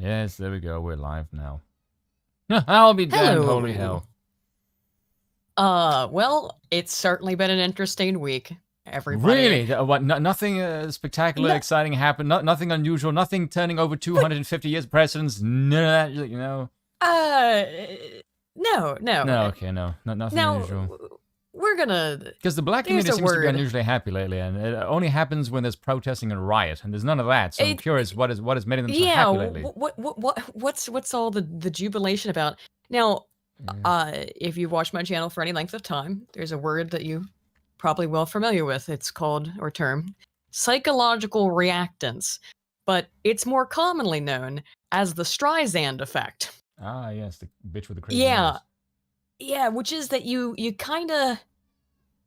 Yes, there we go. We're live now. I'll be damned, holy hell. Well, it's certainly been an interesting week, everybody. Really? What? Nothing spectacular, exciting happened? Nothing unusual? Nothing turning over 250 years precedence? None of that, you know? No. No, okay, no. Nothing unusual. We're gonna... Because the black community seems to be unusually happy lately, and it only happens when there's protesting and riot, and there's none of that, so I'm curious what has made them so happy lately. What's all the jubilation about? Now, if you've watched my channel for any length of time, there's a word that you probably well familiar with. It's called, or term, psychological reactance, but it's more commonly known as the Streisand effect. Ah, yes, the bitch with the crazy nose. Yeah, which is that you kind of...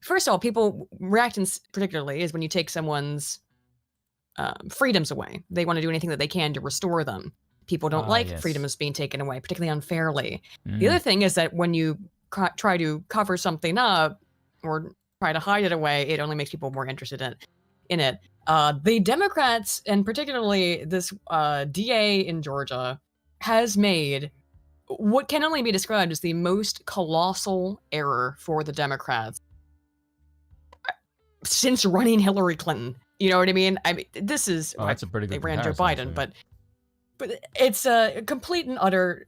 First of all, reactance particularly is when you take someone's freedoms away. They want to do anything that they can to restore them. People don't like freedoms being taken away, particularly unfairly. The other thing is that when you try to cover something up or try to hide it away, it only makes people more interested in it. The Democrats, and particularly this DA in Georgia, has made what can only be described as the most colossal error for the Democrats since running Hillary Clinton. You know what I mean? This is... Oh, that's a pretty good They ran Joe Biden, but it's a complete and utter...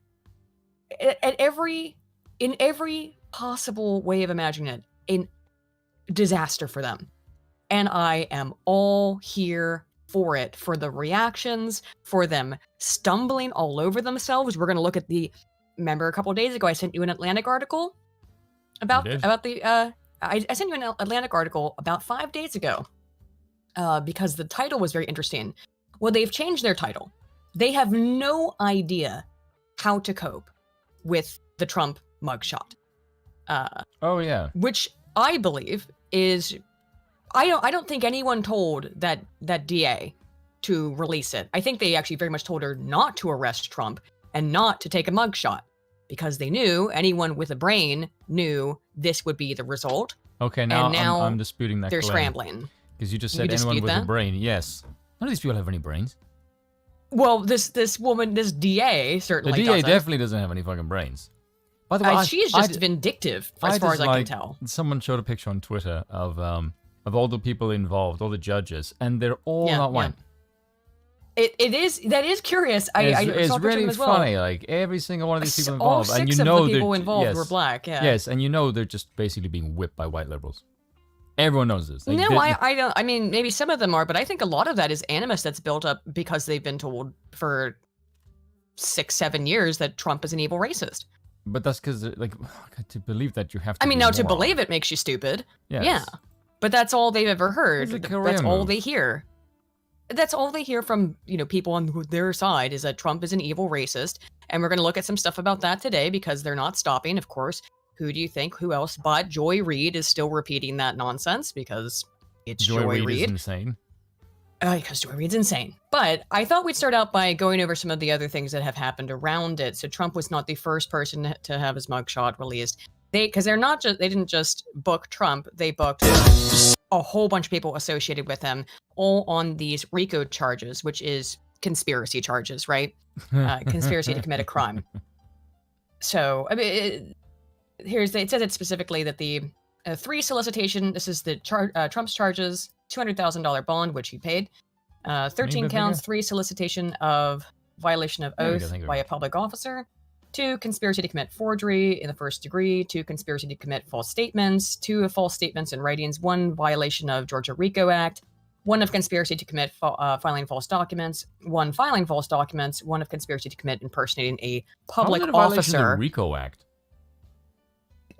In every possible way of imagining it, a disaster for them. And I am all here for it, for the reactions, for them stumbling all over themselves. We're going to look at the... Remember a couple of days ago, I sent you an Atlantic article about the... I sent you an Atlantic article about 5 days ago because the title was very interesting. Well, they've changed their title. They have no idea how to cope with the Trump mugshot. Oh yeah. Which I believe is... I don't think anyone told that DA to release it. I think they actually very much told her not to arrest Trump and not to take a mugshot, because they knew, anyone with a brain knew, this would be the result. Okay, now I'm disputing that. They're scrambling. Because you just said anyone with a brain. Yes. None of these people have any brains. Well, this woman, this DA certainly doesn't. The DA definitely doesn't have any fucking brains. By the way, she's just vindictive, as far as I can tell. Someone showed a picture on Twitter of all the people involved, all the judges, and they're all not white. That is curious. It's really as well. funny. Like every single one of these people involved, all six of the people involved were black. Yeah. Yes, and you know they're just basically being whipped by white liberals. Everyone knows this. No, I don't. I mean, maybe some of them are, but I think a lot of that is animus that's built up because they've been told for 6-7 years that Trump is an evil racist. But that's because, like, to believe that you have to. I mean, now to believe it makes you stupid. Yes. Yeah, but that's all they've ever heard. That's all they hear. That's all they hear from, people on their side, is that Trump is an evil racist. And we're going to look at some stuff about that today because they're not stopping, of course. Who do you think? Who else but Joy Reid is still repeating that nonsense because it's Joy Reid. Is insane. Because Joy Reid's insane. But I thought we'd start out by going over some of the other things that have happened around it. So Trump was not the first person to have his mugshot released. They didn't just book Trump, they booked a whole bunch of people associated with him, all on these RICO charges, which is conspiracy charges, right? Conspiracy to commit a crime. So, I mean, it says it specifically that the 3 solicitation, this is the Trump's charges, $200,000 bond, which he paid, 13 counts, 3 solicitation of violation of oath by a public officer, 2 conspiracy to commit forgery in the first degree, 2 conspiracy to commit false statements, 2 false statements and writings, 1 violation of Georgia RICO Act, 1 of conspiracy to commit filing false documents, 1 filing false documents, 1 of conspiracy to commit impersonating a public officer. How is it a violation of the RICO Act?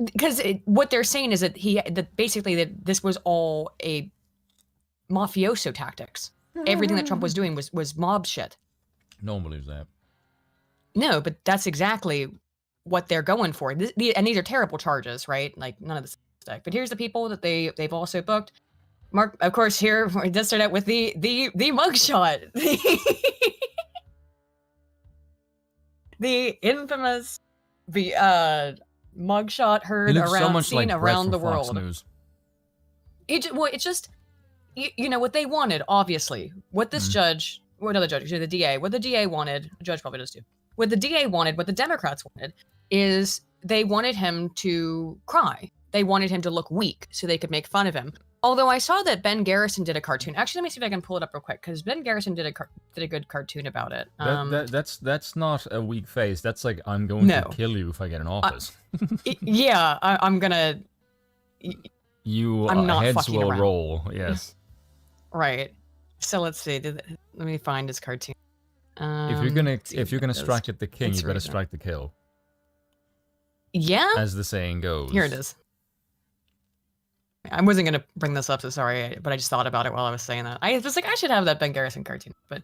Because what they're saying is that basically this was all a mafioso tactics. Everything that Trump was doing was mob shit. No one believes that. No, but that's exactly what they're going for. And these are terrible charges, right? Like, none of this stuff. But here's the people that they've also booked. Mark, of course, here we just start out with the mugshot. The infamous mugshot heard around the world. It's just what they wanted, obviously. What this judge, what other judge? The DA. What the DA wanted, the judge probably does too. What the DA wanted, what the Democrats wanted, is they wanted him to cry. They wanted him to look weak so they could make fun of him. Although I saw that Ben Garrison did a cartoon. Actually, let me see if I can pull it up real quick, because Ben Garrison did a good cartoon about it. That's not a weak face. That's like, I'm going to kill you if I get in office. Yeah, I'm gonna. I'm not heads fucking will around. roll. Yes. Right. So let's see. Let me find his cartoon. If you're gonna strike at the king, you better strike the kill. Yeah. As the saying goes. Here it is. I wasn't gonna bring this up, so sorry, but I just thought about it while I was saying that. I was like, I should have that Ben Garrison cartoon, but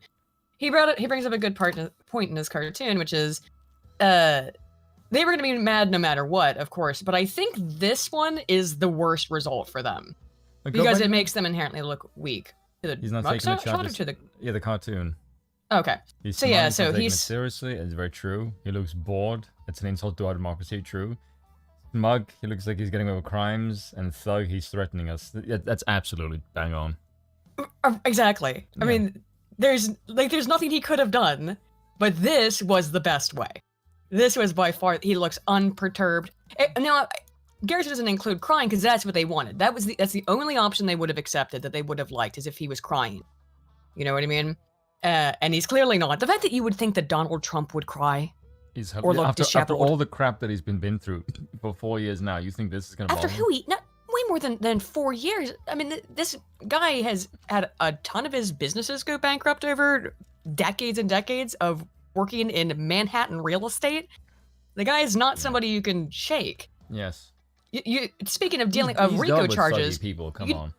he brings up a good point in his cartoon, which is, they were gonna be mad no matter what, of course, but I think this one is the worst result for them because it makes them inherently look weak. He's not taking the shot to the the cartoon. Okay. So he's taking it seriously. It's very true. He looks bored. It's an insult to our democracy. True. Smug, he looks like he's getting away with crimes, and thug, he's threatening us. That's absolutely bang on. Exactly. Yeah. I mean, there's nothing he could have done, but this was the best way. This was by far, he looks unperturbed. Now, Garrison doesn't include crying because that's what they wanted. That's the only option they would have accepted, that they would have liked, is if he was crying. You know what I mean? And he's clearly not. The fact that you would think that Donald Trump would cry. Or look after all the crap that he's been through for 4 years now, you think this is going to bother him? Way more than 4 years. I mean, this guy has had a ton of his businesses go bankrupt over decades and decades of working in Manhattan real estate. The guy is not somebody you can shake. Yes. You speaking of dealing of RICO charges, people, come on.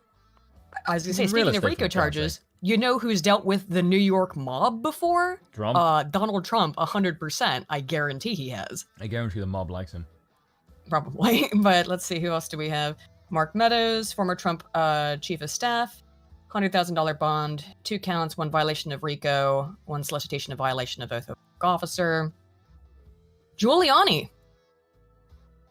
I was going to say, speaking of RICO charges, you know who's dealt with the New York mob before? Trump? Donald Trump, 100%. I guarantee he has. I guarantee the mob likes him. Probably. But let's see, who else do we have? Mark Meadows, former Trump chief of staff, $100,000 bond, 2 counts, 1 violation of RICO, 1 solicitation of violation of oath of officer. Giuliani.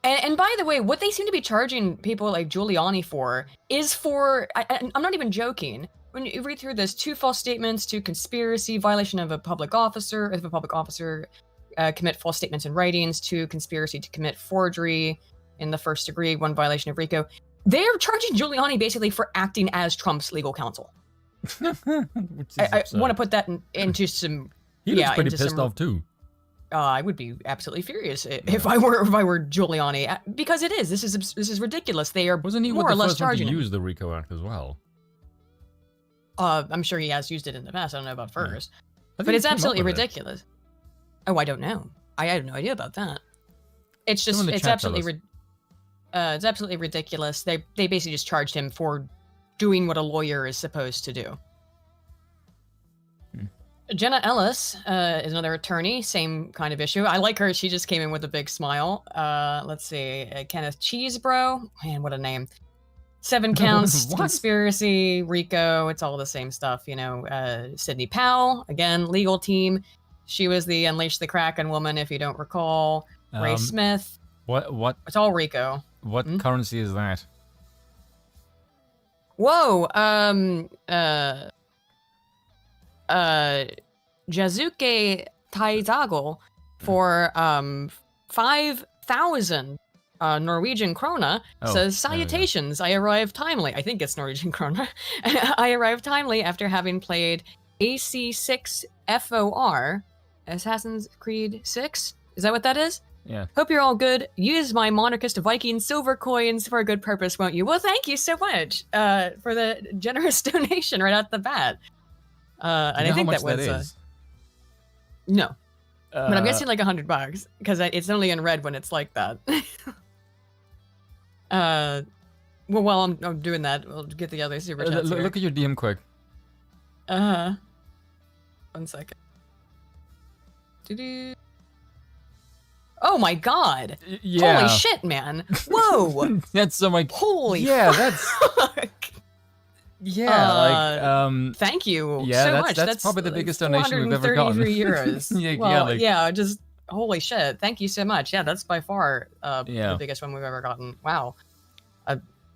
And by the way, what they seem to be charging people like Giuliani for is for, I'm not even joking, when you read through this, 2 false statements, 2 conspiracy, violation of a public officer, commit false statements in writings, 2 conspiracy to commit forgery in the 1st degree, 1 violation of RICO. They're charging Giuliani basically for acting as Trump's legal counsel. I want to put that into some... He looks pretty pissed off too. I would be absolutely furious if I were Giuliani, because it is. This is ridiculous. They are Wasn't he more or less charging him? Use the RICO Act as well? I'm sure he has used it in the past. I don't know about first, but it's absolutely ridiculous. Oh, I don't know. I have no idea about that. It's just it's absolutely ridiculous. They basically just charged him for doing what a lawyer is supposed to do. Jenna Ellis is another attorney, same kind of issue. I like her. She just came in with a big smile. Let's see. Kenneth Cheesebro. Man, what a name. 7 counts, conspiracy, RICO. It's all the same stuff, you know. Sidney Powell, again, legal team. She was the Unleash the Kraken woman, if you don't recall. Ray Smith. What? It's all RICO. What currency is that? Whoa. Jazuke Taizago for 5,000 Norwegian krona says, salutations, I arrived timely. I think it's Norwegian krona. I arrived timely after having played AC6 FOR, Assassin's Creed 6. Is that what that is? Yeah. Hope you're all good. Use my monarchist Viking silver coins for a good purpose, won't you? Well, thank you so much for the generous donation right out the bat. And I think that was no, but I'm guessing like $100 because it's only in red when it's like that. Well, while I'm doing that, we'll get the other super chats here. Look at your DM quick. 1 second. Doo-doo. Oh my god! Yeah. Holy shit, man! Whoa! That's so like. Holy. Yeah, that's. Yeah, thank you yeah, so much. That's probably the biggest donation we've ever gotten. €433. Just holy shit. Thank you so much. Yeah, that's by far the biggest one we've ever gotten. Wow.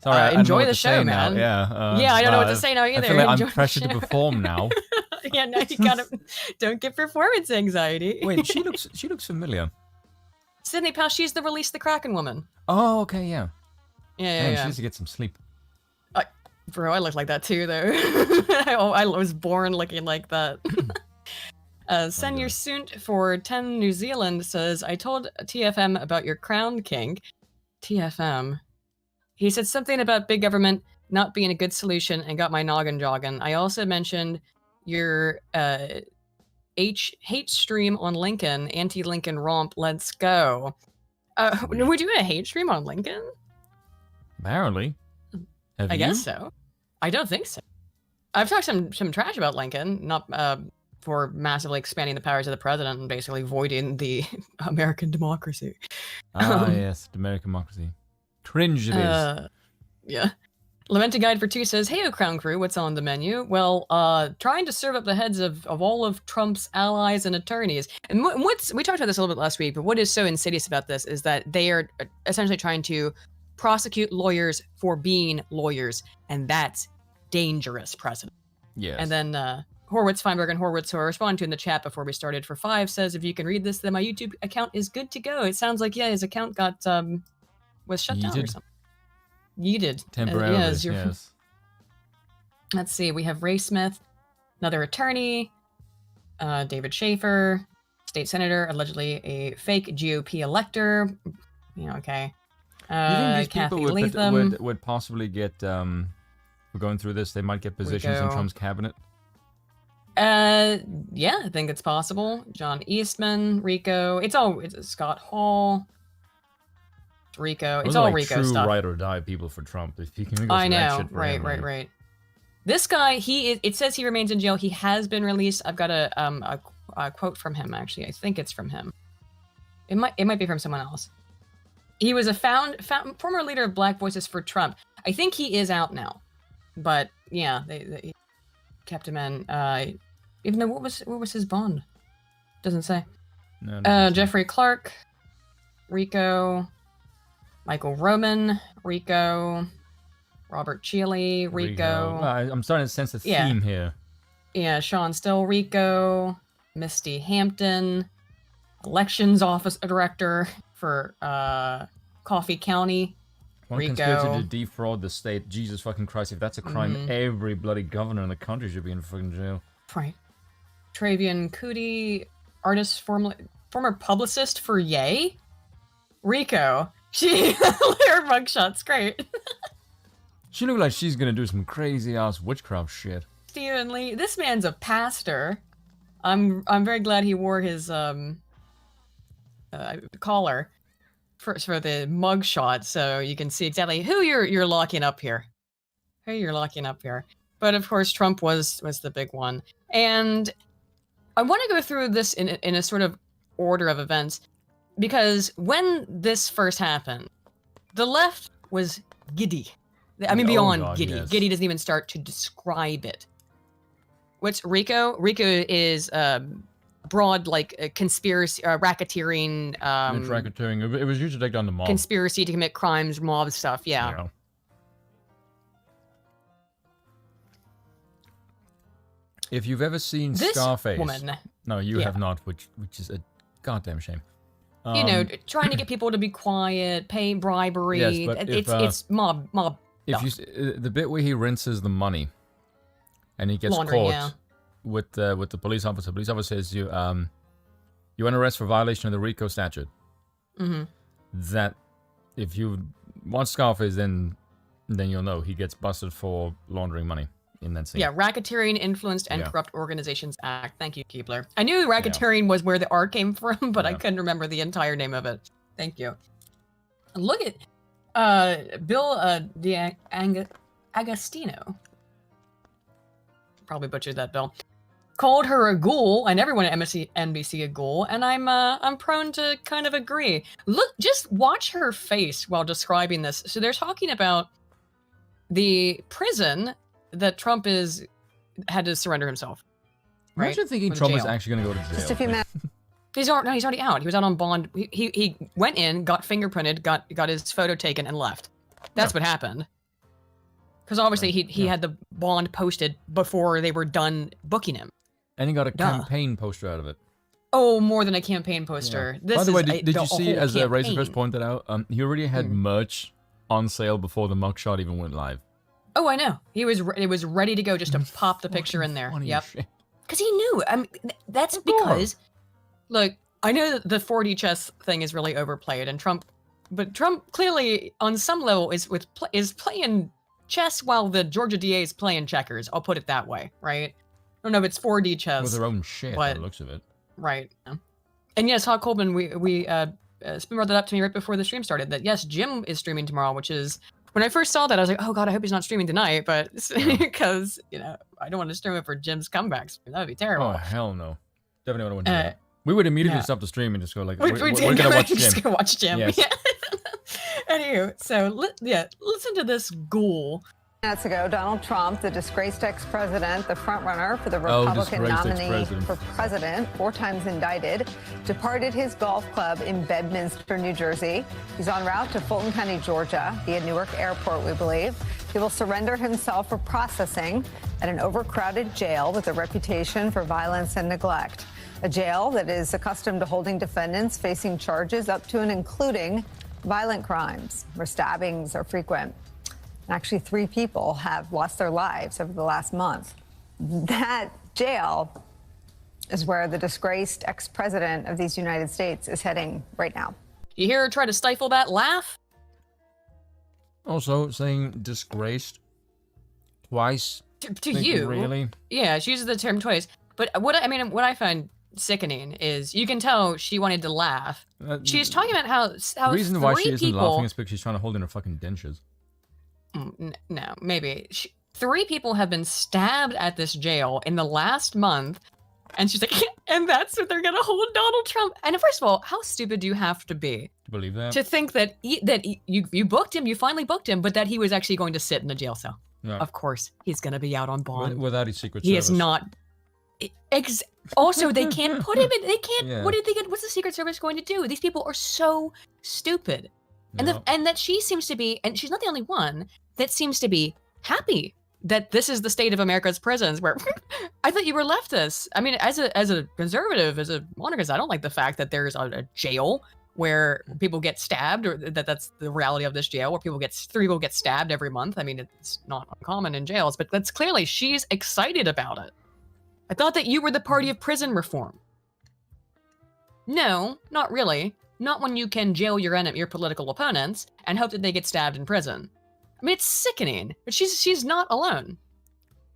Sorry, enjoy the show, man. Now. Yeah, I don't know what to say now either. I feel like I'm pressured to perform now. Yeah, no, you gotta don't get performance anxiety. Wait, she looks familiar. Sydney Powell, she's the Release the Kraken woman. Oh, okay, yeah. Yeah, Man, yeah. she needs to get some sleep. Bro, I look like that too, though. I was born looking like that. Senor Sunt for 10 New Zealand says, I told TFM about your crown king. TFM. He said something about big government not being a good solution and got my noggin jogging. I also mentioned your hate stream on Lincoln, anti-Lincoln romp, let's go. We're doing a hate stream on Lincoln? Apparently. I guess so. I don't think so. I've talked some trash about Lincoln, not for massively expanding the powers of the president and basically voiding the American democracy. Yes, the American democracy. Cringe it is. Yeah. Lamented Guide for 2 says, hey, Crown Crew, what's on the menu? Well, trying to serve up the heads of all of Trump's allies and attorneys. And we talked about this a little bit last week, but what is so insidious about this is that they are essentially trying to prosecute lawyers for being lawyers, and that's dangerous precedent. Yes. And then Horwitz, Feinberg, and Horwitz, who I responded to in the chat before we started for 5, says, if you can read this, then my YouTube account is good to go. It sounds like, yeah, his account got was shut down or something. Yeeted. Temporarily, yes. Let's see. We have Ray Smith, another attorney, David Schaefer, state senator, allegedly a fake GOP elector. Yeah, okay. You think these Kathy people Latham. would possibly get, we're going through this, they might get positions in Trump's cabinet? Yeah, I think it's possible. John Eastman, Rico. It's Scott Hall. Rico. It's all Rico true stuff. Ride or die people for Trump. If you can I know. Right. This guy, it says he remains in jail. He has been released. I've got a quote from him, actually. I think it's from him. It might be from someone else. He was a former leader of Black Voices for Trump. I think he is out now. But yeah, they kept him in. Even though what was his bond? Doesn't say. No, Jeffrey Clark, Rico, Michael Roman, Rico, Robert Cheeley, Rico. I'm starting to sense a theme here. Yeah, Sean Still, Rico, Misty Hampton, elections office director for Coffee County. One conspiracy to defraud the state. Jesus fucking Christ, if that's a crime, every bloody governor in the country should be in fucking jail. Right. Travian Cootie, artist, former publicist for Yay. Rico. Her mugshot's great. She looked like she's gonna do some crazy ass witchcraft shit. Stephen Lee, this man's a pastor. I'm very glad he wore his collar for the mugshot, so you can see exactly who you're locking up here. Who you're locking up here. But of course, Trump was the big one, and I want to go through this in a sort of order of events, because when this first happened, the left was giddy. I mean, beyond giddy. Yes. Giddy doesn't even start to describe it. What's Rico? Rico is broad, like conspiracy, racketeering. It's racketeering. It was used to take down the mob. Conspiracy to commit crimes, mob stuff. Yeah. If you've ever seen this Scarface, woman, no, you have not, which is a goddamn shame. Trying to get people to be quiet, pay bribery. Yes, but it's mob. If you the bit where he rinses the money, and he gets caught with the police officer. Police officer says you under arrest for violation of the RICO statute. Mm-hmm. That if you watch Scarface, then you'll know he gets busted for laundering money in that scene. Yeah, Racketeering, Influenced, and Corrupt Organizations Act. Thank you, Keebler. I knew racketeering was where the R came from, but I couldn't remember the entire name of it. Thank you. Look at Bill Agostino. Probably butchered that, Bill. Called her a ghoul, and everyone at NBC a ghoul, and I'm prone to kind of agree. Look, just watch her face while describing this. So they're talking about the prison that Trump had to surrender himself. Right? Imagine thinking Trump is actually going to go to jail. Just a few minutes. He's already out. He was out on bond. He went in, got fingerprinted, got his photo taken, and left. That's what happened. Because obviously he had the bond posted before they were done booking him. And he got a campaign poster out of it. Oh, more than a campaign poster. Yeah. By the way, did you see, as Razor first pointed out, he already had merch on sale before the mugshot even went live. Oh, I know. It was ready to go just to pop the picture in there. Yep. Because he knew. I mean, that's because, look, I know that the 4D chess thing is really overplayed, and Trump clearly, on some level, is playing chess while the Georgia DA is playing checkers. I'll put it that way, right? I don't know if it's 4D chess. With their own shit, by the looks of it. Right. And yes, Hawk Coleman, Spin brought that up to me right before the stream started, that yes, Jim is streaming tomorrow, which is, when I first saw that, I was like, oh god, I hope he's not streaming tonight, but because, you know, I don't want to stream it for Jim's comebacks. That would be terrible. Oh, hell no. Definitely wouldn't do that. We would immediately stop the stream and just go like, we're going to watch Jim. Just go watch Jim. Yes. Yeah. Anywho, so, listen to this ghoul. Minutes ago, Donald Trump, the disgraced ex-president, the frontrunner for the Republican nominee for president, 4 times indicted, departed his golf club in Bedminster, New Jersey. He's en route to Fulton County, Georgia, via Newark Airport, we believe. He will surrender himself for processing at an overcrowded jail with a reputation for violence and neglect. A jail that is accustomed to holding defendants facing charges up to and including violent crimes, where stabbings are frequent. Actually, 3 people have lost their lives over the last month. That jail is where the disgraced ex-president of these United States is heading right now. You hear her try to stifle that laugh? Also, saying disgraced twice. To you. Really? Yeah, she uses the term twice. But what I find sickening is you can tell she wanted to laugh. She's talking about how the reason why she isn't laughing is because she's trying to hold in her fucking dentures. No, maybe. 3 people have been stabbed at this jail in the last month, and she's like, and that's what they're gonna hold Donald Trump. And first of all, how stupid do you have to be to believe that? To think that you booked him, you finally booked him, but that he was actually going to sit in a jail cell. No. Of course, he's gonna be out on bond without his Secret Service. He is not. Also, they can't put him in. They can't. Yeah. What did they get? What's the Secret Service going to do? These people are so stupid. And that she seems to be, and she's not the only one that seems to be happy that this is the state of America's prisons. Where I thought you were leftists. I mean, as a conservative, as a monarchist, I don't like the fact that there's a jail where people get stabbed, or that's the reality of this jail, where 3 people get stabbed every month. I mean, it's not uncommon in jails, but that's clearly she's excited about it. I thought that you were the party of prison reform. No, not really. Not when you can jail your political opponents and hope that they get stabbed in prison. I mean, it's sickening, but she's not alone.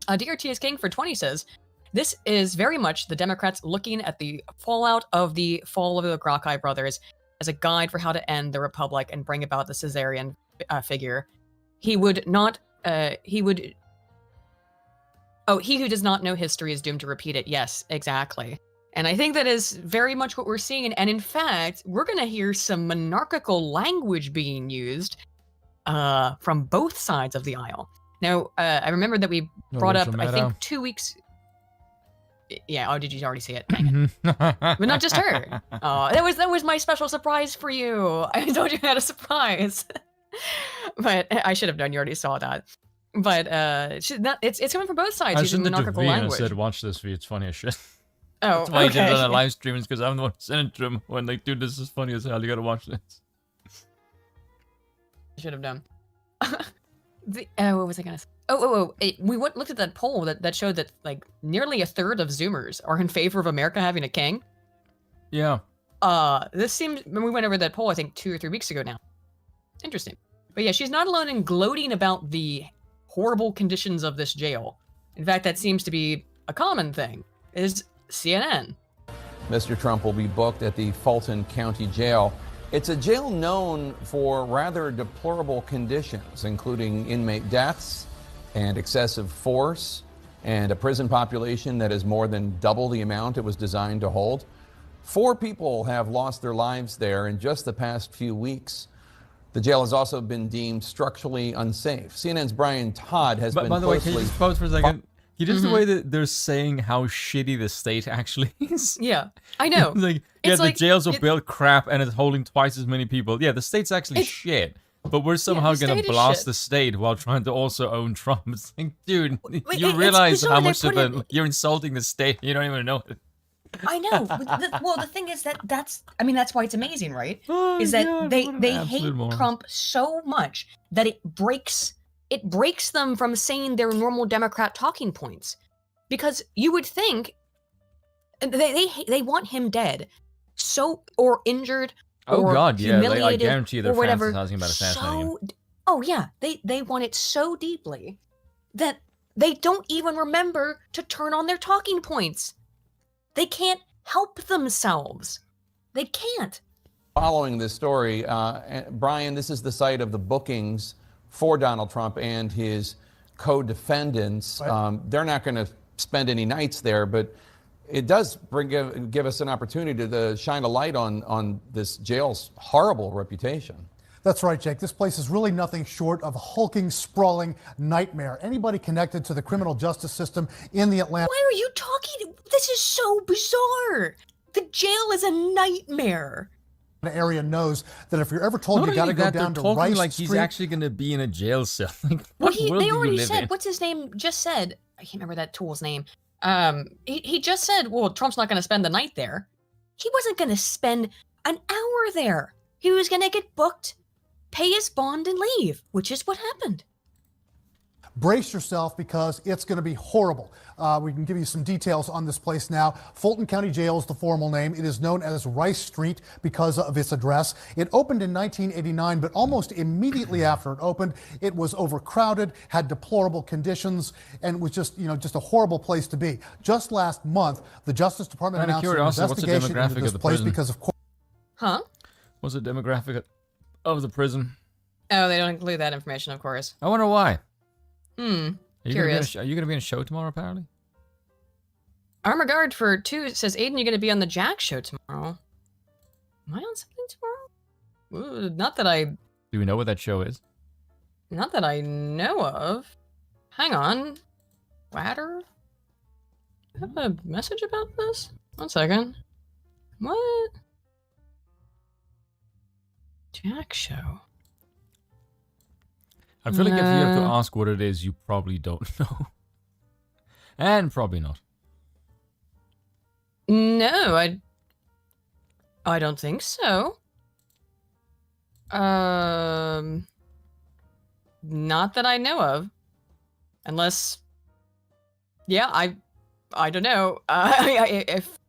DRT is King for 20 says, this is very much the Democrats looking at the fallout of the fall of the Gracchi brothers as a guide for how to end the Republic and bring about the Caesarian figure. He who does not know history is doomed to repeat it. Yes, exactly. And I think that is very much what we're seeing. And in fact, we're going to hear some monarchical language being used from both sides of the aisle. Now, I remember that we brought up, I think 2 weeks... Yeah, oh, did you already see it? Dang it. But not just her. Oh, that was my special surprise for you. I told you I had a surprise. But I should have known you already saw that. But it's coming from both sides using monarchical language. I said, watch this video, it's funny as shit. Oh, that's why I did it on a live stream, is because I'm the one who sent it to him when like, dude, this is funny as hell, you gotta watch this. I should have done. What was I gonna say? We looked at that poll that showed that like nearly 1/3 of Zoomers are in favor of America having a king. Yeah. This seems, when we went over that poll, I think 2 or 3 weeks ago now. Interesting. But yeah, she's not alone in gloating about the horrible conditions of this jail. In fact, that seems to be a common thing, is CNN. Mr. Trump will be booked at the Fulton County Jail. It's a jail known for rather deplorable conditions, including inmate deaths and excessive force, and a prison population that is more than double the amount it was designed to hold. 4 people have lost their lives there in just the past few weeks. The jail has also been deemed structurally unsafe. CNN's Brian Todd has been by the way, can you just pause for a second? The way that they're saying how shitty the state actually is. Yeah, I know. The jails are built crap and it's holding twice as many people. Yeah, the state's actually shit. but we're somehow going to blast the state while trying to also own Trump. It's like, dude, you realize how much of you're insulting the state. You don't even know it. I know. Well, the thing is that's why it's amazing, right? Is that they hate Trump so much that it breaks them from saying their normal Democrat talking points. Because you would think they want him dead, or injured, or humiliated, I guarantee you they're whatever. fantasizing about assassinating him. Oh yeah, they want it so deeply that they don't even remember to turn on their talking points. They can't help themselves. They can't. Following this story, Brian, this is the site of the bookings for Donald Trump and his co-defendants. Right. They're not going to spend any nights there, but it does give us an opportunity to shine a light on this jail's horrible reputation. That's right, Jake. This place is really nothing short of a hulking, sprawling nightmare. Anybody connected to the criminal justice system in the Atlanta... Why are you talking? This is so bizarre. The jail is a nightmare. The area knows that if you're ever told you got to go down to Rice like Street... he's actually going to be in a jail cell. Like, well, they already said, what's his name just said, I can't remember that tool's name. He just said, well, Trump's not going to spend the night there. He wasn't going to spend an hour there. He was going to get booked, pay his bond, and leave, which is what happened. Brace yourself because it's going to be horrible. We can give you some details on this place now. Fulton County Jail is the formal name. It is known as Rice Street because of its address. It opened in 1989, but almost immediately after it opened, it was overcrowded, had deplorable conditions, and was just a horrible place to be. Just last month, the Justice Department announced an investigation into this place because of... Huh? What's the demographic of the prison? Oh, they don't include that information, of course. I wonder why. Curious. Are you going to be in a show tomorrow, apparently? Armor Guard for 2 says, Aiden, you're going to be on the Jack show tomorrow. Am I on something tomorrow? Ooh, not that I... Do we know what that show is? Not that I know of. Hang on. Ladder? I have a message about this? 1 second. What? Jack show. I feel like if you have to ask what it is, you probably don't know. And probably not. No, I don't think so. Not that I know of. Unless, yeah, I don't know. If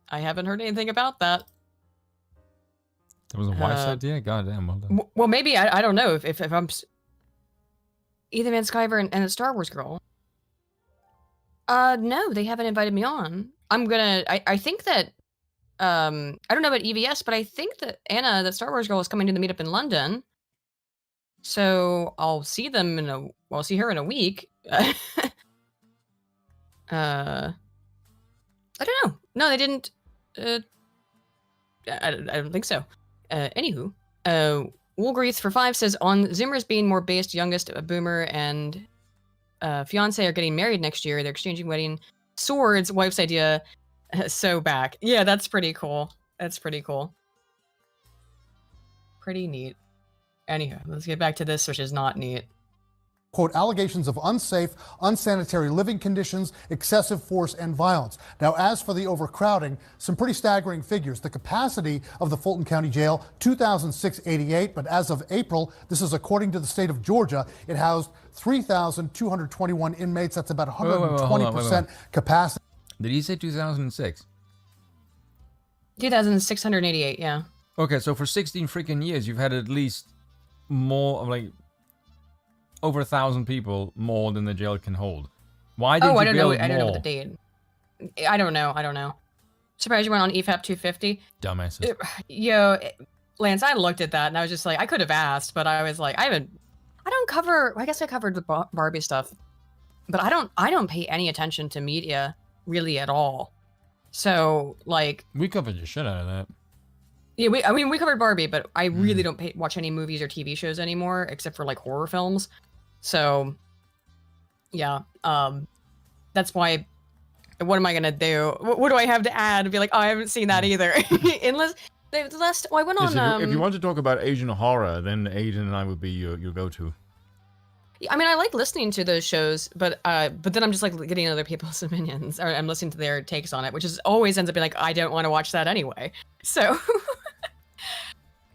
I haven't heard anything about that. That was a wife's idea? God damn, well done. Well, maybe, I don't know, if I'm... Either Man Skyver and a Star Wars girl. No, they haven't invited me on. I'm gonna... I think that... I don't know about EVS, but I think that Anna, the Star Wars girl, is coming to the meetup in London. So, I'll see them I'll see her in a week. I don't know. No, they didn't... I don't think so. Anywho, Woolgreath for 5 says, on Zoomers being more based, youngest boomer and fiance are getting married next year. They're exchanging wedding swords. Wife's idea. So back. Yeah, that's pretty cool. That's pretty cool. Pretty neat. Anyhow, let's get back to this, which is not neat. Quote, allegations of unsafe, unsanitary living conditions, excessive force, and violence. Now, as for the overcrowding, some pretty staggering figures. The capacity of the Fulton County Jail, 2,688, but as of April, this is according to the state of Georgia, it housed 3,221 inmates. That's about 120% capacity. Did he say 2006? 2,688, yeah. Okay, so for 16 freaking years, you've had at least more, like... over 1,000 people more than the jail can hold. Why did you build more? I don't know what the date. I don't know. Surprised you went on EFAP 250. Dumbasses. Yo, Lance, I looked at that and I was just like, I could have asked, but I was like, I don't cover. I guess I covered the Barbie stuff, but I don't pay any attention to media really at all. So like, we covered the shit out of that. Yeah, we covered Barbie, but I really don't watch any movies or TV shows anymore, except for like horror films. So, yeah, that's why. What am I gonna do? What do I have to add? Be like, oh, I haven't seen that either. Unless the last. Well, I went Yes, on. if you want to talk about Asian horror, then Aiden and I would be your go-to. I mean, I like listening to those shows, but then I'm just like getting other people's opinions, or I'm listening to their takes on it, which is always ends up being like, I don't want to watch that anyway. So,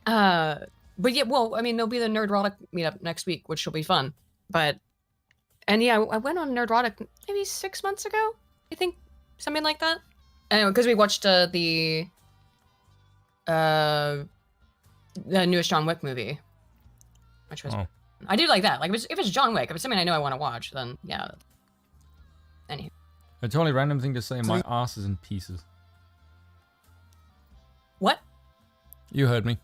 but yeah, well, I mean, there'll be the Nerdrotic meetup next week, which will be fun. And yeah, I went on Nerdrotic maybe 6 months ago, I think, something like that. Anyway, because we watched the newest John Wick movie, which was. Oh. I do like that. Like, if it's John Wick, if it's something I know I want to watch, then yeah. Anywho. A totally random thing to say, my ass is in pieces. What? You heard me.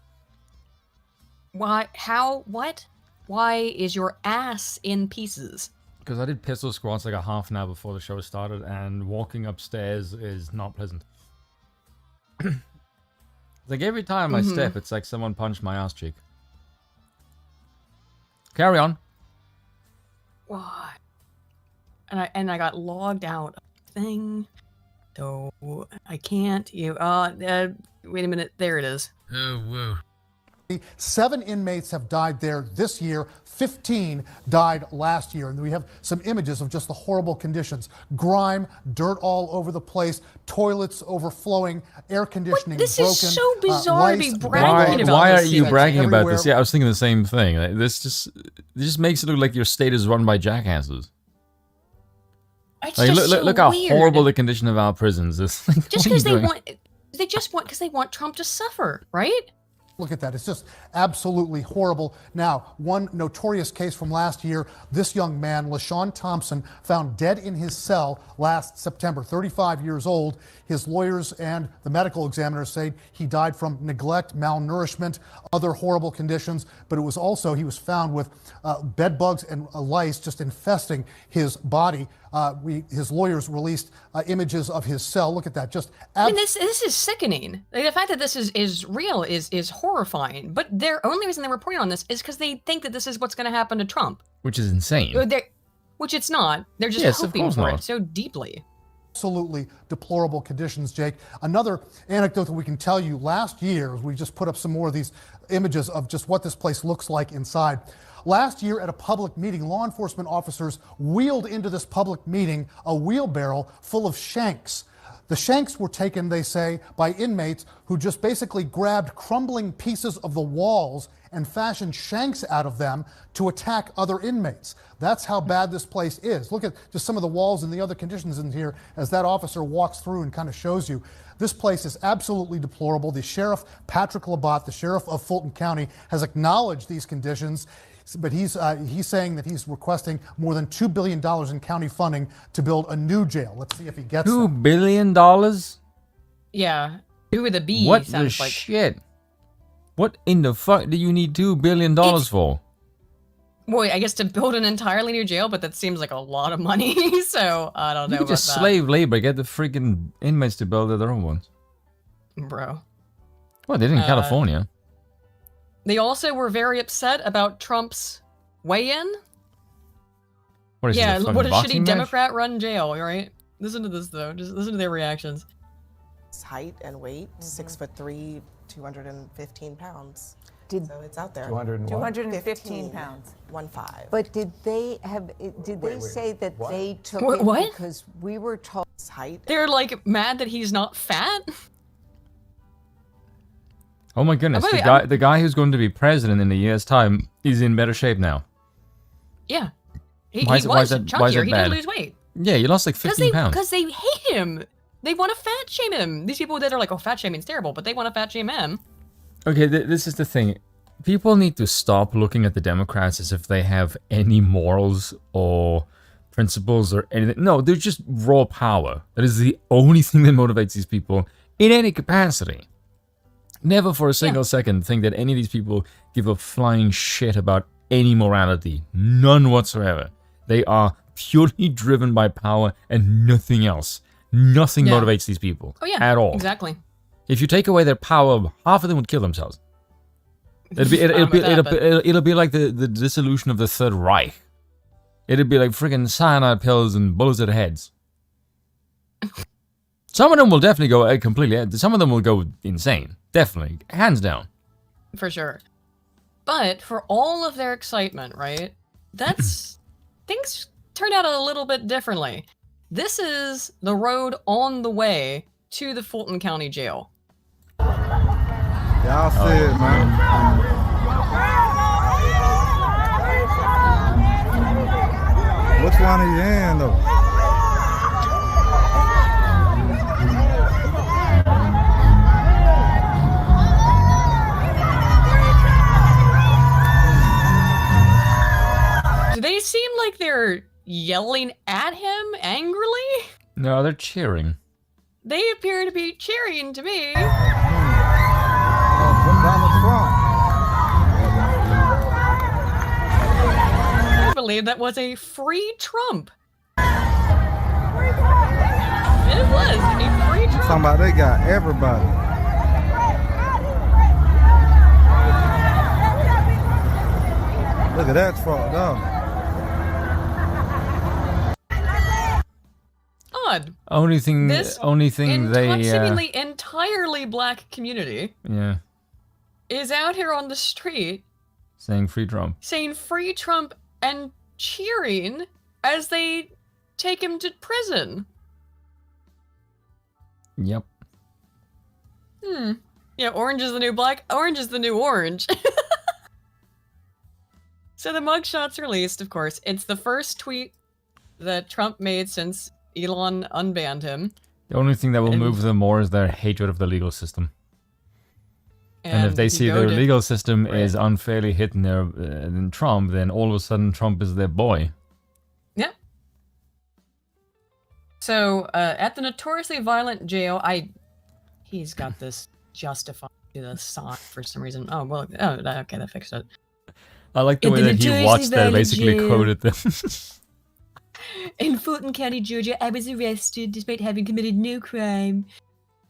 Why? How? What? Why is your ass in pieces? Because I did pistol squats like a half an hour before the show started, and walking upstairs is not pleasant. Like, every time I step, it's like someone punched my ass cheek. Carry on. What? And I got logged out of the thing, so I can't. Wait a minute. There it is. Oh, whoa. 7 inmates have died there this year. 15 died last year. And we have some images of just the horrible conditions. Grime, dirt all over the place, toilets overflowing, air conditioning this broken. This is so bizarre to be bragging about why this. Are you bragging everywhere. about this? Yeah, I was thinking the same thing. Like, this just makes it look like your state is run by jackasses. It's like, just look so how weird. horrible the condition of our prisons is. Like, just because they want Trump to suffer, right? Look at that. It's just absolutely horrible. Now, one notorious case from last year, this young man, LaShawn Thompson, found dead in his cell last September, 35 years old. His lawyers and the medical examiners say he died from neglect, malnourishment, other horrible conditions, but it was also, he was found with bed bugs and lice just infesting his body. His lawyers released images of his cell. Look at that. Just I mean, this is sickening. Like, the fact that this is real is horrifying. But their only reason they're reporting on this is because they think that this is what's going to happen to Trump. Which is insane. Which it's not. They're just hoping for it so deeply. Absolutely deplorable conditions, Jake. Another anecdote that we can tell you, last year, we just put up some more of these images of just what this place looks like inside. Last year at a public meeting, law enforcement officers wheeled into this public meeting a wheelbarrow full of shanks. The shanks were taken, they say, by inmates who just basically grabbed crumbling pieces of the walls and fashioned shanks out of them to attack other inmates. That's how bad this place is. Look at just some of the walls and the other conditions in here as that officer walks through and kind of shows you. This place is absolutely deplorable. The sheriff, Patrick Labatt, the sheriff of Fulton County, has acknowledged these conditions. But he's saying that he's requesting more than $2 billion in county funding to build a new jail. Let's see if he gets $2 billion? Yeah. 2 with a B. What the sounds like. shit? What in the fuck do you need $2 billion for? Boy, I guess to build an entirely new jail, but that seems like a lot of money. So I don't know. You just slave labor. Get the freaking inmates to build their own ones. Bro. Well, they did in California. They also were very upset about Trump's weigh-in. What is yeah, this, what a shitty Democrat-run jail, right? Listen to this, though. Just listen to their reactions. Height and weight, 6'3", 215 pounds. So it's out there. 215 pounds. 1.5. But did they say that they took it what? Because we were told height? They're like mad that he's not fat? Oh my goodness, the guy who's going to be president in a year's time is in better shape now. Yeah. He why is was that chunkier. He bad? did lose weight. Yeah, he lost like 15 pounds. Because they hate him. They want to fat shame him. These people that are like, oh, fat shaming's terrible, but they want to fat shame him. Okay, this is the thing. People need to stop looking at the Democrats as if they have any morals or principles or anything. No, they're just raw power. That is the only thing that motivates these people in any capacity. Never for a single second think that any of these people give a flying shit about any morality. None whatsoever. They are purely driven by power and nothing else. Nothing motivates these people at all. Exactly. If you take away their power, half of them would kill themselves. It'll be like the dissolution of the Third Reich. It'd be like freaking cyanide pills and bullets at heads. Some of them will definitely go completely. Some of them will go insane. Definitely, hands down. For sure. But for all of their excitement, right? That's things turned out a little bit differently. This is the road on the way to the Fulton County Jail. Y'all see it, man. Which one are you in, though? Do they seem like they're yelling at him angrily? No, they're cheering. They appear to be cheering to me. I believe that was a free Trump. It was a free Trump. Talking about they got everybody. Look at that fucked up. Odd. Only thing they seemingly entirely black community yeah is out here on the street saying free Trump, and cheering as they take him to prison. Yep. Yeah, orange is the new black. Orange is the new orange. So the mugshot's released, of course. It's the first tweet that Trump made since Elon unbanned him. The only thing that will move them more is their hatred of the legal system. And if they see their legal system is unfairly hitting than Trump, then all of a sudden Trump is their boy. Yeah. So at the notoriously violent jail, he's got this justified to the sign for some reason. Oh well, okay, that fixed it. I like the way that he watched that, basically quoted them. In Fulton County, Georgia, I was arrested despite having committed no crime.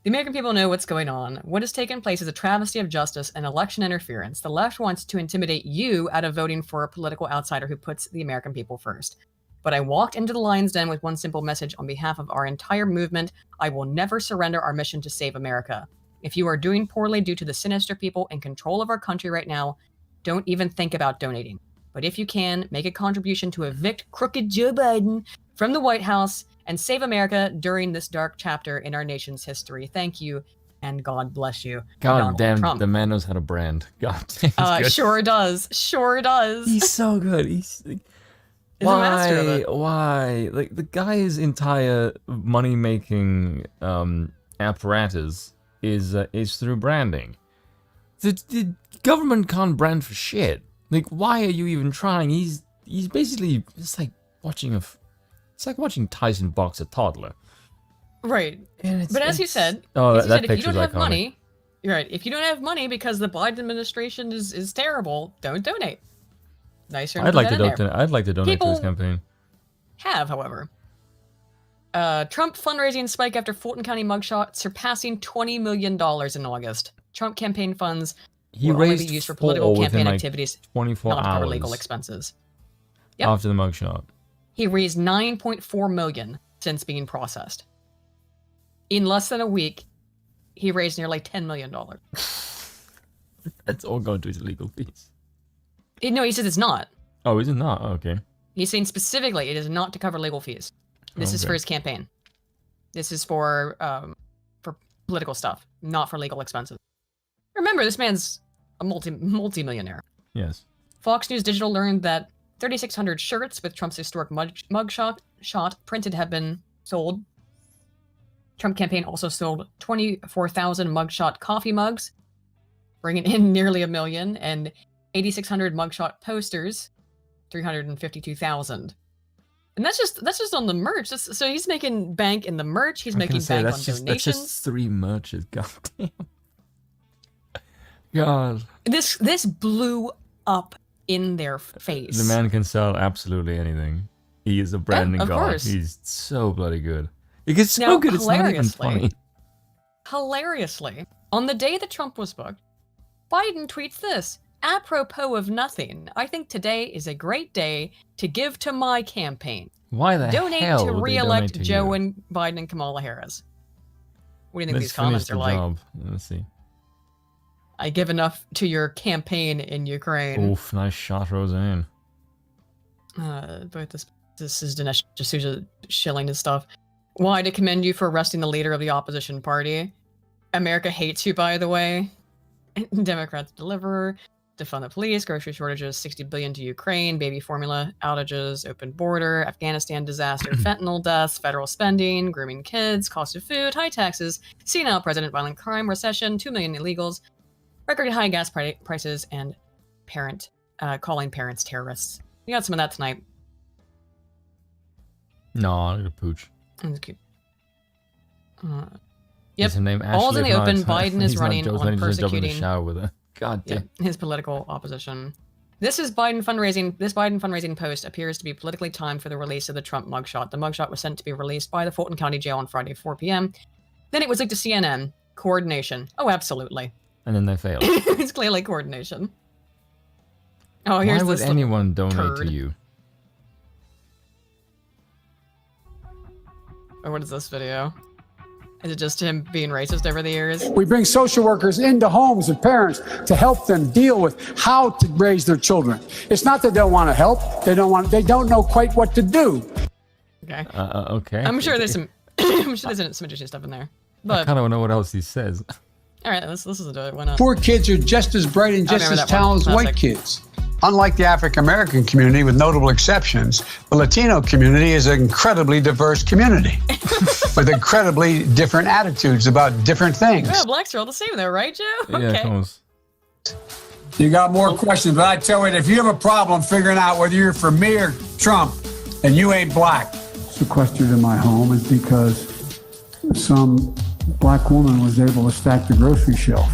The American people know what's going on. What has taken place is a travesty of justice and election interference. The left wants to intimidate you out of voting for a political outsider who puts the American people first. But I walked into the lion's den with one simple message on behalf of our entire movement. I will never surrender our mission to save America. If you are doing poorly due to the sinister people in control of our country right now, don't even think about donating. But if you can, make a contribution to evict crooked Joe Biden from the White House and save America during this dark chapter in our nation's history. Thank you, and God bless you. God Donald damn, Trump. the man knows how to brand. God damn, sure does. Sure does. He's so good. He's a master of it. Why? Like, the guy's entire money-making apparatus is through branding. The government can't brand for shit. Like, why are you even trying? He's basically, it's like watching Tyson box a toddler. Right. But as you said, that if you don't have money, you're right. If you don't have money because the Biden administration is terrible, don't donate. Nicer. I'd like to donate to his campaign. Have, however. Trump fundraising spike after Fulton County mugshot surpassing $20 million in August. Trump campaign funds He will only raised be used for political campaign like activities, 24 not to cover hours legal expenses. Yep. after the mugshot. He raised $9.4 million since being processed. In less than a week, he raised nearly $10 million. That's all going to his legal fees. No, he says it's not. Oh, is it not? Oh, okay. He's saying specifically it is not to cover legal fees. This is for his campaign. This is for political stuff, not for legal expenses. Remember, this man's a multi-millionaire. Yes. Fox News Digital learned that 3,600 shirts with Trump's historic mugshot printed have been sold. Trump campaign also sold 24,000 mugshot coffee mugs, bringing in nearly $1 million, and 8,600 mugshot posters, 352,000. And that's just on the merch. So he's making bank in the merch. He's making bank on donations. That's just 3 merches. God damn. God. This blew up in their face. The man can sell absolutely anything. He is a branding god. Course. He's so bloody good. He gets so good, it's not even funny. Hilariously, on the day that Trump was booked, Biden tweets this. Apropos of nothing, I think today is a great day to give to my campaign. Why the donate hell to would they re-elect donate to Joe you? and Biden and Kamala Harris. What do you think these comments are like? Job. Let's see. I give enough to your campaign in Ukraine. Oof, nice shot, Roseanne. But this is Dinesh D'Souza shilling his stuff. Why to commend you for arresting the leader of the opposition party. America hates you, by the way. Democrats deliver. Defund the police. Grocery shortages. $60 billion to Ukraine. Baby formula outages. Open border. Afghanistan disaster. Fentanyl deaths. Federal spending. Grooming kids. Cost of food. High taxes. Senile president. Violent crime. Recession. 2 million illegals. Record high gas prices. And calling parents terrorists. We got some of that tonight. No, look at Pooch. That's cute. Yep. All in the open. Biden is running on persecuting shower with her. God damn. His political opposition. This Biden fundraising post appears to be politically timed for the release of the Trump mugshot. The mugshot was sent to be released by the Fulton County Jail on Friday, 4 p.m. Then it was leaked to CNN. Coordination. Oh, absolutely. And then they failed. It's clearly coordination. Oh, here's Why would this anyone donate turd. to you? Or what is this video? Is it just him being racist over the years? We bring social workers into homes of parents to help them deal with how to raise their children. It's not that they don't want to help. They don't know quite what to do. Okay. Okay. I'm sure there's some some interesting stuff in there. But I kind of want to know what else he says. all right, let's listen to it. Why not? Poor kids are just as bright and just as talented as white kids. Unlike the African-American community, with notable exceptions, the Latino community is an incredibly diverse community with incredibly different attitudes about different things. Yeah, blacks are all the same though, right, Joe? Yeah, Okay. come on. You got more questions, but I tell you, if you have a problem figuring out whether you're for me or Trump, and you ain't black. Sequestered in my home is because some black woman was able to stack the grocery shelf.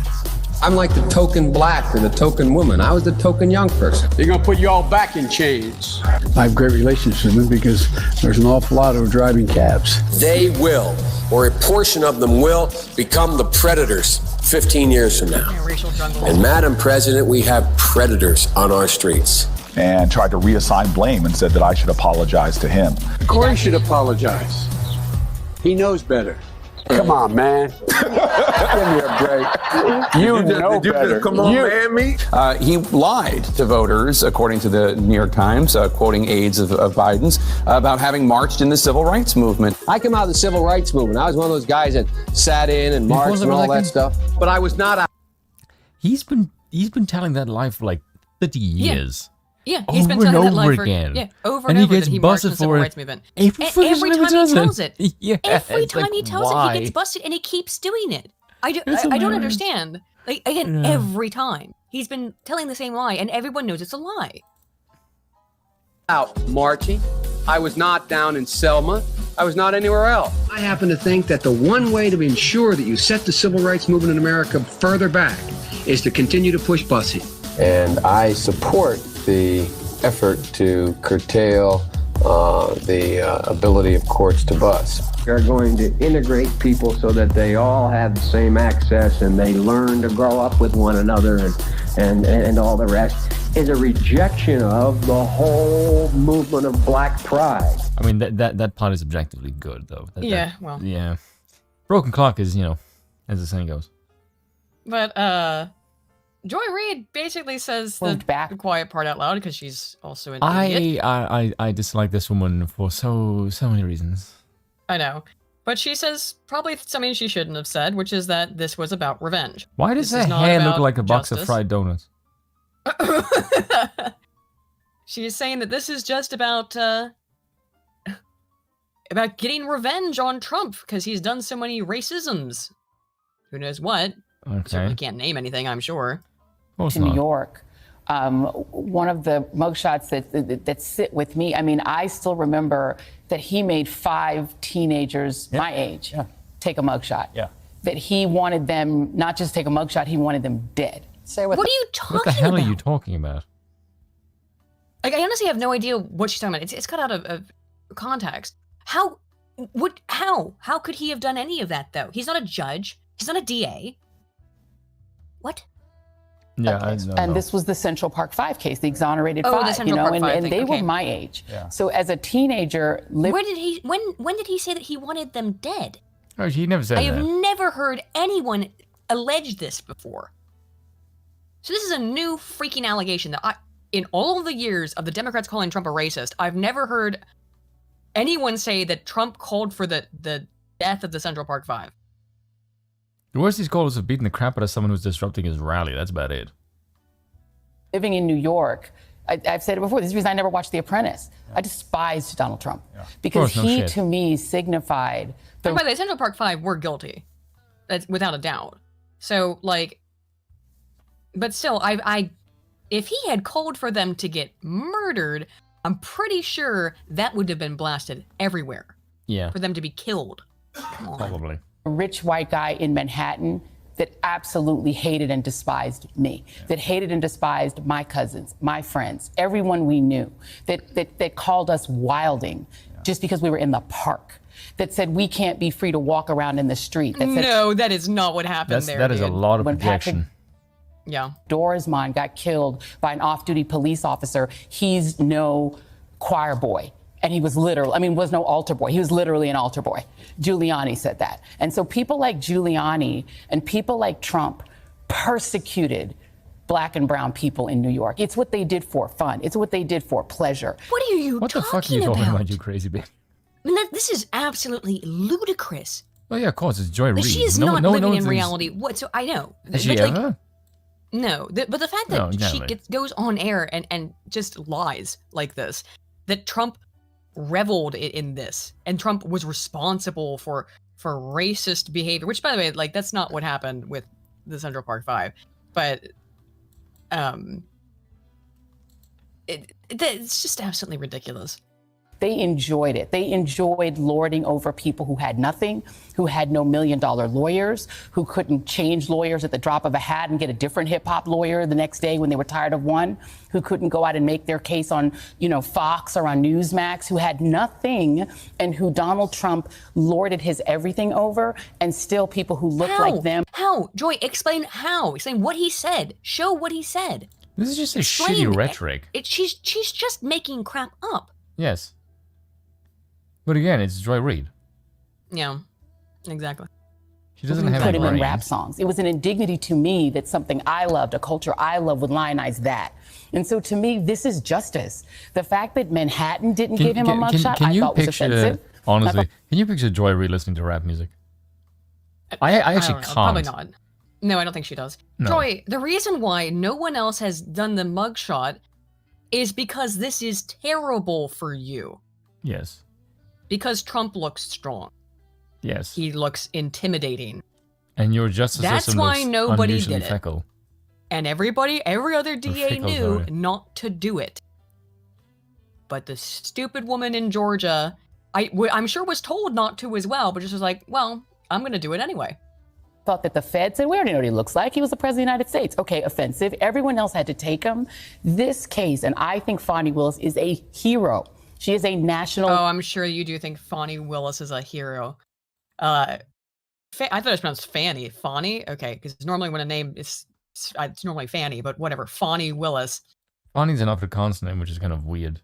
I'm like the token black or the token woman. I was the token young person. They're going to put you all back in chains. I have great relationships with them because there's an awful lot who are driving cabs. They will, or a portion of them will, become the predators 15 years from now. Racial jungle. And Madam President, we have predators on our streets. And tried to reassign blame and said that I should apologize to him. Corey should apologize. He knows better. Come on, man. Give me a break. You know better. Come on, man, me. He lied to voters, according to the New York Times, quoting aides of Biden's, about having marched in the civil rights movement. I came out of the civil rights movement. I was one of those guys that sat in and marched and all that stuff. But I was not out. He's been telling that lie for like 30 years. Yeah, he's been telling that lie for over and over that he marched in the civil rights movement. Every time he tells it. Yeah, Every time he tells it, he gets busted, and he keeps doing it. I don't understand. Like, again, every time he's been telling the same lie, and everyone knows it's a lie. Out marching. I was not down in Selma. I was not anywhere else. I happen to think that the one way to ensure that you set the civil rights movement in America further back is to continue to push busing. And I support the effort to curtail the ability of courts to bus. We're going to integrate people so that they all have the same access and they learn to grow up with one another and all the rest is a rejection of the whole movement of black pride. I mean, that part is objectively good, though. Yeah. Broken clock is, as the saying goes. But, Joy Reid basically says the quiet part out loud because she's also an idiot. I dislike this woman for so many reasons. I know. But she says probably something she shouldn't have said, which is that this was about revenge. Why does her hair look like a box of fried donuts? She's saying that this is just about getting revenge on Trump because he's done so many racisms. Who knows what? Okay. Certainly can't name anything, I'm sure. To New York. One of the mugshots that sit with me, I mean, I still remember that he made 5 teenagers my age take a mugshot. Yeah. That he wanted them not just take a mugshot, he wanted them dead. What are you talking about? What the hell are you talking about? Like, I honestly have no idea what she's talking about. It's cut out of context. How could he have done any of that, though? He's not a judge. He's not a DA. What? Yeah, I know. And this was the Central Park 5 case, the exonerated 5, the Central Park 5 and thing. they Okay. were my age. Yeah. So as a teenager, when did he say that he wanted them dead? Oh, he never said I that. have never heard anyone allege this before. So this is a new freaking allegation that in all of the years of the Democrats calling Trump a racist, I've never heard anyone say that Trump called for the death of the Central Park Five. The worst he's called is beating the crap out of someone who's disrupting his rally. That's about it. Living in New York, I've said it before, this is the reason I never watched The Apprentice. I despised Donald Trump because he, to me, signified... And by the way, Central Park Five were guilty. That's without a doubt. So, like... But still, if he had called for them to get murdered, I'm pretty sure that would have been blasted everywhere. Yeah. For them to be killed. Come on. Probably. A rich white guy in Manhattan that absolutely hated and despised me, that hated and despised my cousins, my friends, everyone we knew, that called us wilding just because we were in the park, that said we can't be free to walk around in the street. That said, no, that is not what happened there. That is a lot of when projection. Yeah. Dorismond got killed by an off-duty police officer. He's no choir boy. And he was was no altar boy. He was literally an altar boy. Giuliani said that. And so people like Giuliani and people like Trump persecuted Black and brown people in New York. It's what they did for fun. It's what they did for pleasure. What are you What the fuck are you talking about, you crazy bitch? I mean, this is absolutely ludicrous. Well, yeah, of course, it's Joy Reid. She is not living in reality. So I know. Has she ever? No, but the fact that she goes on air and just lies like this, that Trump reveled in this, and Trump was responsible for racist behavior, which, by the way, like, that's not what happened with the Central Park Five, but it's just absolutely ridiculous. They enjoyed it. They enjoyed lording over people who had nothing, who had no $1 million lawyers, who couldn't change lawyers at the drop of a hat and get a different hip hop lawyer the next day when they were tired of one, who couldn't go out and make their case on, Fox or on Newsmax, who had nothing, and who Donald Trump lorded his everything over, and still people who looked like them. How? Joy, explain how. Explain what he said. Show what he said. This is just a shitty rhetoric. She's just making crap up. Yes. But again, it's Joy Reid. Yeah, exactly. She doesn't have put any him in brains. rap songs. It was an indignity to me that something I loved, a culture I love, would lionize that. And so to me, this is justice. The fact that Manhattan didn't give him a mugshot, I thought was offensive. Honestly, can you picture Joy Reid listening to rap music? I actually can't. Probably not. No, I don't think she does. No. Joy, the reason why no one else has done the mugshot is because this is terrible for you. Yes. Because Trump looks strong. Yes. He looks intimidating. And your justice That's system why looks nobody unusually did it. fickle. And every other DA fickle, knew sorry. not to do it. But the stupid woman in Georgia, I'm sure was told not to as well, but just was like, well, I'm going to do it anyway. Thought that the Fed said, we already know what he looks like. He was the president of the United States. Okay, offensive. Everyone else had to take him. This case, and I think Fani Willis is a hero. She is a national... Oh, I'm sure you do think Fani Willis is a hero. I thought it was pronounced Fanny. Fani? Okay, because normally when a name is... It's normally Fanny, but whatever. Fani Willis. Fani's an Afrikaans name, which is kind of weird.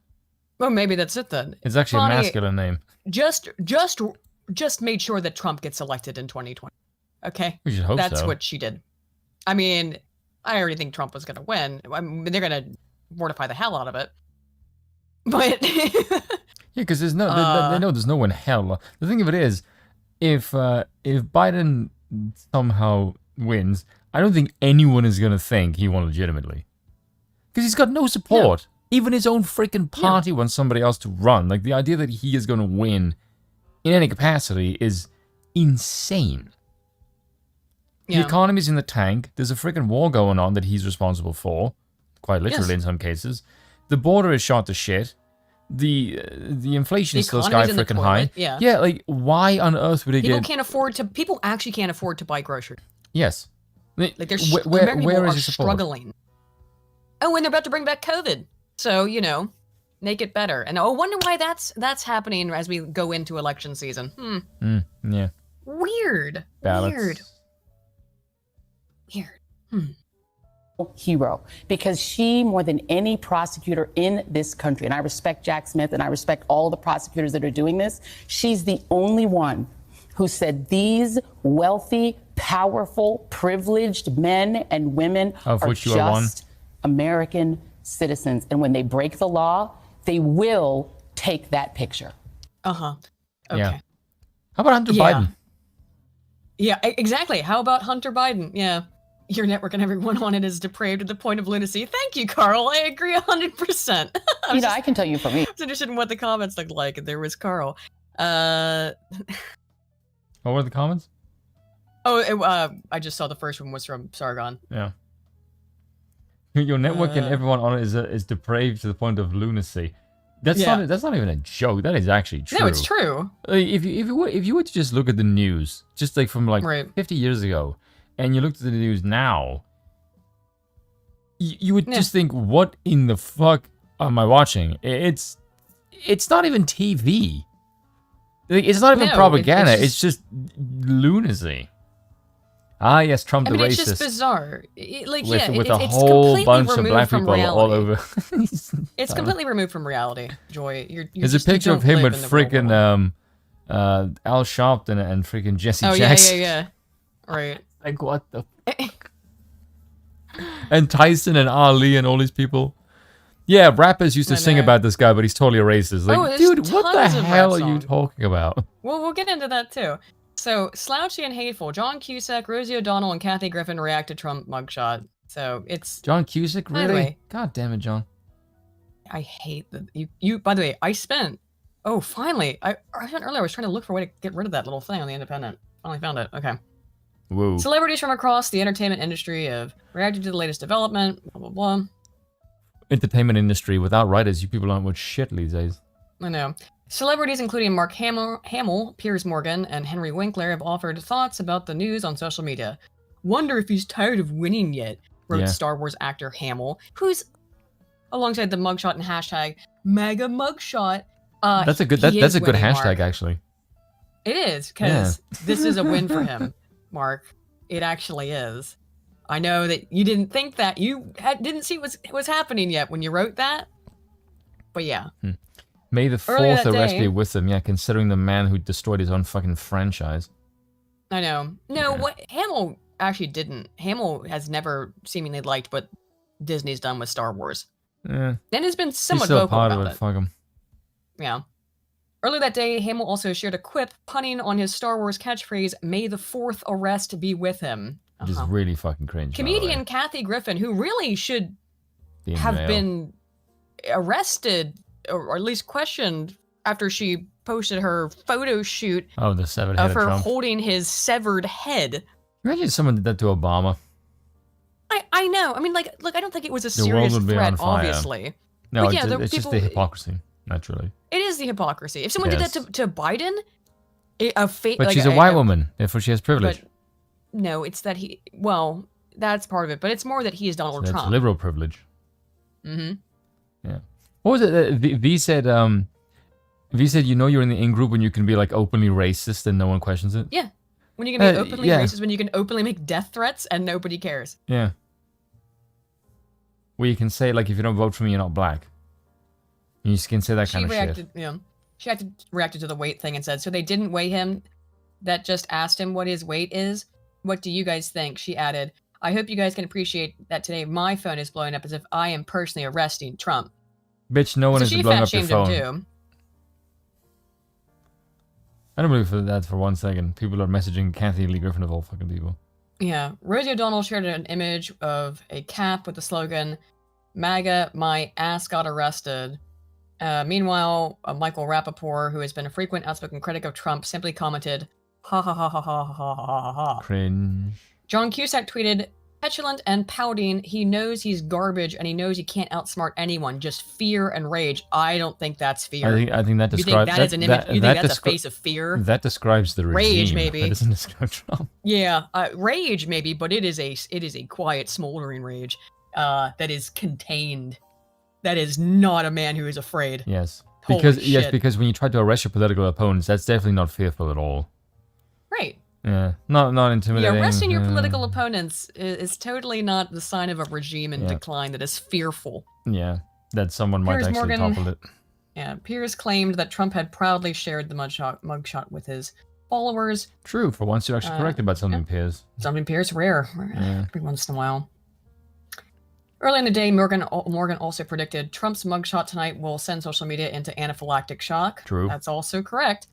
Well, maybe that's it then. It's actually Fani a masculine name. Just made sure that Trump gets elected in 2020. Okay? We should hope That's so. what she did. I mean, I already think Trump was going to win. I mean, they're going to mortify the hell out of it. But yeah, because there's no, they know there's no one hell. The thing of it is, if Biden somehow wins, I don't think anyone is gonna think he won legitimately, because he's got no support. No. Even his own freaking party wants somebody else to run. Like, the idea that he is gonna win in any capacity is insane. The economy's in the tank. There's a freaking war going on that he's responsible for, quite literally in some cases. The border is shot to shit. The inflation is still sky freaking high. Yeah, like, why on earth would it people actually can't afford to buy groceries. Yes. Like, there's where people is are the support? struggling. Oh, and they're about to bring back COVID. So, make it better. And I wonder why that's happening as we go into election season. Yeah. Weird. Ballots. Weird. Hero, because she, more than any prosecutor in this country, and I respect Jack Smith and I respect all the prosecutors that are doing this, she's the only one who said these wealthy, powerful, privileged men and women of are which you are one. just American citizens. And when they break the law, they will take that picture. Uh-huh. Okay. Yeah. How about Hunter Biden? Yeah, exactly. How about Hunter Biden? Yeah. Your network and everyone on it is depraved to the point of lunacy. Thank you, Carl. I agree 100%. I can tell you for me. I was interested in what the comments looked like, and there was Carl. What were the comments? I just saw the first one was from Sargon. Yeah. Your network and everyone on it is depraved to the point of lunacy. That's not even a joke. That is actually true. No, it's true. If you were to just look at the news, just like from 50 years ago, and you looked at the news now, you would just think, what in the fuck am I watching? It's not even TV. It's not even propaganda. It's just lunacy. Ah, yes, Trump the racist. It's just bizarre. With a whole bunch of black people all over. It's completely removed from reality, Joy. There's a picture of him with freaking Al Sharpton and freaking Jesse Jackson. Yeah. Right. Like, what the fuck? And Tyson and Ali and all these people. Yeah, rappers used to sing about this guy, but he's totally a racist. Like, dude, what the hell are you talking about? Well, we'll get into that too. So, slouchy and hateful. John Cusack, Rosie O'Donnell, and Kathy Griffin react to Trump mugshot. So, it's... John Cusack? Really? God damn it, John. I hate that. You. By the way, I spent... Oh, finally. I found earlier, I was trying to look for a way to get rid of that little thing on The Independent. Finally found it. Okay. Whoa. Celebrities from across the entertainment industry have reacted to the latest development, blah, blah, blah. Entertainment industry without writers, you people aren't much shit these days. I know. Celebrities including Mark Hamill, Piers Morgan, and Henry Winkler have offered thoughts about the news on social media. Wonder if he's tired of winning yet, wrote Star Wars actor Hamill, who's alongside the mugshot and hashtag MAGA mugshot. That's a good hashtag, Mark. Actually. It is, because this is a win for him, Mark. It actually is. I know that you didn't think that. You didn't see what was happening yet when you wrote that. But yeah. May the 4th arrest be with him, considering the man who destroyed his own fucking franchise. I know. No, what Hamill actually didn't. Hamill has never seemingly liked what Disney's done with Star Wars. Yeah. And has been somewhat vocal about it. Fuck him. Yeah. Earlier that day, Hamill also shared a quip punning on his Star Wars catchphrase, "May the 4th arrest be with him." Which is really fucking cringe. Comedian Kathy Griffin, who really should have been arrested or at least questioned after she posted her photo shoot the severed head of her Trump. holding his severed head. Imagine someone did that to Obama. I know. I mean, look, I don't think it was a The world serious would be threat, on fire. obviously. No, but it's just the hypocrisy, naturally. It is the hypocrisy. If someone did that to Biden, but she's a white woman, therefore she has privilege. No, it's that that's part of it, but it's more that he is Donald Trump. It's liberal privilege. Mm-hmm. Yeah. What was it? V said, you're in the in-group when you can be, like, openly racist and no one questions it? Yeah. When you can be openly racist, when you can openly make death threats and nobody cares. Yeah. Where you can say, like, if you don't vote for me, you're not black. You just can say that kind of shit. She reacted to the weight thing and said, so they didn't weigh him, that just asked him what his weight is? What do you guys think? She added, I hope you guys can appreciate that today my phone is blowing up as if I am personally arresting Trump. Bitch, no one is blowing up your phone. Too. I don't believe that for 1 second. People are messaging Kathy Lee Griffin of all fucking people. Yeah. Rosie O'Donnell shared an image of a cap with the slogan, MAGA, my ass got arrested. Meanwhile, Michael Rappaport, who has been a frequent outspoken critic of Trump, simply commented, ha ha ha ha ha ha ha ha ha. Cringe. John Cusack tweeted, petulant and pouting, he knows he's garbage and he knows he can't outsmart anyone, just fear and rage. I don't think that's fear. I think that describes... You think that is an image? You think that's a face of fear? That describes the regime. Rage, maybe. That doesn't describe Trump. Yeah, rage, maybe, but it is a quiet, smoldering rage that is contained. That is not a man who is afraid. Yes. Holy because because when you try to arrest your political opponents, that's definitely not fearful at all. Right. Yeah. Not intimidating. Yeah, arresting your political opponents is totally not the sign of a regime in decline that is fearful. Yeah. That someone might Piers actually Morgan, topple it. Yeah. Piers claimed that Trump had proudly shared the mugshot with his followers. True. For once, you're actually correct about something, Piers. Something Piers, rare. Every once in a while. Early in the day, Morgan also predicted Trump's mugshot tonight will send social media into anaphylactic shock. True. That's also correct.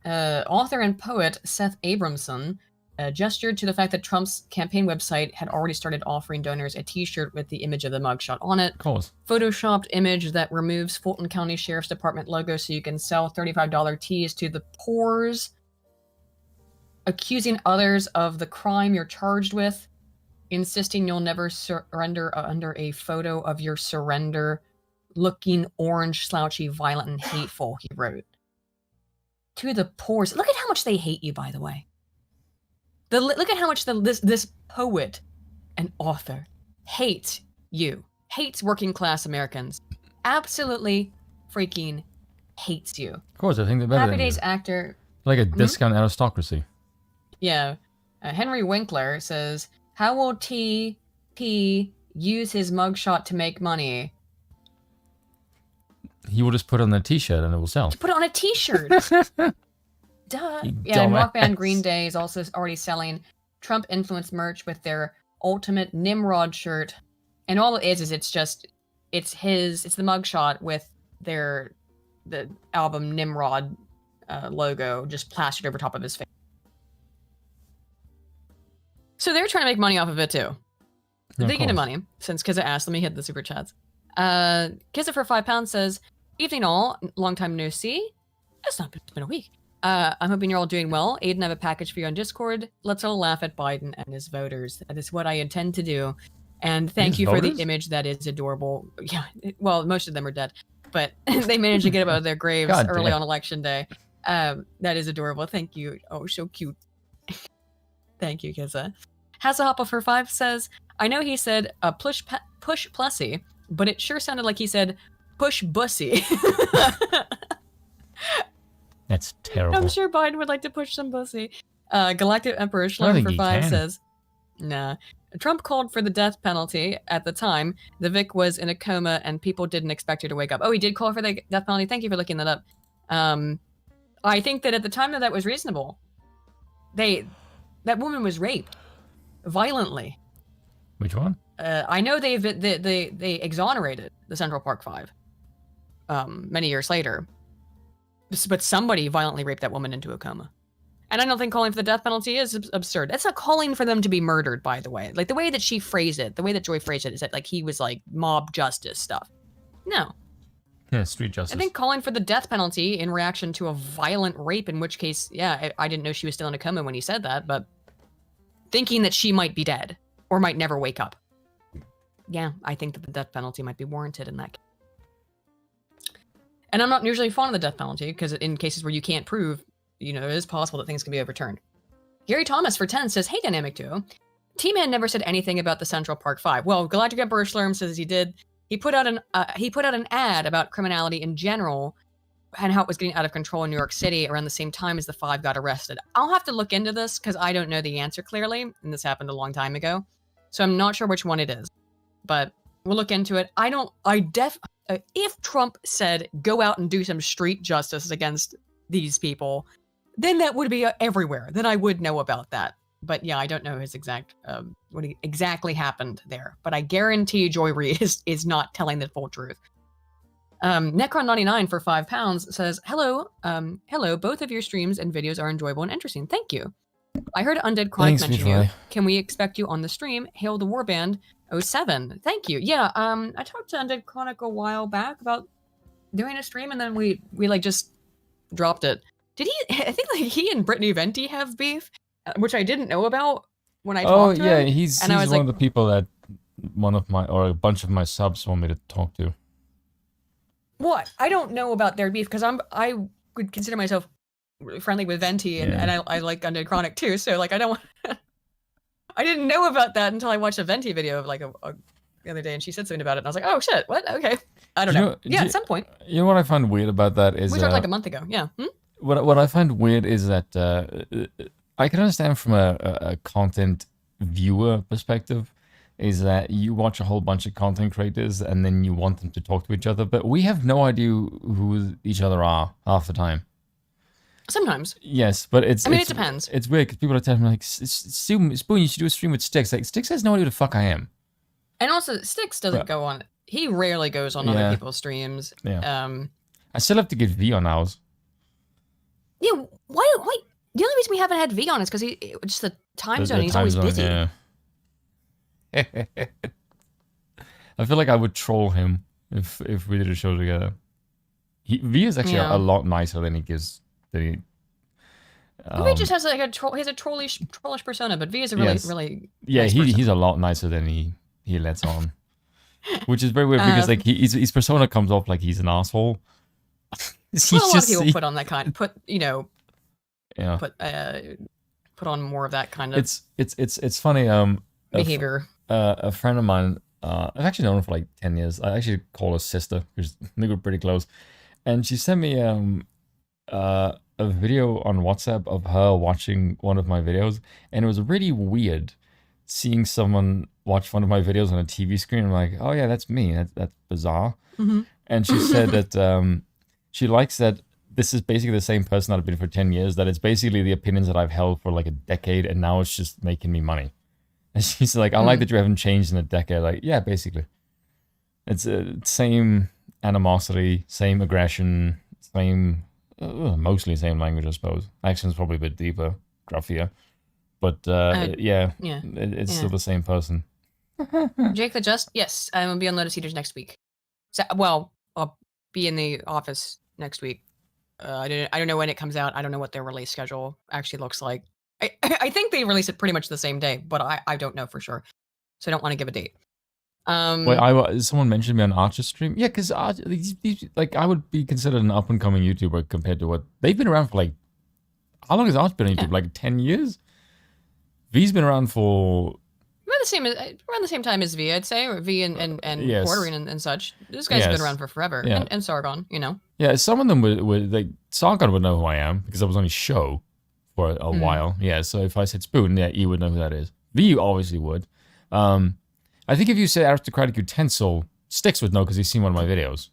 Author and poet Seth Abramson gestured to the fact that Trump's campaign website had already started offering donors a t-shirt with the image of the mugshot on it. Of course. Photoshopped image that removes Fulton County Sheriff's Department logo so you can sell $35 tees to the poors. Accusing others of the crime you're charged with. Insisting you'll never surrender under a photo of your surrender. Looking orange, slouchy, violent, and hateful, he wrote. To the poors. Look at how much they hate you, by the way. Look at how much this poet and author hates you. Hates working class Americans. Absolutely freaking hates you. Of course, I think they're better Happy than Days you. actor. Like a discount aristocracy. Yeah. Henry Winkler says, how will TP use his mugshot to make money? He will just put it on a t-shirt and it will sell. Put it on a t-shirt. Duh. Yeah, and rock band Green Day is also already selling Trump influenced merch with their ultimate Nimrod shirt. And all it is it's the mugshot with the album Nimrod logo just plastered over top of his face. So they're trying to make money off of it too. They get money since Kizza asked. Let me hit the super chats. Kizza for £5 says, evening all, long time no see. It's been a week. I'm hoping you're all doing well. Aiden, I have a package for you on Discord. Let's all laugh at Biden and his voters. That is what I intend to do. And thank you for the image. That is adorable. Yeah, well, most of them are dead, but they managed to get out of their graves early on election day. That is adorable. Thank you. Oh, so cute. Thank you, Kizza. Hasselhopper for 5 says, I know he said push plussy, but it sure sounded like he said push bussy. That's terrible. I'm sure Biden would like to push some bussy. Galactic Emperor Schlerm for 5 says, nah. Trump called for the death penalty at the time. The Vic was in a coma and people didn't expect her to wake up. Oh, he did call for the death penalty. Thank you for looking that up. I think that at the time that was reasonable. That woman was raped violently. Which one? I know they exonerated the Central Park Five many years later, but somebody violently raped that woman into a coma. And I don't think calling for the death penalty is absurd. That's not calling for them to be murdered, by the way. Like the way that she phrased it, the way that Joy phrased it, is that like he was like mob justice stuff. No. Yeah, street justice. I think calling for the death penalty in reaction to a violent rape, in which case, yeah, I didn't know she was still in a coma when he said that, but thinking that she might be dead or might never wake up. Yeah, I think that the death penalty might be warranted in that case. And I'm not usually fond of the death penalty because in cases where you can't prove, it is possible that things can be overturned. Gary Thomas for 10 says, hey, Dynamic Duo. T-Man never said anything about the Central Park 5. Well, Galactic Emperor Schlerm says he did. He put out an ad about criminality in general and how it was getting out of control in New York City around the same time as the 5 got arrested. I'll have to look into this because I don't know the answer clearly, and this happened a long time ago. So I'm not sure which one it is, but we'll look into it. If Trump said, go out and do some street justice against these people, then that would be everywhere. Then I would know about that. But yeah, I don't know his exact what exactly happened there. But I guarantee Joy Reid is not telling the full truth. Necron99 for £5 says, hello, both of your streams and videos are enjoyable and interesting. Thank you. I heard Undead Chronic mention you. Can we expect you on the stream? Hail the Warband 07. Thank you. Yeah, I talked to Undead Chronic a while back about doing a stream, and then we like just dropped it. Did he? I think like he and Brittany Venti have beef, which I didn't know about when I talked to him. Oh yeah, he's one of the people that a bunch of my subs want me to talk to. What? I don't know about their beef because I would consider myself friendly with Venti and I like Undead Chronic too. So like I don't. I didn't know about that until I watched a Venti video of like the other day, and she said something about it, and I was like, oh shit, what? Okay, I don't know. Yeah, at some point. You know what I find weird about that is we talked like a month ago. Yeah. What I find weird is that I can understand from a content viewer perspective is that you watch a whole bunch of content creators and then you want them to talk to each other, but we have no idea who each other are half the time. Sometimes. Yes, but I mean, it depends. It's weird because people are telling me like, Spoon, you should do a stream with Styx. Like, Styx has no idea who the fuck I am. And also, Styx doesn't go on. He rarely goes on other people's streams. Yeah. I still have to get V on ours. Yeah. Why? The only reason we haven't had V on is because just the time zone. He's always busy. Yeah. I feel like I would troll him if we did a show together. V is actually a lot nicer than he gives. V just has like he's a trollish persona, but V is a really nice person. He's a lot nicer than he lets on, which is very weird because like his persona comes off like he's an asshole. A lot of people put on that kind. Put on more of that kind of. It's funny. Behavior. A friend of mine. I've actually known her for like 10 years. I actually call her sister because they were pretty close, and she sent me a video on WhatsApp of her watching one of my videos, and it was really weird seeing someone watch one of my videos on a TV screen. I'm like, oh yeah, that's me. That's bizarre. Mm-hmm. And she said that she likes that this is basically the same person that I've been for 10 years, that it's basically the opinions that I've held for like a decade, and now it's just making me money. And she's like, I like that you haven't changed in a decade. Like, yeah, basically. It's same animosity, same aggression, same, mostly same language, I suppose. Accent's probably a bit deeper, gruffier. But it's still the same person. Jake the Just, yes, I will be on Lotus Eaters next week. So, well, I'll be in the office next week. I don't know when it comes out. I don't know what their release schedule actually looks like. I think they release it pretty much the same day, but I don't know for sure, so I don't want to give a date. Wait, someone mentioned me on Archer's stream. Yeah, because like I would be considered an up and coming YouTuber compared to what they've been around for. Like, how long has Arch been on YouTube? Like 10 years. V's been around for around the same time as V, I'd say, or V and yes. Quartering and such. These guys have been around for forever, and Sargon, you know. Yeah, some of them would like Sargon would know who I am because I was on his show for a while. Yeah, so if I said Spoon, he would know who that is. V obviously would. I think if you say aristocratic utensil, Styx would know because he's seen one of my videos.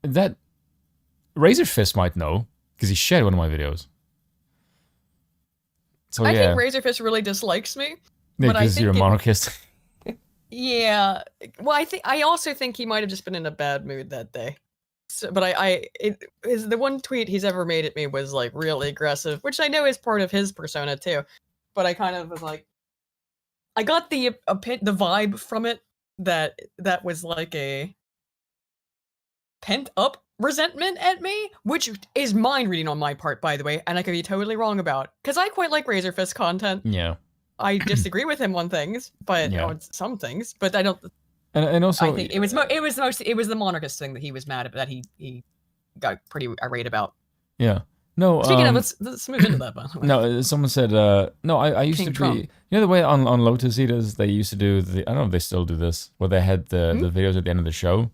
That Razor Fist might know because he shared one of my videos. So I think Razor Fist really dislikes me. Yeah, because you're a monarchist. Yeah. Well, I also think he might have just been in a bad mood that day. So, but the one tweet he's ever made at me was like really aggressive, which I know is part of his persona too. But I kind of was like, I got the vibe from it that was like a pent up resentment at me, which is mind reading on my part, by the way, and I could be totally wrong about, because I quite like Razor Fist content. Yeah, I disagree with him on things, but on some things, but I don't. And also, I think it was the monarchist thing that he was mad at, that he got pretty irate about. Yeah. No. Speaking of, let's move into that. By the way. No, someone said no. I used King to Trump. be, you know, the way on Lotus Eaters they used to do I don't know if they still do this, where they had the videos at the end of the show.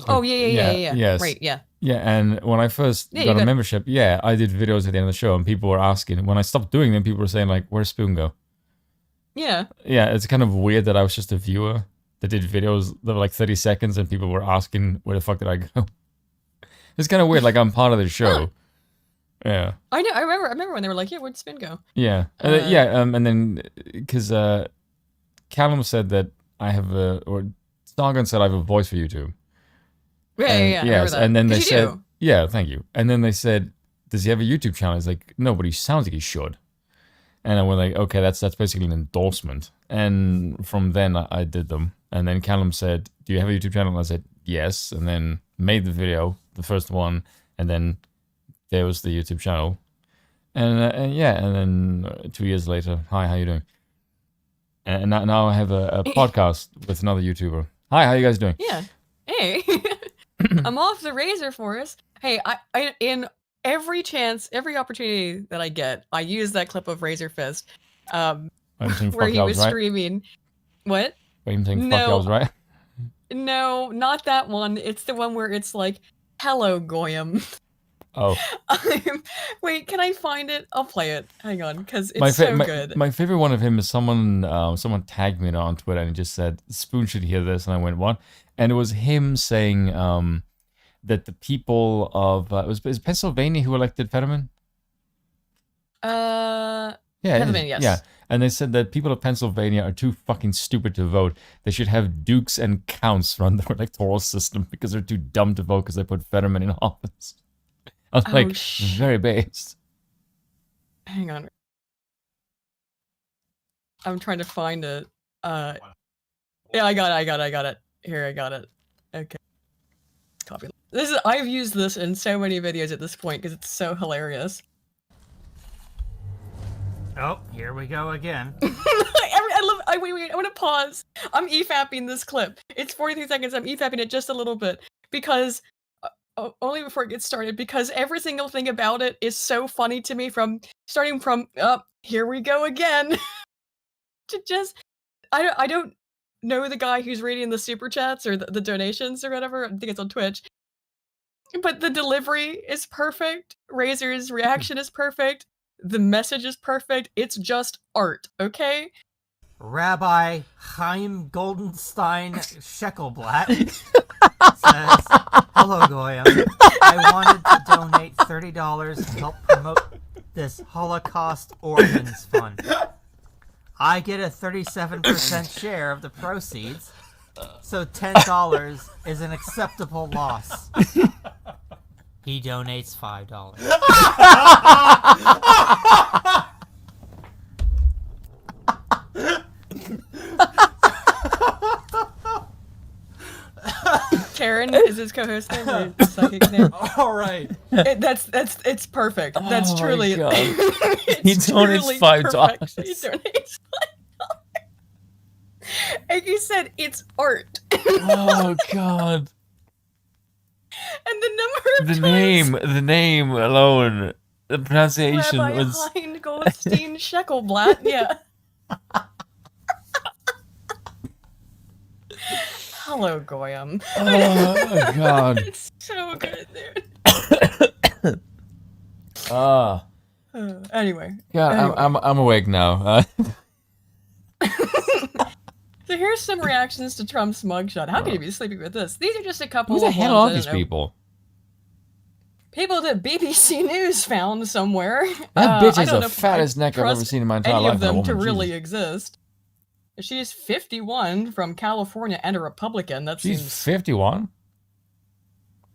Oh yeah. Yes. Right. Yeah. Yeah, and when I first got a membership, I did videos at the end of the show, and people were asking. When I stopped doing them, people were saying like, "Where's Spoon go?" Yeah. Yeah, it's kind of weird that I was just a viewer that did videos that were like 30 seconds, and people were asking, "Where the fuck did I go?" It's kind of weird. Like I'm part of the show. Huh. Yeah. I know. I remember when they were like, "Yeah, where'd Spin go?" Yeah. And then because Callum said that I have or Stargun said I have a voice for YouTube. Yeah. Yes, and then they said, do. "Yeah, thank you." And then they said, "Does he have a YouTube channel?" It's like, "No, but he sounds like he should." And I went like, "Okay, that's basically an endorsement." And from then I did them. And then Callum said, "Do you have a YouTube channel?" And I said, "Yes." And then made the video, the first one, and then there was the YouTube channel. And then 2 years later, hi, how you doing? And now I have a podcast with another YouTuber. Hi, how you guys doing? Yeah. Hey. I'm off the razor for us. Hey, I in every opportunity that I get, I use that clip of Razor Fist, where he was streaming. What? Wait, you saying fuck y'all's right? No, not that one. It's the one where it's like, "Hello, Goyim." Oh. Wait, can I find it? I'll play it. Hang on, because it's so good. My favorite one of him is someone tagged me on Twitter and he just said, Spoon should hear this, and I went, what? And it was him saying that the people of is Pennsylvania who elected Fetterman? Yeah, Pennsylvania, yes. Yeah. And they said that people of Pennsylvania are too fucking stupid to vote. They should have dukes and counts run their electoral system because they're too dumb to vote because they put Fetterman in office. I was like, very based. Hang on. I'm trying to find it. Yeah, I got it. Here, I got it. Okay. Copy. I've used this in so many videos at this point because it's so hilarious. Oh, here we go again. Wait, I want to pause. I'm EFAPing this clip. It's 43 seconds. I'm EFAPing it just a little bit because only before it gets started, because every single thing about it is so funny to me, starting from here we go again to just I don't know the guy who's reading the super chats or the donations or whatever. I think it's on Twitch. But the delivery is perfect. Razor's reaction is perfect. The message is perfect. It's just art, okay? Rabbi Chaim Goldenstein Sheckelblatt says, "Hello, Goyim. I wanted to donate $30 to help promote this Holocaust Orphans Fund. I get a 37% share of the proceeds, so $10 is an acceptable loss." He donates $5. Karen is his co-host name, or psychic name. All right. It's perfect. That's truly. He donates $5. He donates $5. And you said it's art. Oh God. And the number of the name alone, the pronunciation Rabbi was. Hein Goldstein Sheckelblatt. Yeah. Hello, Goyim. Oh God. It's so good, dude. Anyway. Yeah, I'm awake now. So here's some reactions to Trump's mugshot. How could you be sleeping with this? These are just a couple. Who the of hell ones are these people? People that BBC News found somewhere. That bitch has the the fattest neck I've ever seen in my entire life. Any of them to really exist. She is 51 from California and a Republican. She's 51?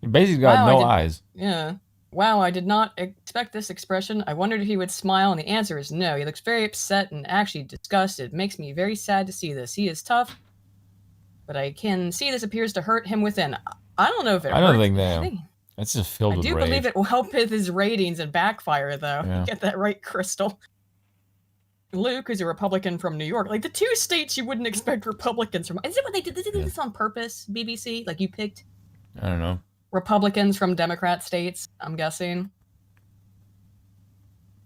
She basically got no eyes. Yeah. Wow, I did not expect this expression. I wondered if he would smile, and the answer is no. He looks very upset and actually disgusted. It makes me very sad to see this. He is tough, but I can see this appears to hurt him within. I don't know if it hurts. I don't think that. It's just filled with rage. I do believe it will help with his ratings and backfire, though. Yeah. Get that right, Crystal. Luke is a Republican from New York. Like, the two states you wouldn't expect Republicans from. Is it what they did? Did they do this on purpose, BBC? Like, you picked... I don't know. Republicans from Democrat states, I'm guessing.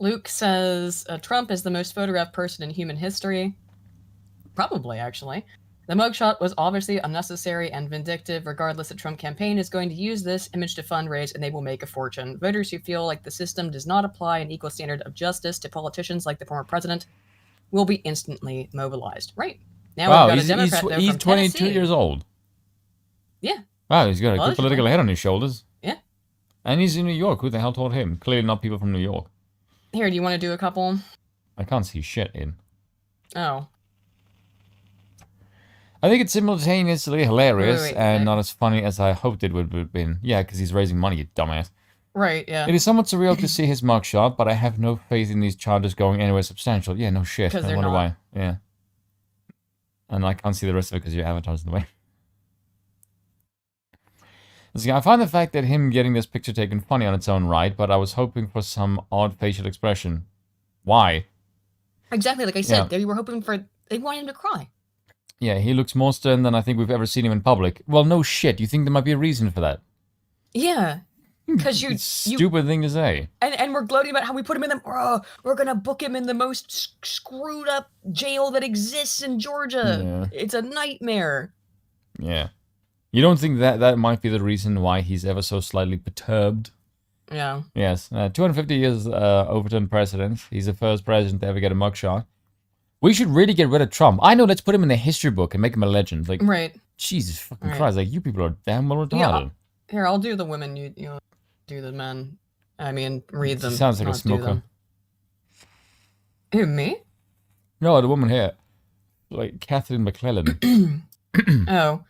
Luke says Trump is the most photographed person in human history. Probably, actually. The mugshot was obviously unnecessary and vindictive. Regardless, the Trump campaign is going to use this image to fundraise, and they will make a fortune. Voters who feel like the system does not apply an equal standard of justice to politicians like the former president will be instantly mobilized. Right. Now we've got a Democrat, though, he's from 22 Tennessee. years old. Yeah. Wow, he's got a good political head on his shoulders. Yeah. And he's in New York. Who the hell told him? Clearly not people from New York. Here, do you want to do a couple? I can't see shit in. Oh. I think it's simultaneously hilarious Wait, and not as funny as I hoped it would have been. Yeah, because he's raising money, you dumbass. Right, yeah. It is somewhat surreal to see his mugshot, but I have no faith in these charges going anywhere substantial. Yeah, no shit. I wonder why. Yeah. And I can't see the rest of it because your avatar's in the way. See, I find the fact that him getting this picture taken funny on its own right, but I was hoping for some odd facial expression. Why? Exactly, like I said, they were hoping for... They wanted him to cry. Yeah, he looks more stern than I think we've ever seen him in public. Well, no shit. You think there might be a reason for that? Yeah. Because you... Stupid thing to say. And we're gloating about how we put him in the... we're going to book him in the most screwed up jail that exists in Georgia. Yeah. It's a nightmare. Yeah. You don't think that might be the reason why he's ever so slightly perturbed? Yeah. Yes. 250 years overturned president. He's the first president to ever get a mugshot. We should really get rid of Trump. I know, let's put him in the history book and make him a legend. Like, right. Jesus fucking Christ. Like, you people are damn well retarded. Here, I'll do the women. You do the men. I mean, read them. Sounds like a smoker. Who, me? No, the woman here. Like, Catherine McClellan. Oh.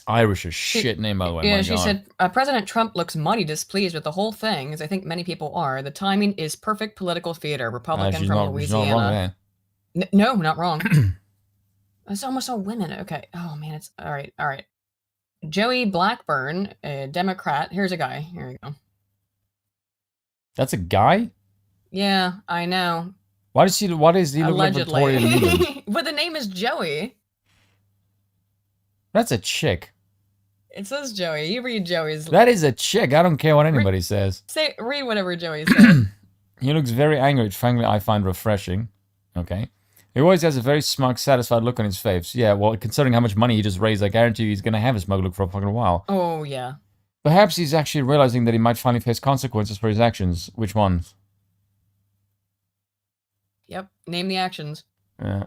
Irish as shit name, by the way. Yeah, she said, President Trump looks mighty displeased with the whole thing, as I think many people are. The timing is perfect political theater. Republican from Louisiana. She's not wrong there. No, not wrong. It's almost all women. Okay. Oh, man, it's... All right. Joey Blackburn, a Democrat. Here's a guy. Here we go. That's a guy? Yeah, I know. Why does he look like Victoria Leland? But the name is Joey. That's a chick. It says Joey. You read Joey's. That is a chick. I don't care what anybody says. Read whatever Joey said. He looks very angry, which frankly I find refreshing. Okay. He always has a very smug, satisfied look on his face. Yeah, well, considering how much money he just raised, I guarantee you he's going to have a smug look for a fucking while. Oh, yeah. Perhaps he's actually realizing that he might finally face consequences for his actions. Which ones? Yep. Name the actions. Yeah.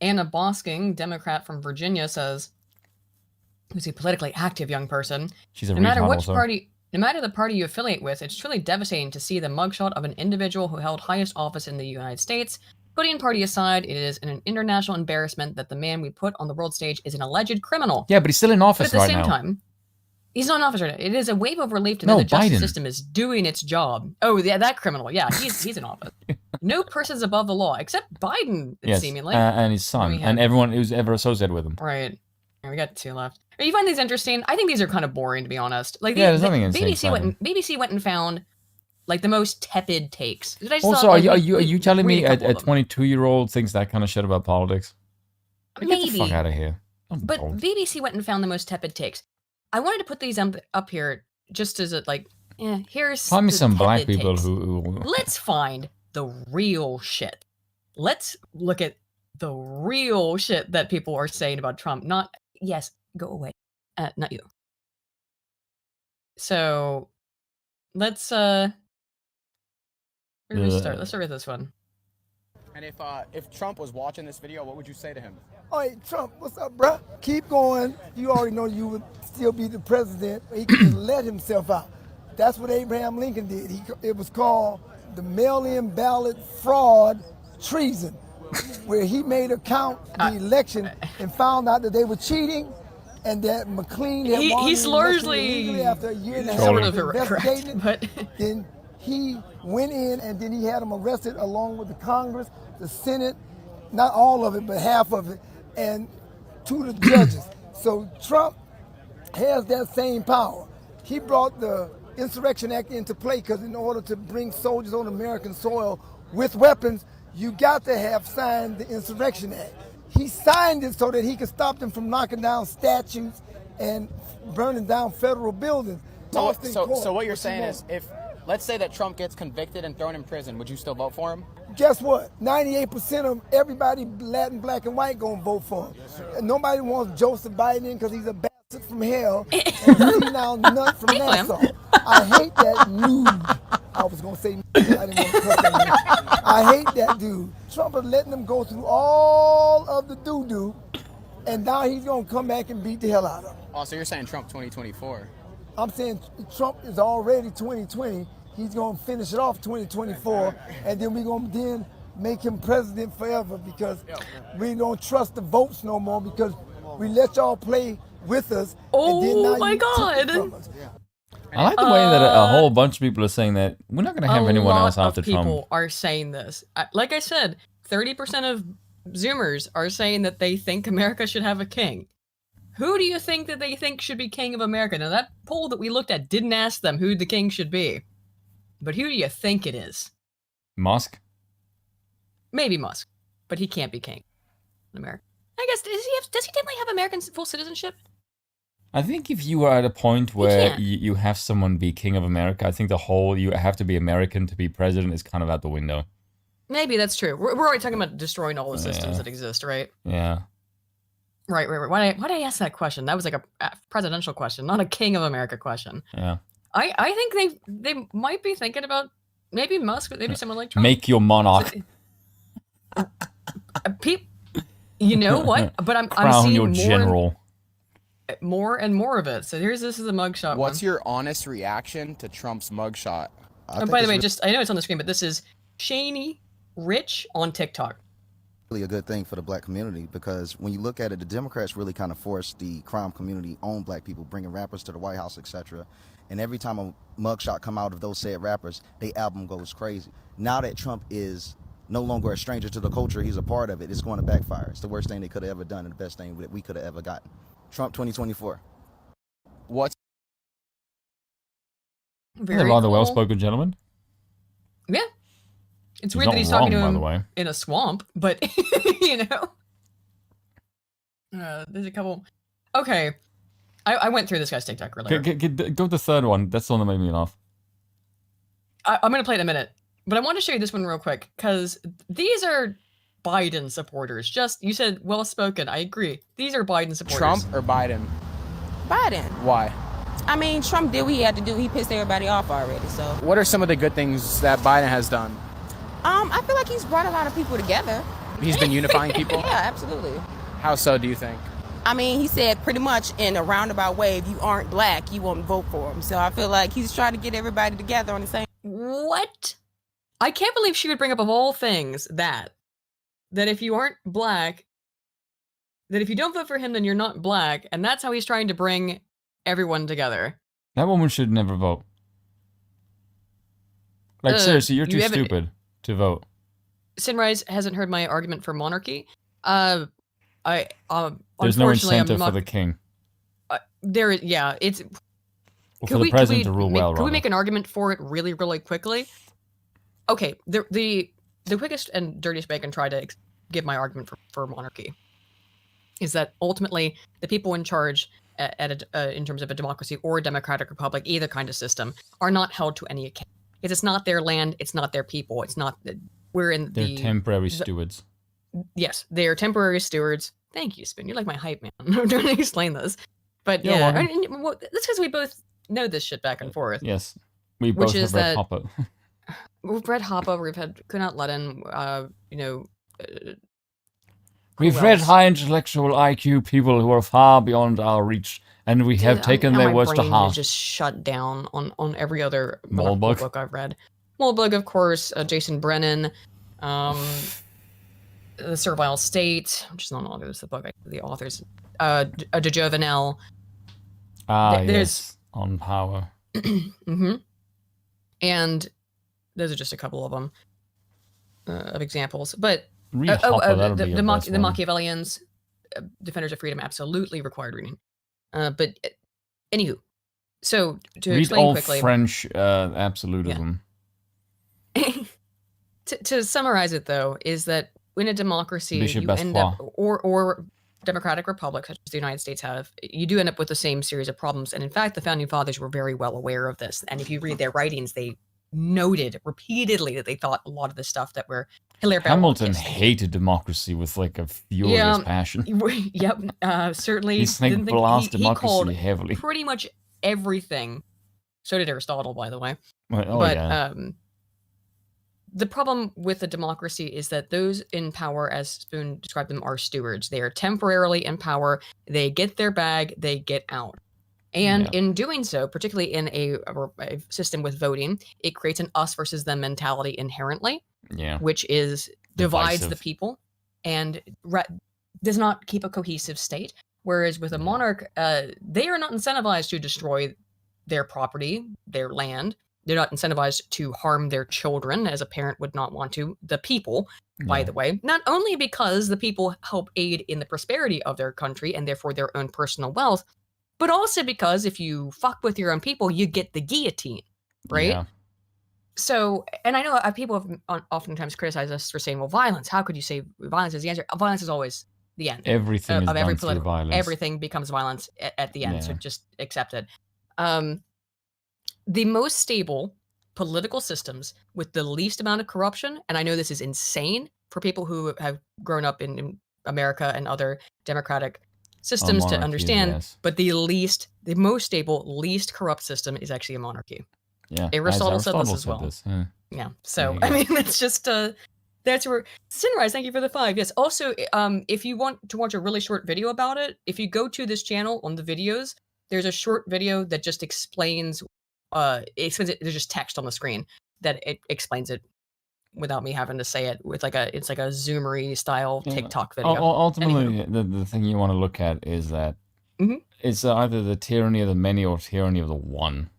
Anna Bosking, Democrat from Virginia, says, who's a politically active young person. She's a no matter which party, no matter the party you affiliate with, it's truly devastating to see the mugshot of an individual who held highest office in the United States. Putting party aside, it is an international embarrassment that the man we put on the world stage is an alleged criminal. Yeah, but he's still in office right now. But at the same time, he's not in office right now. It is a wave of relief to know the justice system is doing its job. Oh, yeah, that criminal. Yeah, he's in office. No person's above the law, except Biden, seemingly. And his son, and everyone who's ever associated with him. Right. We got 2 left. You find these interesting? I think these are kind of boring, to be honest. Like, there's nothing insane. BBC went and found like the most tepid takes. Also, are you telling me a 22-year-old thinks that kind of shit about politics? Maybe. Get the fuck out of here. But BBC went and found the most tepid takes. I wanted to put these up here just as a here's. Find me some black takes. people who. Let's find the real shit. Let's look at the real shit that people are saying about Trump. Not go away. Not you. So, let's where do we start? Let's start with this one. And if Trump was watching this video, what would you say to him? Hey, Trump, what's up, bruh? Keep going. You already know you would still be the president. He could just let himself out. That's what Abraham Lincoln did. It was called the mail-in ballot fraud treason, where he made a count the election and found out that they were cheating and that McLean had won he's largely illegally after a year and a half sort of of investigating. But then he went in and then he had him arrested along with the Congress, the Senate, not all of it, but half of it, and 2 of the judges. So Trump has that same power. He brought the Insurrection Act into play because in order to bring soldiers on American soil with weapons, you got to have signed the Insurrection Act. He signed it so that he could stop them from knocking down statues and burning down federal buildings. So what you're saying is, if let's say that Trump gets convicted and thrown in prison, would you still vote for him? Guess what? 98% of everybody, Latin, black, and white, gonna vote for him. And nobody wants Joseph Biden because he's a bastard from hell and he's now nut from Nassau. I hate that noob. I was gonna say I didn't want to cut that. I hate that dude. Trump is letting them go through all of the doo-doo, and now he's gonna come back and beat the hell out of them. Oh, so you're saying Trump 2024? I'm saying Trump is already 2020. He's gonna finish it off 2024, and then we're gonna then make him president forever because we don't trust the votes no more because we let y'all play with us. Oh and then now my God! I like the way that a whole bunch of people are saying that we're not going to have anyone else after Trump. People are saying this. Like I said, 30% of Zoomers are saying that they think America should have a king. Who do you think that they think should be king of America? Now, that poll that we looked at didn't ask them who the king should be. But who do you think it is? Musk? Maybe Musk. But he can't be king in America. I guess, does he definitely have American full citizenship? I think if you are at a point where you have someone be king of America, I think the whole you have to be American to be president is kind of out the window. Maybe that's true. We're already talking about destroying all the systems that exist, right? Yeah. Right. Why did I ask that question? That was like a presidential question, not a king of America question. Yeah. I think they might be thinking about maybe Musk, maybe someone like Trump. Make your monarch. You know what? But I'm Crown seeing your general. more and more of it. So this is a mugshot. What's your honest reaction to Trump's mugshot? And by the way, I know it's on the screen, but this is Shaney Rich on TikTok. Really a good thing for the black community, because when you look at it, the Democrats really kind of forced the crime community on black people, bringing rappers to the White House, etc. And every time a mugshot come out of those said rappers, their album goes crazy. Now that Trump is no longer a stranger to the culture, he's a part of it, it's going to backfire. It's the worst thing they could have ever done and the best thing that we could have ever gotten. Trump 2024. What's He's a rather well-spoken gentleman. Yeah. It's He's weird not that he's wrong, talking to by the him way. in a swamp, but, you know. There's a couple. Okay. I went through this guy's TikTok earlier. Go to the third one. That's the one that made me laugh. I'm going to play it in a minute, but I want to show you this one real quick, because these are Biden supporters. Just, you said well-spoken. I agree. These are Biden supporters. Trump or Biden? Biden. Why? I mean, Trump did what he had to do. He pissed everybody off already, so. What are some of the good things that Biden has done? I feel like he's brought a lot of people together. He's been unifying people? Yeah, absolutely. How so, do you think? I mean, he said pretty much in a roundabout way, if you aren't black, you won't vote for him. So I feel like he's trying to get everybody together on the same. What? I can't believe she would bring up, of all things, that if you aren't black, that if you don't vote for him, then you're not black, and that's how he's trying to bring everyone together. That woman should never vote. Like, seriously, you're too stupid to vote. Sinrise hasn't heard my argument for monarchy. There's no incentive for the king. It's... Well, for the president to rule well, Can we make an argument for it really, really quickly? Okay, the quickest and dirtiest way I can try to give my argument for monarchy is that ultimately the people in charge in terms of a democracy or a democratic republic, either kind of system, are not held to any account. It's not their land, it's not their people, it's not... They're temporary stewards. Yes, they are temporary stewards. Thank you, Spoon. You're like my hype man. I'm trying to explain this. But yeah, that's because we both know this shit back and forth. Yes, we both have read Hopper. We've read Hopper, we've had Kunal Ludden, we've read high intellectual IQ people who are far beyond our reach, and we have taken their words to heart. Just shut down on every other Moldbug book I've read. Moldbug, of course, Jason Brennan, The Servile State, which is not all the book, the authors, de Jovenel. Yes, On Power. Mm-hmm. And those are just a couple of them, of examples. But the Machiavellians, Defenders of Freedom, absolutely required reading. But anywho, so to read explain all quickly, French absolutism. To summarize it, though, is that in a democracy, you end up, or democratic republic, such as the United States have, you do end up with the same series of problems. And in fact, the founding fathers were very well aware of this. And if you read their writings, they noted repeatedly that they thought a lot of the stuff that were hilarious. Hamilton hated democracy with like a furious passion. Yep, certainly. He snake blasted democracy heavily. Pretty much everything. So did Aristotle, by the way. The problem with a democracy is that those in power, as Spoon described them, are stewards. They are temporarily in power. They get their bag, they get out. And in doing so, particularly in a system with voting, it creates an us versus them mentality inherently, which is divides the people and does not keep a cohesive state. Whereas with a monarch, they are not incentivized to destroy their property, their land. They're not incentivized to harm their children, as a parent would not want to. The people, by the way, not only because the people help aid in the prosperity of their country and therefore their own personal wealth, but also because if you fuck with your own people, you get the guillotine, right? Yeah. So, and I know people have oftentimes criticized us for saying, well, violence, how could you say violence is the answer? Violence is always the end. Everything is done through violence. Everything becomes violence at the end, so just accept it. The most stable political systems with the least amount of corruption, and I know this is insane for people who have grown up in America and other democratic systems to monarchies, understand, yes. but the most stable, least corrupt system is actually a monarchy. Yeah, Aristotle said this as well. Yeah. Yeah. So I mean, it's just that's where Sinrise. Thank you for the 5. Yes. Also, if you want to watch a really short video about it, if you go to this channel on the videos, there's a short video that just explains. There's just text on the screen that it explains it without me having to say it with it's like a Zoomery style TikTok video. Ultimately, the thing you want to look at is that it's either the tyranny of the many or tyranny of the one.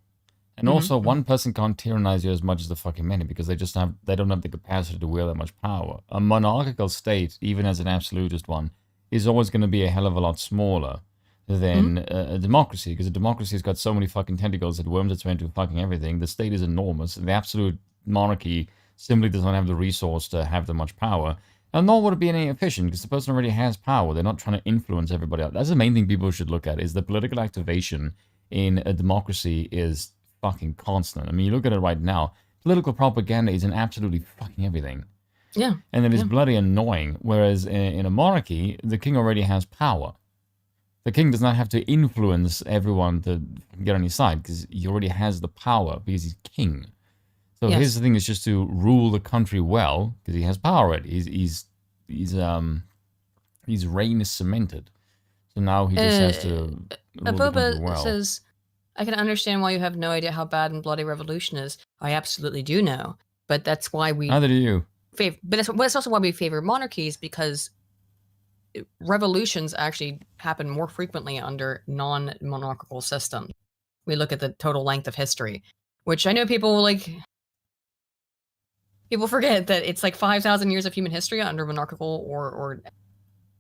And also, one person can't tyrannize you as much as the fucking many because they don't have the capacity to wield that much power. A monarchical state, even as an absolutist one, is always going to be a hell of a lot smaller than a democracy, because a democracy has got so many fucking tentacles that worms its way into fucking everything. The state is enormous. The absolute monarchy simply does not have the resource to have that much power, and nor would it be any efficient because the person already has power. They're not trying to influence everybody else. That's the main thing people should look at, is the political activation in a democracy is fucking constant. I mean, you look at it right now, political propaganda is in absolutely fucking everything. Yeah. And it is bloody annoying, whereas in a monarchy, the king already has power. The king does not have to influence everyone to get on his side because he already has the power because he's king. So his thing is just to rule the country well because he has power already. His reign is cemented. So now he just has to rule the country well. Says, I can understand why you have no idea how bad and bloody revolution is. I absolutely do know, but that's why we. Neither do you. But that's also why we favor monarchies, because revolutions actually happen more frequently under non-monarchical systems. We look at the total length of history, which I know people forget that it's like 5,000 years of human history under monarchical or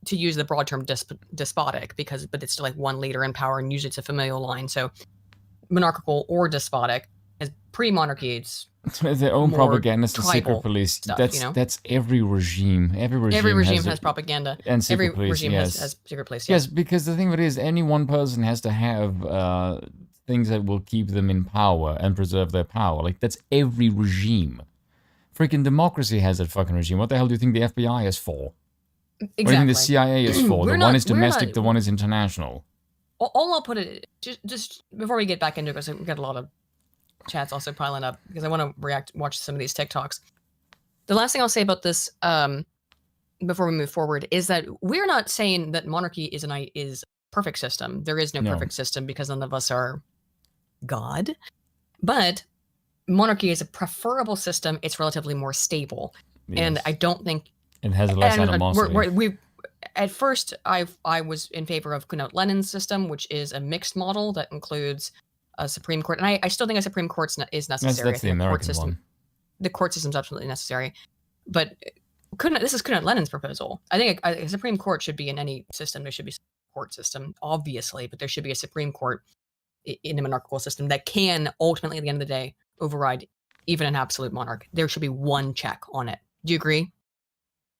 to use the broad term despotic, but it's still like one leader in power, and usually it's a familial line. So monarchical or despotic, as pre-monarchy, it's their own propaganda, the secret police. Stuff, that's every regime. Every regime has propaganda. And secret every police, regime yes. has secret police. Yes, because the thing of it is, any one person has to have things that will keep them in power and preserve their power. Like, that's every regime. Freaking democracy has that fucking regime. What the hell do you think the FBI is for? Exactly. What do you think the CIA is for? The one is domestic, the one is international. All I'll put it, just before we get back into it, because we've got a lot of chats also piling up, because I want to watch some of these TikToks. The last thing I'll say about this, before we move forward, is that we're not saying that monarchy is a perfect system. There is no perfect system because none of us are God. But monarchy is a preferable system. It's relatively more stable. Yes. And I don't think it has less animosity. At first, I was in favor of Knut Lenin's system, which is a mixed model that includes a Supreme Court, and I still think a Supreme Court is necessary. That's the American one. The court system is absolutely necessary, but this is Knut Lenin's proposal. I think a Supreme Court should be in any system. There should be a court system, obviously, but there should be a Supreme Court in a monarchical system that can ultimately, at the end of the day, override even an absolute monarch. There should be one check on it. Do you agree?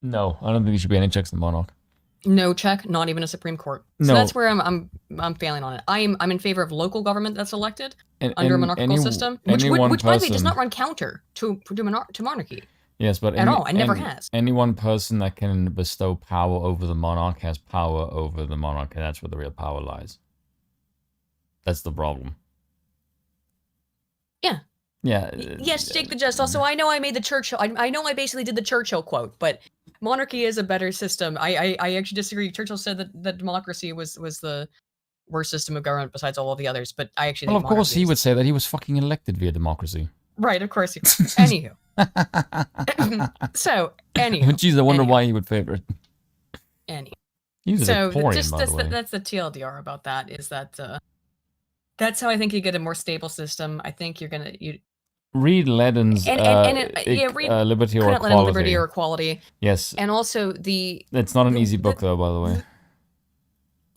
No, I don't think there should be any checks on the monarch. No check, not even a Supreme Court. So that's where I'm failing on it. I'm in favor of local government that's elected under a monarchical system, which by the way does not run counter to monarchy. Yes, but at all, it never has. Any one person that can bestow power over the monarch has power over the monarch, and that's where the real power lies. That's the problem. Yeah. Yeah. Yes, Jake the Just. Also, I know I made the Churchill. I know I basically did the Churchill quote, but monarchy is a better system. I actually disagree. Churchill said that democracy was the worst system of government besides all of the others, but I actually think of course he would say that. He was fucking elected via democracy. Right, of course he would. Anywho. So, anywho. Jeez, I wonder why he would favor it. Anywho. He's a Victorian, by the way. That's the TLDR about that, is that that's how I think you get a more stable system. I think you're going to... Read Lenin's Liberty or Equality. Liberty or Equality. Yes. And also the... It's not an easy book, though, by the way.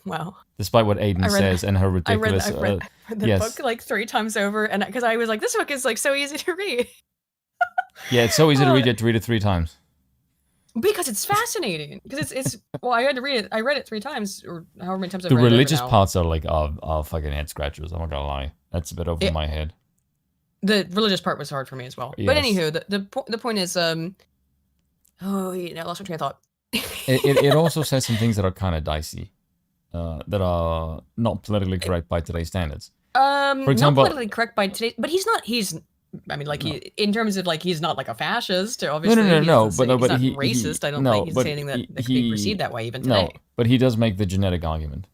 Wow. Despite what Aiden says and her ridiculous... I read the book like 3 times over, and because I was like, this book is like so easy to read. Yeah, it's so easy to read, you have to read it 3 times. Because it's fascinating. Because it's well, I had to read it. I read it 3 times, or however many times I've read it. The religious parts are like, fucking head scratchers. I'm not gonna lie. That's a bit over my head. The religious part was hard for me as well. Yes. But anywho, the point is, I lost my train of thought. it also says some things that are kind of dicey. that are not politically correct by today's standards. For example, not politically correct by today, but he's not. I mean, like in terms of like he's not like a fascist. Or obviously, no. But he's not racist. I don't think he's anything that could be perceived that way even today. No, but he does make the genetic argument.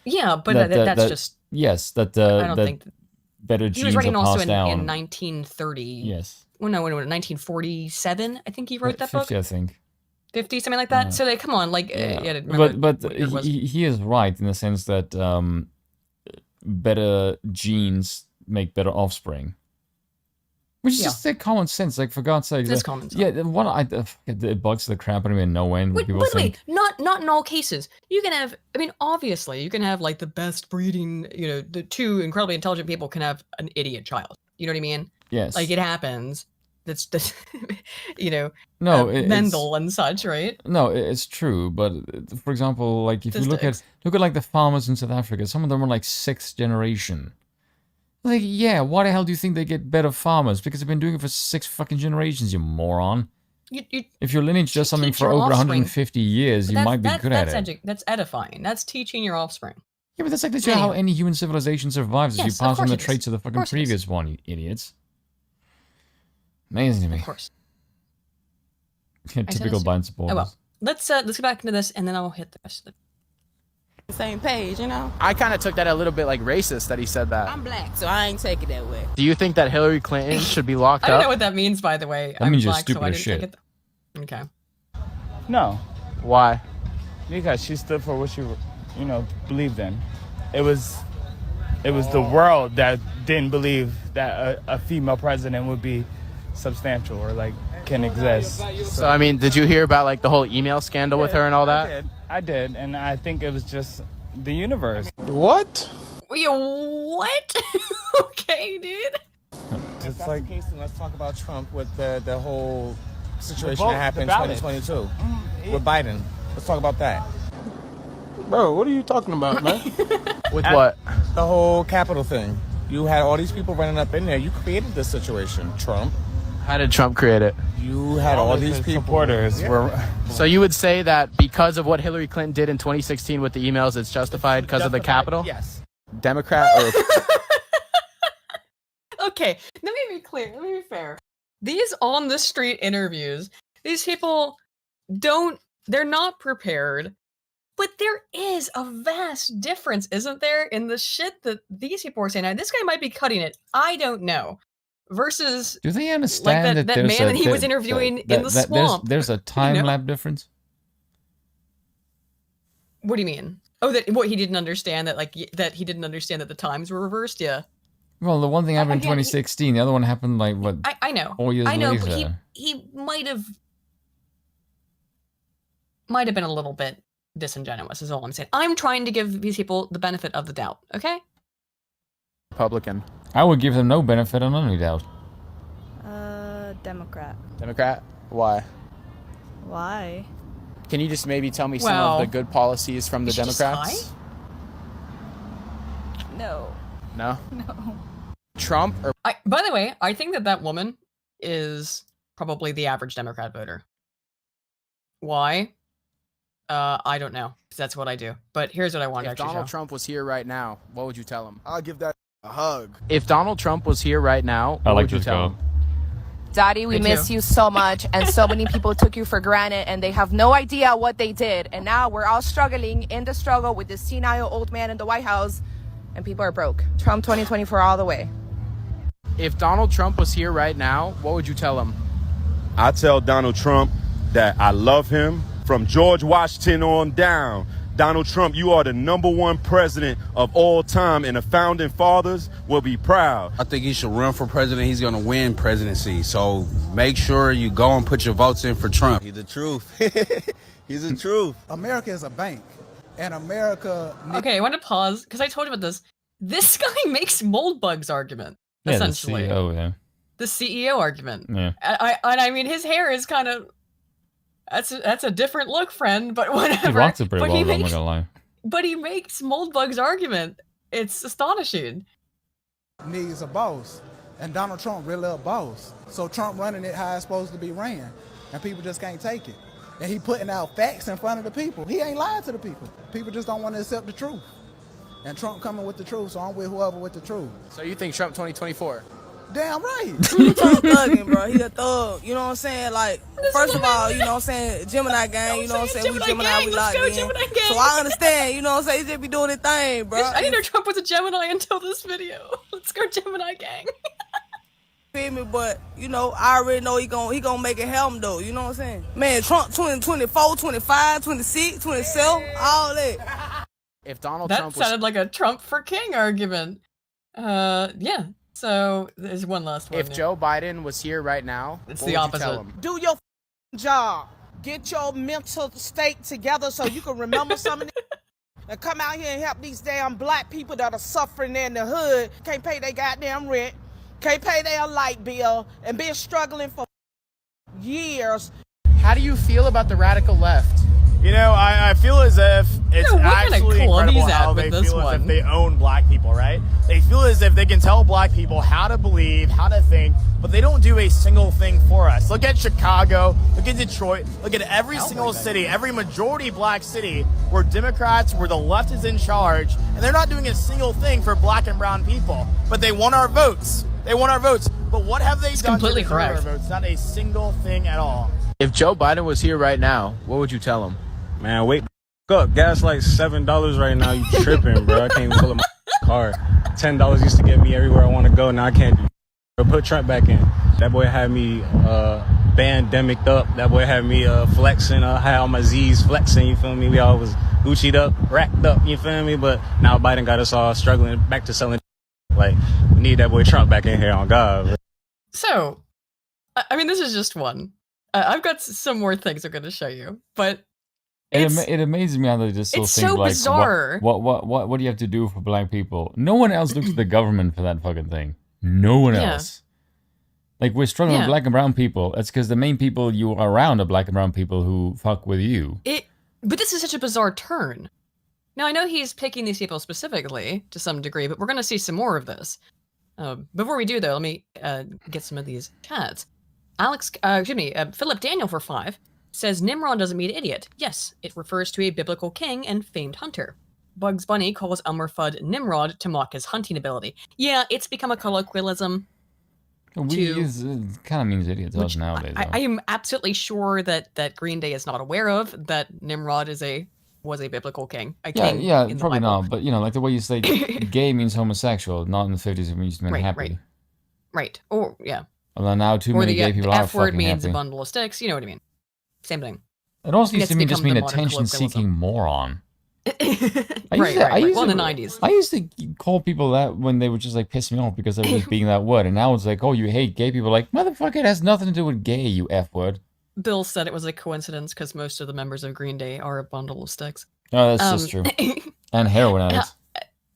Yeah, but that's just yes. I don't think better genes he was writing are also passed down. in 1930. Yes. Well, no, 1947. I think he wrote that 50, book. I think. 50, something like that. So like, come on, like, but he is right in the sense that better genes make better offspring, which is just like common sense. Like for God's sake, it's common sense. Yeah, it bugs the crap out of me in no end when people think. Not in all cases. You can have. I mean, obviously, you can have like the best breeding. You know, the two incredibly intelligent people can have an idiot child. You know what I mean? Yes. Like it happens. That's you know. No, Mendel and such, right? No, it's true. But for example, like if you look at like the farmers in South Africa, some of them are like 6th generation. Like, yeah, why the hell do you think they get better farmers? Because they've been doing it for 6 fucking generations, you moron. If your lineage does something for over 150 years, you might be good at it. That's edifying. That's teaching your offspring. Yeah, but that's like literally how any human civilization survives, is you pass on the traits of the fucking previous one, you idiots. Amazing to me. Of course. Typical Biden supporters. Oh well. Let's get back into this, and then I'll hit the rest of it. Same page, you know. I kind of took that a little bit like racist that he said that. I'm black, so I ain't take it that way. Do you think that Hillary Clinton should be locked up? I don't know what that means, by the way. That means you're black, stupid so as shit. Okay. No. Why? Because she stood for what she, believed in. It was the world that didn't believe that a female president would be substantial or like can exist. So I mean, did you hear about like the whole email scandal with her and all that? I did, and I think it was just the universe. What? What? Okay, dude. It's like, let's talk about Trump with the whole situation that happened in 2022 with Biden. Let's talk about that. Bro, what are you talking about, man? With what? The whole Capitol thing. You had all these people running up in there. You created this situation, Trump. How did Trump create it? You had all these people. Supporters were. So you would say that because of what Hillary Clinton did in 2016 with the emails, it's justified because of the Capitol? Yes. Democrat or... Okay, let me be clear. Let me be fair. These on the street interviews, these people they're not prepared. But there is a vast difference, isn't there, in the shit that these people are saying. Now, this guy might be cutting it. I don't know. Versus, do they understand like that man that he was interviewing in the swamp? There's a time lap difference. What do you mean? Oh, he didn't understand that, that he didn't understand that the times were reversed. Yeah. Well, the one thing happened in 2016. The other one happened like what? I know. 4 years later. But he might have been a little bit disingenuous. Is all I'm saying. I'm trying to give these people the benefit of the doubt. Okay. Republican. I would give them no benefit of any doubt. Democrat. Democrat? Why? Why? Can you just maybe tell me some of the good policies from the Democrats? No. No? No. Trump or... By the way, I think that woman is probably the average Democrat voter. Why? I don't know, because that's what I do. But here's what I want to actually Donald Trump was here right now, what would you tell him? I'll give that a hug. If Donald Trump was here right now, what would you tell him? Daddy, we miss you so much, and so many people took you for granted, and they have no idea what they did. And now we're all struggling in the struggle with this senile old man in the White House, and people are broke. Trump 2024 all the way. If Donald Trump was here right now, what would you tell him? I tell Donald Trump that I love him. From George Washington on down, Donald Trump, you are the #1 president of all time, and the founding fathers will be proud. I think he should run for president. He's going to win presidency. So make sure you go and put your votes in for Trump. He's the truth. He's the truth. America is a bank, and America... Okay, I want to pause, because I told you about this. This guy makes Moldbug's argument, essentially. The CEO, yeah. The CEO argument. Yeah. I mean, his hair is kind of... That's a different look, friend, but whatever. He rocks it pretty well, I'm not gonna lie. But he makes Moldbug's argument. It's astonishing. Needs a boss, and Donald Trump really a boss. So Trump running it how it's supposed to be ran, and people just can't take it. and he putting out facts in front of the people. He ain't lying to the people. People just don't want to accept the truth. And Trump coming with the truth, so I'm with whoever with the truth. So you think Trump 2024? Damn right. Trump thugging, bro. He a thug. You know what I'm saying? Like, first of all, you know what I'm saying? Gemini gang, you know what I'm saying? We Gemini, we locked in. So I understand, you know what I'm saying? He just be doing his thing, bro. I didn't know Trump was a Gemini until this video. Let's go Gemini gang. Feel me? But, you know, I already know he gonna make it helm though, you know what I'm saying? Man, Trump 2024, 25, 26, 27, all that. If Donald That Trump sounded like a Trump for king argument. Yeah. So there's one last one. If Joe Biden was here right now, it's what the would opposite. you tell him? Do your job. Get your mental state together so you can remember some of it. And come out here and help these damn black people that are suffering in the hood. Can't pay their goddamn rent. Can't pay their light bill. And been struggling for years. How do you feel about the radical left? You know, I feel as if it's actually incredible how they feel as if they own black people, right? They feel as if they can tell black people how to believe, how to think, but they don't do a single thing for us. Look at Chicago, look at Detroit, look at every single city, every majority black city where Democrats, where the left is in charge, and they're not doing a single thing for black and brown people, but they want our votes. They want our votes. But what have they done to deserve our votes? Not a single thing at all. If Joe Biden was here right now, what would you tell him? Man, wait up. Gas like $7 right now. You tripping, bro. I can't even pull up my car. $10 used to get me everywhere I want to go. Now I can't do. Put Trump back in. That boy had me bandemicked up. That boy had me flexing. I had all my Z's flexing, you feel me? We all was Gucci'd up, racked up, you feel me? But now Biden got us all struggling back to selling. Like, we need that boy Trump back in here on God. Bro. So, I mean, this is just one. I've got some more things I'm going to show you, but it amazes me how they just still think so like, bizarre. What do you have to do for black people? No one else looks at the government for that fucking thing. No one else. Like, we're struggling with black and brown people. That's because the main people you are around are black and brown people who fuck with you. But this is such a bizarre turn. Now, I know he's picking these people specifically to some degree, but we're going to see some more of this. Before we do, though, let me get some of these chats. Philip Daniel for 5 says Nimrod doesn't mean idiot. Yes, it refers to a biblical king and famed hunter. Bugs Bunny calls Elmer Fudd Nimrod to mock his hunting ability. Yeah, it's become a colloquialism. It kind of means idiot to us nowadays. I am absolutely sure that Green Day is not aware of that Nimrod was a biblical king. Yeah, probably not. But like the way you say gay means homosexual, not in the 50s it means to be happy. Right. Or yeah. Well, now too many gay people are F word fucking means happy. a bundle of sticks. You know what I mean? Same thing. It also used to just mean attention-seeking moron. Well, in the 90s. I used to call people that when they would just like piss me off because they were just being that word. And now it's like, oh, you hate gay people. Like, motherfucker, it has nothing to do with gay, you F word. Bill said it was a coincidence because most of the members of Green Day are a bundle of sticks. Oh, that's just true. And heroin addicts.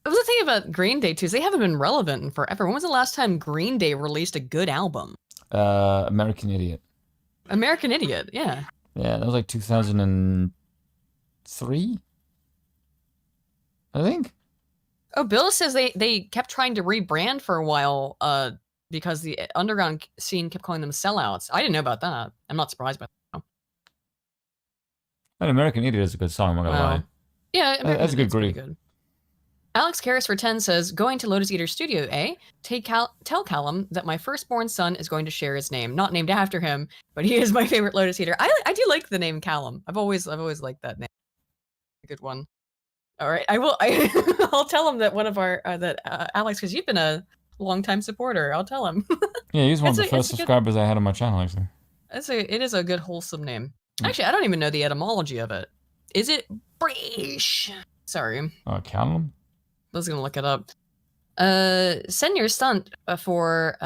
The thing about Green Day, too, is they haven't been relevant in forever. When was the last time Green Day released a good album? American Idiot. American Idiot, yeah. Yeah, that was like 2003, I think. Oh, Bill says they kept trying to rebrand for a while because the underground scene kept calling them sellouts. I didn't know about that. I'm not surprised by that. And American Idiot is a good song, I'm not gonna lie. Yeah, that's a good group. Good. Alex Karras for 10 says, going to Lotus Eater Studio, eh? Tell Callum that my firstborn son is going to share his name. Not named after him, but he is my favorite Lotus Eater. I do like the name Callum. I've always liked that name. A good one. All right, I'll tell him that one of our Alex, because you've been a longtime supporter. I'll tell him. Yeah, he's one of the first subscribers I had on my channel, actually. It is a good wholesome name. Actually, I don't even know the etymology of it. Is it British? Sorry. Callum? I was gonna look it up. Senior Stunt for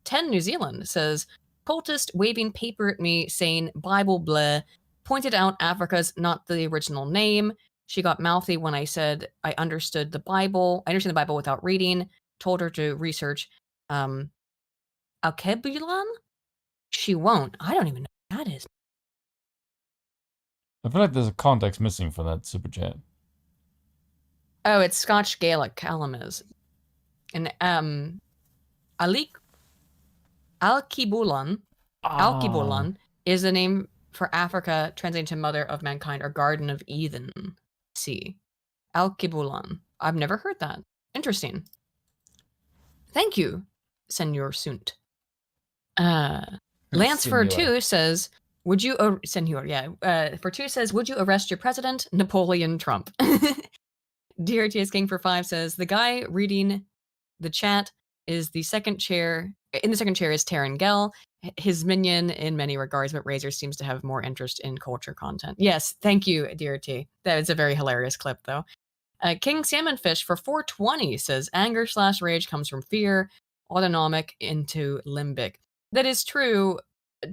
10 New Zealand says, cultist waving paper at me saying Bible bleh, pointed out Africa's not the original name. She got mouthy when I said I understood the Bible. I understand the Bible without reading. Told her to research Alkebulan. She won't. I don't even know what that is. I feel like there's a context missing for that super chat. Oh, it's Scotch Gaelic, Callum is. And Alkebulan is the name for Africa, translating to mother of mankind, or garden of Eden. See. Alkebulan. I've never heard that. Interesting. Thank you, Senor Sunt. Lance for 2 says, would you, Senor, yeah. For 2 says, would you arrest your president, Napoleon Trump? DRTS King for 5 says, the guy reading the chat is the second chair. In the second chair is Taran Gell, his minion in many regards, but Razor seems to have more interest in culture content. Yes, thank you, DRT. That is a very hilarious clip, though. King Salmonfish for 420 says, anger/rage comes from fear, autonomic into limbic. That is true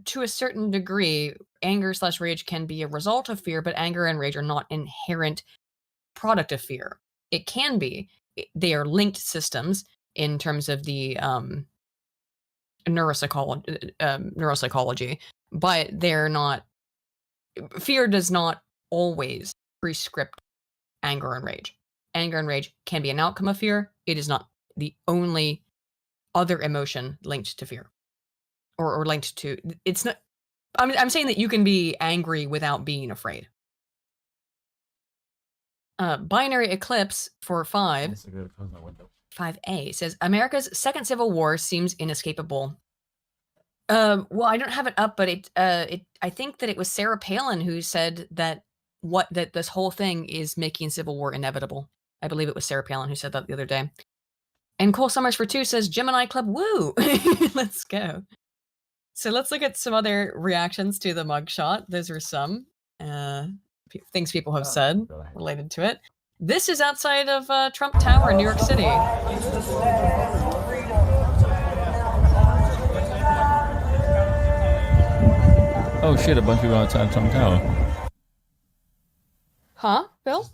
to a certain degree. Anger/rage can be a result of fear, but anger and rage are not inherent product of fear. It can be. They are linked systems in terms of the neuropsychology, but they're not. Fear does not always prescript anger and rage. Anger and rage can be an outcome of fear. It is not the only other emotion linked to fear, or linked to. It's not. I'm saying that you can be angry without being afraid. Binary Eclipse for 5. 5A says, America's second civil war seems inescapable. Well, I don't have it up, but I think that it was Sarah Palin who said that that this whole thing is making civil war inevitable. I believe it was Sarah Palin who said that the other day. And Cole Summers for 2 says, Gemini Club, woo! Let's go. So let's look at some other reactions to the mugshot. Those are some things people have said related to it. This is outside of Trump Tower in New York City. Oh shit, a bunch of people outside Trump Tower. Huh, Bill?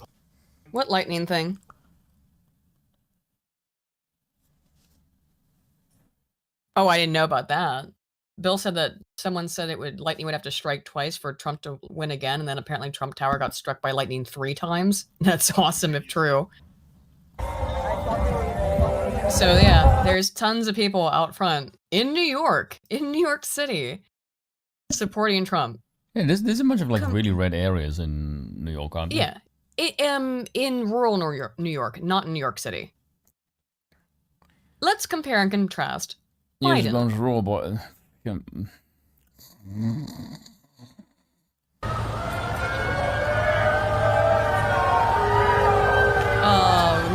What lightning thing? Oh, I didn't know about that. Bill said that someone said lightning would have to strike twice for Trump to win again, and then apparently Trump Tower got struck by lightning 3 times. That's awesome if true. So yeah, there's tons of people out front in New York City, supporting Trump. Yeah, there's a bunch of like really red areas in New York, aren't there? Yeah, in rural New York, not in New York City. Let's compare and contrast. Yeah, Biden. it's one's rural, but yeah. The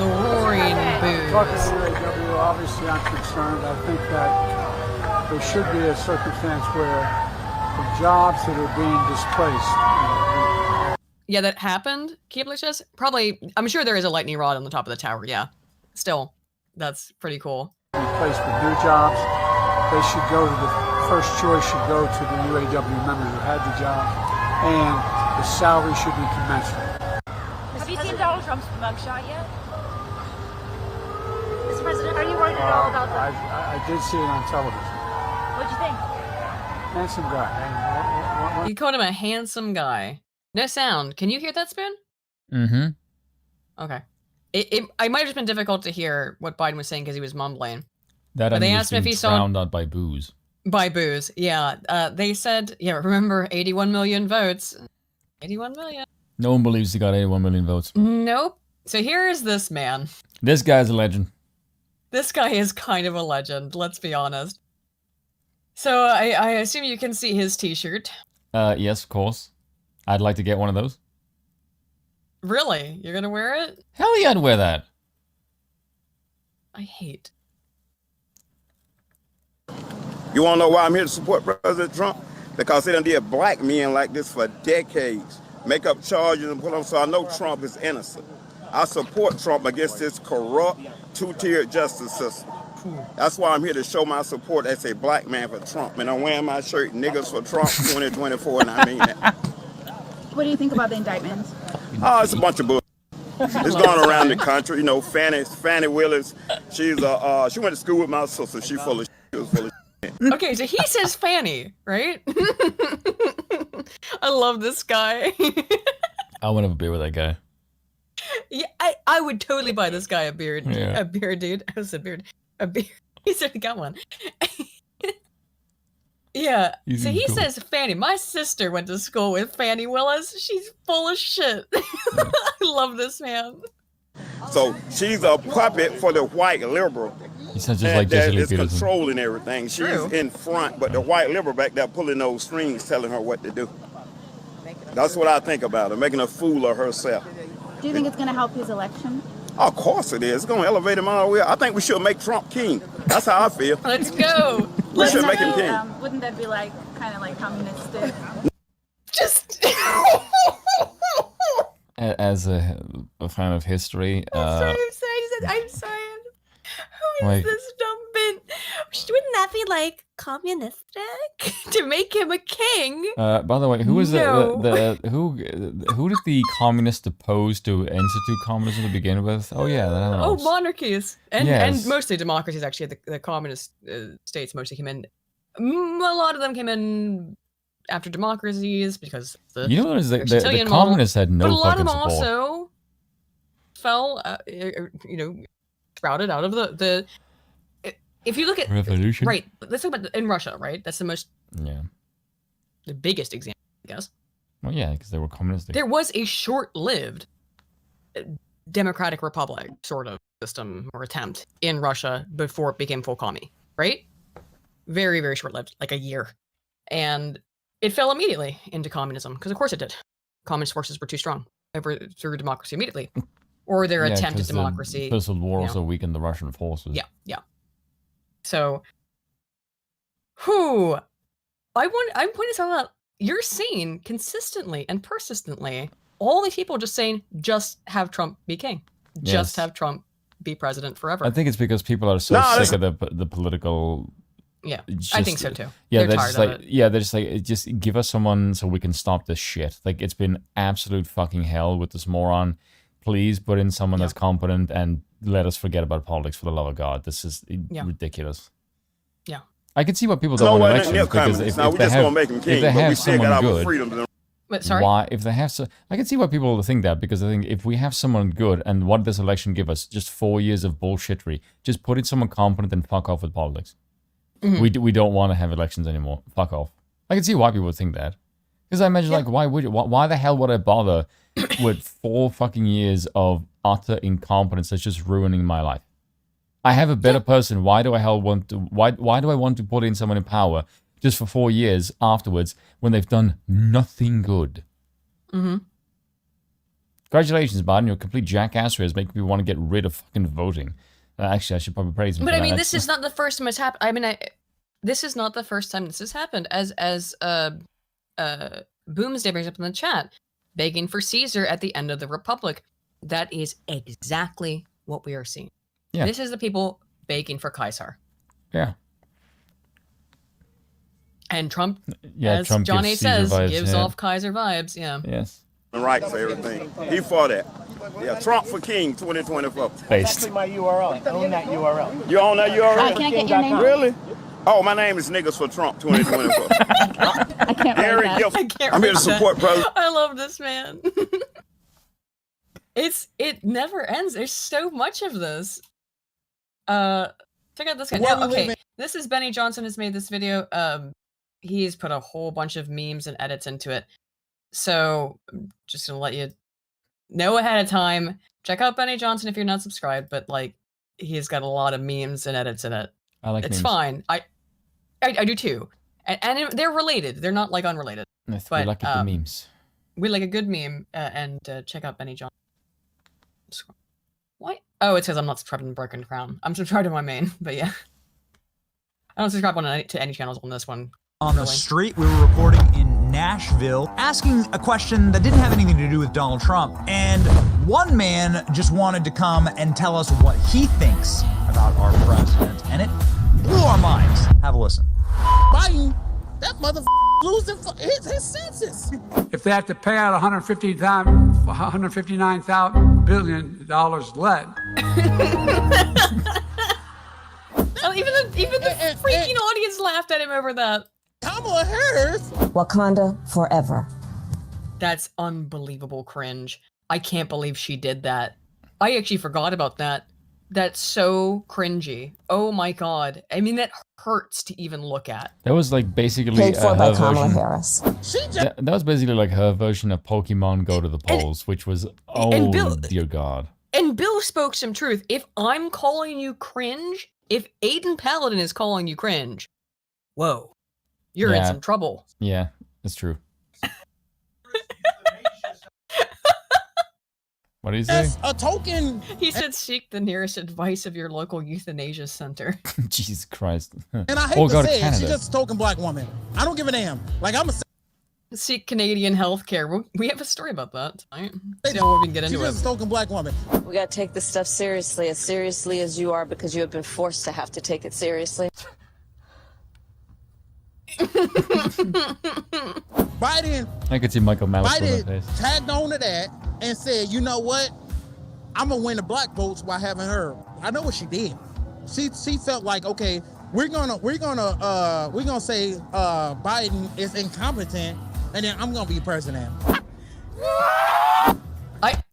roaring boos. Talking to UAW, obviously I'm concerned. I think that there should be a circumstance where the jobs that are being displaced. Yeah, that happened, Keebler says. Probably, I'm sure there is a lightning rod on the top of the tower, yeah. Still, that's pretty cool. Replaced with new jobs, they should go to the first choice should go to the UAW members who had the job, and the salary should be commensurate. Have you seen Donald Trump's mugshot yet? Mr. President, are you worried at all about that? I did see it on television. What'd you think? Handsome guy. You called him a handsome guy. No sound. Can you hear that, Spoon? Mm-hmm. Okay. It might have just been difficult to hear what Biden was saying because he was mumbling. That but they asked him if he saw drowned out by booze. By booze, yeah. They said, remember 81 million votes. 81 million. No one believes he got 81 million votes. Nope. So here is this man. This guy's a legend. This guy is kind of a legend, let's be honest. So I assume you can see his t-shirt. Yes, of course. I'd like to get one of those. Really? You're gonna wear it? Hell yeah, I'd wear that. I hate. You wanna know why I'm here to support President Trump? Because they done did black men like this for decades. Make up charges and put them, so I know Trump is innocent. I support Trump against this corrupt, two-tiered justice system. That's why I'm here to show my support as a black man for Trump. And I'm wearing my shirt, niggas for Trump 2024, and I mean that. What do you think about the indictments? Oh, it's a bunch of bull. It's going around the country. You know, Fannie Willis, she went to school with my sister. She full of shit. She was full of shit. Okay, so he says Fanny, right? I love this guy. I want to have a beer with that guy. Yeah, I would totally buy this guy a beard. Yeah. A beard, dude. I said beard. A beard. He said he got one. Yeah. He's So in he school. says Fannie. My sister went to school with Fannie Willis. She's full of shit. I love this man. So she's a puppet for the white liberal. He sounds just like Jesse that Lee is Peterson. controlling everything. She's in front, but the white liberal back there pulling those strings, telling her what to do. That's what I think about her, making a fool of herself. Do you think it's going to help his election? Of course it is. It's going to elevate him all the way. I think we should make Trump king. That's how I feel. Let's go. We should make him king. Wouldn't that be like kind of like communistic? Just As a fan of history, I'm sorry. Who is like- this dumb bin? Wouldn't that be like communistic to make him a king? by the way, who was No. who did the communists oppose to institute communism to begin with? Oh yeah, that Oh, was. monarchies and Yes. mostly democracies. Actually, the communist states mostly came in. A lot of them came in after democracies because the You know what is the Aristotelian model. communists had no but a lot of fucking them support. also fell, sprouted out of the. If you look at Revolution? right? Let's talk about in Russia, right? That's the biggest example, I guess. Well, yeah, because they were communistic. There was a short-lived democratic republic sort of system or attempt in Russia before it became full commie, right? Very, very short-lived, like a year. And it fell immediately into communism, because of course it did. Communist forces were too strong through democracy immediately. Or their attempt at democracy. The First World War you know. also weakened the Russian forces. Yeah. So, I'm pointing this out. You're seeing consistently and persistently all these people just saying, just have Trump be king. Just have Trump be president forever. I think it's because people are so sick of the political. Yeah, I think so too. Yeah, they're tired just of like it. they're just like, just give us someone so we can stop this shit. Like, it's been absolute fucking hell with this moron. Please put in someone that's competent and let us forget about politics, for the love of God. This is ridiculous. Yeah. I can see why people don't want elections, because if we they just have, gonna make him king, if they but we have still got someone our good, freedom. But sorry? why if they have I can see why people think that, because I think if we have someone good, and what does this election give us? Just 4 years of bullshittery. Just put in someone competent and fuck off with politics. Mm-hmm. We don't want to have elections anymore. Fuck off. I can see why people would think that. Because I imagine, like, why the hell would I bother with 4 fucking years of utter incompetence that's just ruining my life? I have a better person. Why do I want to put in someone in power just for 4 years afterwards when they've done nothing good? Mm-hmm. Congratulations, Biden. You're a complete jackassery. It's making me want to get rid of fucking voting. Actually, I should probably praise him. But for I mean, that. this is not the first time it's happened. I mean, this is not the first time this has happened. As Boomsday brings up in the chat, begging for Caesar at the end of the Republic. That is exactly what we are seeing. Yeah. This is the people begging for Caesar. Yeah. And Trump, Yeah, as Trump John gives A. says, Caesar vibes, gives yeah. off Kaiser vibes. Yeah. Yes. Right for everything. He for that. Yeah, Trump for king 2024. Based. my URL. Own that URL. You own that URL? Can I get your name? Really? Oh, my name is Niggas for Trump 2024. I can't Gary write that. Gifford. I'm here to support President. I love this man. It never ends. There's so much of this. Check out this guy. Where Now, we okay, living? this is Benny Johnson has made this video. He's put a whole bunch of memes and edits into it. So I'm just gonna let you know ahead of time. Check out Benny Johnson if you're not subscribed, but like he's got a lot of memes and edits in it. I like it's memes. fine. I do too. And they're related. They're not like unrelated. Yes, But, we like the memes. We like a good meme, and check out Benny Johnson. Why? Oh, it says I'm not subscribed to Broken Crown. I'm subscribed to my main, but yeah. I don't subscribe to any channels on this one. On the street, we were reporting in Nashville, asking a question that didn't have anything to do with Donald Trump. And one man just wanted to come and tell us what he thinks about our president. And it blew our minds. Have a listen. Biden, that motherfucker losing his senses. If they have to pay out $159 billion lead. Oh, even the freaking audience laughed at him over that. Kamala Harris. Wakanda forever. That's unbelievable cringe. I can't believe she did that. I actually forgot about that. That's so cringy. Oh my god. I mean, that hurts to even look at. That was like basically Paid for by her Kamala version. Harris. That was basically like her version of Pokemon Go to the Polls, which was, oh dear god. And Bill spoke some truth. If I'm calling you cringe, if Aiden Paladin is calling you cringe, whoa, you're in some trouble. Yeah, that's true. What do you say? A token. He said, seek the nearest advice of your local euthanasia center. Jesus Christ. And I hate Or to go to say it, Canada. she's just a token black woman. I don't give a damn. Like, I'm a... Seek Canadian healthcare. We have a story about that tonight. See how we can get into She's just a it. token black woman. We gotta take this stuff seriously as you are, because you have been forced to have to take it seriously. Biden I could see Michael Malice with that Biden face. tagged on to that and said, you know what? I'm gonna win the black votes by having her. I know what she did. She felt like, okay, we're gonna say Biden is incompetent, and then I'm gonna be president.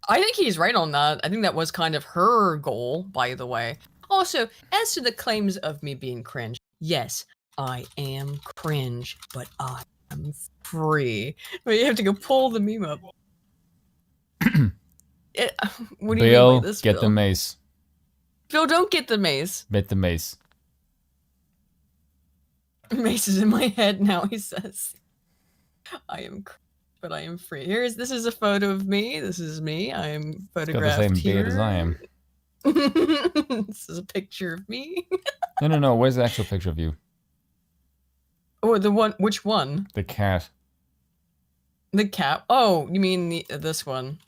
I think he's right on that. I think that was kind of her goal, by the way. Also, as to the claims of me being cringe, yes, I am cringe, but I am free. But you have to go pull the meme up. What do you Bill, mean by this, get Bill? the mace. Bill, don't get the mace. Bet the mace. Mace is in my head now, he says. I am cringe, but I am free. This is a photo of me. This is me. I am Got the photographed same here. beard as I am. This is a picture of me. No. Where's the actual picture of you? Oh, the one. Which one? The cat. The cat. Oh, you mean this one?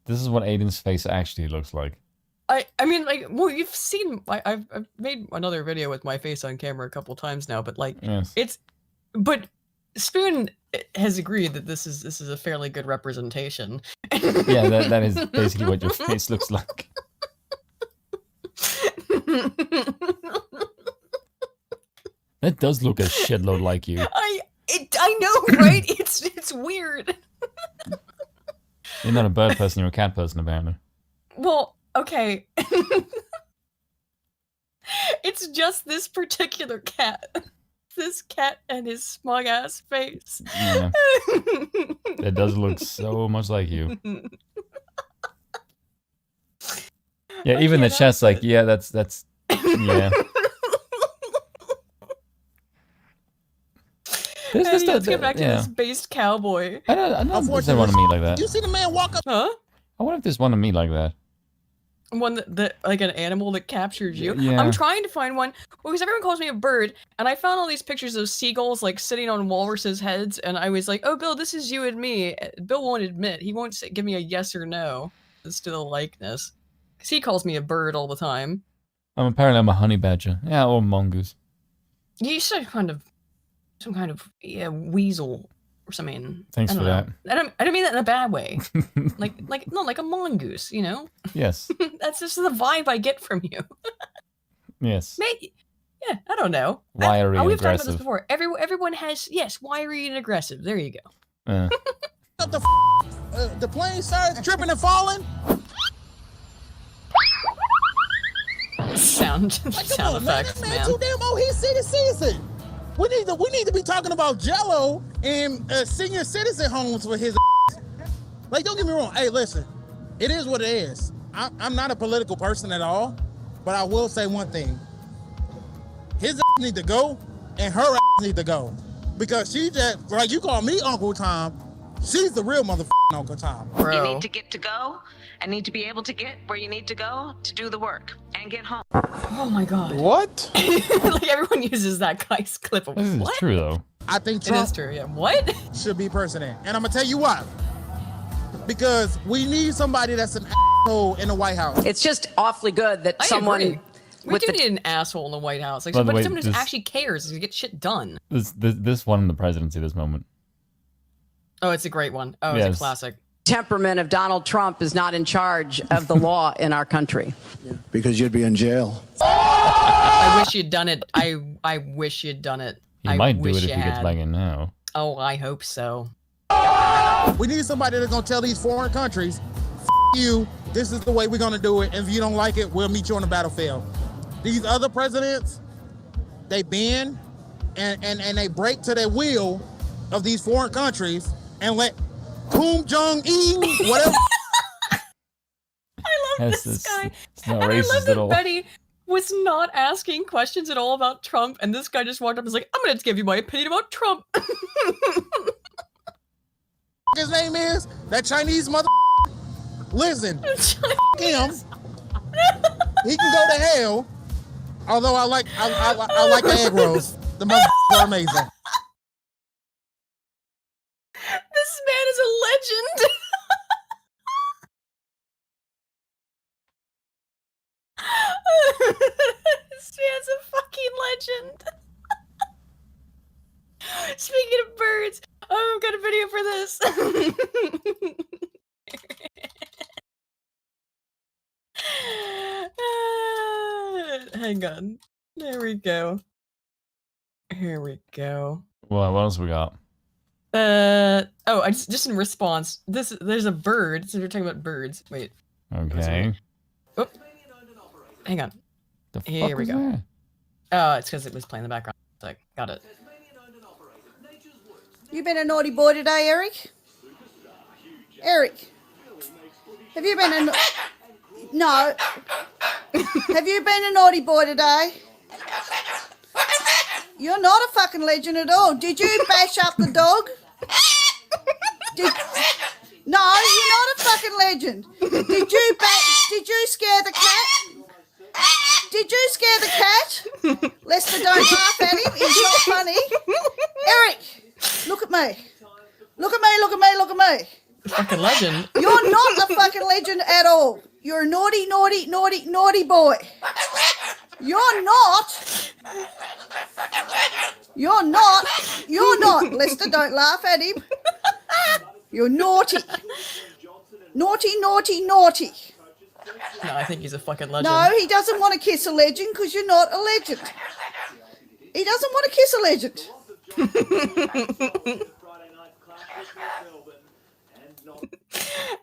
This is what Aiden's face actually looks like. I mean, like, well, you've seen. I've made another video with my face on camera a couple times now, but like, Yes. but Spoon has agreed that this is a fairly good representation. Yeah, that is basically what your face looks like. That does look a shitload like you. I know, right? It's weird. You're not a bird person, you're a cat person, apparently. Well, okay. It's just this particular cat. This cat and his smug ass face. Yeah. It does look so much like you. Yeah, even the chest, like, yeah, that's yeah. Let's get back to this based cowboy. I don't understand one of me like that. You see the man walk up? Huh? I wonder if there's one of me like that. One that like an animal that captures you. Yeah. I'm trying to find one because everyone calls me a bird, and I found all these pictures of seagulls like sitting on walruses' heads, and I was like, "Oh, Bill, this is you and me." Bill won't admit. He won't give me a yes or no as to the likeness, because he calls me a bird all the time. Apparently I'm a honey badger. Yeah, or mongoose. You said some kind of weasel or something. Thanks for that. I don't mean that in a bad way. like a mongoose, you know? Yes. That's just the vibe I get from you. Yes. Maybe, yeah, I don't know. Wiry and we've talked about this aggressive. before. Everyone has, yes, wiry and aggressive. There you go. The plane starts tripping and falling. Sound effects, man. Too damn old. He's senior citizen. We need to be talking about Jello and senior citizen homes for his. Like, don't get me wrong. Hey, listen, it is what it is. I'm not a political person at all, but I will say one thing: his need to go, and her need to go, because she just, like, you call me Uncle Tom. She's the real motherfucking Uncle Tom. You need to get to go and need to be able to get where you need to go to do the work and get home. Oh my god. What? Like everyone uses that guy's clip of This is what? true though. I think It Trump is true, yeah. What? should be president, and I'm gonna tell you why. Because we need somebody that's an asshole in the White House. It's just awfully good that I someone agree. We with do the need an asshole in the White House. Like By the way, someone who this- actually cares to get shit done. This won the presidency this moment. Oh, it's a great one. Oh, it's Yes. a classic. temperament of Donald Trump is not in charge of the law in our country. Because you'd be in jail. I wish you'd done it. I wish you'd done it. He I might do wish it if you he gets had. back in now. Oh, I hope so. We need somebody that's gonna tell these foreign countries, you, this is the way we're gonna do it. And if you don't like it, we'll meet you on the battlefield. These other presidents, they bend and they break to their will of these foreign countries and let Kim Jong-un, whatever. I love this guy. It's not And I love racist that at all. Betty was not asking questions at all about Trump, and this guy just walked up and was like, I'm gonna give you my opinion about Trump. His name is that Chinese mother. Listen, him. He can go to hell. Although I like the egg rolls. The motherfuckers are amazing. This man is a legend. This man's a fucking legend. Speaking of birds, oh, I've got a video for this. Hang on. There we go. Here we go. Well, what else we got? Oh, I just in response. There's a bird. So we're talking about birds. Wait. Okay. Oh. Hang on. The fuck Here we was go. that? Oh, it's because it was playing in the background. Like, got it. You been a naughty boy today, Eric? Eric, have you been a... No. Have you been a naughty boy today? You're not a fucking legend at all. Did you bash up the dog? No, you're not a fucking legend. Did you scare the cat? Did you scare the cat? Lester, don't laugh at him. He's not funny. Eric, look at me. Look at me, look at me, look at me. Fucking legend. You're not a fucking legend at all. You're a naughty, naughty, naughty, naughty boy. You're not. You're not. Lester, don't laugh at him. You're naughty. Naughty, naughty, naughty. No, I think he's a fucking legend. No, he doesn't want to kiss a legend because you're not a legend. He doesn't want to kiss a legend.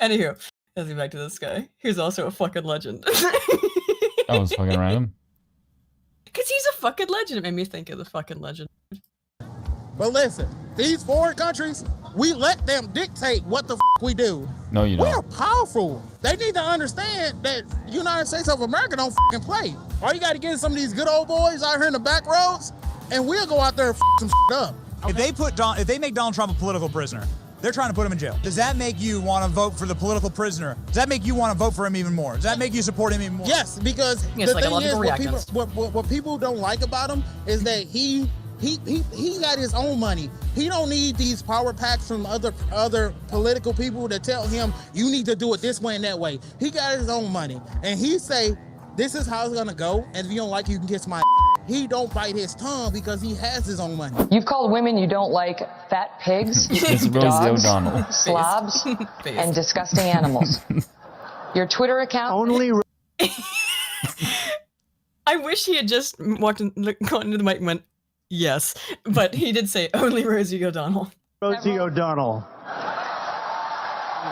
Anywho, let's get back to this guy. He's also a fucking legend. That was fucking random. Because he's a fucking legend. It made me think of the fucking legend. But listen, these foreign countries, we let them dictate what the we do. No, you We're don't. powerful. They need to understand that United States of America don't fucking play. All you got to get is some of these good old boys out here in the back roads, and we'll go out there and some up. Okay? If they make Donald Trump a political prisoner, they're trying to put him in jail. Does that make you want to vote for the political prisoner? Does that make you want to vote for him even more? Does that make you support him even more? Yes, because the thing is, what people don't like about him is that he got his own money. He don't need these power packs from other political people to tell him you need to do it this way and that way. He got his own money, and he say this is how it's gonna go. And if you don't like it, you can kiss my. He don't bite his tongue because he has his own money. You've called women you don't like fat pigs, dogs, slobs, and disgusting animals. Your Twitter account only. I wish he had just gone into the mic and went, yes, but he did say only Rosie O'Donnell. Rosie O'Donnell.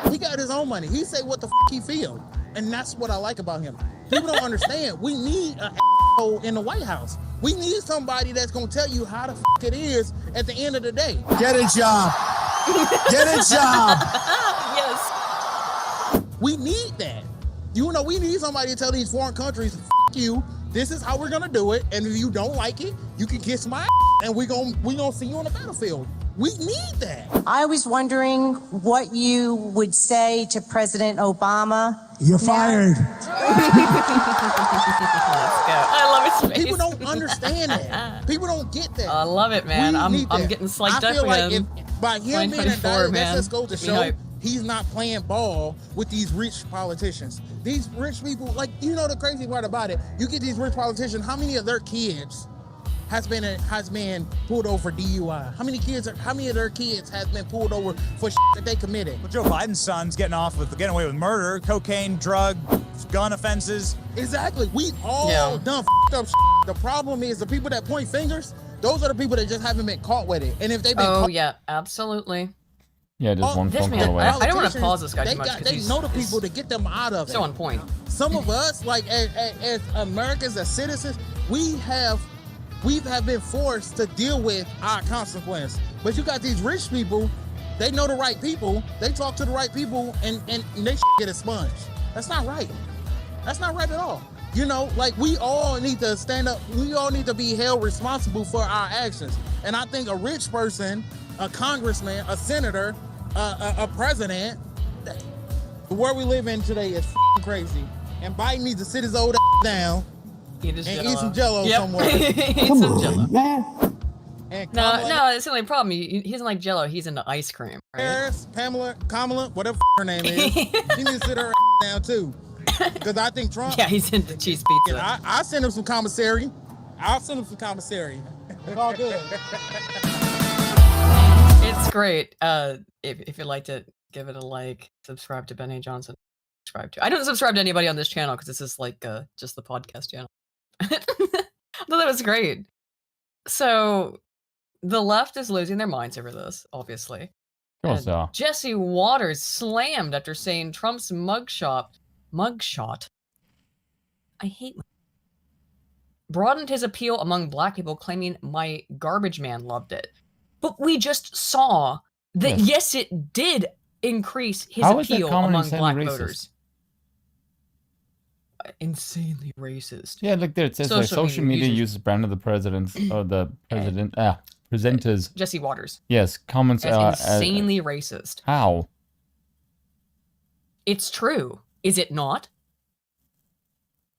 He got his own money. He say what the he feel, and that's what I like about him. People don't understand. We need an asshole in the White House. We need somebody that's gonna tell you how the it is at the end of the day. Get a job. Get a job. Yes. We need that. You know, we need somebody to tell these foreign countries, you. This is how we're gonna do it, and if you don't like it, you can kiss my and we gonna see you on the battlefield. We need that. I was wondering what you would say to President Obama. You're fired. Let's go. I love his face. People don't understand that. People don't get that. I love it, man. I'm getting psyched I feel up like again. By him being a guy, that just goes to show hype. he's not playing ball with these rich politicians. These rich people, like, you know the crazy part about it, you get these rich politicians, how many of their kids has been pulled over for DUI? How many of their kids has been pulled over for shit that they committed? Well, Joe Biden's son's getting away with murder, cocaine, drug, gun offenses. Exactly. We all done up shit. The problem is the people that point fingers, those are the people that just haven't been caught with it. And if they've been caught, yeah, absolutely. Yeah, just one phone call away. I don't want to pause this guy too much. They know the people to get them out of it. So on point. Some of us, like as Americans, as citizens, we have been forced to deal with our consequence. But you got these rich people, they know the right people, they talk to the right people, and they get expunged. That's not right. That's not right at all. You know, like we all need to stand up. We all need to be held responsible for our actions. And I think a rich person, a congressman, a senator, a president, the world we live in today is crazy. And Biden needs to sit his old down and eat some Jello somewhere. Eat some Jello. No, it's the only problem. He doesn't like Jello. He's into ice cream. Right? Harris, Kamala, whatever her name is, she needs to sit her down too. Because I think Trump. Yeah, he's into cheese pizza. I send him some commissary. I'll send him some commissary. It's all good. It's great. If you'd like to give it a like, subscribe to Ben A. Johnson. Subscribe to. I don't subscribe to anybody on this channel because this is like just the podcast channel. Although that was great. So the left is losing their minds over this, obviously. So. Jesse Waters slammed after saying Trump's mugshot. I hate. Broadened his appeal among black people, claiming my garbage man loved it. But we just saw that yes it did increase his appeal among black voters. Insanely racist. Yeah, look there. It says social media uses brand of the president or the president. Presenters. Jesse Waters. Yes, comments are insanely racist. How? It's true. Is it not?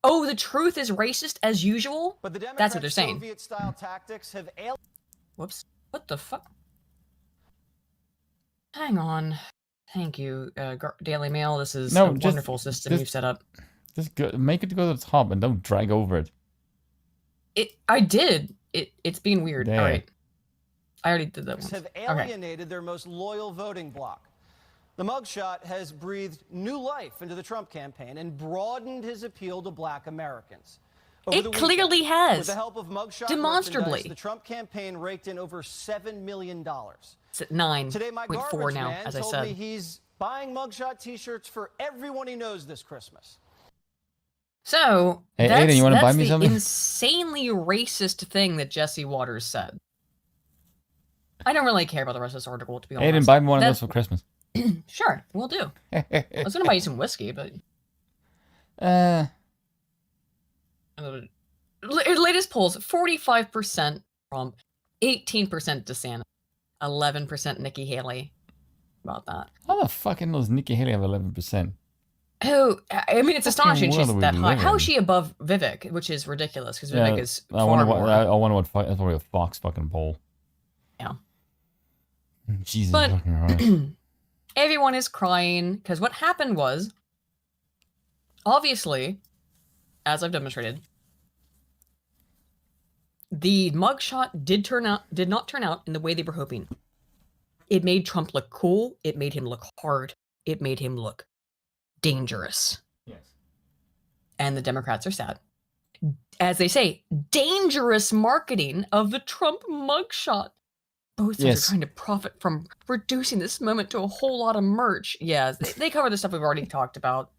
Oh, the truth is racist as usual? But the that's what they're saying. Soviet-style tactics have Whoops. What the fuck? Hang on. Thank you, Daily Mail. This is a wonderful system you've set up. Just make it go to the top and don't drag over it. I did. It's being weird. There. All right. I already did that one. Have alienated their most loyal voting bloc. The mugshot has breathed new life into the Trump campaign and broadened his appeal to black Americans. It clearly has. With the help of mugshot demonstrably. The Trump campaign raked in over $7 million. It's at 9.4 Today, my now, man as I told said. me he's buying mugshot t-shirts for everyone he knows this Christmas. So, hey, that's, Aiden, you want to buy me the something? insanely racist thing that Jesse Waters said. I don't really care about the rest of this article, to be honest. Aiden, buy me one of those for Christmas. Sure, we'll do. I was going to buy you some whiskey, but... Latest polls, 45% Trump, 18% DeSantis, 11% Nikki Haley. About that. How the fucking knows Nikki Haley have 11%? Oh, I mean, it's astonishing she's that high. living? How is she above Vivek, which is ridiculous, because Vivek is I far wonder more. I wonder what that's probably a Fox fucking poll. Yeah. Jesus But fucking Christ. everyone is crying, because what happened was, obviously, as I've demonstrated, the mugshot did not turn out in the way they were hoping. It made Trump look cool. It made him look hard. It made him look dangerous. Yes. And the Democrats are sad. As they say, dangerous marketing of the Trump mugshot. Both sides are trying to profit from reducing this moment to a whole lot of merch. Yeah, they cover the stuff we've already talked about.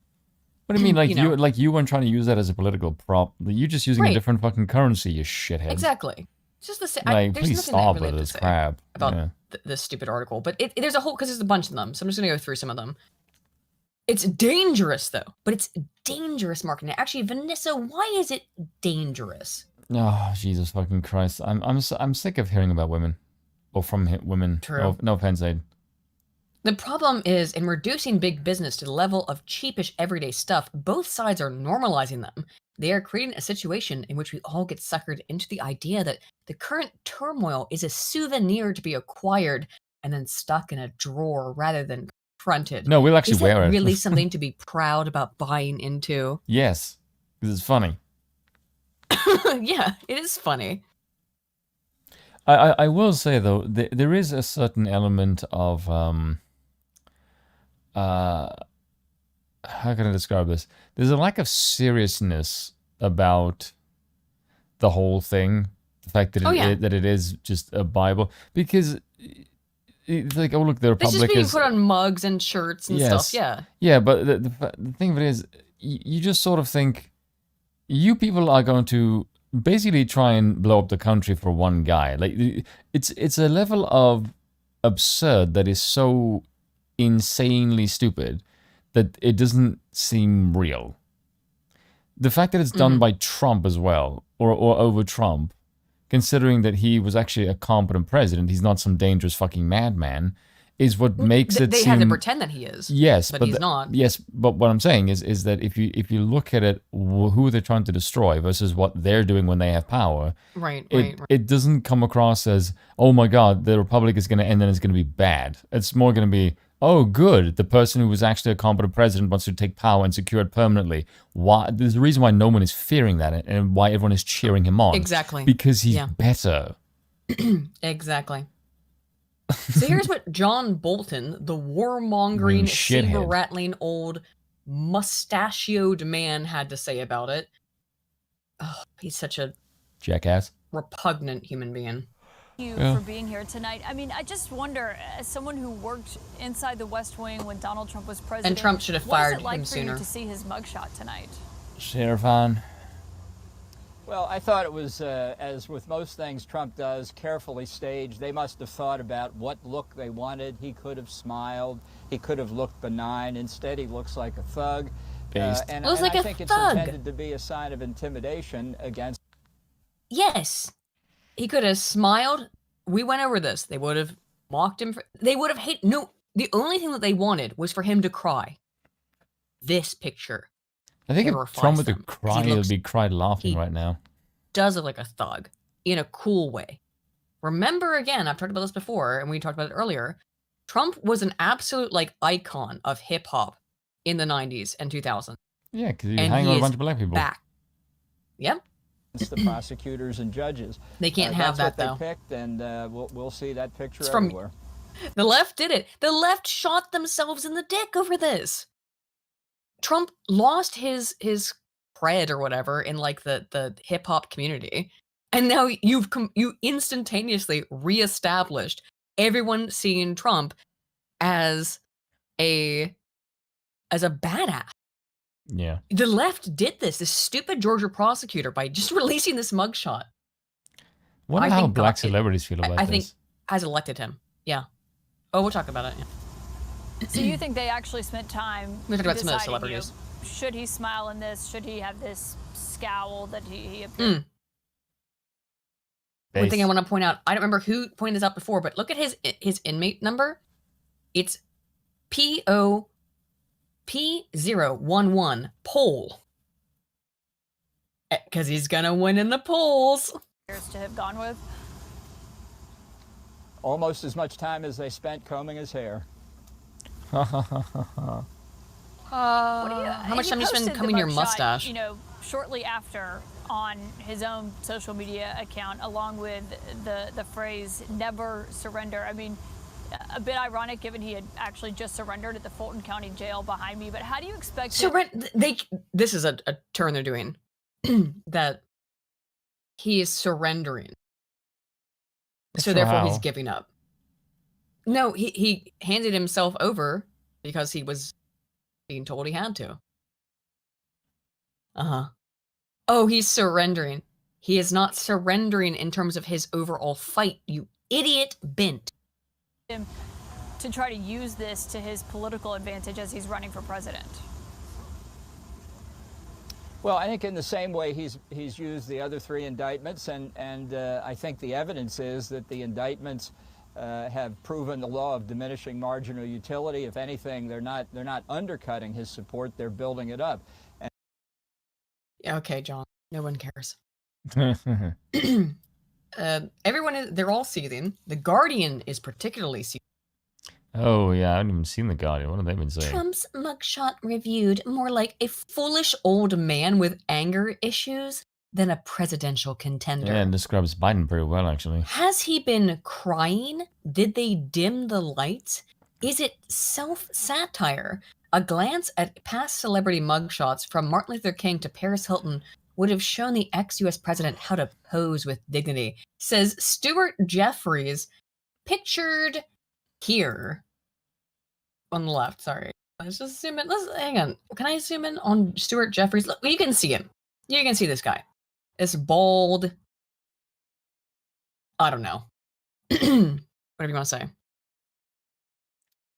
What do you mean? Like you weren't trying to use that as a political prop. You're just using a different fucking currency, you shithead. Exactly. It's just the same. Like, there's please nothing stop that really with to this say crap. about this stupid article. But there's a whole, because there's a bunch of them. So I'm just going to go through some of them. It's dangerous, though. But it's dangerous marketing. Actually, Vanessa, why is it dangerous? Oh, Jesus fucking Christ. I'm sick of hearing about women. Or from women. True. No offense, Aid. The problem is, in reducing big business to the level of cheapish everyday stuff, both sides are normalizing them. They are creating a situation in which we all get suckered into the idea that the current turmoil is a souvenir to be acquired and then stuck in a drawer rather than confronted. No, we'll actually wear it. Is really something to be proud about buying into? Yes, because it's funny. Yeah, it is funny. I will say, though, there is a certain element of... how can I describe this? There's a lack of seriousness about the whole thing. The fact that that it is just a Bible. Because it's like, oh look, the This Republic is being is put on mugs and shirts and stuff. Yeah. Yeah, but the thing of it is, you just sort of think, you people are going to basically try and blow up the country for one guy. Like, it's a level of absurd that is so insanely stupid that it doesn't seem real. The fact that it's done by Trump as well, or over Trump, considering that he was actually a competent president, he's not some dangerous fucking madman, is what makes it They seem... had to pretend that he is. Yes, but he's not. Yes, but what I'm saying is that if you look at it, who they're trying to destroy versus what they're doing when they have power, Right. It doesn't come across as, oh my God, the Republic is going to end and it's going to be bad. It's more going to be, oh good, the person who was actually a competent president wants to take power and secure it permanently. Why? There's a reason why no one is fearing that and why everyone is cheering him on. Exactly. Because he's better. Exactly. So here's what John Bolton, the warmongering, shithead. saber-rattling old mustachioed man, had to say about it. Oh, he's such a Jackass. repugnant human being. You for being here tonight. I mean, I just wonder, as someone who worked inside the West Wing when Donald Trump was president, And Trump should have what is fired it like him for you sooner. to see his mugshot tonight? Sheriffan. Well, I thought it was, as with most things Trump does, carefully staged. They must have thought about what look they wanted. He could have smiled. He could have looked benign. Instead, he looks like a thug. And I think it's intended to be a sign of intimidation against... Yes. He could have smiled. We went over this. They would have mocked him. They would have hated... No, the only thing that they wanted was for him to cry. This picture. I think if Trump would cry, he would be cried laughing right now. Does look like a thug in a cool way. Remember, again, I've talked about this before, and we talked about it earlier. Trump was an absolute icon of hip hop in the 90s and 2000s. Yeah, because he hang on a bunch of black people. Back. Yep. It's the prosecutors and judges. They can't have that, that's though. what they picked, and we'll see that picture It's from everywhere. the left did it. The left shot themselves in the dick over this. Trump lost his cred or whatever in the hip hop community, and now you instantaneously reestablished everyone seeing Trump as a badass. Yeah. The left did this stupid Georgia prosecutor by just releasing this mugshot. Wonder how black celebrities feel about this. I think has elected him. Yeah. Oh, we'll talk about it. Yeah. So you think they actually spent time We'll talk about some of the deciding, celebrities. Should he smile in this? Should he have this scowl that he appeared? One thing I want to point out, I don't remember who pointed this out before, but look at his inmate number. It's P011 poll. Because he's gonna win in the polls. To have gone with. Almost as much time as they spent combing his hair. How much time you spend combing your mustache? You know, shortly after on his own social media account, along with the phrase "never surrender." I mean, a bit ironic given he had actually just surrendered at the Fulton County jail behind me. But how do you expect? This is a turn they're doing. That he is surrendering. So therefore he's giving up. No, he handed himself over because he was being told he had to. Oh, he's surrendering. He is not surrendering in terms of his overall fight, you idiot bint. Him to try to use this to his political advantage as he's running for president. Well, I think in the same way he's used the other three indictments, and I think the evidence is that the indictments have proven the law of diminishing marginal utility. If anything, they're not undercutting his support; they're building it up. And okay, John. No one cares. They're all seething. The Guardian is particularly seething. Oh, yeah, I haven't even seen The Guardian. What have they been saying? Trump's mugshot reviewed more like a foolish old man with anger issues than a presidential contender. Yeah, it describes Biden pretty well, actually. Has he been crying? Did they dim the lights? Is it self-satire? A glance at past celebrity mugshots from Martin Luther King to Paris Hilton would have shown the ex-US president how to pose with dignity, says Stuart Jeffries, pictured here on the left. Sorry. Let's just zoom in. Hang on. Can I zoom in on Stuart Jeffries? Look, you can see him. You can see this guy. This bald. I don't know. Whatever you want to say.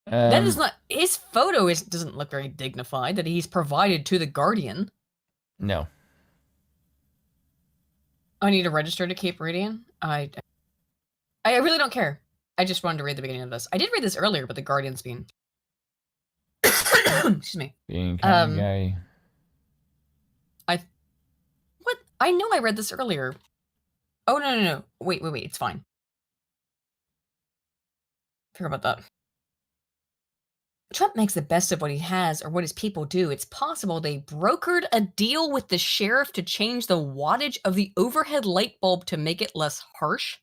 That is not his photo. Doesn't look very dignified that he's provided to the Guardian. No. I need to register to keep reading. I really don't care. I just wanted to read the beginning of this. I did read this earlier, but the Guardian's being. Excuse me. Being kind of gay. What? I know I read this earlier. Oh no. Wait. It's fine. Forget about that. Trump makes the best of what he has or what his people do. It's possible they brokered a deal with the sheriff to change the wattage of the overhead light bulb to make it less harsh.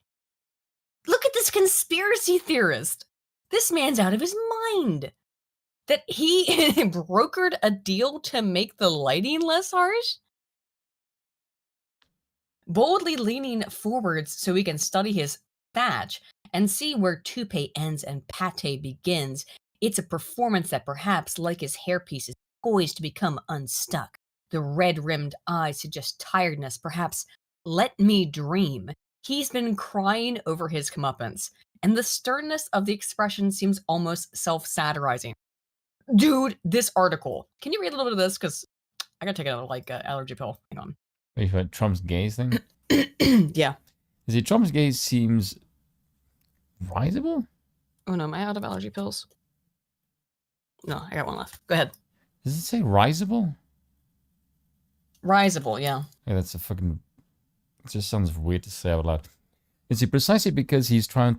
Look at this conspiracy theorist. This man's out of his mind. That he brokered a deal to make the lighting less harsh? Boldly leaning forwards so we can study his thatch and see where toupee ends and pate begins. It's a performance that perhaps, like his hairpiece, is poised to become unstuck. The red-rimmed eyes suggest tiredness, perhaps let me dream. He's been crying over his comeuppance, and the sternness of the expression seems almost self-satirizing. Dude, this article. Can you read a little bit of this? Because I gotta take out like an allergy pill. Hang on. Wait, for Trump's gaze thing? Yeah. Is it Trump's gaze seems risible? Oh no, am I out of allergy pills? No, I got one left. Go ahead. Does it say risible? Risible, yeah. Yeah, that's a fucking... It just sounds weird to say out loud. Is it precisely because he's trying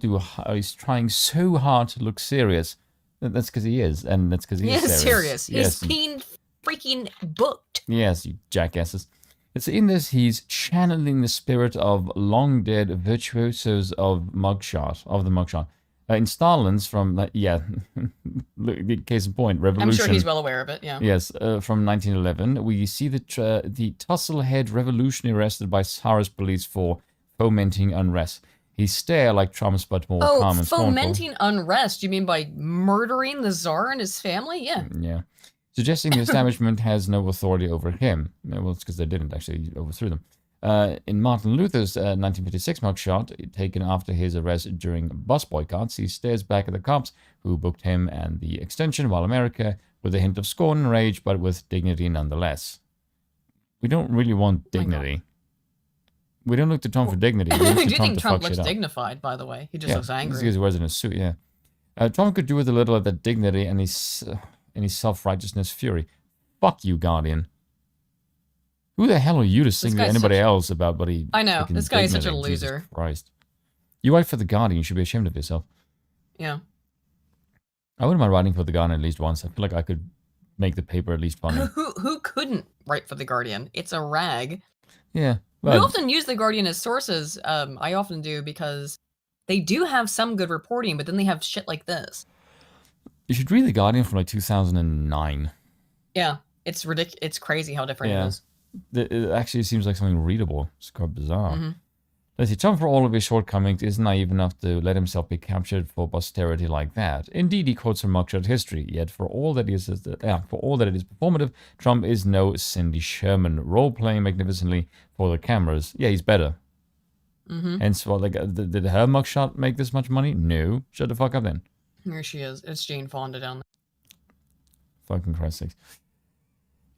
so hard to look serious? That's because he is, and that's because he is serious. He's being freaking booked. Yes, you jackasses. It's in this he's channeling the spirit of long dead virtuosos of the mugshot. In Stalin's from case in point, Revolution. I'm sure he's well aware of it. Yeah. Yes, from 1911, we see the tussle-head revolutionary arrested by Tsarist police for fomenting unrest. He stare like Trump's, but more calm and scornful. Fomenting unrest? You mean by murdering the Tsar and his family? Yeah. Yeah. Suggesting the establishment has no authority over him. Well, it's because they didn't actually. He overthrew them. In Martin Luther's 1956 mugshot, taken after his arrest during bus boycotts, he stares back at the cops who booked him and the extension, while America, with a hint of scorn and rage, but with dignity nonetheless. We don't really want dignity. We don't look to Trump for dignity. Do you think Trump looks dignified, by the way? He just looks angry. Because he wears in a suit, yeah. Trump could do with a little of that dignity and his self-righteousness fury. Fuck you, Guardian. Who the hell are you to sing to anybody else about what he... I know. This guy is such a loser. Jesus Christ. You write for the Guardian. You should be ashamed of yourself. Yeah. I wouldn't mind writing for the Guardian at least once. I feel like I could make the paper at least funny. Who couldn't write for the Guardian? It's a rag. Yeah. We often use the Guardian as sources. I often do because they do have some good reporting, but then they have shit like this. You should read the Guardian from like 2009. Yeah. It's ridiculous. It's crazy how different it is. It actually seems like something readable. It's quite bizarre. Mm-hmm. Let's see, Trump, for all of his shortcomings, is naive enough to let himself be captured for posterity like that. Indeed, he quotes from mugshot history, yet for all that it is performative, Trump is no Cindy Sherman, role-playing magnificently for the cameras. Yeah, he's better. Mm-hmm. Hence, well, like, did her mugshot make this much money? No. Shut the fuck up then. Here she is. It's Jane Fonda down there. Fucking Christ's sakes.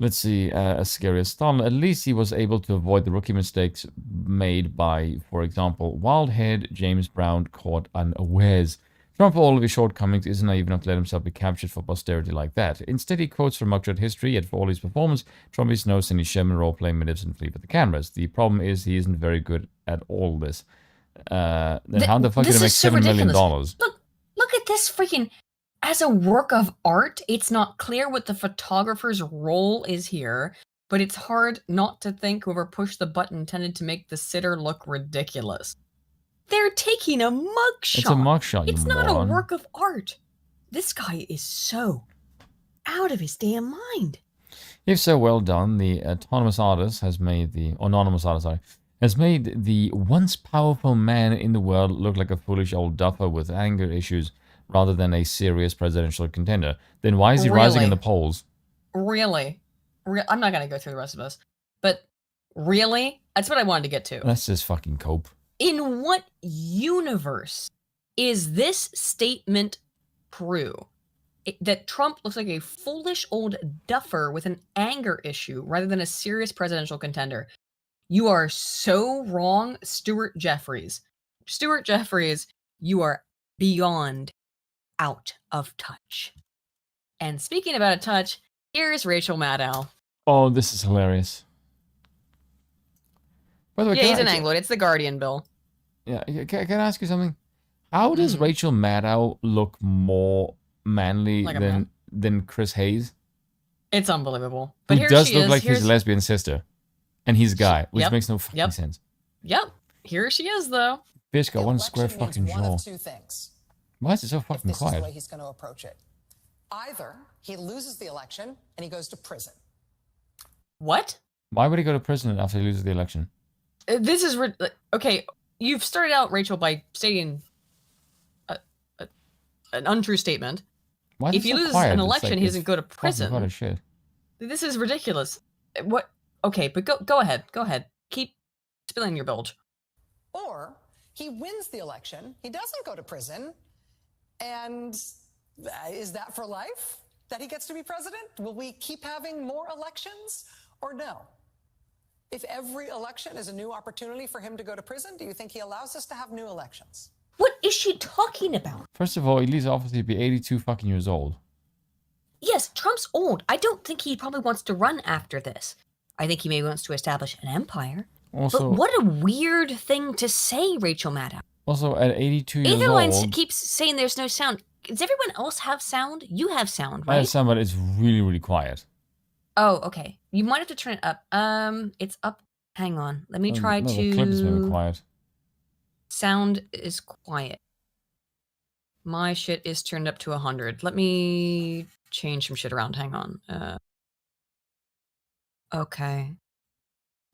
Let's see, as scary as Stalin, at least he was able to avoid the rookie mistakes made by, for example, wild-haired James Brown caught unawares. Trump, for all of his shortcomings, isn't naive enough to let himself be captured for posterity like that. Instead, he quotes from mugshot history, yet for all his performance, Trump is no Cindy Sherman role-playing magnificently for the cameras. The problem is he isn't very good at all this. Then how the fuck did he make $7 million? Look at this freaking... As a work of art, it's not clear what the photographer's role is here, but it's hard not to think whoever pushed the button intended to make the sitter look ridiculous. They're taking a mugshot. It's a mugshot, you It's not moron. a work of art. This guy is so out of his damn mind. If so, well done. The anonymous artist has made the once powerful man in the world look like a foolish old duffer with anger issues. rather than a serious presidential contender, then why is he rising in the polls? Really? I'm not going to go through the rest of this, but really? That's what I wanted to get to. Let's just fucking cope. In what universe is this statement true? That Trump looks like a foolish old duffer with an anger issue rather than a serious presidential contender. You are so wrong, Stuart Jeffries. Stuart Jeffries, you are beyond out of touch. And speaking of out of touch, here's Rachel Maddow. Oh, this is hilarious. By the way, yeah, he's an Angloid. It's the Guardian bill. Yeah, can I ask you something? How does Rachel Maddow look more manly than Chris Hayes? It's unbelievable. But Who does look like his lesbian sister. And he's a guy, which makes no fucking sense. Yep. Here she is, though. Bitch got one square fucking jaw. One of two things. Why is it so fucking quiet? This is the way he's going to approach it. Either he loses the election and he goes to prison. What? Why would he go to prison after he loses the election? This is... Okay, you've started out, Rachel, by stating an untrue statement. Why is if it he so loses quiet? an It's election, like, he doesn't go to prison. Fucking shit. This is ridiculous. What? Okay, but go ahead. Go ahead. Keep spilling your bilge. Or he wins the election, he doesn't go to prison, and is that for life that he gets to be president? Will we keep having more elections or no? If every election is a new opportunity for him to go to prison, do you think he allows us to have new elections? What is she talking about? First of all, Elise obviously be 82 fucking years old. Yes, Trump's old. I don't think he probably wants to run after this. I think he maybe wants to establish an empire. Also, but what a weird thing to say, Rachel Maddow. Also, at 82 years Everyone old... keeps saying there's no sound. Does everyone else have sound? You have sound, right? I have sound, but it's really, really quiet. Oh, okay. You might have to turn it up. It's up. Hang on. Let me try to... The clip is very quiet. Sound is quiet. My shit is turned up to 100. Let me change some shit around. Hang on. Okay.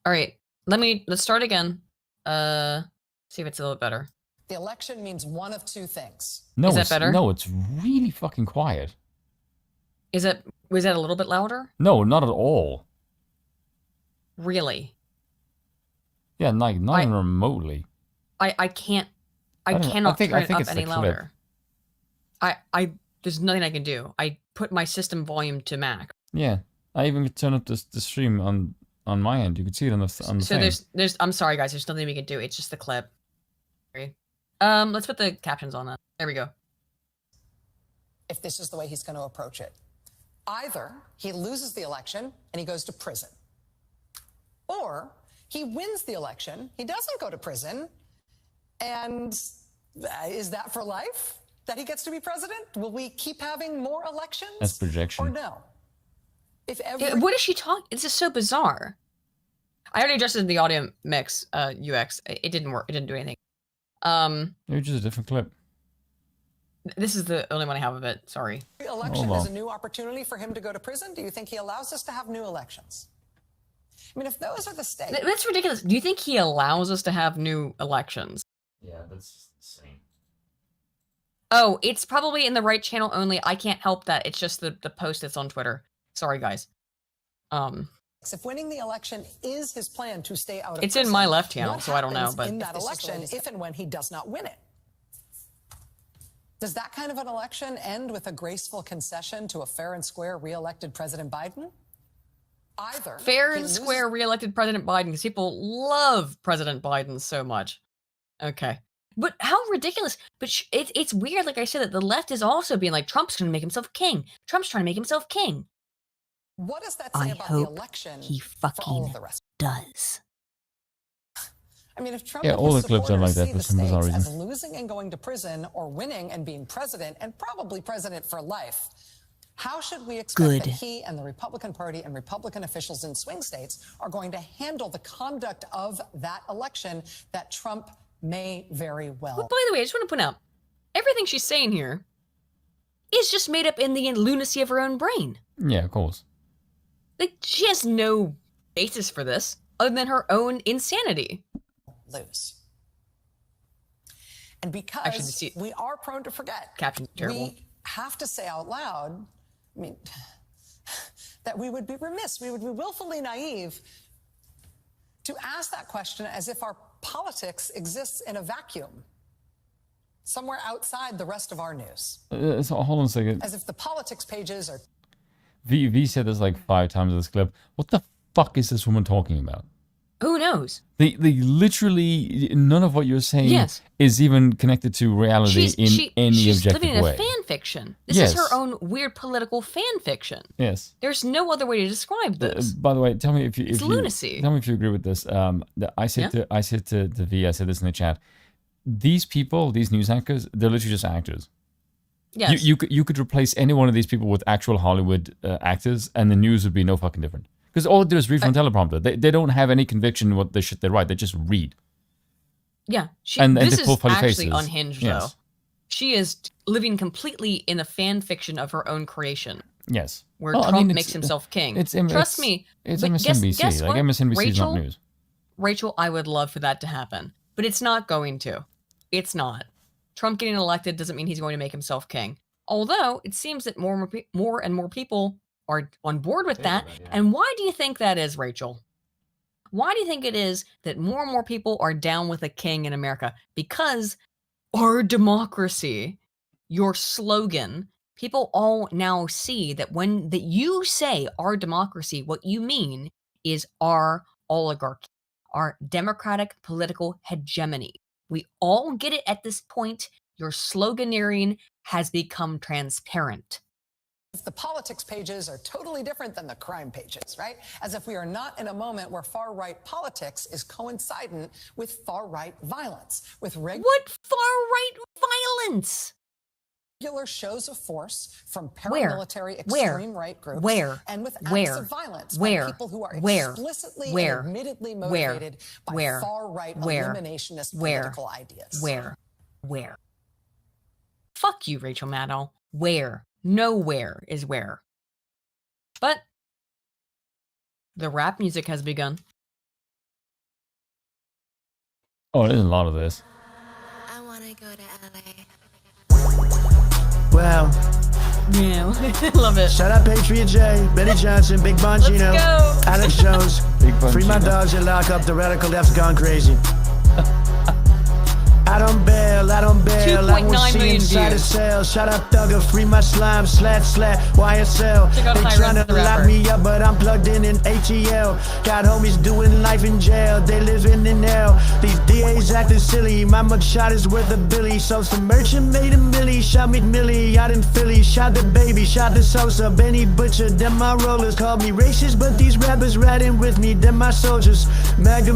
All right. Let's start again. See if it's a little better. The election means one of two things. No, is that better? No, it's really fucking quiet. Was that a little bit louder? No, not at all. Really? Yeah, not even remotely. I cannot turn it up any louder. There's nothing I can do. I put my system volume to max. Yeah, I even could turn up the stream on my end. You could see it on the thing. So there's I'm sorry guys, there's nothing we can do. It's just the clip. Let's put the captions on that. There we go. If this is the way he's going to approach it. Either he loses the election and he goes to prison. Or he wins the election, he doesn't go to prison, and is that for life that he gets to be president? Will we keep having more elections? That's projection. Or no? What is she talking? This is so bizarre. I already adjusted the audio mix UX. It didn't work. It didn't do anything. Maybe just a different clip. This is the only one I have of it. Sorry. The election is a new opportunity for him to go to prison. Do you think he allows us to have new elections? I mean, if those are the stakes. That's ridiculous. Do you think he allows us to have new elections? Yeah, that's insane. Oh, it's probably in the right channel only. I can't help that. It's just the post that's on Twitter. Sorry, guys. If winning the election is his plan to stay out of it's prison, in my left channel, so I don't know. But in that election, if and when he does not win it, does that kind of an election end with a graceful concession to a fair and square re-elected President Biden? Either fair and square re-elected President Biden, because people love President Biden so much. Okay. But how ridiculous. But it's weird, like I said, that the left is also being like, Trump's going to make himself king. Trump's trying to make himself king. What does that say about the election he for all of the fucking rest? does. I mean, if Trump Yeah, and all his the clips are like that for supporters some see the bizarre stakes reason. as losing and going to prison or winning and being president and probably president for life, how should we expect that he and the Republican Party and Republican officials in swing states are going to handle the conduct of that election that Trump may very well? But by the way, I just want to point out, everything she's saying here is just made up in the lunacy of her own brain. Yeah, of course. Like, she has no basis for this other than her own insanity. Lose. And because we are prone to forget, Captain's terrible. We have to say out loud, I mean, that we would be remiss, we would be willfully naive to ask that question as if our politics exists in a vacuum, somewhere outside the rest of our news. So hold on a second. As if the politics pages are... V said this like 5 times in this clip. What the fuck is this woman talking about? Who knows? They literally, none of what you're saying is even connected to reality in any objective way. She's living in a fan fiction. This is her own weird political fan fiction. Yes. There's no other way to describe this. By the way, tell me if you... It's lunacy. Tell me if you agree with this. I said to V, I said this in the chat. These people, these news anchors, they're literally just actors. Yes. You could replace any one of these people with actual Hollywood actors, and the news would be no fucking different. Because all they do is read from a teleprompter. They don't have any conviction in what the shit they write. They just read. Yeah. And this they pull is funny actually faces. unhinged, Yes. though. She is living completely in a fan fiction of her own creation. Yes. Where Trump makes himself king. Trust me. It's but MSNBC. Guess like what? MSNBC is not news. Rachel, I would love for that to happen. But it's not going to. It's not. Trump getting elected doesn't mean he's going to make himself king. Although, it seems that more and more people are on board with that. And why do you think that is, Rachel? Why do you think it is that more and more people are down with a king in America? Because our democracy, your slogan, people all now see that when you say our democracy, what you mean is our oligarchy, our democratic political hegemony. We all get it at this point. Your sloganeering has become transparent. The politics pages are totally different than the crime pages, right? As if we are not in a moment where far-right politics is coincident with far-right violence. With what far-right violence? Regular shows of force from paramilitary extreme right groups and with acts of violence by people who are explicitly and admittedly motivated by far-right eliminationist political ideas. Where? Fuck you, Rachel Maddow. Where? Nowhere is where. But the rap music has begun. Oh, there's a lot of this. I want to go to LA. Well. Yeah, love it. Shout out Patriot J, Benny Johnson, Big Bongino, Alex Jones. Free my dogs and lock up the radical left's gone crazy. I don't bail, I won't see inside a cell. Shout out Thugger, free my slime, slat, YSL. They tryna lock me up, but I'm plugged in ATL. Got homies doing life in jail, they living in hell. These DAs acting silly, my mugshot is worth a billy. So some merchant made a milli, shot McMillie out in Philly. Shot the baby, shot the Sosa, Benny Butcher, them my rollers. Called me racist, but these rappers riding with me, them my soldiers. Mega,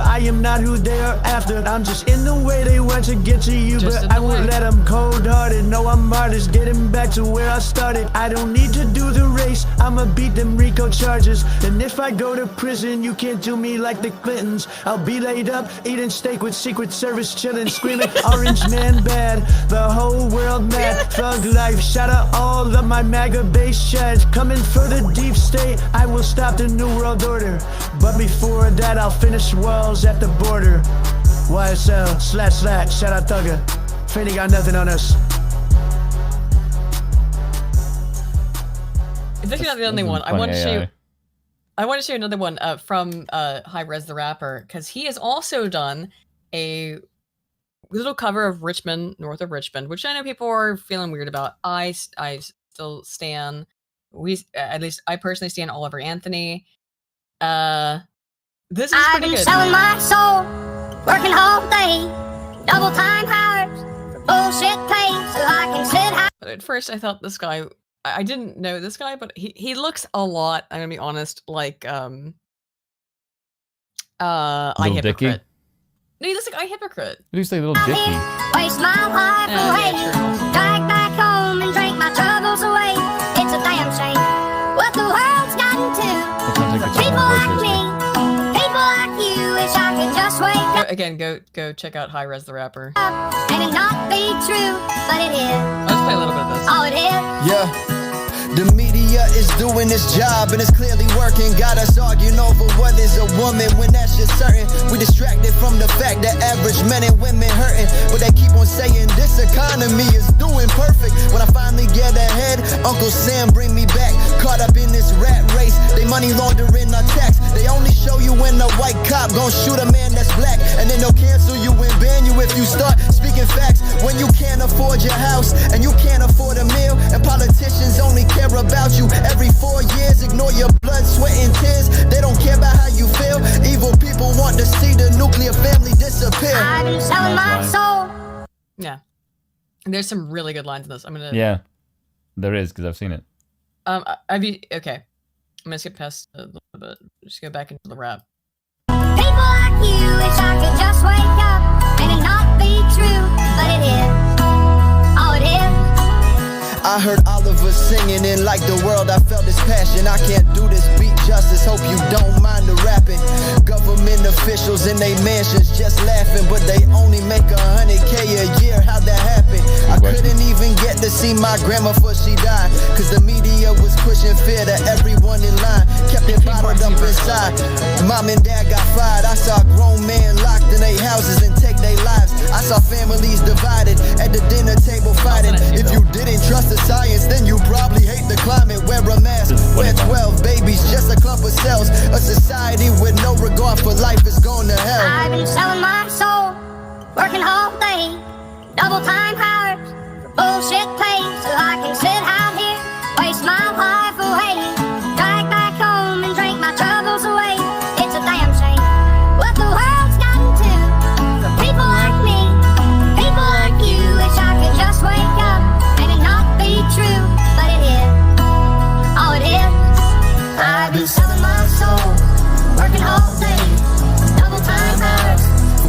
I am not who they are after. I'm just in the way they want to get to you, but I won't let them. Cold-hearted, no, I'm artist, getting back to where I started. I don't need to do the race, I'ma beat them RICO charges. And if I go to prison, you can't do me like the Clintons. I'll be laid up, eating steak with Secret Service, chilling, screaming, orange man bad, the whole world mad. Thug life, shout out all of my MAGA base chads. Coming for the deep state, I will stop the New World Order. But before that, I'll finish walls at the border. YSL, // shout out Thugger. Finny got nothing on us. It's actually not the only one. I want to show you another one from High Res the Rapper, because he has also done a little cover of Richmond, North of Richmond, which I know people are feeling weird about. I still stan. At least I personally stan Oliver Anthony. This is pretty good. Selling my soul, working all day, double time hours, bullshit pay, so I can sit high. But at first I thought this guy, I didn't know this guy, but he looks a lot, I'm gonna be honest, like I Hypocrite. No, he looks like I Hypocrite. He looks like a little Dicky. Waste my life away, drag back home and drink my troubles away. It's a damn shame what the world's gotten to. People like me, people like you, wish I could just wake up. Again, go check out High Res the Rapper. And it not be true, but it is. I'll just play a little bit of this. Oh, it is. Yeah. The media is doing its job and it's clearly working. Got us arguing over what is a woman when that's just certain. We distracted from the fact that average men and women hurting, but they keep on saying this economy is doing perfect. When I finally get ahead, Uncle Sam bring me back. Caught up in this rat race, they money laundering our tax. They only show you when a white cop gon' shoot a man that's black, and then they'll cancel you and ban you if you start speaking facts. When you can't afford your house and you can't afford a meal, and politicians only care about you every 4 years. Ignore your blood, sweat, and tears. They don't care about how you feel. Evil people want to see the nuclear family disappear. I'm selling my soul. Yeah. There's some really good lines in this. I'm gonna. Yeah, there is, because I've seen it. Okay. I'm gonna skip past a little bit. Just go back into the rap. People like you wish I could just wake up and it not be true, but it is. Oh, it is. I heard Oliver singing and like the world I felt his passion. I can't do this beat justice, hope you don't mind the rapping. Government officials in they mansions just laughing, but they only make 100K a year. How'd that happen? I couldn't even get to see my grandma before she died, cause the media was pushing fear to everyone in line. Kept it bottled up inside. Mom and dad got fired. I saw grown men locked in their houses and take their lives. I saw families divided at the dinner table fighting. If you didn't trust the science, then you probably hate the climate. Wear a mask, wear 12 babies, just a clump of cells. A society with no regard for life is going to hell. I've been selling my soul, working all day, double time hours, bullshit pay, so I can sit out here, waste my life away, drag back home and drink my troubles away. It's a damn shame what the world's gotten to. For people like me, people like you, wish I could just wake up and it not be true, but it is. Oh, it is. I've been selling my soul, working all day, double time hours,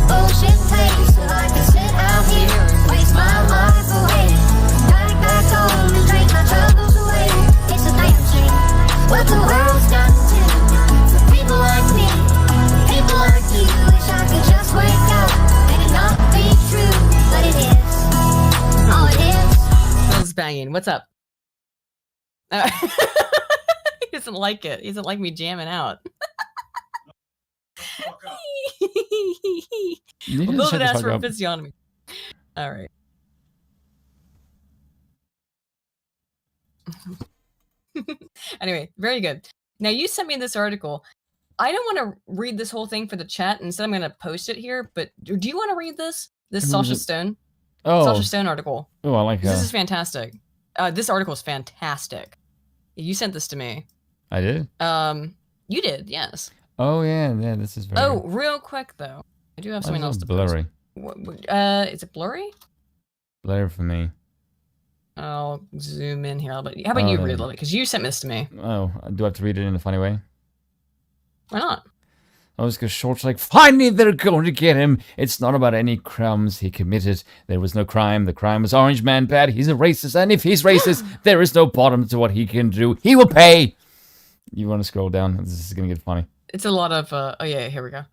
bullshit pay, so I can sit out here, waste my life away, drag back home and drink my troubles away. It's a damn shame what the world's got to. For people like me, people like you, wish I could just wake up and it not be true, but it is. Oh, it is. That was banging. What's up? He doesn't like it. He doesn't like me jamming out. You We'll just build shut an the ass fuck for a up. physiognomy. All right. Anyway, very good. Now you sent me this article. I don't want to read this whole thing for the chat. Instead, I'm going to post it here. But do you want to read this? This Who is Sasha it? Stone. Oh. Sasha Stone article. Oh, I like her. This is fantastic. This article is fantastic. You sent this to me. I did? You did, yes. Oh, yeah, this is very... Oh, real quick, though. I do have something else to blurry. post. Is it blurry? Blurry for me. I'll zoom in here a little bit. How about you read a little bit? Because you sent this to me. Oh, do I have to read it in a funny way? Why not? Oh, it's because Short's like, finally they're going to get him. It's not about any crimes he committed. There was no crime. The crime was Orange Man bad. He's a racist. And if he's racist, there is no bottom to what he can do. He will pay. You want to scroll down? This is going to get funny. It's a lot of, oh yeah, here we go.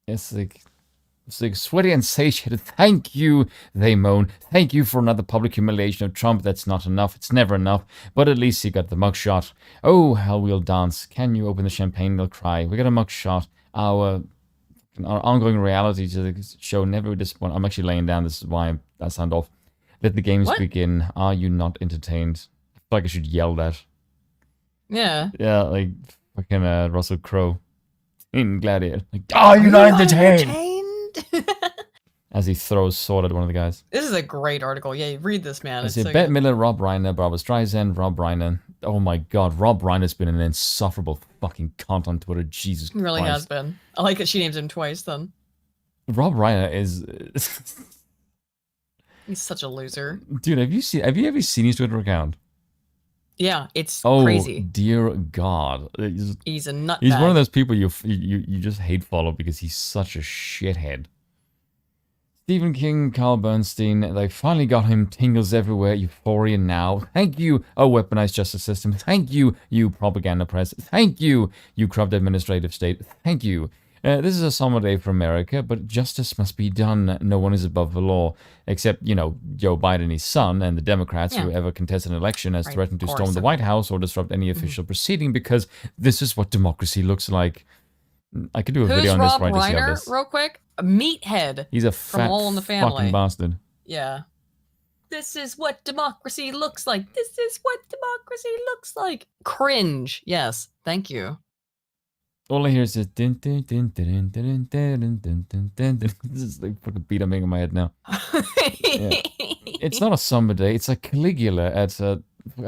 It's like sweaty and satiated. Thank you, they moan. Thank you for another public humiliation of Trump. That's not enough. It's never enough. But at least he got the mugshot. Oh, hell, we'll dance. Can you open the champagne? They'll cry. We got a mugshot. Our ongoing reality show never disappoint. I'm actually laying down. This is why I signed off. Let the games begin. Are you not entertained? I feel like I should yell that. Yeah. Yeah, like fucking Russell Crowe in Gladiator. Like, are you not entertained? As he throws sword at one of the guys. This is a great article. Yeah, read this, man. I It's see so Bette good. Miller, Rob Reiner, Barbara Streisand, Rob Reiner. Oh my god, Rob Reiner's been an insufferable fucking cunt on Twitter. Jesus He really Christ. has been. I like that she names him twice, then. Rob Reiner is... He's such a loser. Dude, have you ever seen his Twitter account? Yeah, it's Oh, crazy. dear God. He's a nutbag. He's one of those people you just hate follow because he's such a shithead. Stephen King, Carl Bernstein, they finally got him. Tingles everywhere. Euphoria now. Thank you, oh weaponized justice system. Thank you, you propaganda press. Thank you, you corrupt administrative state. Thank you. This is a somber day for America, but justice must be done. No one is above the law, except, Joe Biden, his son, and the Democrats who ever contest an election has threatened to storm the White House or disrupt any official proceeding, because this is what democracy looks like. I could do a video on this right as you have this. Real quick? A meathead. He's a from fat All in the Family. fucking bastard. Yeah. This is what democracy looks like. This is what democracy looks like. Cringe. Yes. Thank you. All I hear is this. This is like fucking beat I'm making in my head now. Yeah. It's not a somber day. It's a Caligula at I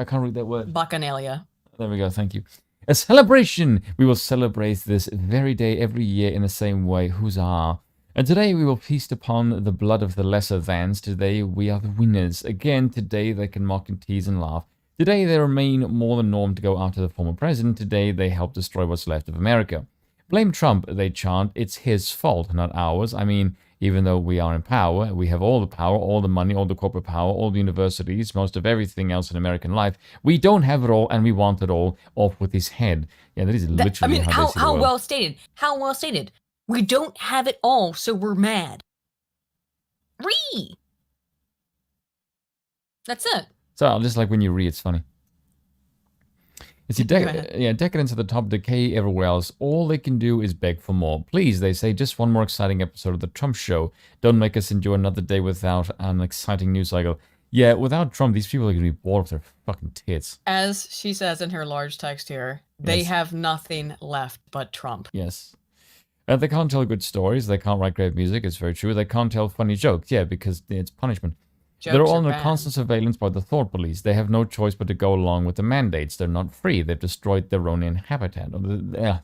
can't read that word. Bacchanalia. There we go. Thank you. A celebration. We will celebrate this very day every year in the same way. Huzzah. And today we will feast upon the blood of the lesser thans. Today we are the winners. Again, today they can mock and tease and laugh. Today they remain more than norm to go after the former president. Today they help destroy what's left of America. Blame Trump, they chant. It's his fault, not ours. I mean, even though we are in power, we have all the power, all the money, all the corporate power, all the universities, most of everything else in American life. We don't have it all, and we want it all. Off with his head. Yeah, that is literally how they see the world. well stated. How well stated. We don't have it all, so we're mad. Reid. That's it. So, just like when you read, it's funny. It's decadence at the top, decay everywhere else. All they can do is beg for more. Please, they say, just one more exciting episode of the Trump show. Don't make us enjoy another day without an exciting news cycle. Yeah, without Trump, these people are going to be bored of their fucking tits. As she says in her large text here, they have nothing left but Trump. Yes. They can't tell good stories. They can't write great music. It's very true. They can't tell funny jokes. Yeah, because it's punishment. They're all under constant surveillance by the thought police. They have no choice but to go along with the mandates. They're not free. They've destroyed their own habitat.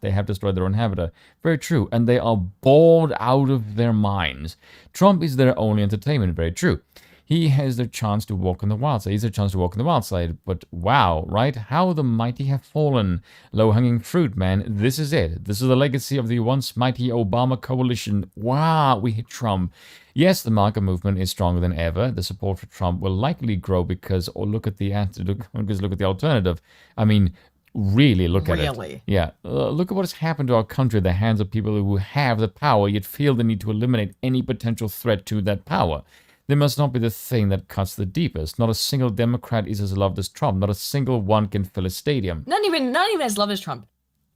They have destroyed their own habitat. Very true. And they are bored out of their minds. Trump is their only entertainment. Very true. He has their chance to walk on the wild side. He's their chance to walk on the wild side. But wow, right? How the mighty have fallen. Low-hanging fruit, man. This is it. This is the legacy of the once mighty Obama coalition. Wow, we hit Trump. Yes, the MAGA movement is stronger than ever. The support for Trump will likely grow because, look at the alternative. I mean, really look at it. Yeah, look at what has happened to our country. The hands of people who have the power, yet feel the need to eliminate any potential threat to that power. They must not be the thing that cuts the deepest. Not a single Democrat is as loved as Trump. Not a single one can fill a stadium. Not even as loved as Trump.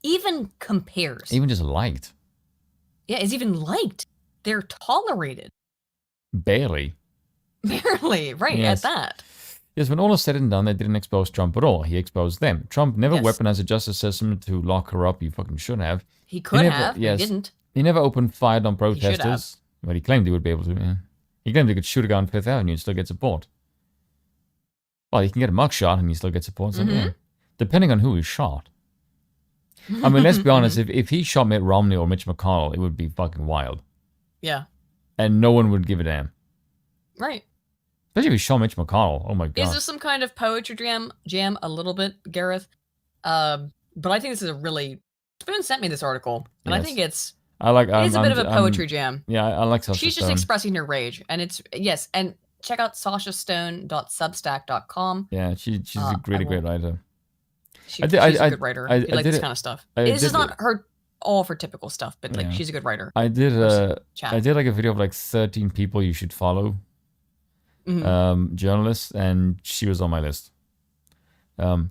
Even compares. Even just liked. Yeah, is even liked. They're tolerated. Barely. Barely, right, yes. At that. Yes, when all is said and done, they didn't expose Trump at all. He exposed them. Trump never weaponized the justice system to lock her up. You fucking should have. He could have. Yes. He didn't. He never opened fire on protesters. But he claimed he would be able to. Yeah. He claimed he could shoot a guy on Fifth Avenue and still get support. Well, you can get a mugshot and you still get support. So, yeah. Depending on who he shot. I mean, let's be honest. If he shot Mitt Romney or Mitch McConnell, it would be fucking wild. Yeah. And no one would give a damn. Right. Especially if he shot Mitch McConnell. Oh my god. Is this some kind of poetry jam? A little bit, Gareth. But I think this is a really... Spoon sent me this article, and I think it's... It's a bit of a poetry jam. Yeah, I like Sasha She's Stone. just expressing her rage, and it's and check out sashastone.substack.com. Yeah, she's a really great writer. She's a good writer. She likes this kind of stuff. This is not all of her typical stuff, but like she's a good writer. I did like a video of like 13 people you should follow, journalists, and she was on my list.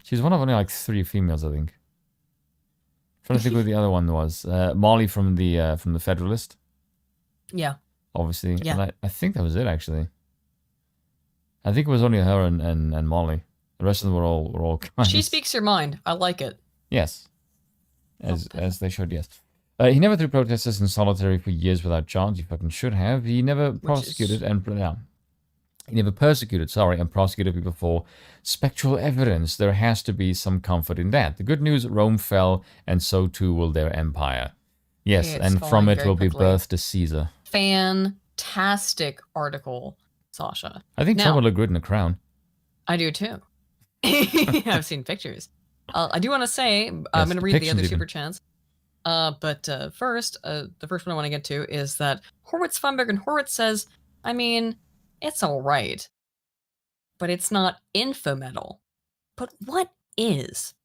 She's one of only like 3 females, I think. Trying to think who the other one was. Molly from the Federalist. Yeah. Obviously. Yeah. And I think that was it, actually. I think it was only her and Molly. The rest of them were all kind. She speaks her mind. I like it. Yes. As they should, yes. He never threw protesters in solitary for years without charge. He fucking should have. He never prosecuted He never persecuted, and prosecuted people for spectral evidence. There has to be some comfort in that. The good news, Rome fell, and so too will their empire. Yes, and from it will be birthed a Caesar. Fantastic article, Sasha. I think Trump would look good in a crown. I do too. I've seen pictures. I do want to say, I'm going to read the other super chats. But first, the first one I want to get to is that Horwitz Funberg and Horwitz says, I mean... It's all right, but it's not infometal. But what is?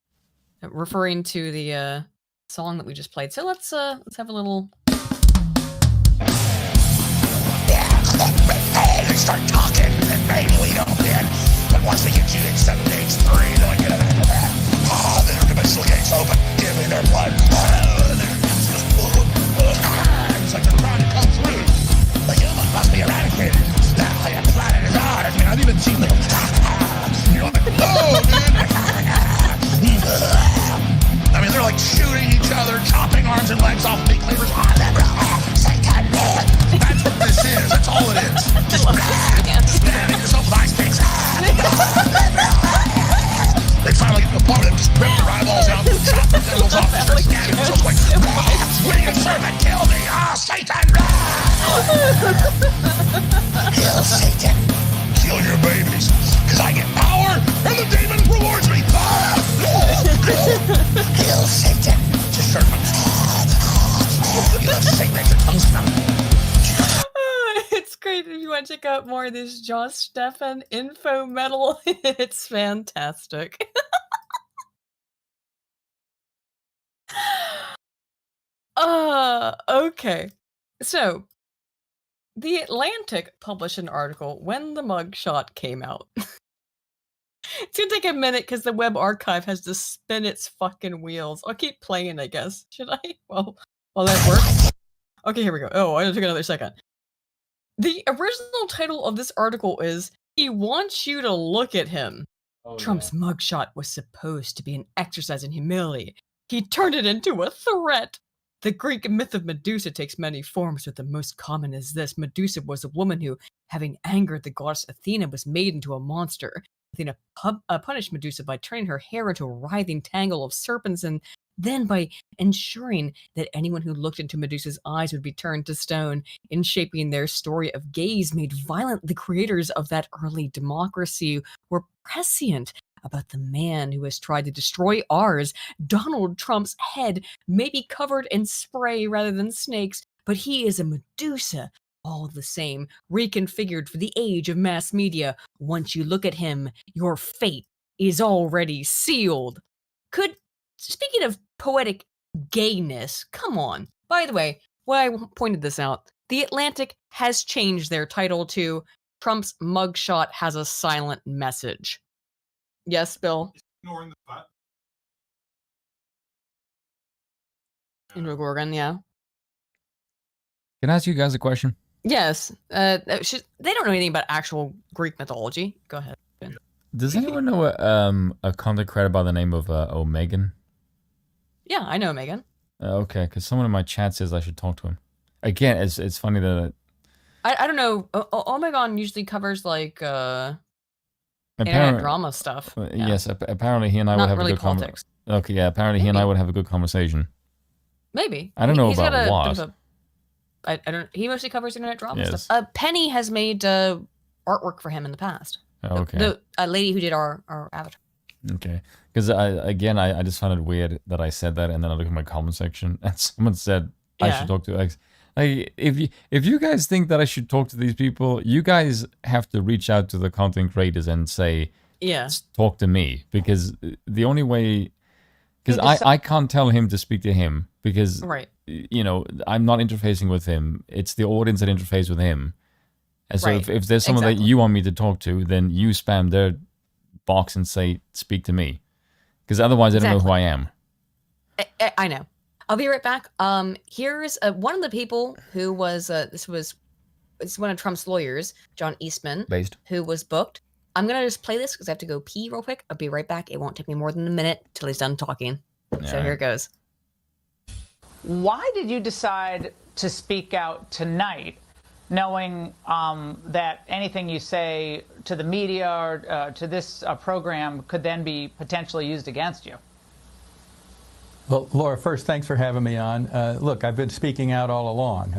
Referring to the song that we just played. So let's have a little They start talking, and maybe we don't win. But once we get you in 7 days 3, then we get out of that. Then our dimensional gates open. Give me their blood. It's like they're trying to come through. The human must be eradicated. Now the planet is ours. I mean, I've even seen them. You're like, no, dude. I mean, they're like shooting each other, chopping arms and legs off meat cleavers. Satan. That's what this is. That's all it is. Just stabbing yourself with ice picks. They finally get to the point and just rip their eyeballs out, chop their genitals off, and start stabbing themselves like, winged serpent, kill me! Ah, Satan! Kill Satan. Kill your babies, because I get power, and the demon rewards me. Kill Satan. Just serpent. Satan makes your tongue smell. It's great if you want to check out more of this Josh Stefan info metal. It's fantastic. Okay. So, The Atlantic published an article when the mugshot came out. It's gonna take a minute because the web archive has to spin its fucking wheels. I'll keep playing, I guess. Should I? Well, that works. Okay, here we go. Oh, it took another second. The original title of this article is, "He wants you to look at him." Trump's mugshot was supposed to be an exercise in humility. He turned it into a threat. The Greek myth of Medusa takes many forms, but the most common is this. Medusa was a woman who, having angered the goddess Athena, was made into a monster. Athena punished Medusa by turning her hair into a writhing tangle of serpents, and then by ensuring that anyone who looked into Medusa's eyes would be turned to stone. In shaping their story of gays made violent, the creators of that early democracy were prescient about the man who has tried to destroy ours. Donald Trump's head may be covered in spray rather than snakes, but he is a Medusa all the same, reconfigured for the age of mass media. Once you look at him, your fate is already sealed. Speaking of poetic gayness, come on. By the way, why I pointed this out, The Atlantic has changed their title to "Trump's Mugshot Has a Silent Message." Yes, Bill? Ignoring the fact. Into Gorgon, yeah. Can I ask you guys a question? Yes. They don't know anything about actual Greek mythology. Go ahead, Ben. Does anyone know a content creator by the name of Omegan? Yeah, I know Megan. Okay, because someone in my chat says I should talk to him. Again, it's funny that... I don't know. Omegon usually covers like internet drama stuff. Yeah. Yes, apparently he and I would have really a good politics. Okay, yeah, apparently he and I would have a good conversation. Maybe. I don't know about what. I don't. He mostly covers internet drama Yes. stuff. Penny has made artwork for him in the past. Okay. The lady who did our avatar. Okay, because I just found it weird that I said that, and then I looked at my comment section, and someone said I should talk to X. Like, if you guys think that I should talk to these people, you guys have to reach out to the content creators and say, talk to me, because the only way, because I can't tell him to speak to him, because you know, I'm not interfacing with him. It's the audience that interface with him. And so if there's someone that you want me to talk to, then you spam their box and say, speak to me. Because otherwise I don't know who I am. I know. I'll be right back. Here's one of the people who was, this is one of Trump's lawyers, John Eastman, who was booked. I'm going to just play this because I have to go pee real quick. I'll be right back. It won't take me more than a minute till he's done talking. So here it goes. Why did you decide to speak out tonight, knowing that anything you say to the media or to this program could then be potentially used against you? Well, Laura, first, thanks for having me on. Look, I've been speaking out all along.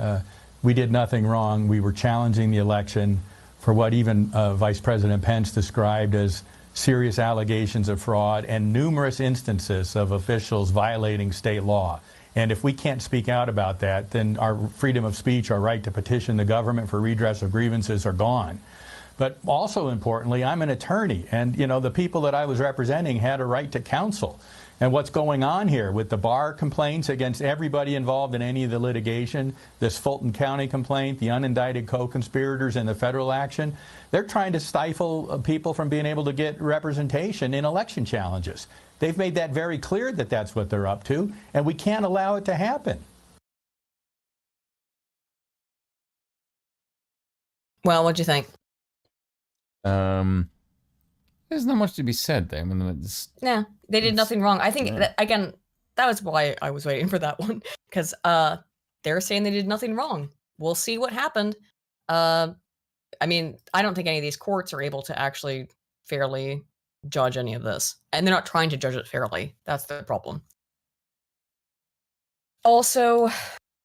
We did nothing wrong. We were challenging the election for what even Vice President Pence described as serious allegations of fraud and numerous instances of officials violating state law. And if we can't speak out about that, then our freedom of speech, our right to petition the government for redress of grievances are gone. But also importantly, I'm an attorney, and you know, the people that I was representing had a right to counsel. And what's going on here with the bar complaints against everybody involved in any of the litigation, this Fulton County complaint, the unindicted co-conspirators in the federal action, they're trying to stifle people from being able to get representation in election challenges. They've made that very clear that that's what they're up to, and we can't allow it to happen. Well, what'd you think? There's not much to be said there. I mean, Yeah, they did nothing wrong. I think, that, again, that was why I was waiting for that one. Because they're saying they did nothing wrong. We'll see what happened. I mean, I don't think any of these courts are able to actually fairly judge any of this. And they're not trying to judge it fairly. That's the problem. Also,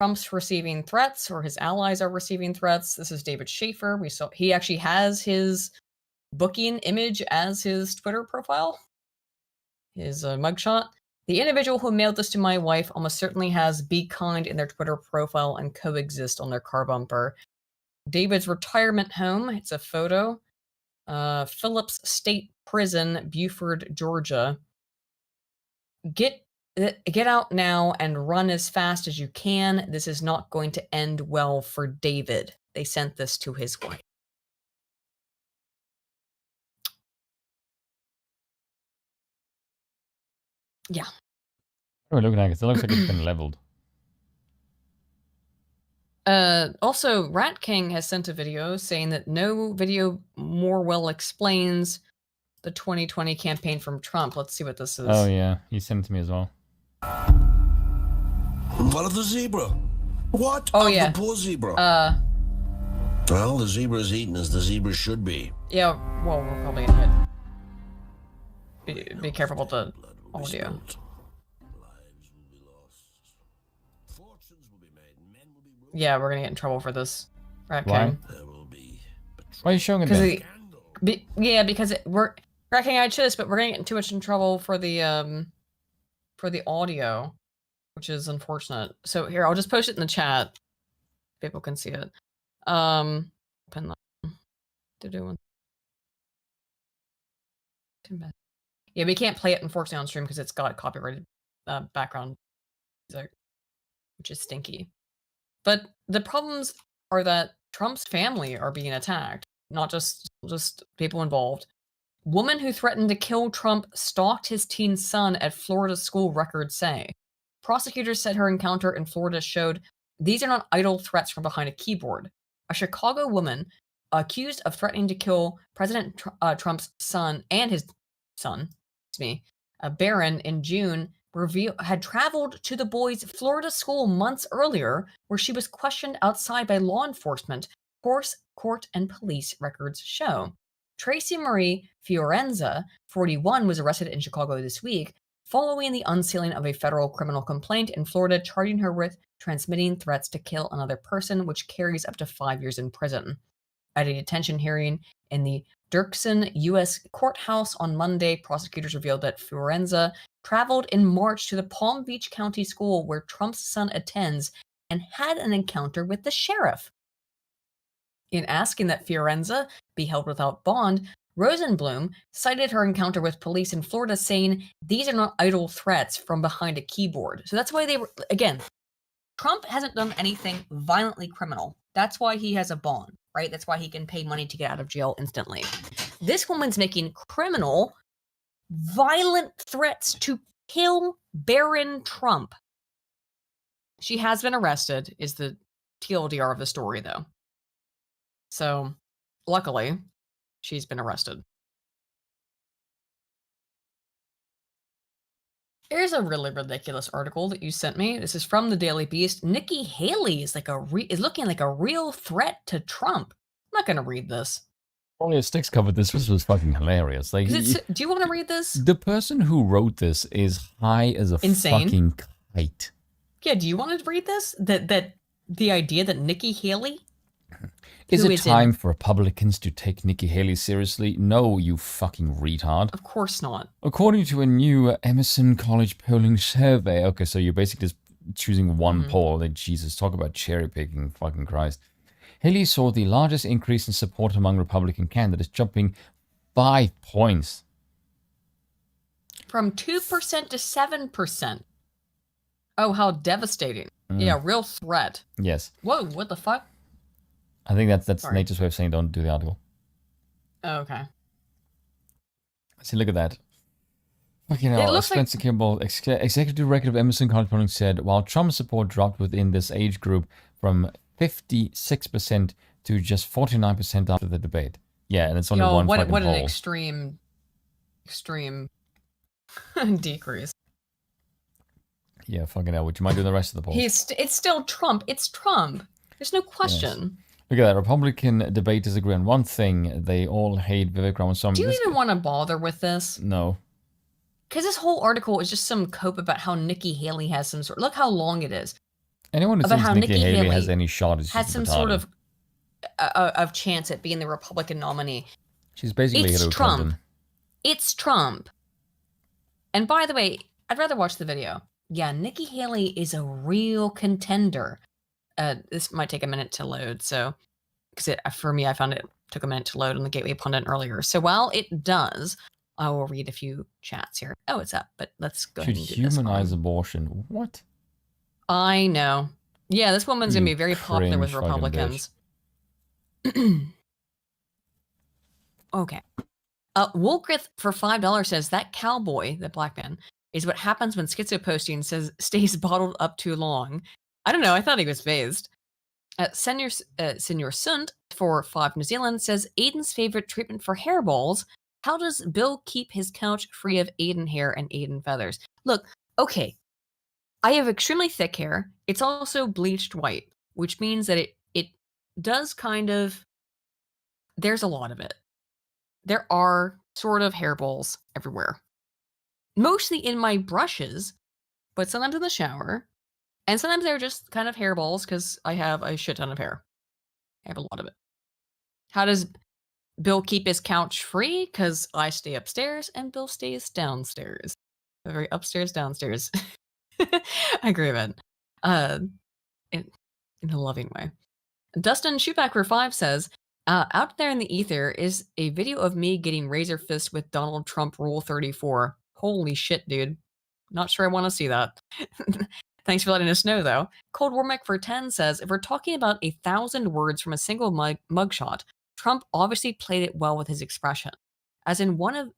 Trump's receiving threats, or his allies are receiving threats. This is David Schaefer. We saw he actually has his booking image as his Twitter profile, his mugshot. The individual who mailed this to my wife almost certainly has "be kind" in their Twitter profile and "coexist" on their car bumper. David's retirement home, it's a photo. Phillips State Prison, Buford, Georgia. Get out now and run as fast as you can. This is not going to end well for David. They sent this to his wife. Yeah. What are we looking at? It looks like it's been leveled. Also, Rat King has sent a video saying that no video more well explains the 2020 campaign from Trump. Let's see what this is. Oh, yeah. He sent it to me as well. What of the zebra? What of the poor zebra? Well, the zebra's eaten as the zebra should be. Yeah, well, we're probably gonna hit. Be careful with the audio. Yeah, we're gonna get in trouble for this. Rat King. Why are you showing it then? Yeah, because Rat King, I chose, but we're gonna get too much in trouble for the audio, which is unfortunate. So here, I'll just post it in the chat. People can see it. Pin that. To do one. Yeah, we can't play it unfortunately on stream because it's got copyrighted background music, which is stinky. But the problems are that Trump's family are being attacked, not just people involved. Woman who threatened to kill Trump stalked his teen son at Florida school, records say. Prosecutors said her encounter in Florida showed these are not idle threats from behind a keyboard. A Chicago woman accused of threatening to kill President Trump's son and his son, Barron, in June, had traveled to the boy's Florida school months earlier, where she was questioned outside by law enforcement, court and police records show. Tracy Marie Fiorenza, 41, was arrested in Chicago this week, following the unsealing of a federal criminal complaint in Florida charging her with transmitting threats to kill another person, which carries up to 5 years in prison. At a detention hearing in the Dirksen U.S. courthouse on Monday, prosecutors revealed that Fiorenza traveled in March to the Palm Beach County school where Trump's son attends and had an encounter with the sheriff. In asking that Fiorenza be held without bond, Rosenblum cited her encounter with police in Florida, saying these are not idle threats from behind a keyboard. So that's why they were, again, Trump hasn't done anything violently criminal. That's why he has a bond, right? That's why he can pay money to get out of jail instantly. This woman's making criminal, violent threats to kill Barron Trump. She has been arrested, is the TLDR of the story, though. So, luckily, she's been arrested. Here's a really ridiculous article that you sent me. This is from the Daily Beast. Nikki Haley is looking like a real threat to Trump. I'm not going to read this. Only a Sticks covered this. This was fucking hilarious. Like, do you want to read this? The person who wrote this is high as a fucking kite. Yeah, do you want to read this? That the idea that Nikki Haley... Is it time for Republicans to take Nikki Haley seriously? No, you fucking retard. Of course not. According to a new Emerson College polling survey, okay, so you're basically just choosing one poll. Like, Jesus, talk about cherry picking, fucking Christ. Haley saw the largest increase in support among Republican candidates, jumping 5 points. from 2% to 7%. Oh, how devastating. Yeah, real threat. Yes. Whoa, what the fuck? I think that's nature's way of saying don't do the article. Oh, okay. See, look at that. Fucking hell, It looks Spencer Kimball, executive director of Emerson College Polling, said, while Trump's support dropped within this age group from 56% to just 49% after the debate. Yeah, and it's only one fucking what poll. an extreme decrease. Yeah, fucking hell. Would you mind doing the rest of the polls? It's still Trump. It's Trump. There's no question. Yes. Look at that. Republican debaters agree on one thing. They all hate Vivek Ramaswamy. Do you even want to bother with this? No. Because this whole article is just some cope about how Nikki Haley has some sort. Look how long it is. Anyone who about thinks how Nikki Haley has any shot is has just some retarded. sort of chance at being the Republican nominee. She's basically It's Hillary Trump. Clinton. It's Trump. And by the way, I'd rather watch the video. Yeah, Nikki Haley is a real contender. This might take a minute to load, so because for me, I found it took a minute to load on the Gateway Pundit earlier. So while it does, I will read a few chats here. Oh, it's up, but let's go ahead and do this. Should humanize abortion. What? I know. Yeah, this woman's going to be very popular with cringe fucking Republicans. Okay. Wolgrith for $5 says that cowboy, the black man, is what happens when schizoposting stays bottled up too long. I don't know. I thought he was phased. Senor Sund for 5 New Zealand says Aiden's favorite treatment for hairballs. How does Bill keep his couch free of Aiden hair and Aiden feathers? Look, okay. I have extremely thick hair. It's also bleached white, which means that it does kind of, there's a lot of it. There are sort of hairballs everywhere. Mostly in my brushes, but sometimes in the shower. And sometimes they're just kind of hairballs because I have a shit ton of hair. I have a lot of it. How does Bill keep his couch free? Because I stay upstairs and Bill stays downstairs. A very upstairs, downstairs. I agree with it. In a loving way. Dustin Shootbacker5 says, out there in the ether is a video of me getting razor fist with Donald Trump Rule 34. Holy shit, dude. Not sure I want to see that. Thanks for letting us know, though. Cold War Mech for 10 says, if we're talking about 1,000 words from a single mugshot, Trump obviously played it well with his expression. As in one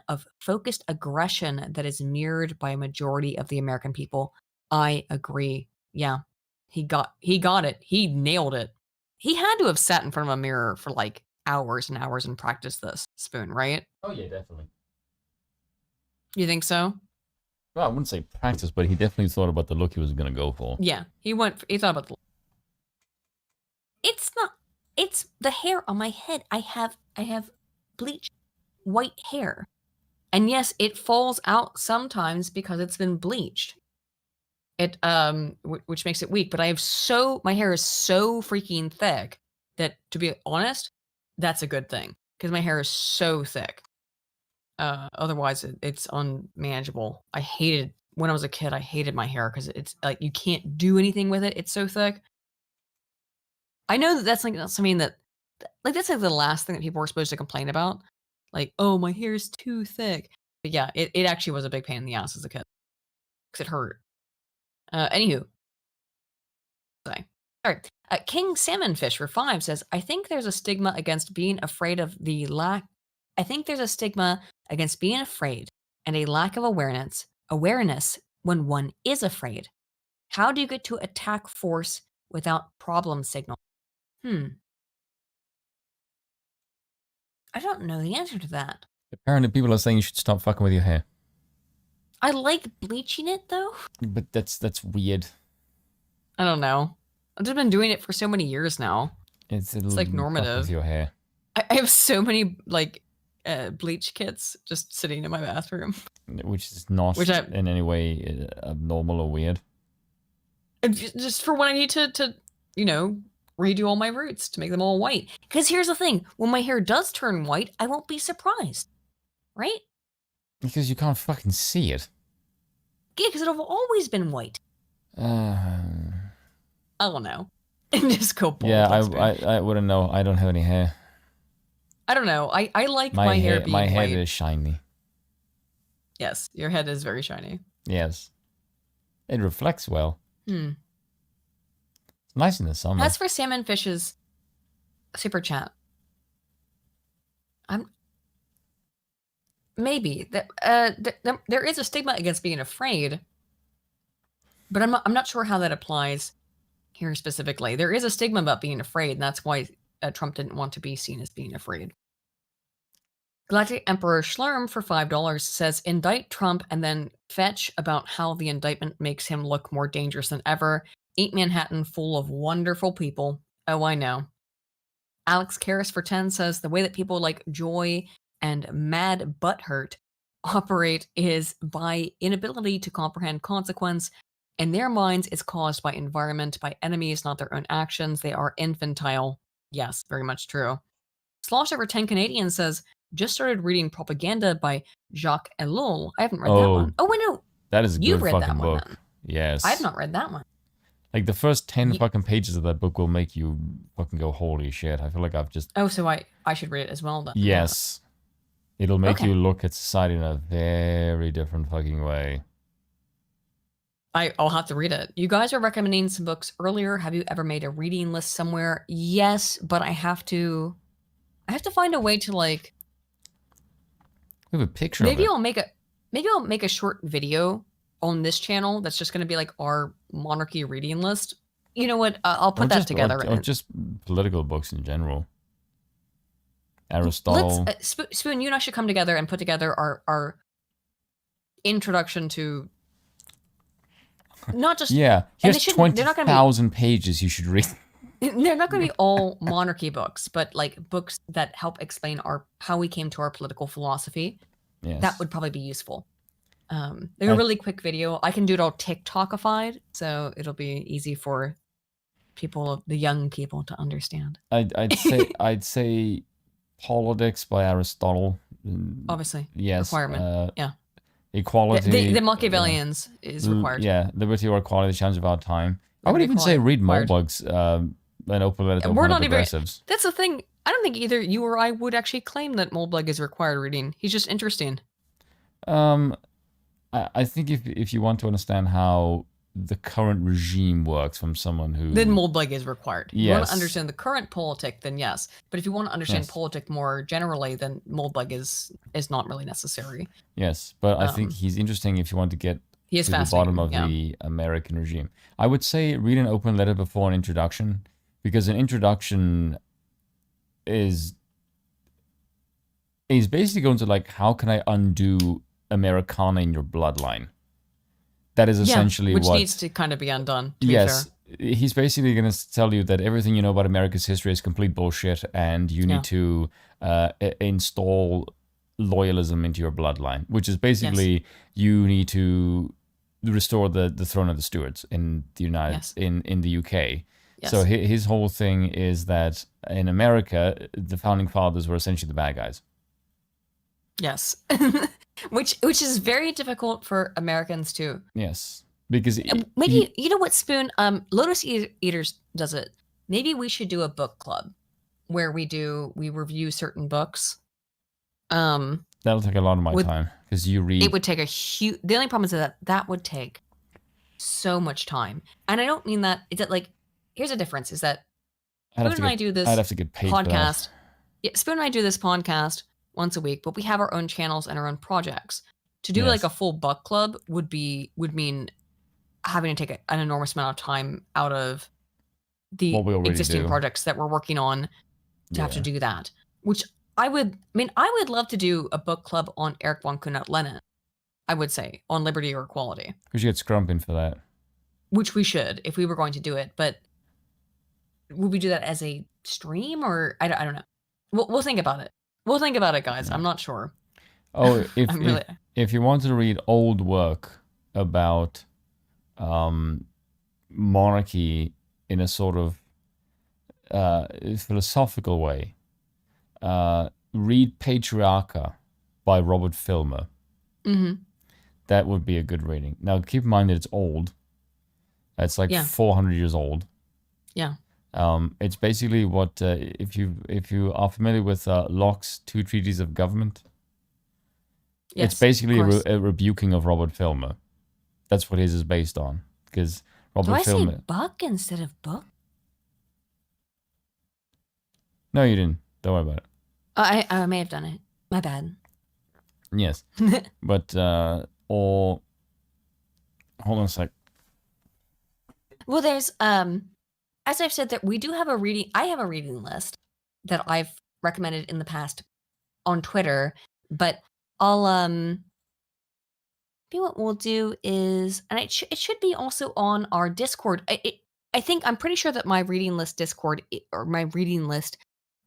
of focused aggression that is mirrored by a majority of the American people. I agree. Yeah, he got it. He nailed it. He had to have sat in front of a mirror for like hours and hours and practiced this, Spoon, right? Oh yeah, definitely. You think so? Well, I wouldn't say practice, but he definitely thought about the look he was going to go for. Yeah, he thought about the look. It's the hair on my head. I have bleached white hair. And yes, it falls out sometimes because it's been bleached. Which makes it weak, but my hair is so freaking thick that, to be honest, that's a good thing because my hair is so thick. Otherwise it's unmanageable. When I was a kid, I hated my hair because it's like you can't do anything with it. It's so thick. I know that's like not something that's like the last thing that people were supposed to complain about. Like, oh, my hair is too thick. But yeah, it actually was a big pain in the ass as a kid because it hurt. Anywho. Sorry. All right. King Salmonfish for 5 says, I think there's a stigma against being afraid of I think there's a stigma against being afraid and a lack of awareness when one is afraid. How do you get to attack force without problem signal? I don't know the answer to that. Apparently people are saying you should stop fucking with your hair. I like bleaching it though. But that's weird. I don't know. I've just been doing it for so many years now. It's like normative. With your hair. I have so many bleach kits just sitting in my bathroom. Which is not in any way abnormal or weird. Just for when I need to redo all my roots to make them all white. Because here's the thing. When my hair does turn white, I won't be surprised. Right? Because you can't fucking see it. Yeah, because it'll always been white. I don't know. Just go bald. Yeah, I wouldn't know. I don't have any hair. I don't know. I like my hair being my hair white. is shiny. Yes, your head is very shiny. Yes. It reflects well. Hmm. It's nice in the summer. As for Salmon Fish's super chat, maybe there is a stigma against being afraid, but I'm not sure how that applies here specifically. There is a stigma about being afraid, and that's why Trump didn't want to be seen as being afraid. Galactic Emperor Schlurm for $5 says, indict Trump and then fetch about how the indictment makes him look more dangerous than ever. Eat Manhattan full of wonderful people. Oh, I know. Alex Karras for 10 says, the way that people like Joy and Mad Butthurt operate is by inability to comprehend consequence. In their minds, it's caused by environment, by enemies, not their own actions. They are infantile. Yes, very much true. Slosh over 10 Canadian says, just started reading Propaganda by Jacques Ellul. I haven't read that one. Oh, wait, no. That is a You've good read fucking that one, book. then. Yes. I have not read that one. Like the first 10 fucking pages of that book will make you fucking go, holy shit. I feel like I've just... Oh, so I should read it as well then. Yes. It'll make you look at society in a very different fucking way. I'll have to read it. You guys were recommending some books earlier. Have you ever made a reading list somewhere? Yes, but I have to find a way to like... We have a picture maybe of it. I'll make a short video on this channel that's just going to be like our Monarchy reading list. You know what? I'll put that together. Or just political books in general. Aristotle. Spoon, you and I should come together and put together our introduction to not just... Yeah, here's 20,000 pages you should read. They're not going to be all Monarchy books, but like books that help explain how we came to our political philosophy. Yes. That would probably be useful. They're a really quick video. I can do it all TikTokified, so it'll be easy for people, the young people, to understand. I'd say Politics by Aristotle. Obviously. Yes. Requirement. Yeah. Equality. The Machiavellians is required. Yeah. Liberty or Equality, the Challenge of Our Time. I would even say read Mulbug's An Open Letter to Opponent Progressives. That's the thing. I don't think either you or I would actually claim that Mulbug is required reading. He's just interesting. I think if you want to understand how the current regime works from someone who... Then Mulbug is required. If yes. you want to understand the current politic, then yes. But if you want to understand politic more generally, then Mulbug is not really necessary. Yes, but I think he's interesting if you want to get to the bottom of the American regime. I would say read An Open Letter before an introduction, because an introduction is basically going to like, how can I undo Americana in your bloodline? That is essentially which needs to kind of be undone. To yes, be fair. He's basically going to tell you that everything you know about America's history is complete bullshit, and you need to install loyalism into your bloodline, which is basically you need to restore the throne of the Stuarts in the in the UK. Yes. So his whole thing is that in America, the founding fathers were essentially the bad guys. Yes. which is very difficult for Americans too. Yes. Because maybe you know what, Spoon? Lotus Eaters does it. Maybe we should do a book club where we review certain books. That'll take a lot of my time because you read. It would take a huge. The only problem is that would take so much time, and I don't mean that. Is that like? Here's the difference: is that Spoon and I do this. I'd have to get paid podcast. Yeah, Spoon and I do this podcast once a week, but we have our own channels and our own projects. To do like a full book club would mean having to take an enormous amount of time out of the existing projects that we're working on to have to do that. Which I would love to do a book club on Erich von Kuehnelt-Lenin. I would say on liberty or equality. Because you get Scrumpin for that. Which we should if we were going to do it, but would we do that as a stream or I don't know. We'll think about it. We'll think about it, guys. I'm not sure. Oh, if you want to read old work about monarchy in a sort of philosophical way, read Patriarcha by Robert Filmer. Mm-hmm. That would be a good reading. Now, keep in mind that it's old. It's like 400 years old. Yeah. It's basically what if you are familiar with Locke's Two Treatises of Government. It's basically a rebuking of Robert Filmer. That's what his is based on. Because Robert Filmer. Do I say buck instead of book? No, you didn't. Don't worry about it. I may have done it. My bad. Yes. But, or... Hold on a sec. Well, there's, as I've said, that we do have I have a reading list that I've recommended in the past on Twitter, but I'll, maybe what we'll do is, and it should be also on our Discord. I'm pretty sure that my reading list Discord, or my reading list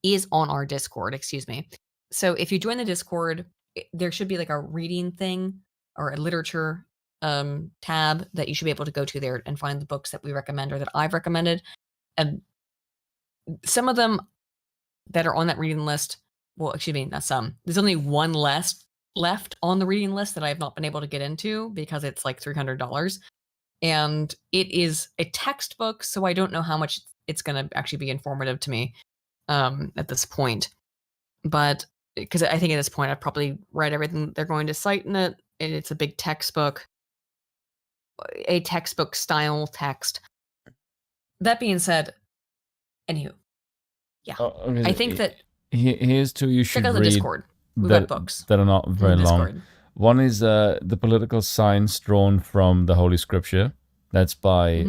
is on our Discord, excuse me. So if you join the Discord, there should be like a reading thing or a literature tab that you should be able to go to there and find the books that we recommend or that I've recommended. And some of them that are on that reading list, well, excuse me, not some. There's only one left on the reading list that I have not been able to get into because it's like $300. And it is a textbook, so I don't know how much it's going to actually be informative to me at this point. But because I think at this point I've probably read everything they're going to cite in it, and it's a big textbook. A textbook style text. That being said, anywho, yeah, okay, I think that here's two you should check out the read Discord. We've got books that are not very long. Discord. One is the political science drawn from the Holy Scripture. That's by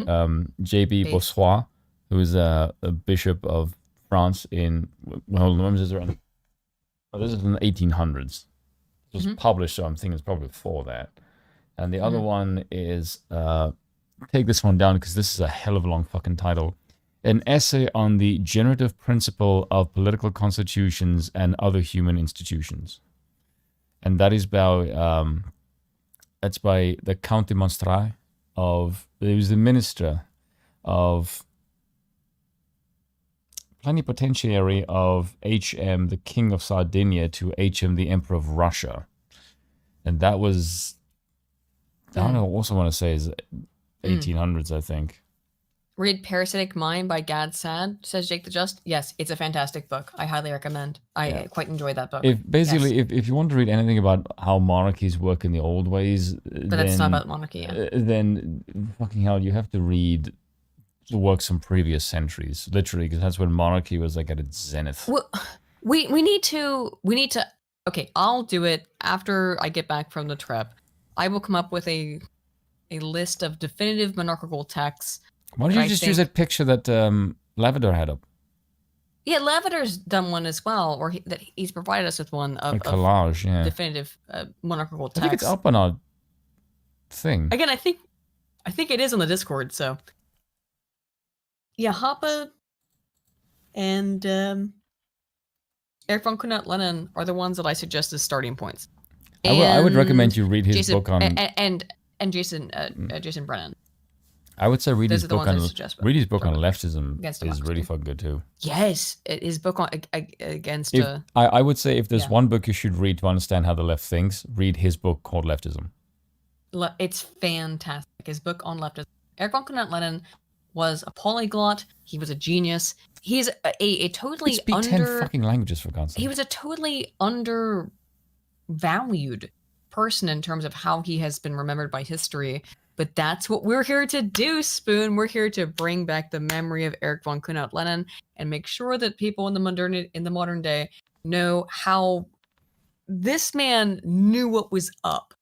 J.B. Bossuet, who is a bishop of France in. Well, when was this around? Oh, this is in the 1800s. It was published, so I'm thinking it's probably before that. And the other one is, take this one down because this is a hell of a long fucking title. An essay on the generative principle of political constitutions and other human institutions. And that is by, that's by the Count de Monstray he was the minister of, plenipotentiary of H.M. the King of Sardinia to H.M. the Emperor of Russia. And that was... I don't know, also want to say is 1800s, I think. Read Parasitic Mind by Gad Saad, says Jake the Just. Yes, it's a fantastic book. I highly recommend. I quite enjoyed that book. If you want to read anything about how monarchies work in the old ways, but that's not about monarchy. Then fucking hell, you have to read the works from previous centuries, literally, because that's when monarchy was like at its zenith. Well, we need to. Okay, I'll do it after I get back from the trip. I will come up with a list of definitive monarchical texts. Why don't you just use that picture that Lavender had up? Yeah, Lavender's done one as well, or he's provided us with one of a collage, definitive monarchical texts. I think it's up on our thing. Again, I think it is on the Discord. So yeah, Hoppe and Erich von Kuehnelt-Lenin are the ones that I suggest as starting points. I would recommend you read his book on and Jason Brennan. I would say read his book on leftism is really fucking good too. Yes, his book on against. I would say if there's one book you should read to understand how the left thinks, read his book called Leftism. It's fantastic. His book on leftism. Erich von Kuehnelt-Lenin was a polyglot. He was a genius. He's a totally he speaks 10 fucking languages for God's sake. He was a totally undervalued person in terms of how he has been remembered by history. But that's what we're here to do, Spoon. We're here to bring back the memory of Erich von Kuehnelt-Lenin and make sure that people in the modern day know how this man knew what was up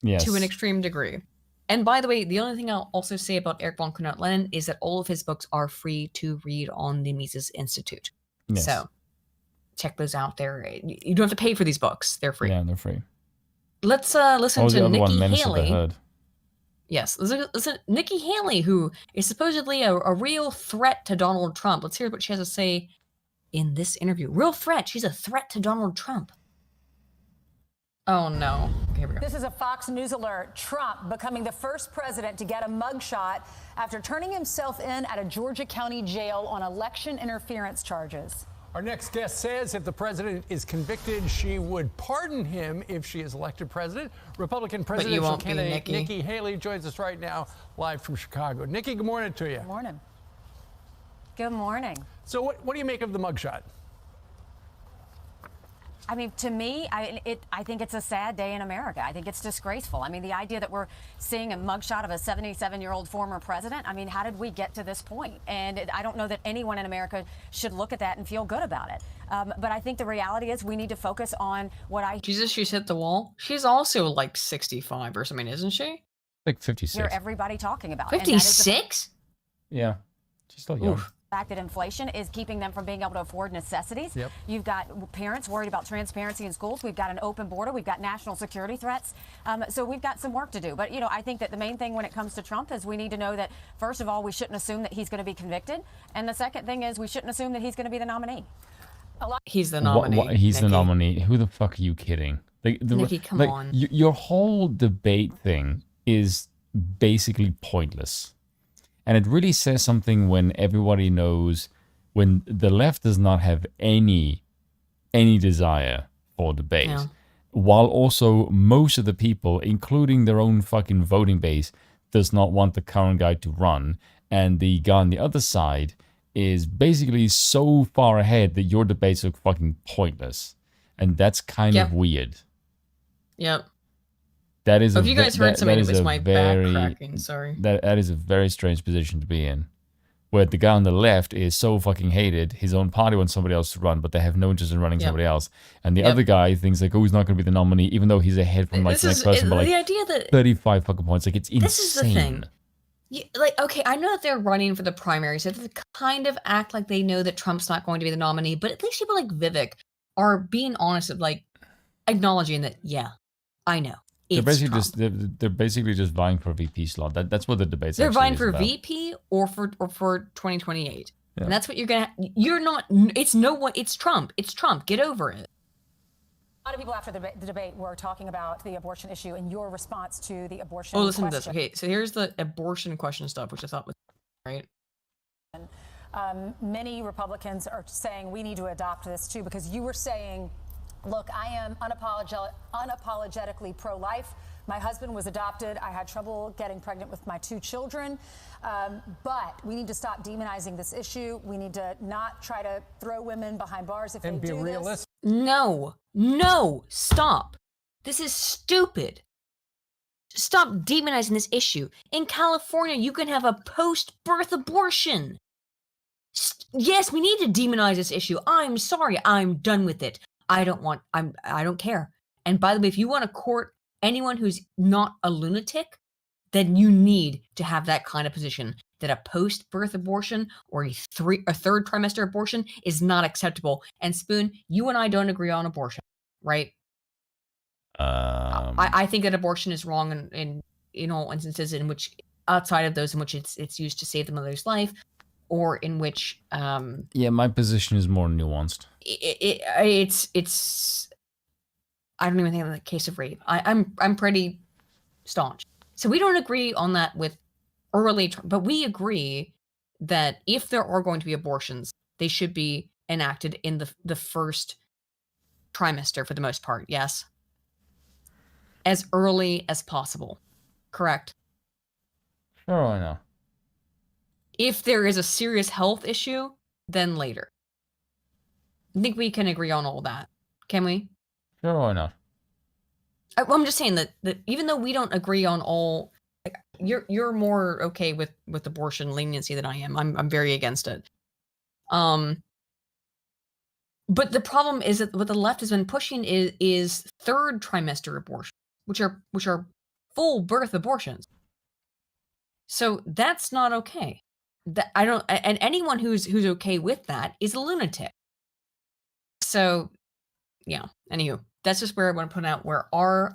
to an extreme degree. And by the way, the only thing I'll also say about Erich von Kuehnelt-Lenin is that all of his books are free to read on the Mises Institute. Yes. So check those out there. You don't have to pay for these books. They're free. Yeah, they're free. Let's listen to Nikki Haley. Yes, listen, Nikki Haley, who is supposedly a real threat to Donald Trump. Let's hear what she has to say in this interview. Real threat. She's a threat to Donald Trump. Oh, no. Okay, here we go. This is a Fox News alert. Trump becoming the first president to get a mugshot after turning himself in at a Georgia County jail on election interference charges. Our next guest says if the president is convicted, she would pardon him if she is elected president. Republican presidential candidate Nikki Haley joins us right now, live from Chicago. Nikki, good morning to you. Good morning. Good morning. So what do you make of the mugshot? I mean, to me, I think it's a sad day in America. I think it's disgraceful. I mean, the idea that we're seeing a mugshot of a 77-year-old former president, I mean, how did we get to this point? And I don't know that anyone in America should look at that and feel good about it. But I think the reality is we need to focus on what Jesus, she's hit the wall. She's also like 65 or something, isn't she? Like 56. hear everybody talking about. 56? Yeah, she's still young. The fact that inflation is keeping them from being able to afford necessities. Yep. You've got parents worried about transparency in schools. We've got an open border. We've got national security threats. So we've got some work to do. But, you know, I think that the main thing when it comes to Trump is we need to know that, first of all, we shouldn't assume that he's going to be convicted. And the second thing is we shouldn't assume that he's going to be the nominee. He's the nominee. He's the nominee. Who the fuck are you kidding? Nikki, come on. Your whole debate thing is basically pointless. And it really says something when everybody knows, when the left does not have any desire for debate, while also most of the people, including their own fucking voting base, does not want the current guy to run, and the guy on the other side is basically so far ahead that your debates look fucking pointless. And that's kind of weird. Yep. That is. If you guys heard something, it was my back cracking. Sorry. That is a very strange position to be in, where the guy on the left is so fucking hated. His own party wants somebody else to run, but they have no interest in running somebody else. And the other guy thinks like, oh, he's not going to be the nominee, even though he's ahead from like the next person by like the idea that 35 fucking points. Like it's insane. This is the thing. Okay, I know that they're running for the primary, so they kind of act like they know that Trump's not going to be the nominee. But at least people like Vivek are being honest, of like acknowledging that. Yeah, I know. They're basically just vying for a VP slot. That's what the debate's. They're vying for about. VP or for 2028, and that's what you're gonna. You're not. It's no one. It's Trump. It's Trump. Get over it. A lot of people after the debate were talking about the abortion issue and your response to the abortion. Oh, listen question. to this. Okay, so here's the abortion question stuff, which I thought was right. Many Republicans are saying we need to adopt this too, because you were saying, look, I am unapologetically pro-life. My husband was adopted. I had trouble getting pregnant with my 2 children. But we need to stop demonizing this issue. We need to not try to throw women behind bars if they do this. No, stop. This is stupid. Stop demonizing this issue. In California, you can have a post-birth abortion. Yes, we need to demonize this issue. I'm sorry. I'm done with it. I don't care. And by the way, if you want to court anyone who's not a lunatic, then you need to have that kind of position that a post-birth abortion or a third trimester abortion is not acceptable. And Spoon, you and I don't agree on abortion, right? I think that abortion is wrong in all instances in which, outside of those in which it's used to save the mother's life, or in which my position is more nuanced. It's I don't even think of the case of Reid. I'm pretty staunch. So we don't agree on that with early, but we agree that if there are going to be abortions, they should be enacted in the first trimester for the most part. Yes. As early as possible. Correct. Sure, I know. If there is a serious health issue, then later. I think we can agree on all that. Can we? Sure, why not? I'm just saying that even though we don't agree on all, like, you're more okay with abortion leniency than I am. I'm very against it. But the problem is that what the left has been pushing is third trimester abortion, which are full birth abortions. So that's not okay. That and anyone who's okay with that is a lunatic. So, yeah. Anywho, that's just where I want to put out where our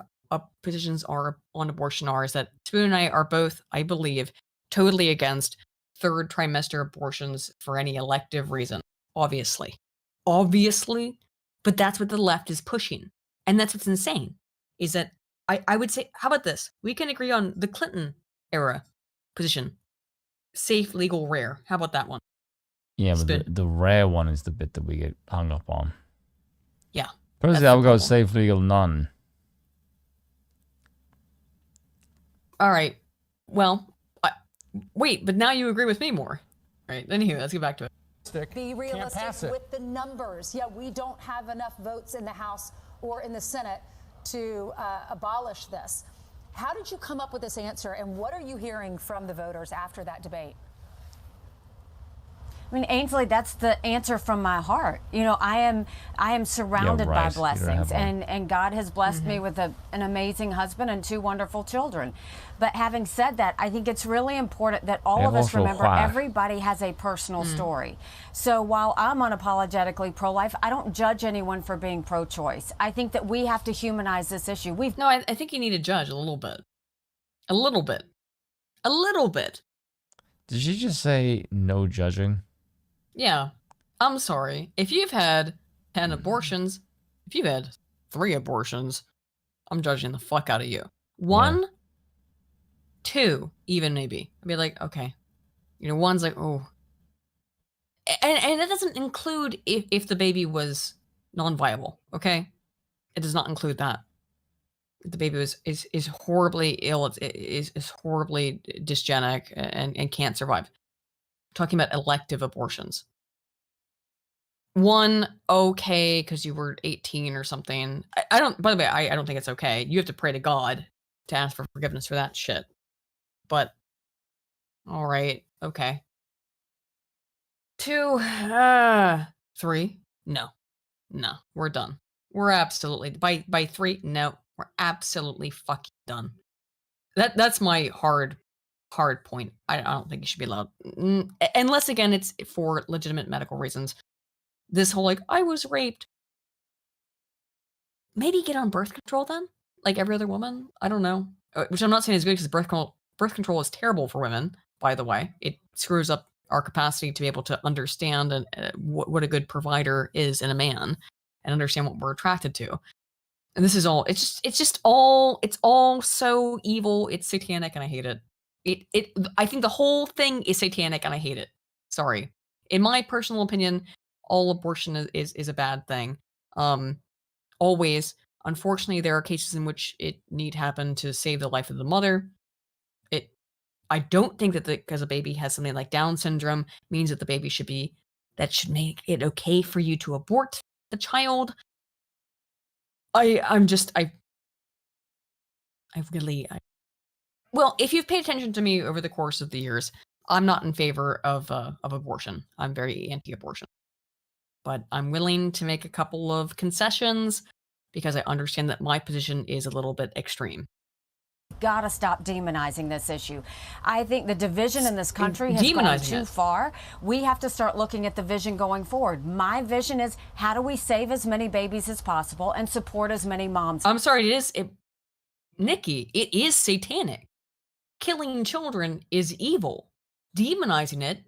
positions are on abortion is that Spoon and I are both, I believe, totally against third trimester abortions for any elective reason. Obviously, but that's what the left is pushing, and that's what's insane. Is that I would say, how about this? We can agree on the Clinton era position. Safe, legal, rare. How about that one? Yeah, but the rare one is the bit that we get hung up on. Yeah. Personally, I would go safe, legal, none. All right. Well, wait, but now you agree with me more. All right. Anywho, let's get back to it. realistic. Be Can't realistic pass it. with the numbers. Yeah, we don't have enough votes in the House or in the Senate to abolish this. How did you come up with this answer, and what are you hearing from the voters after that debate? I mean, Ainsley, that's the answer from my heart. You know, I am surrounded by blessings, and God has blessed me with an amazing husband and 2 wonderful children. But having said that, I think it's really important that all of us remember everybody has a personal story. So while I'm unapologetically pro-life, I don't judge anyone for being pro-choice. I think that we have to humanize this issue. I think you need to judge a little bit. A little bit. A little bit. Did she just say no judging? Yeah, I'm sorry. If you've had 10 abortions, if you've had 3 abortions, I'm judging the fuck out of you. 1, 2, even maybe. I'd be like, okay. You know, 1's like, oh. And that doesn't include if the baby was non-viable, okay? It does not include that. If the baby is horribly ill, is horribly dysgenic and can't survive. Talking about elective abortions. 1, okay, because you were 18 or something. I don't, by the way, I don't think it's okay. You have to pray to God to ask for forgiveness for that shit. But, all right, okay. 2, 3, no, we're done. We're absolutely, by 3, no, we're absolutely fucking done. That's my hard point. I don't think you should be allowed, unless again it's for legitimate medical reasons. This whole like I was raped. Maybe get on birth control then, like every other woman. I don't know, which I'm not saying is good because birth control is terrible for women. By the way, it screws up our capacity to be able to understand and what a good provider is in a man and understand what we're attracted to. And this is all. It's all so evil. It's satanic, and I hate it. I think the whole thing is satanic and I hate it. Sorry. In my personal opinion, all abortion is a bad thing. Always. Unfortunately, there are cases in which it need happen to save the life of the mother. I don't think that because a baby has something like Down syndrome means that the baby should make it okay for you to abort the child. Well, if you've paid attention to me over the course of the years, I'm not in favor of abortion. I'm very anti-abortion. But I'm willing to make a couple of concessions because I understand that my position is a little bit extreme. Got to stop demonizing this issue. I think the division in this country has gone too far. We have to start looking at the vision going forward. My vision is how do we save as many babies as possible and support as many moms? I'm sorry, Nikki, it is satanic. Killing children is evil. Demonizing it,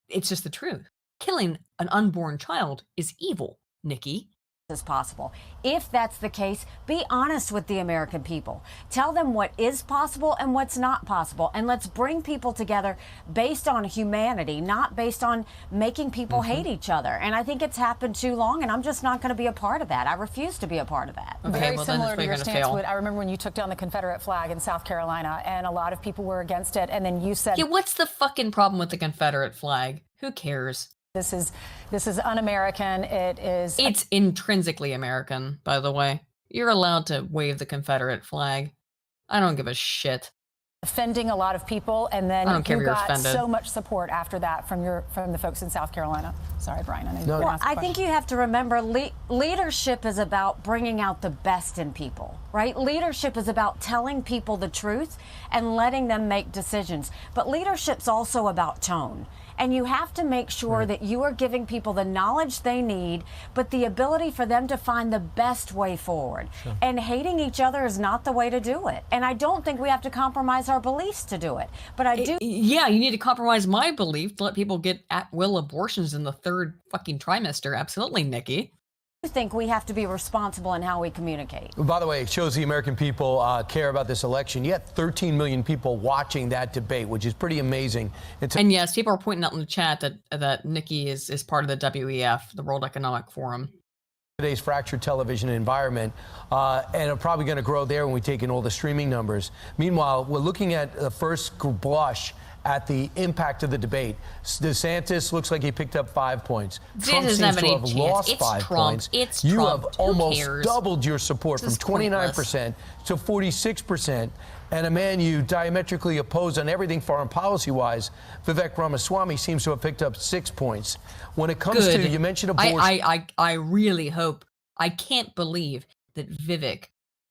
it's just the truth. Killing an unborn child is evil, Nikki. As possible. If that's the case, be honest with the American people. Tell them what is possible and what's not possible. And let's bring people together based on humanity, not based on making people hate each other. And I think it's happened too long, and I'm just not going to be a part of that. I refuse to be a part of that. Okay, Very similar to your stance. I remember when you took down the Confederate flag in South Carolina, and a lot of people were against it, and then you said... Yeah, what's the fucking problem with the Confederate flag? Who cares? This is un-American. It's intrinsically American, by the way. You're allowed to wave the Confederate flag. I don't give a shit. Offending a lot of people, and then you got offended. So much support after that from the folks in South Carolina. Sorry, Brian. I know well, I think you have to remember leadership is about bringing out the best in people, right? Leadership is about telling people the truth and letting them make decisions. But leadership's also about tone. And you have to make sure that you are giving people the knowledge they need, but the ability for them to find the best way forward. Sure. And hating each other is not the way to do it. And I don't think we have to compromise our beliefs to do it. But I do. Yeah, you need to compromise my belief to let people get at-will abortions in the 3rd fucking trimester. Absolutely, Nikki. I think we have to be responsible in how we communicate. By the way, it shows the American people care about this election. You had 13 million people watching that debate, which is pretty amazing. And yes, people are pointing out in the chat that Nikki is part of the WEF, the World Economic Forum. Today's fractured television environment, and are probably going to grow there when we take in all the streaming numbers. Meanwhile, we're looking at the first blush at the impact of the debate. DeSantis looks like he picked up 5 points. Trump doesn't seems have to any have chance. lost It's 5 Trump. points. It's you Trump. have Who almost cares? doubled your support This from is 29% to 46%. And a man you diametrically oppose on everything foreign policy-wise, Vivek Ramaswamy, seems to have picked up 6 points. When it comes to, you mentioned abortion. I really hope, I can't believe that Vivek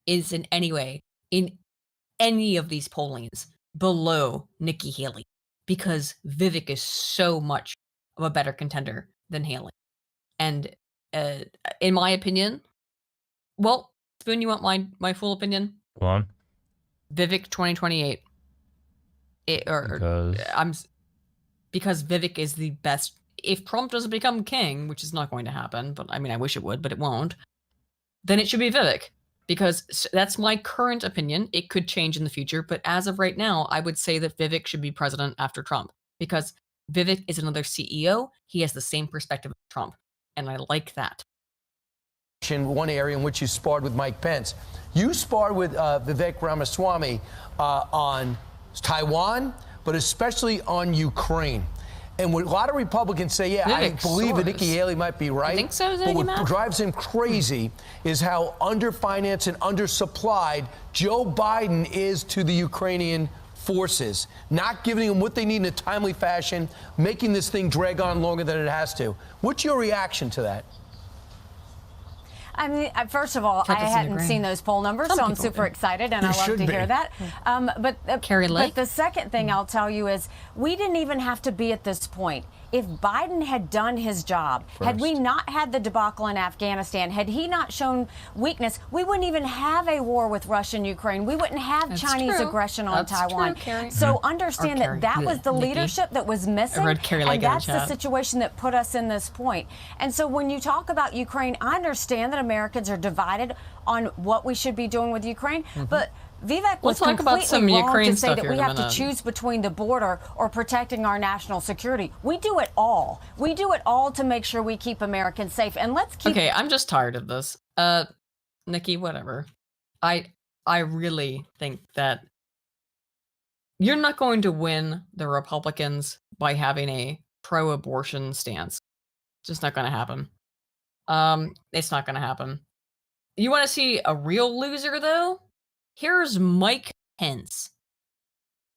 is in any way, in any of these pollings, below Nikki Haley. Because Vivek is so much of a better contender than Haley. And in my opinion, well, Spoon, you want my full opinion? Go on. Vivek 2028. Because Vivek is the best. If Trump doesn't become king, which is not going to happen, but I mean, I wish it would, but it won't, then it should be Vivek. Because that's my current opinion. It could change in the future, but as of right now, I would say that Vivek should be president after Trump. Because Vivek is another CEO. He has the same perspective as Trump. And I like that. One area in which you sparred with Mike Pence. You sparred with Vivek Ramaswamy on Taiwan, but especially on Ukraine. And what a lot of Republicans say, yeah, I believe that Nikki Haley might be right. You think so, but what drives him crazy is how underfinanced and undersupplied Joe Biden is to the Ukrainian forces, not giving them what they need in a timely fashion, making this thing drag on longer than it has to. What's your reaction to that? I mean, first of all, I hadn't seen those poll numbers, so I'm super excited, and I love to hear that. But the second thing I'll tell you is we didn't even have to be at this point. If Biden had done his job, had we not had the debacle in Afghanistan, had he not shown weakness, we wouldn't even have a war with Russia and Ukraine. We wouldn't have Chinese aggression on Taiwan. So understand that was the leadership that was missing, and that's the situation that put us in this point. And so when you talk about Ukraine, I understand that Americans are divided on what we should be doing with Ukraine, but Vivek was completely wrong to say that we have to choose between the border or protecting our national security. We do it all. We do it all to make sure we keep Americans safe. And let's keep... Okay, I'm just tired of this. Nikki, whatever. I really think that you're not going to win the Republicans by having a pro-abortion stance. It's just not going to happen. It's not going to happen. You want to see a real loser, though? Here's Mike Pence.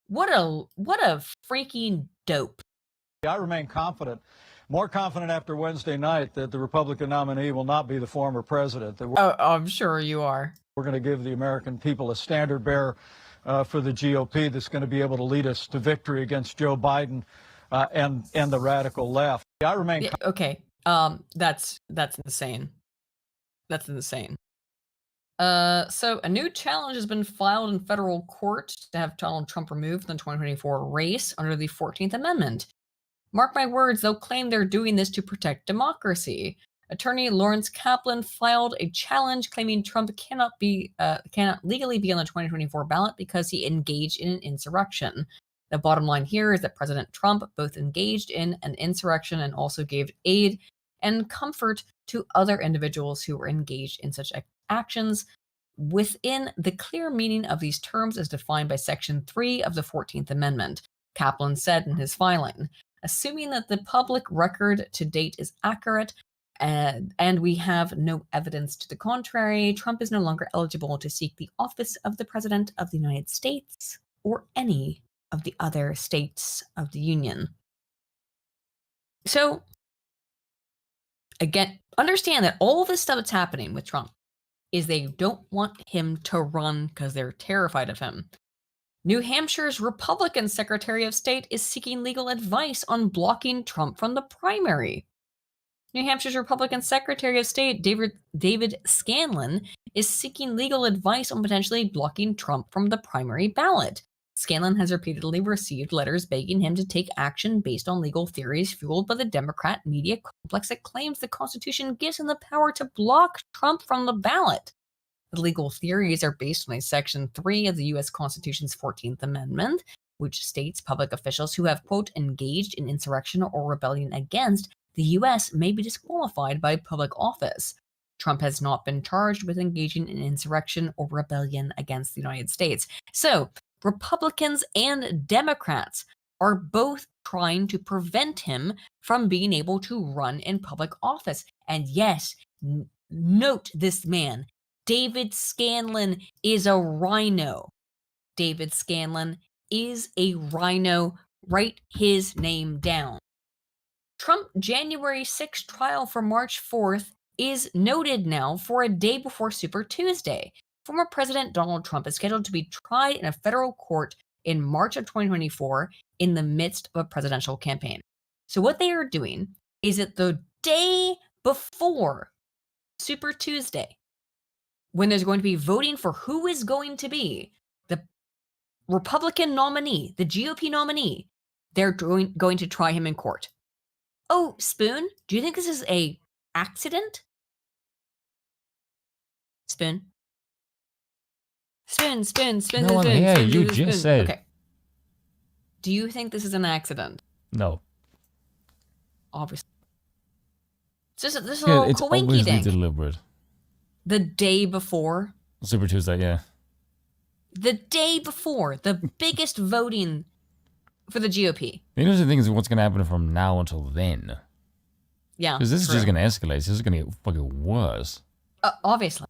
What a freaking dope. I remain confident, more confident after Wednesday night, that the Republican nominee will not be the former president. I'm sure you are. We're going to give the American people a standard bearer for the GOP that's going to be able to lead us to victory against Joe Biden and the radical left. I remain. Okay. That's insane. That's insane. So a new challenge has been filed in federal court to have Donald Trump removed from the 2024 race under the 14th Amendment. Mark my words, they'll claim they're doing this to protect democracy. Attorney Lawrence Kaplan filed a challenge claiming Trump cannot legally be on the 2024 ballot because he engaged in an insurrection. The bottom line here is that President Trump both engaged in an insurrection and also gave aid and comfort to other individuals who were engaged in such actions within the clear meaning of these terms as defined by Section 3 of the 14th Amendment, Kaplan said in his filing. Assuming that the public record to date is accurate, and we have no evidence to the contrary, Trump is no longer eligible to seek the office of the President of the United States or any of the other states of the Union. So, again, understand that all this stuff that's happening with Trump is they don't want him to run because they're terrified of him. New Hampshire's Republican Secretary of State is seeking legal advice on blocking Trump from the primary. New Hampshire's Republican Secretary of State, David Scanlon, is seeking legal advice on potentially blocking Trump from the primary ballot. Scanlon has repeatedly received letters begging him to take action based on legal theories fueled by the Democrat media complex that claims the Constitution gives him the power to block Trump from the ballot. The legal theories are based on Section 3 of the U.S. Constitution's 14th Amendment, which states public officials who have, quote, engaged in insurrection or rebellion against the U.S. may be disqualified by public office. Trump has not been charged with engaging in insurrection or rebellion against the United States. So, Republicans and Democrats are both trying to prevent him from being able to run in public office. And yes, note this man. David Scanlon is a rhino. David Scanlon is a rhino. Write his name down. Trump January 6th trial for March 4th is noted now for a day before Super Tuesday. Former President Donald Trump is scheduled to be tried in a federal court in March of 2024 in the midst of a presidential campaign. So what they are doing is that the day before Super Tuesday, when there's going to be voting for who is going to be the Republican nominee, the GOP nominee, they're going to try him in court. Oh, Spoon, do you think this is a accident? Spoon? Spoon. No, I'm here. You just said. Okay. Do you think this is an accident? No. Obviously. It's just this little it's coinky obviously dink. deliberate. The day before. Super Tuesday, yeah. The day before. The biggest voting for the GOP. The interesting thing is what's going to happen from now until then. Yeah. Because this is just going to escalate. This is going to get fucking worse. Obviously.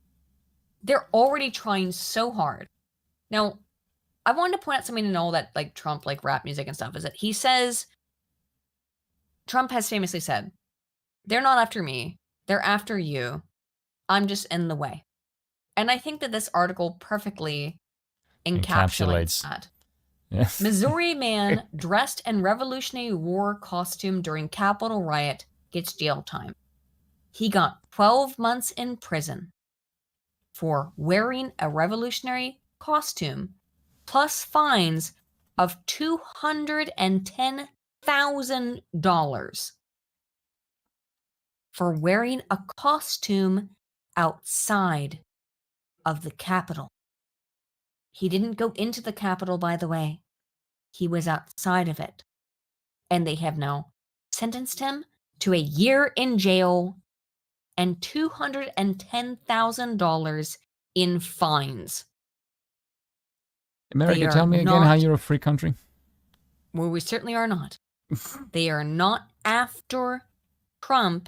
They're already trying so hard. Now, I wanted to point out something in all that like Trump like rap music and stuff is that he says, Trump has famously said, they're not after me, they're after you. I'm just in the way. And I think that this article perfectly encapsulates that. Yeah. Missouri man dressed in Revolutionary War costume during Capitol riot gets jail time. He got 12 months in prison for wearing a revolutionary costume, plus fines of $210,000 for wearing a costume outside of the Capitol. He didn't go into the Capitol, by the way. He was outside of it. And they have now sentenced him to a year in jail and $210,000 in fines. America, tell me again how you're a free country. Well, we certainly are not. They are not after Trump.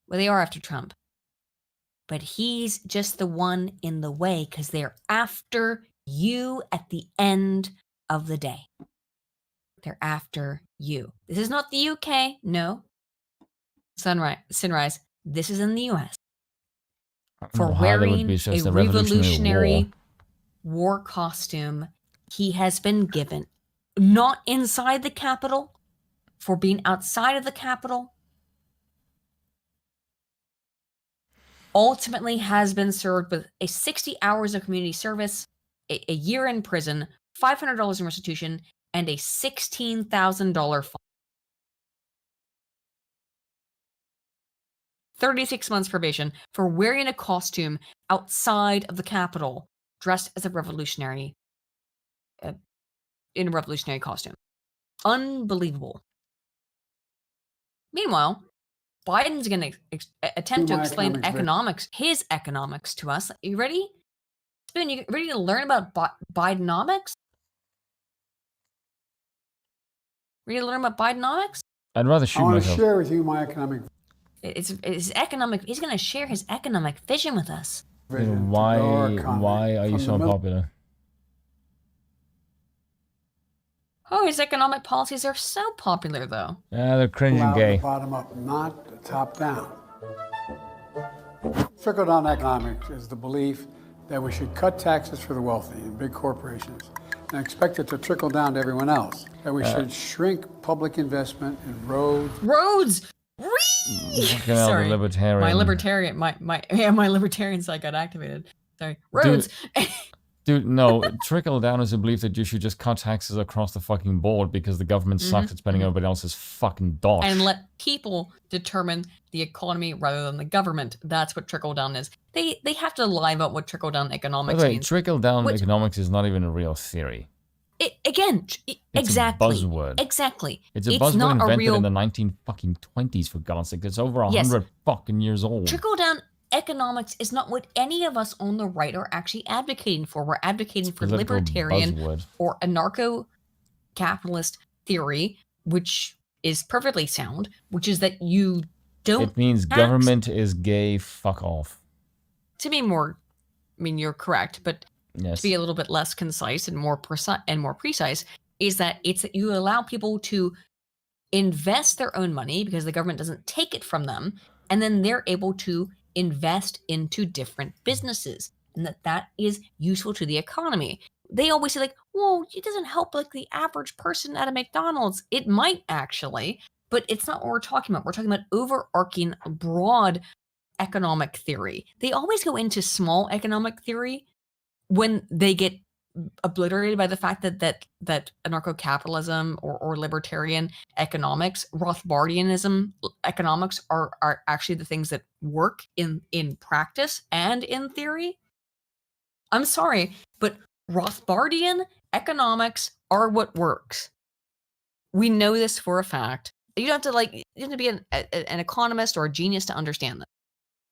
Well, they are after Trump. But he's just the one in the way because they're after you at the end of the day. They're after you. This is not the UK. No. Sunrise. This is in the US. For wearing a Revolutionary War costume, he has been given, not inside the Capitol, for being outside of the Capitol, ultimately has been served with a 60 hours of community service, a year in prison, $500 in restitution, and a $16,000 fine. 36 months probation for wearing a costume outside of the Capitol, dressed as a revolutionary, in a revolutionary costume. Unbelievable. Meanwhile, Biden's going to attempt to explain his economics to us. Are you ready? Spoon, you ready to learn about Bidenomics? Ready to learn about Bidenomics? I'd rather shoot myself. I want myself. to share with you my economic. It's economic. He's going to share his economic vision with us. Why are you so unpopular? Oh, his economic policies are so popular, though. Yeah, they're cringe and gay. Bottom up, not the top down. Trickle-down economics is the belief that we should cut taxes for the wealthy and big corporations and expect it to trickle down to everyone else. That we should shrink public investment in roads. Roads! Sorry, libertarian. my libertarian side got activated. Sorry, roads. Dude, no, trickle down is a belief that you should just cut taxes across the fucking board because the government sucks at spending everybody else's fucking dosh. And let people determine the economy rather than the government. That's what trickle down is. They have to lie about what trickle down economics means. Trickle down economics is not even a real theory. Exactly. It's a buzzword. Exactly. It's a buzzword invented in the 1920s, for God's sake. It's over 100 fucking years old. Trickle down economics is not what any of us on the right are actually advocating for. We're advocating for libertarian or anarcho-capitalist theory, which is perfectly sound, which is that you don't. It means government is gay. Fuck off. To be more, I mean, you're correct, but yes. To be a little bit less concise and more precise, is that it's that you allow people to invest their own money because the government doesn't take it from them, and then they're able to invest into different businesses, and that is useful to the economy. They always say like, well, it doesn't help like the average person at a McDonald's. It might actually, but it's not what we're talking about. We're talking about overarching broad economic theory. They always go into small economic theory when they get obliterated by the fact that anarcho-capitalism or libertarian economics, Rothbardianism economics are actually the things that work in practice and in theory. I'm sorry, but Rothbardian economics are what works. We know this for a fact. You don't have to be an economist or a genius to understand that.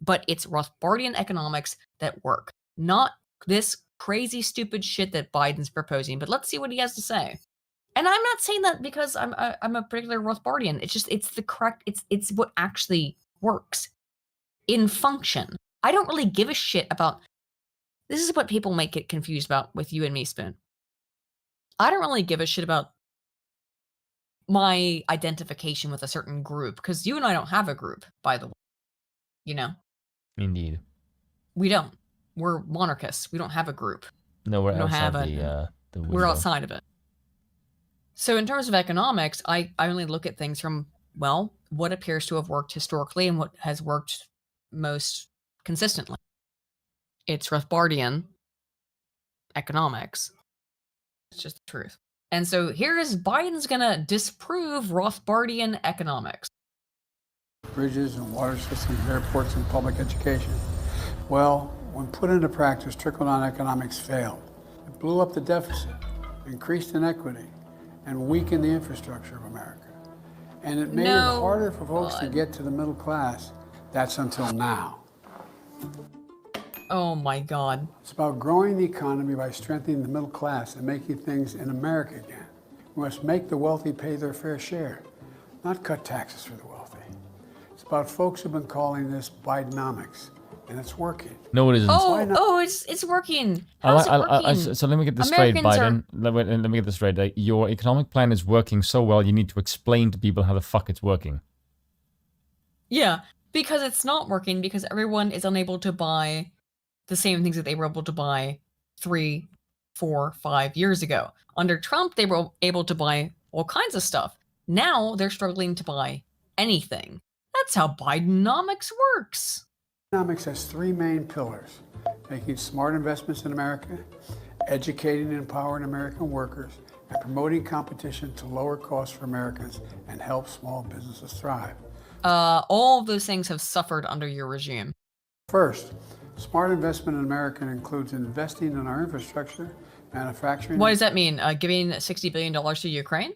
But it's Rothbardian economics that work, not this crazy, stupid shit that Biden's proposing. But let's see what he has to say. And I'm not saying that because I'm a particular Rothbardian. It's what actually works in function. I don't really give a shit about. This is what people might get confused about with you and me, Spoon. I don't really give a shit about my identification with a certain group because you and I don't have a group, by the way. You know. Indeed. We don't. We're monarchists. We don't have a group. No, we're outside the we're outside of it. So in terms of economics, I only look at things from, well, what appears to have worked historically and what has worked most consistently. It's Rothbardian economics. It's just the truth. And so here is Biden's going to disprove Rothbardian economics. Bridges and water systems, airports, and public education. Well, when put into practice, trickle-down economics failed. It blew up the deficit, increased inequity, and weakened the infrastructure of America. And it made it harder for folks to get to the middle class. That's until now. Oh my God. It's about growing the economy by strengthening the middle class and making things in America again. We must make the wealthy pay their fair share, not cut taxes for the wealthy. It's about folks who've been calling this Bidenomics, and it's working. No, it isn't. It's working. How's it working? So let me get this straight, Biden. Let me get this straight. Your economic plan is working so well, you need to explain to people how the fuck it's working. Yeah, because it's not working because everyone is unable to buy the same things that they were able to buy 3, 4, 5 years ago. Under Trump, they were able to buy all kinds of stuff. Now they're struggling to buy anything. That's how Bidenomics works. Bidenomics has 3 main pillars: making smart investments in America, educating and empowering American workers, and promoting competition to lower costs for Americans and help small businesses thrive. All of those things have suffered under your regime. First, smart investment in America includes investing in our infrastructure, manufacturing. What does that mean? Giving $60 billion to Ukraine?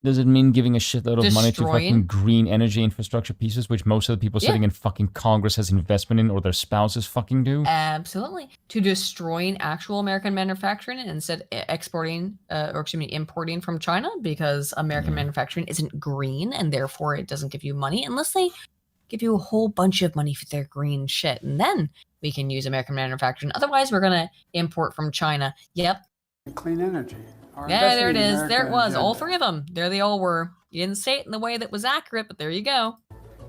Does it mean giving a shitload of money to fucking green energy infrastructure pieces, which most of the people sitting in fucking Congress has investment in, or their spouses fucking do? Absolutely. To destroying actual American manufacturing and instead importing from China because American manufacturing isn't green and therefore it doesn't give you money unless they give you a whole bunch of money for their green shit. And then we can use American manufacturing. Otherwise, we're going to import from China. Yep. Clean energy. Yeah, there it is. There it was. All 3 of them. There they all were. You didn't say it in the way that was accurate, but there you go.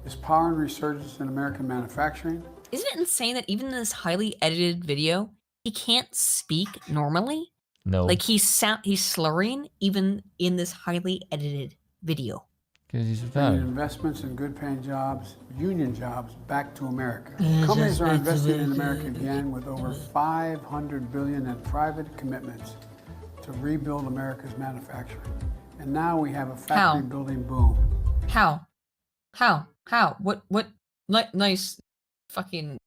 Is power and resurgence in American manufacturing. Isn't it insane that even in this highly edited video, he can't speak normally? No. Like he's slurring even in this highly edited video. Because he's bringing investments in good-paying jobs, union jobs, back to America. Companies are investing in America again with over $500 billion in private commitments to rebuild America's manufacturing. And now we have a factory building boom. How? What? Nice fucking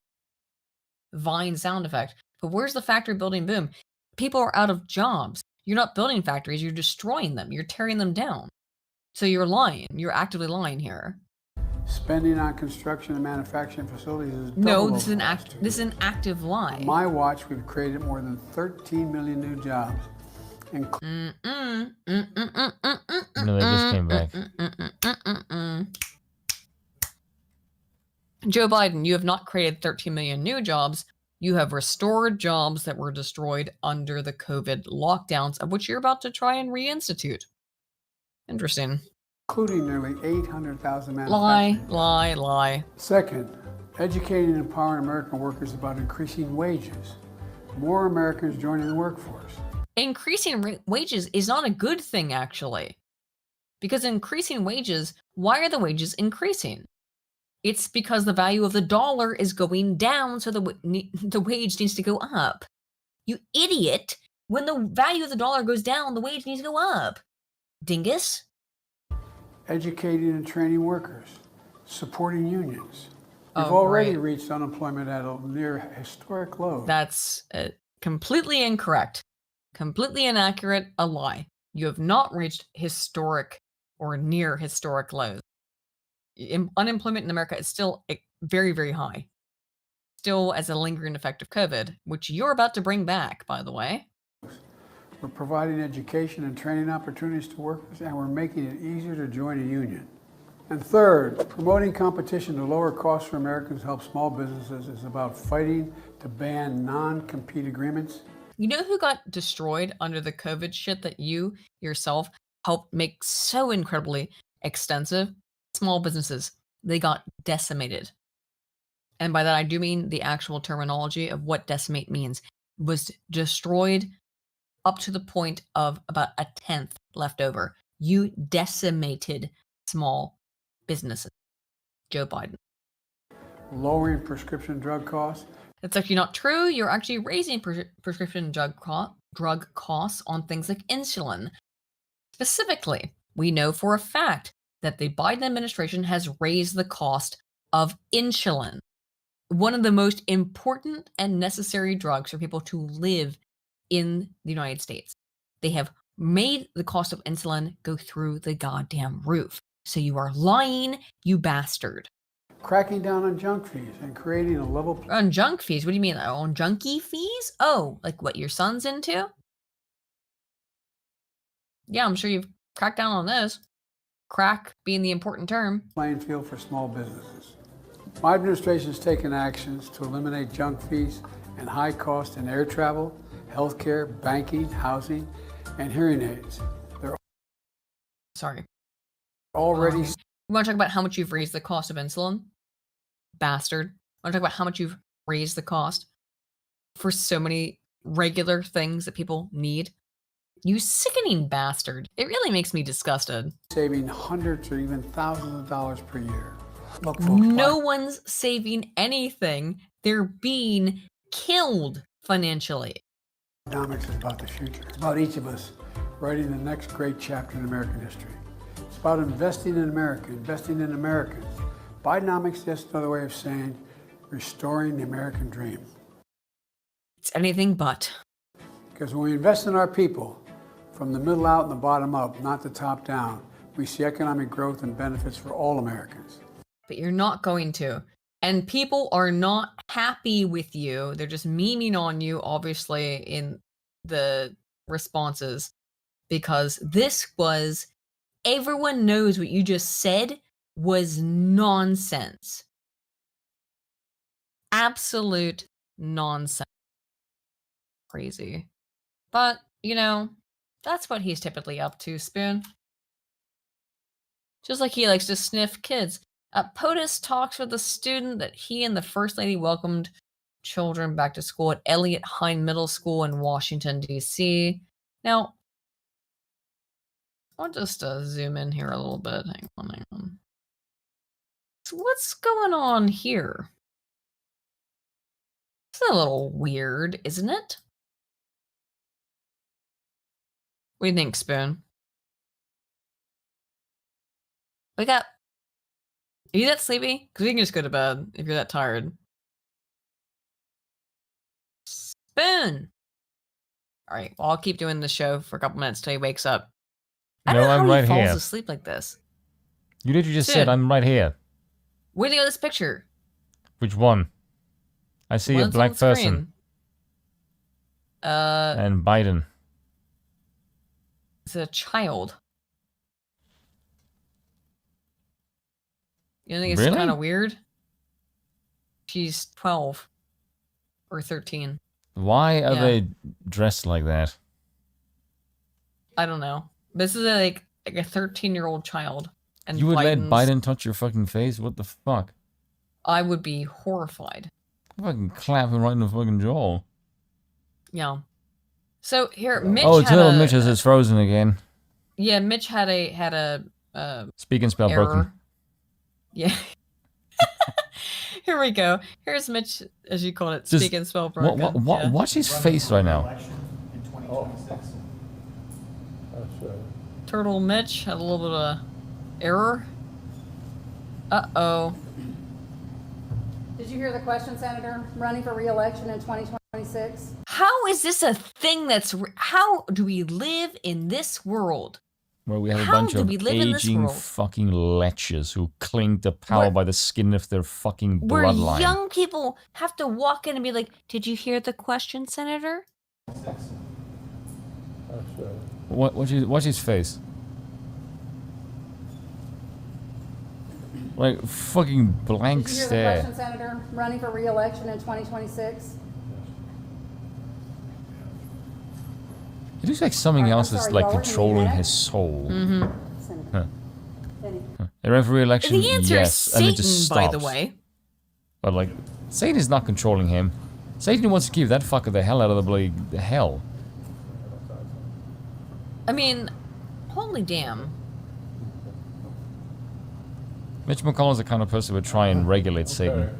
Vine sound effect. But where's the factory building boom? People are out of jobs. You're not building factories, you're destroying them. You're tearing them down. So you're lying. You're actively lying here. Spending on construction and manufacturing facilities is double. No, this is an active lie. On my watch, we've created more than 13 million new jobs. No, they just came back. Joe Biden, you have not created 13 million new jobs. You have restored jobs that were destroyed under the COVID lockdowns, of which you're about to try and reinstitute. Interesting. Including nearly 800,000 Lie, manufacturing. lie. Second, educating and empowering American workers about increasing wages. More Americans joining the workforce. Increasing wages is not a good thing, actually. Because increasing wages, why are the wages increasing? It's because the value of the dollar is going down, so the wage needs to go up. You idiot! When the value of the dollar goes down, the wage needs to go up. Dingus? Educating and training workers. Supporting unions. We've already reached unemployment at a near historic low. That's completely incorrect. Completely inaccurate, a lie. You have not reached historic or near historic lows. Unemployment in America is still very, very high. Still as a lingering effect of COVID, which you're about to bring back, by the way. We're providing education and training opportunities to workers, and we're making it easier to join a union. And third, promoting competition to lower costs for Americans to help small businesses is about fighting to ban non-compete agreements. You know who got destroyed under the COVID shit that you yourself helped make so incredibly extensive? Small businesses. They got decimated. And by that I do mean the actual terminology of what decimate means. It was destroyed up to the point of about a 10th left over. You decimated small businesses. Joe Biden. Lowering prescription drug costs. That's actually not true. You're actually raising prescription drug costs on things like insulin. Specifically, we know for a fact that the Biden administration has raised the cost of insulin, one of the most important and necessary drugs for people to live in the United States. They have made the cost of insulin go through the goddamn roof. So you are lying, you bastard. Cracking down on junk fees and creating a level... On junk fees? What do you mean? On junkie fees? Oh, like what your son's into? Yeah, I'm sure you've cracked down on those. Crack being the important term. Playing field for small businesses. My administration has taken actions to eliminate junk fees and high costs in air travel, healthcare, banking, housing, and hearing aids. They're already... You want to talk about how much you've raised the cost of insulin? Bastard. Want to talk about how much you've raised the cost for so many regular things that people need? You sickening bastard. It really makes me disgusted. Saving hundreds or even thousands of dollars per year. Look, folks, no one's saving anything. They're being killed financially. Bidenomics is about the future. It's about each of us writing the next great chapter in American history. It's about investing in America, investing in Americans. Bidenomics is just another way of saying restoring the American dream. It's anything but. Because when we invest in our people, from the middle out and the bottom up, not the top down, we see economic growth and benefits for all Americans. But you're not going to. And people are not happy with you. They're just memeing on you, obviously, in the responses. Because this was, everyone knows what you just said was nonsense. Absolute nonsense. Crazy. But, you know, that's what he's typically up to, Spoon. Just like he likes to sniff kids. POTUS talks with a student that he and the First Lady welcomed children back to school at Elliott Hine Middle School in Washington, D.C. Now, I'll just zoom in here a little bit. Hang on. So what's going on here? It's a little weird, isn't it? What do you think, Spoon? Wake up. Are you that sleepy? Because we can just go to bed if you're that tired. Spoon! Alright, well, I'll keep doing the show for a couple minutes till he wakes up. I don't know I'm how right he falls here. asleep like this. You literally just Spoon. said I'm right here. Where do you go this picture? Which one? I see a One that's on the black person. screen. And Biden. is a child. You think it's Really? kind of weird? She's 12 or 13. Why are they dressed like that? I don't know. This is like a 13-year-old child. And You would let Biden's- Biden touch your fucking face? What the fuck? I would be horrified. Fucking clap him right in the fucking jaw. Yeah. So here, Mitch. Oh, had little a, Mitch is frozen again. Yeah, Mitch had a Speaking spell error. broken. Yeah. Here we go. Here's Mitch, as you call it, Just- speaking spell broken. Yeah. Watch his face right now. Turtle Mitch had a little bit of error. Uh-oh. Did you hear the question, Senator? Running for re-election in 2026? How is this a thing how do we live in this world? Where we have a How bunch do of we live in this aging world? fucking lechers who cling to power by the skin of their fucking Where bloodline. young people have to walk in and be like, did you hear the question, Senator? Watch his face. Like fucking blank Did you hear the stare. question, Senator? Running for re-election in 2026? It looks like something else is sorry, like y'all were in controlling the his soul. Mm-hmm. Huh. A referee election, The answer yes, is and it Satan, just by stops. the way. But like, Satan is not controlling him. Satan wants to keep that fucker the hell out of the bloody hell. I mean, holy damn. Mitch McConnell's the kind of person who would try and regulate Satan.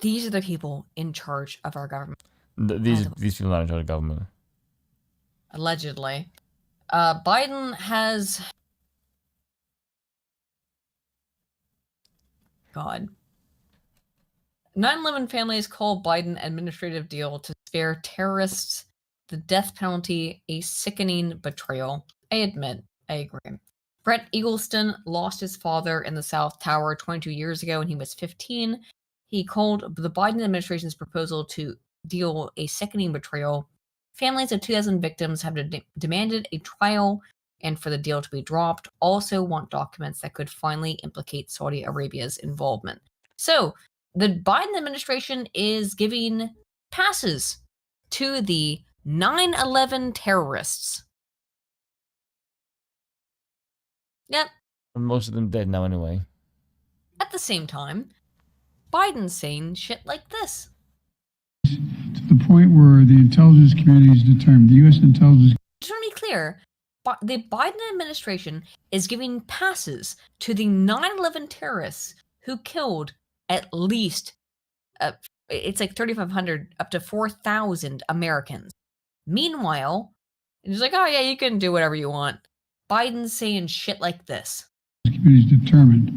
These are the people in charge of our government. These people are not in charge of government. Allegedly. Biden has... God. 9/11 families call Biden administrative deal to spare terrorists the death penalty a sickening betrayal. I admit, I agree. Brett Eagleston lost his father in the South Tower 22 years ago when he was 15. He called the Biden administration's proposal to deal a sickening betrayal. Families of 2,000 victims have demanded a trial and for the deal to be dropped, also want documents that could finally implicate Saudi Arabia's involvement. So, the Biden administration is giving passes to the 9/11 terrorists. Yep. Most of them dead now anyway. At the same time, Biden's saying shit like this. To the point where the intelligence community is determined, the U.S. intelligence... Just want to be clear, the Biden administration is giving passes to the 9/11 terrorists who killed at least, it's like 3,500 up to 4,000 Americans. Meanwhile, it's like, oh yeah, you can do whatever you want. Biden's saying shit like this. The community is determined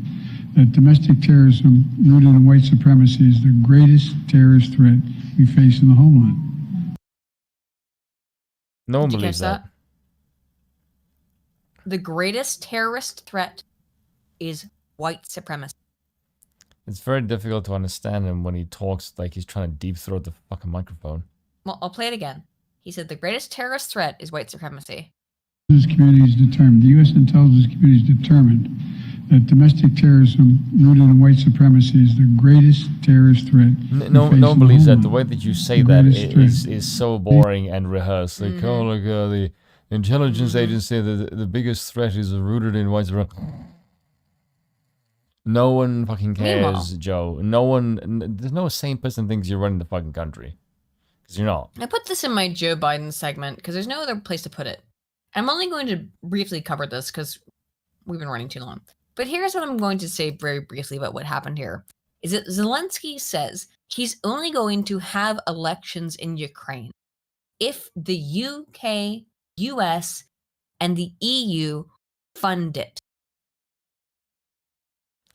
that domestic terrorism rooted in white supremacy is the greatest terrorist threat we face in the homeland. No one Did you believes catch that. The greatest terrorist threat is white supremacy. It's very difficult to understand him when he talks like he's trying to deep throat the fucking microphone. Well, I'll play it again. He said the greatest terrorist threat is white supremacy. The community is determined, the U.S. intelligence community is determined that domestic terrorism rooted in white supremacy is the greatest terrorist threat. No one believes that. The way that you say that is so boring and rehearsed. Like, oh, like the intelligence agency, the biggest threat is rooted in white supremacy. No one fucking cares, Joe. No one, there's no sane person thinks you're running the fucking country. Because you're not. I put this in my Joe Biden segment because there's no other place to put it. I'm only going to briefly cover this because we've been running too long. But here's what I'm going to say very briefly about what happened here. Is that Zelensky says he's only going to have elections in Ukraine if the UK, US, and the EU fund it.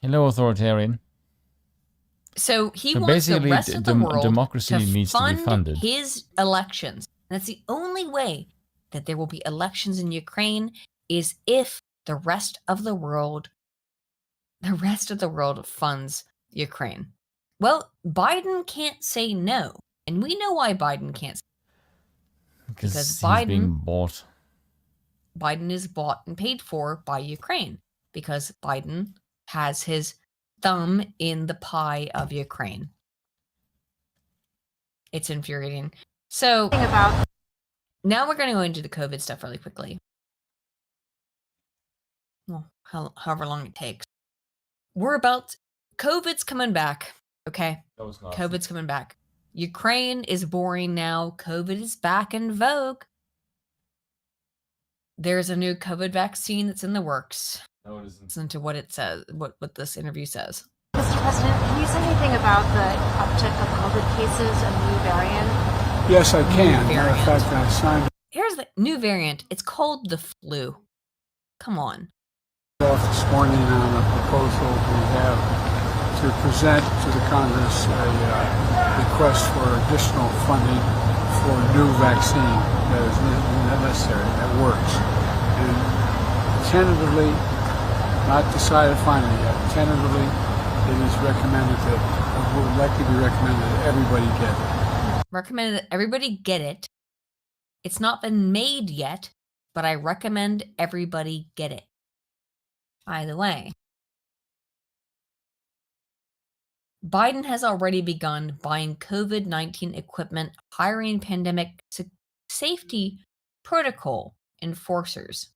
Hello, authoritarian. So he wants the rest of the world democracy to needs to be funded. His elections. And that's the only way that there will be elections in Ukraine is if the rest of the world funds Ukraine. Well, Biden can't say no. And we know why Biden can't. Because he's being bought. Biden is bought and paid for by Ukraine because Biden has his thumb in the pie of Ukraine. It's infuriating. So now we're going to go into the COVID stuff really quickly. Well, however long it takes. COVID's coming back, okay? COVID's coming back. Ukraine is boring now. COVID is back in vogue. There's a new COVID vaccine that's in the works. No, it isn't. Listen to what it says, what this interview says. Mr. President, can you say anything about the uptick of COVID cases and the new variant? Yes, I can. Matter of fact, I signed Here's the new variant. It's called the flu. Come on. off this morning on a proposal we have to present to the Congress a request for additional funding for a new vaccine that is necessary, that works. And tentatively, not decided finally yet, tentatively it is recommended that, or would likely be recommended that everybody get it. Recommended that everybody get it. It's not been made yet, but I recommend everybody get it. By the way, Biden has already begun buying COVID-19 equipment, hiring pandemic safety protocol enforcers.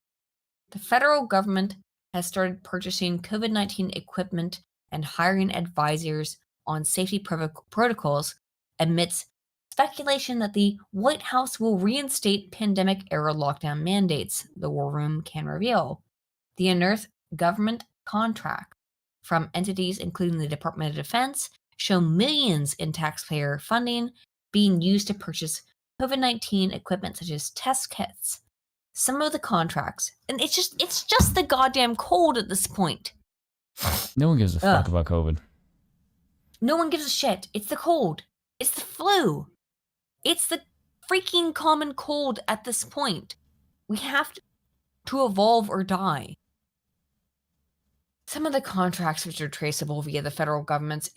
The federal government has started purchasing COVID-19 equipment and hiring advisors on safety protocols amidst speculation that the White House will reinstate pandemic-era lockdown mandates, the War Room can reveal. The unearthed government contract from entities including the Department of Defense show millions in taxpayer funding being used to purchase COVID-19 equipment such as test kits. Some of the contracts, and it's just the goddamn cold at this point. No one gives a fuck about COVID. No one gives a shit. It's the cold. It's the flu. It's the freaking common cold at this point. We have to evolve or die. Some of the contracts, which are traceable via the federal government's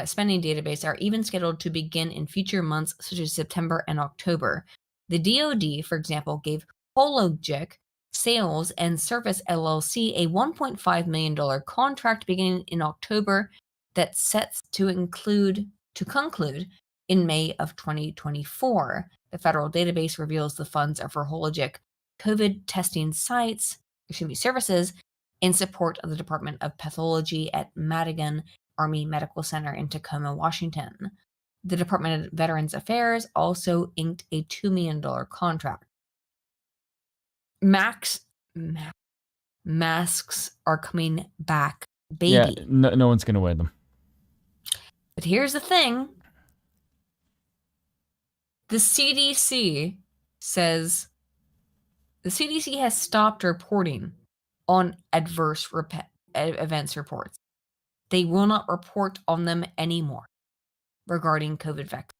spending database, are even scheduled to begin in future months, such as September and October. The DoD, for example, gave Hologic Sales and Service LLC a $1.5 million contract beginning in October that sets to conclude in May of 2024. The federal database reveals the funds are for Hologic COVID testing services in support of the Department of Pathology at Maddow Army Medical Center in Tacoma, Washington. The Department of Veterans Affairs also inked a $2 million contract. Masks are coming back, baby. Yeah, no one's going to wear them. But here's the thing. The CDC says the CDC has stopped reporting on adverse events reports. They will not report on them anymore regarding COVID vaccine.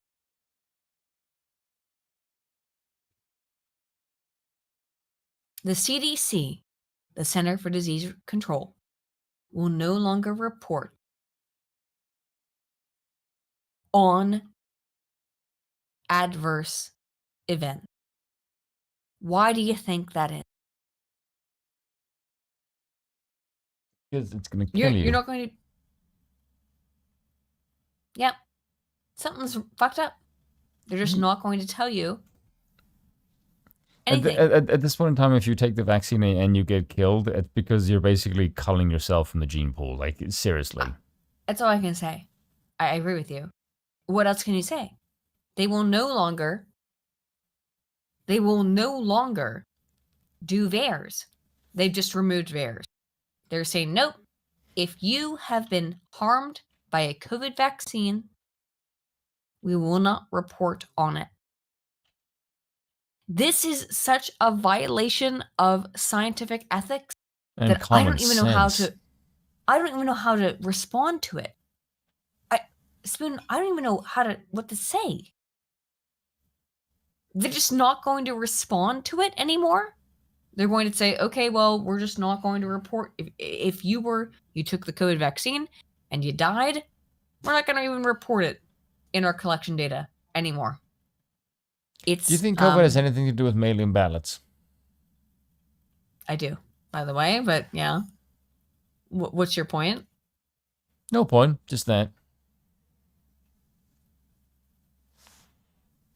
The CDC, the Center for Disease Control, will no longer report on adverse events. Why do you think that is? Because it's going to kill you. You're not going to... Yep. Something's fucked up. They're just not going to tell you anything. At this point in time, if you take the vaccine and you get killed, it's because you're basically culling yourself from the gene pool. Like, seriously. That's all I can say. I agree with you. What else can you say? They will no longer do VAERS. They've just removed VAERS. They're saying, nope, if you have been harmed by a COVID vaccine, we will not report on it. This is such a violation of scientific ethics that I don't even know how to respond to it. Spoon, I don't even know what to say. They're just not going to respond to it anymore. They're going to say, okay, well, we're just not going to report. If you took the COVID vaccine and you died, we're not going to even report it in our collection data anymore. It's. Do you think COVID has anything to do with mail-in ballots? I do, by the way, but yeah. What's your point? No point, just that.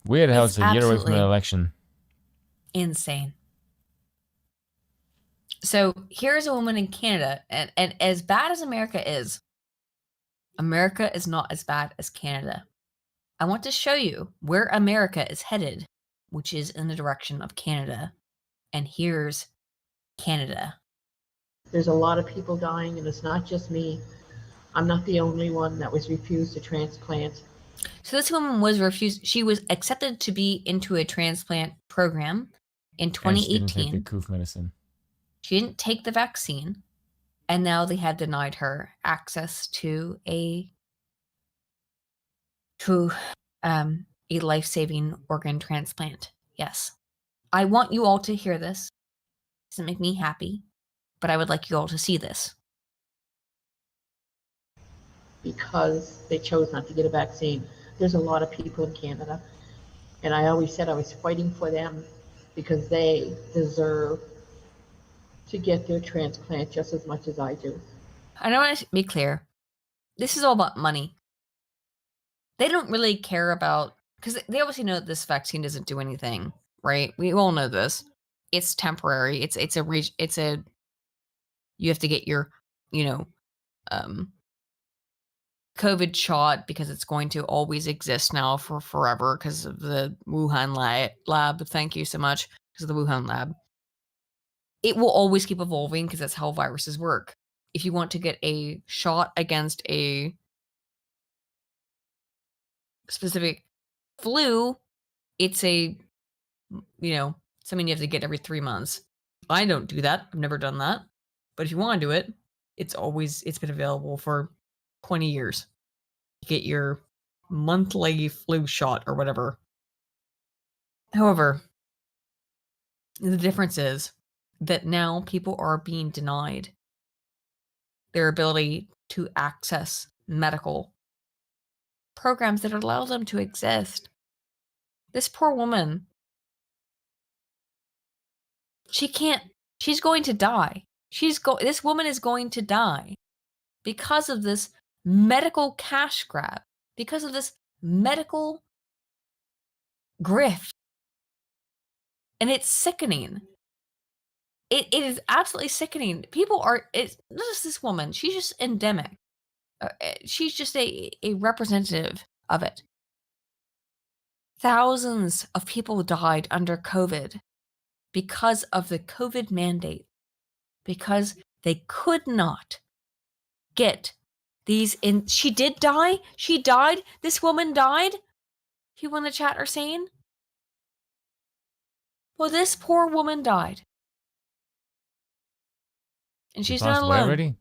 Weird how it's a year away from an election. Insane. So here's a woman in Canada, and as bad as America is not as bad as Canada. I want to show you where America is headed, which is in the direction of Canada. And here's Canada. There's a lot of people dying, and it's not just me. I'm not the only one that was refused a transplant. So this woman was refused. She was accepted to be into a transplant program in 2018. And she didn't take the coof medicine. She didn't take the vaccine, and now they have denied her access to a life-saving organ transplant. Yes. I want you all to hear this. It doesn't make me happy, but I would like you all to see this. Because they chose not to get a vaccine. There's a lot of people in Canada, and I always said I was fighting for them because they deserve to get their transplant just as much as I do. I want to be clear. This is all about money. They don't really care about, because they obviously know that this vaccine doesn't do anything, right? We all know this. It's temporary. It's a you have to get your, COVID shot because it's going to always exist now for forever because of the Wuhan lab. Thank you so much because of the Wuhan lab. It will always keep evolving because that's how viruses work. If you want to get a shot against a specific flu, it's something you have to get every 3 months. I don't do that. I've never done that. But if you want to do it, it's been available for 20 years. You get your monthly flu shot or whatever. However, the difference is that now people are being denied their ability to access medical programs that allow them to exist. This poor woman, she's going to die. This woman is going to die because of this medical cash grab, because of this medical grift. And it's sickening. It is absolutely sickening. It's not just this woman. She's just endemic. She's just a representative of it. Thousands of people died under COVID because of the COVID mandate, because they could not get these in. She did die. She died. This woman died. People in the chat are saying, well, this poor woman died. And she's not alone. Already?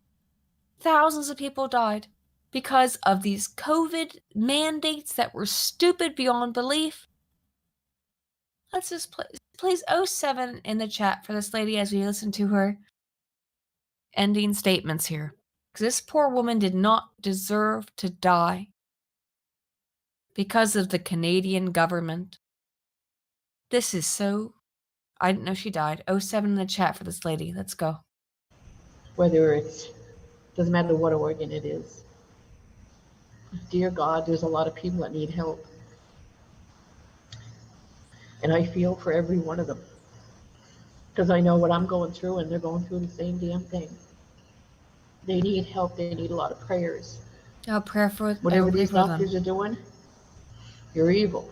Thousands of people died because of these COVID mandates that were stupid beyond belief. Let's just please 07 in the chat for this lady as we listen to her ending statements here. Because this poor woman did not deserve to die because of the Canadian government. This is so... I didn't know she died. 07 in the chat for this lady. Let's go. Whether doesn't matter what organ it is. Dear God, there's a lot of people that need help. And I feel for every one of them. Because I know what I'm going through, and they're going through the same damn thing. They need help. They need a lot of prayers. Oh, prayer for whatever these doctors are doing. You're evil.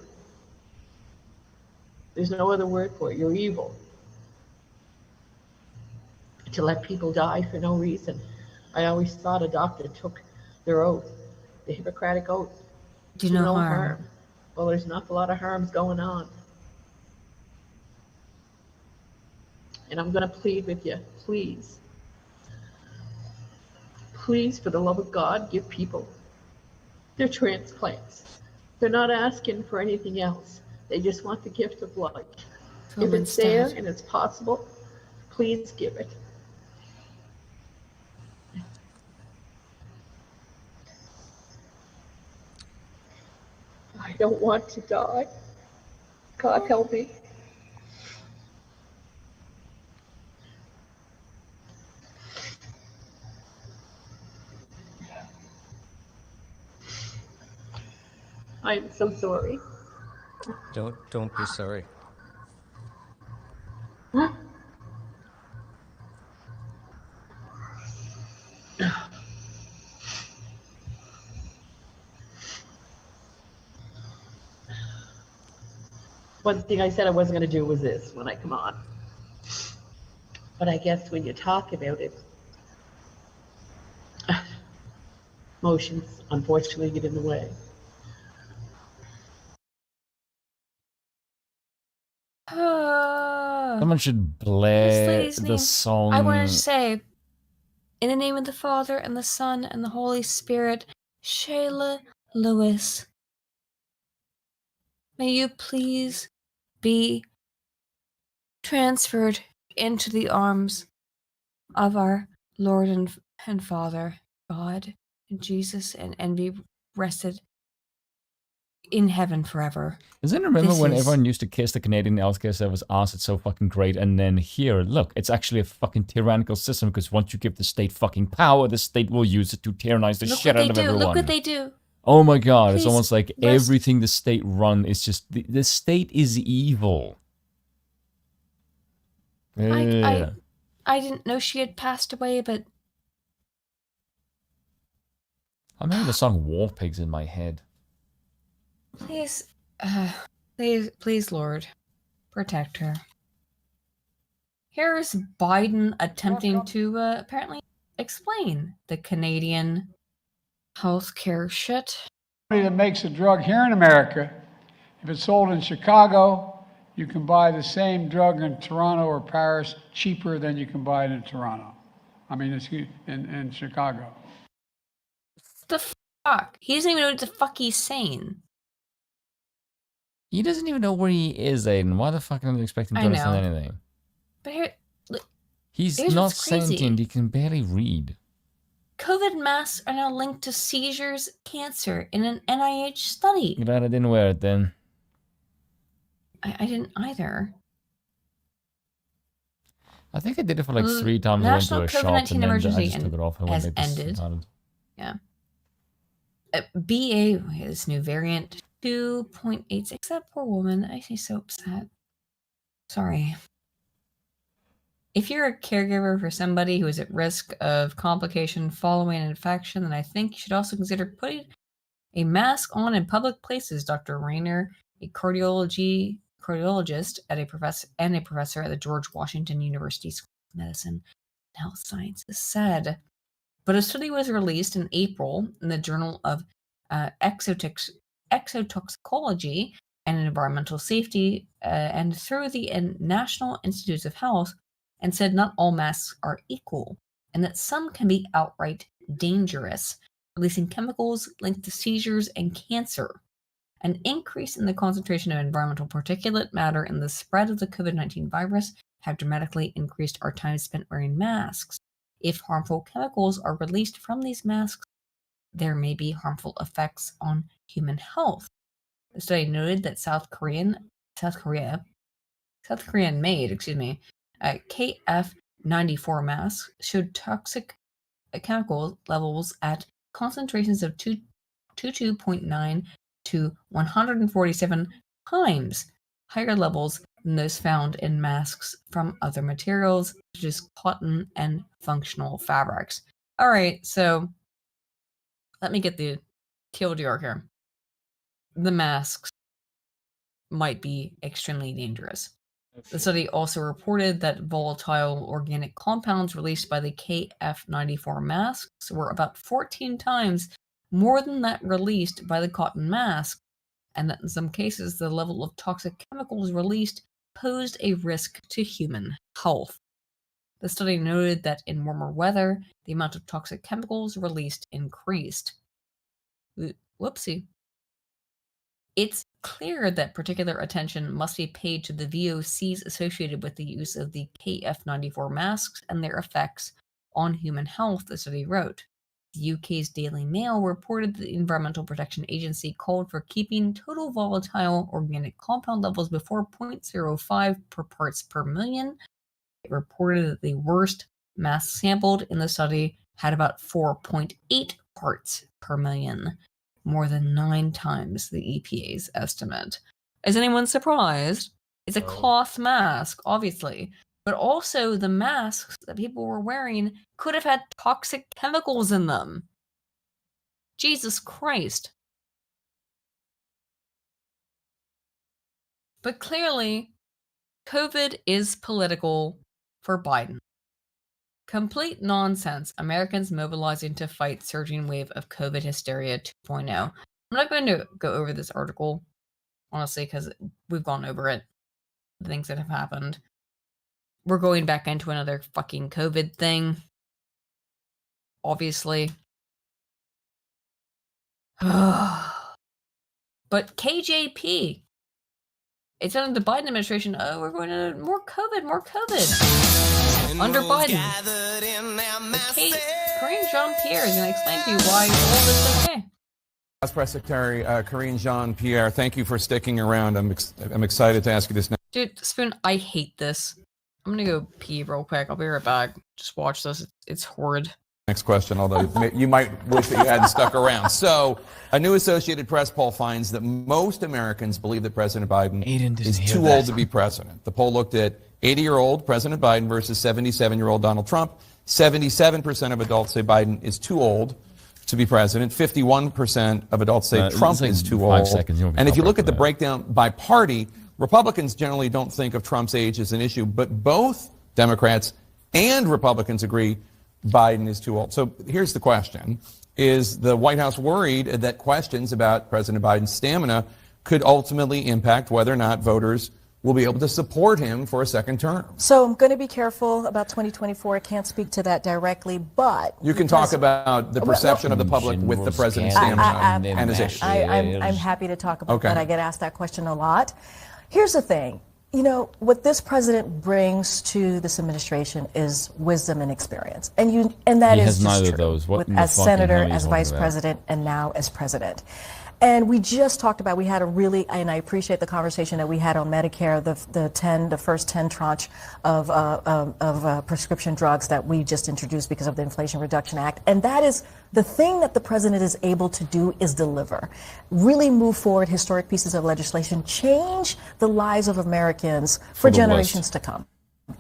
There's no other word for it. You're evil. To let people die for no reason. I always thought a doctor took their oath, the Hippocratic oath. Do no harm. Well, there's not a lot of harms going on. And I'm going to plead with you, please. Please, for the love of God, give people their transplants. They're not asking for anything else. They just want the gift of life. If it's there and it's possible, please give it. I don't want to die. God help me. I'm so sorry. Don't be sorry. One thing I said I wasn't going to do was this when I come on. But I guess when you talk about it, emotions unfortunately get in the way. Someone should blare the song. I want to say, in the name of the Father, and the Son, and the Holy Spirit, Shayla Lewis, may you please be transferred into the arms of our Lord and Father, God, and Jesus, and be rested in heaven forever. Does anyone remember when everyone used to kiss the Canadian healthcare service ass, it's so fucking great, and then here, look, it's actually a fucking tyrannical system, because once you give the state fucking power, the state will use it to tyrannize the shit out of everyone. Look what they do. Oh my god, it's Please almost like everything the state run is just, the state is evil. I didn't know she had passed away, but I'm hearing the song War Pigs in my head. please, please, Lord, protect her. Here's Biden attempting to apparently explain the Canadian healthcare shit. That makes a drug here in America, if it's sold in Chicago, you can buy the same drug in Toronto or Paris cheaper than you can buy it in Toronto. I mean, in Chicago. The fuck? He doesn't even know what the fuck he's saying. He doesn't even know where he is, Aiden. Why the fuck am I expecting to understand anything? But here, look, he's not sentient. He can barely read. COVID masks are now linked to seizures, cancer in an NIH study. Glad I didn't wear it then. I didn't either. I think I did it for like 3 times. I went to a shop and then I just took it off. Has ended. Yeah. BA, this new variant, 2.86. That poor woman. I see so upset. Sorry. If you're a caregiver for somebody who is at risk of complication following an infection, then I think you should also consider putting a mask on in public places. Dr. Rayner, a cardiologist and a professor at the George Washington University School of Medicine and Health Sciences, said. But a study was released in April in the Journal of Exotoxicology and Environmental Safety and through the National Institutes of Health, and said not all masks are equal and that some can be outright dangerous, releasing chemicals linked to seizures and cancer. An increase in the concentration of environmental particulate matter and the spread of the COVID-19 virus have dramatically increased our time spent wearing masks. If harmful chemicals are released from these masks, there may be harmful effects on human health. The study noted that South Korean made, KF94 masks showed toxic chemical levels at concentrations of 22.9 to 147 times higher levels than those found in masks from other materials, such as cotton and functional fabrics. All right, so let me get the TLDR here. The masks might be extremely dangerous. The study also reported that volatile organic compounds released by the KF94 masks were about 14 times more than that released by the cotton mask, and that in some cases the level of toxic chemicals released posed a risk to human health. The study noted that in warmer weather, the amount of toxic chemicals released increased. Whoopsie. It's clear that particular attention must be paid to the VOCs associated with the use of the KF94 masks and their effects on human health, the study wrote. The UK's Daily Mail reported that the Environmental Protection Agency called for keeping total volatile organic compound levels before 0.05 per parts per million. It reported that the worst mass sampled in the study had about 4.8 parts per million, more than 9 times the EPA's estimate. Is anyone surprised? It's a cloth mask, obviously, but also the masks that people were wearing could have had toxic chemicals in them. Jesus Christ. But clearly, COVID is political for Biden. Complete nonsense. Americans mobilizing to fight surging wave of COVID hysteria 2.0. I'm not going to go over this article, honestly, because we've gone over it. The things that have happened. We're going back into another fucking COVID thing. Obviously. But KJP. It's under the Biden administration. Oh, we're going to more COVID. Under Biden. Karine Jean-Pierre is going to explain to you why all this is okay. Vice Press Secretary Karine Jean-Pierre, thank you for sticking around. I'm excited to ask you this now. Dude, Spoon, I hate this. I'm going to go pee real quick. I'll be right back. Just watch this. It's horrid. Next question, although you might wish that you hadn't stuck around. So, a new Associated Press poll finds that most Americans believe that President Biden is too old to be president. The poll looked at 80-year-old President Biden versus 77-year-old Donald Trump. 77% of adults say Biden is too old to be president. 51% of adults say Trump is too old. And if you look at the breakdown by party, Republicans generally don't think of Trump's age as an issue, but both Democrats and Republicans agree Biden is too old. So here's the question. Is the White House worried that questions about President Biden's stamina could ultimately impact whether or not voters will be able to support him for a second term? So I'm going to be careful about 2024. I can't speak to that directly, but you can talk about the perception of the public with the president's stamina and his age. I'm happy to talk about that. I get asked that question a lot. Here's the thing. You know, what this president brings to this administration is wisdom and experience. And that is just true. As senator, as vice president, and now as president. And we just talked about, we had a really, and I appreciate the conversation that we had on Medicare, the first 10 tranche of prescription drugs that we just introduced because of the Inflation Reduction Act. And that is the thing that the president is able to do is deliver. Really move forward historic pieces of legislation, change the lives of Americans for generations to come.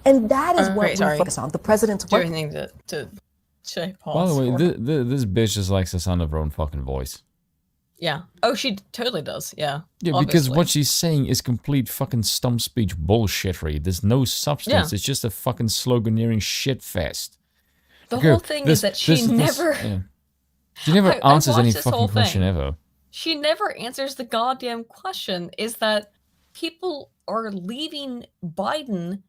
And that is what we focus on. The president's work. Do anything to say pause. By the way, this bitch just likes the sound of her own fucking voice. Yeah. Oh, she totally does. Yeah. Yeah, obviously. Because what she's saying is complete fucking stump speech bullshit, Reid. There's no substance. Yeah. It's just a fucking sloganeering shit fest. The whole thing is that she never answers any fucking question ever. She never answers the goddamn question. Is that people are leaving Biden,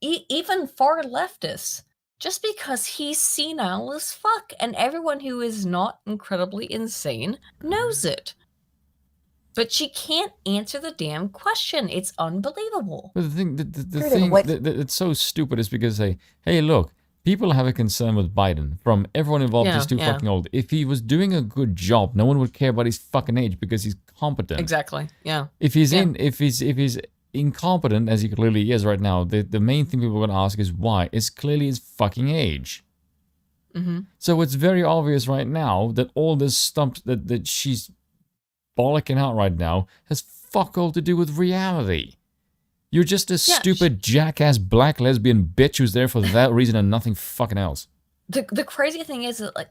even far leftists, just because he's senile as fuck, and everyone who is not incredibly insane knows it. But she can't answer the damn question. It's unbelievable. But the thing that's so stupid is because hey, look, people have a concern with Biden. From everyone involved, he's too fucking old. If he was doing a good job, no one would care about his fucking age because he's competent. Exactly. Yeah. If he's incompetent, as he clearly is right now, the main thing people are going to ask is why. It's clearly his fucking age. Mm-hmm. So it's very obvious right now that all this stuff that she's bollocking out right now has fuck all to do with reality. You're just a stupid jackass black lesbian bitch who's there for that reason and nothing fucking else. The crazy thing is that, like,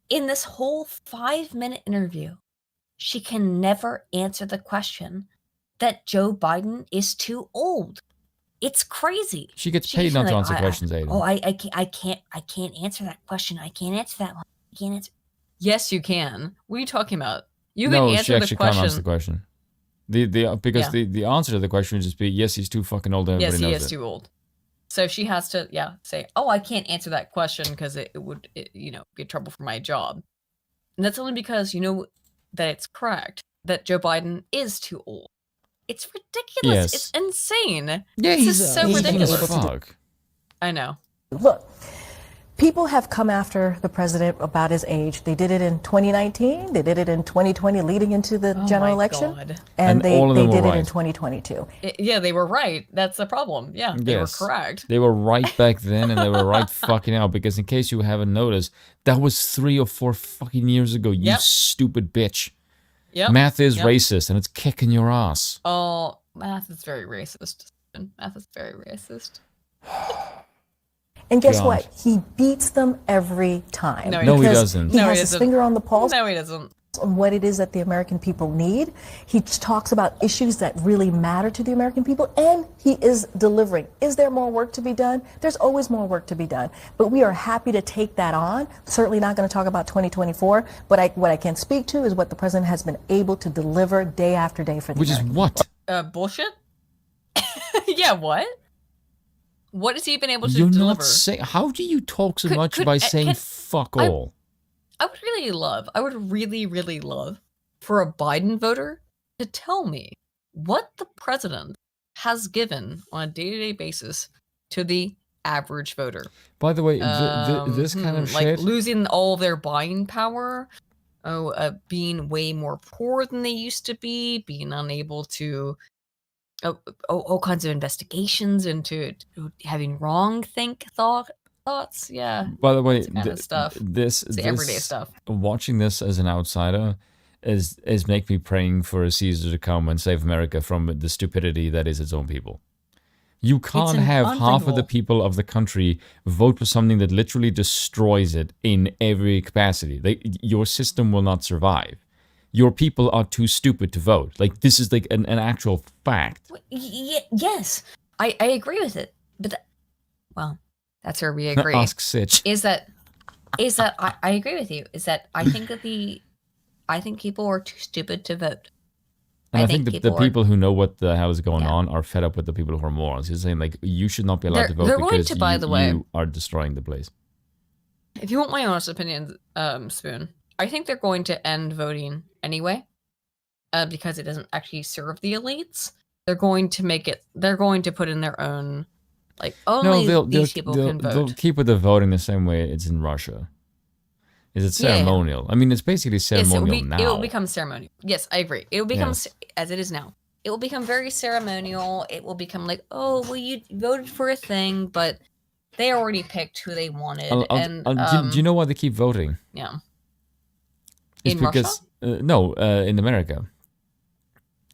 in this whole 5-minute interview, she can never answer the question that Joe Biden is too old. It's crazy. She gets paid not to answer questions, Aiden. I can't answer that question. I can't answer that one. I can't answer. Yes, you can. What are you talking about? You can answer the question. No, she actually can't answer the question. The answer to the question would just be, yes, he's too fucking old. And everybody knows he is too old. So she has to, say, I can't answer that question because it would be trouble for my job. And that's only because you know that it's correct, that Joe Biden is too old. It's ridiculous. Yes. It's insane. Yeah, this is so ridiculous. Fuck. I know. Look, People have come after the president about his age. They did it in 2019. They did it in 2020 leading into the general election. God. And they did it right. in 2022. Yeah, they were right. That's the problem. Yeah, they were correct. They were right back then, and they were right fucking now. Because in case you haven't noticed, that was 3 or 4 fucking years ago. You stupid bitch. Yep. Math is racist, and it's kicking your ass. Oh, math is very racist. Math is very racist. And guess what? He beats them every time. No, he doesn't. He has his finger on the pulse. No, he doesn't. On what it is that the American people need. He talks about issues that really matter to the American people, and he is delivering. Is there more work to be done? There's always more work to be done. But we are happy to take that on. Certainly not going to talk about 2024, but what I can speak to is what the president has been able to deliver day after day for the Which American is what? Bullshit? Yeah, what? What has he been able to You're deliver? not saying. How do you talk so much by saying fuck all? I would really, really love for a Biden voter to tell me what the president has given on a day-to-day basis to the average voter. By the way, this kind of like shit. losing all of their buying power, being way more poor than they used to be, being unable to all kinds of investigations into having wrong thoughts. Yeah. By the way, kind of stuff. This everyday stuff. Watching this as an outsider is make me praying for a Caesar to come and save America from the stupidity that is its own people. You can't have half of the people of the country vote for something that literally destroys it in every capacity. Your system will not survive. Your people are too stupid to vote. Like, this is like an actual fact. Yes, I agree with it. But that's where we agree. Ask Sitch. Is that I agree with you. Is that I think people are too stupid to vote. And I think the people who know what the hell is going on are fed up with the people who are morons. You're saying, like, you should not be allowed to vote because you are destroying the place. If you want my honest opinion, Spoon, I think they're going to end voting anyway, because it doesn't actually serve the elites. They're going to put in their own, like, only these people can vote. They'll keep with the voting the same way it's in Russia. Is it ceremonial? Yeah. I mean, it's basically ceremonial now. It will become ceremonial. Yes, I agree. It will become as it is now. It will become very ceremonial. It will become like, oh, well, you voted for a thing, but they already picked who they wanted. Do you know why they keep voting? Yeah. It's because in America.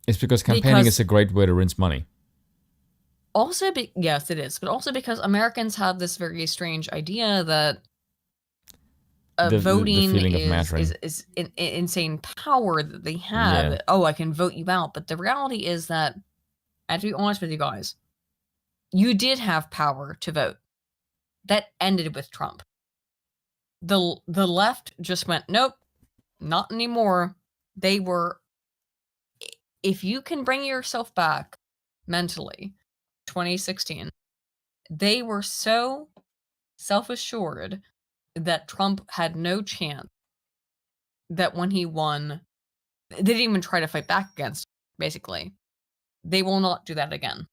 It's because campaigning is a great way to rinse money. Also, yes, it is, but also because Americans have this very strange idea that voting is insane power that they have. Yeah. Oh, I can vote you out, but the reality is that, and to be honest with you guys, you did have power to vote. That ended with Trump. The left just went, nope. Not anymore. They were, if you can bring yourself back mentally, 2016, they were so self-assured that Trump had no chance, that when he won, they didn't even try to fight back against, basically. They will not do that again.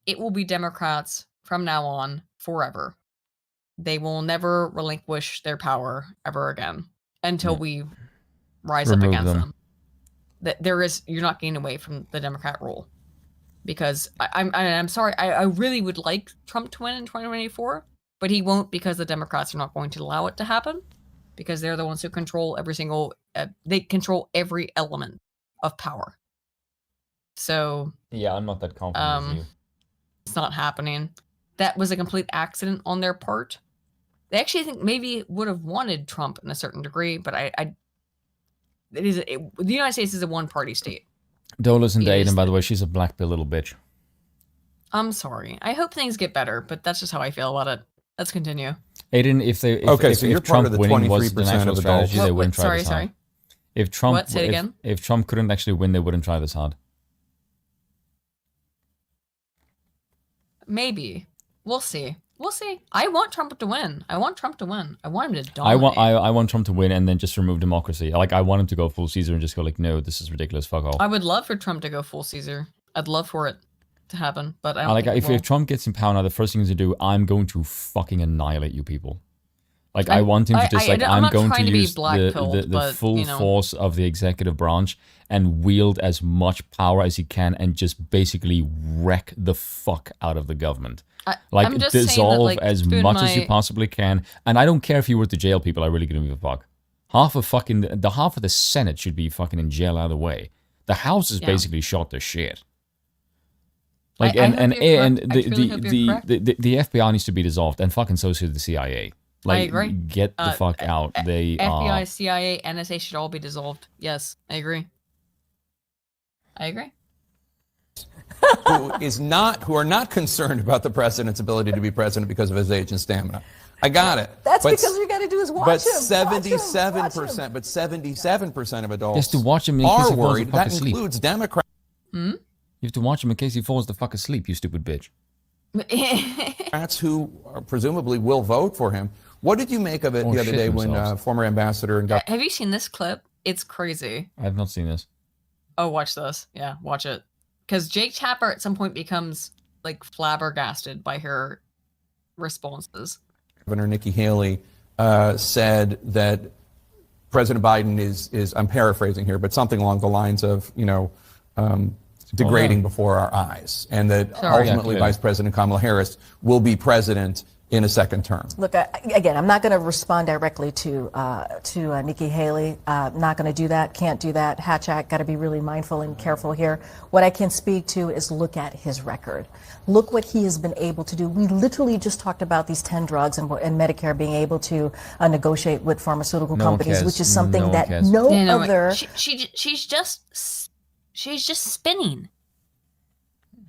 It will be Democrats from now on forever. They will never relinquish their power ever again until we rise up against them. That you're not getting away from the Democrat rule, because I'm sorry, I really would like Trump to win in 2024, but he won't, because the Democrats are not going to allow it to happen, because they're the ones who control every single they control every element of power. So yeah, I'm not that confident as you. It's not happening. That was a complete accident on their part. They actually think maybe would have wanted Trump in a certain degree, but the United States is a one-party state. Don't listen to Aiden, by the way. She's a black pill little bitch. I'm sorry. I hope things get better, but that's just how I feel about it. Let's continue. Aiden, if Trump winning was the natural strategy, they wouldn't try this hard. If Trump, say it again? If Trump couldn't actually win, they wouldn't try this hard. Maybe. We'll see. We'll see. I want Trump to win. I want him to dominate. I want Trump to win and then just remove democracy. Like, I want him to go full Caesar and just go like, no, this is ridiculous. Fuck off. I would love for Trump to go full Caesar. I'd love for it to happen, but I don't think if Trump gets in power now, the first thing he's going to do, I'm going to fucking annihilate you people. Like, I want him to just, I'm going to use the full force of the executive branch and wield as much power as he can and just basically wreck the fuck out of the government. Dissolve as much as you possibly can. And I don't care if you were to jail people, I really don't give a fuck. Half of the Senate should be fucking in jail out of the way. The House is basically shot to shit. Like, the FBI needs to be dissolved, and fucking so should the CIA. Like, I agree. Get the fuck out. They FBI, CIA, NSA should all be dissolved. Yes, I agree. who are not concerned about the president's ability to be president because of his age and stamina. I got it. That's because all you got to do is watch him. 77% of adults just to watch him are worried. That includes Democrats. You have to watch him in case he falls the fuck asleep, you stupid bitch. Democrats who presumably will vote for him. What did you make of it the other day when former ambassador and have you seen this clip? It's crazy. I have not seen this. Oh, watch this. Yeah, watch it. Because Jake Tapper at some point becomes like flabbergasted by her responses. Governor Nikki Haley said that President Biden is I'm paraphrasing here, but something along the lines of, degrading before our eyes, and that ultimately Vice President Kamala Harris will be president in a second term. Look, again, I'm not going to respond directly to Nikki Haley. Not going to do that. Can't do that. Hatch Act. Got to be really mindful and careful here. What I can speak to is look at his record. Look what he has been able to do. We literally just talked about these 10 drugs and Medicare being able to negotiate with pharmaceutical companies, which is something that no other. She's just spinning.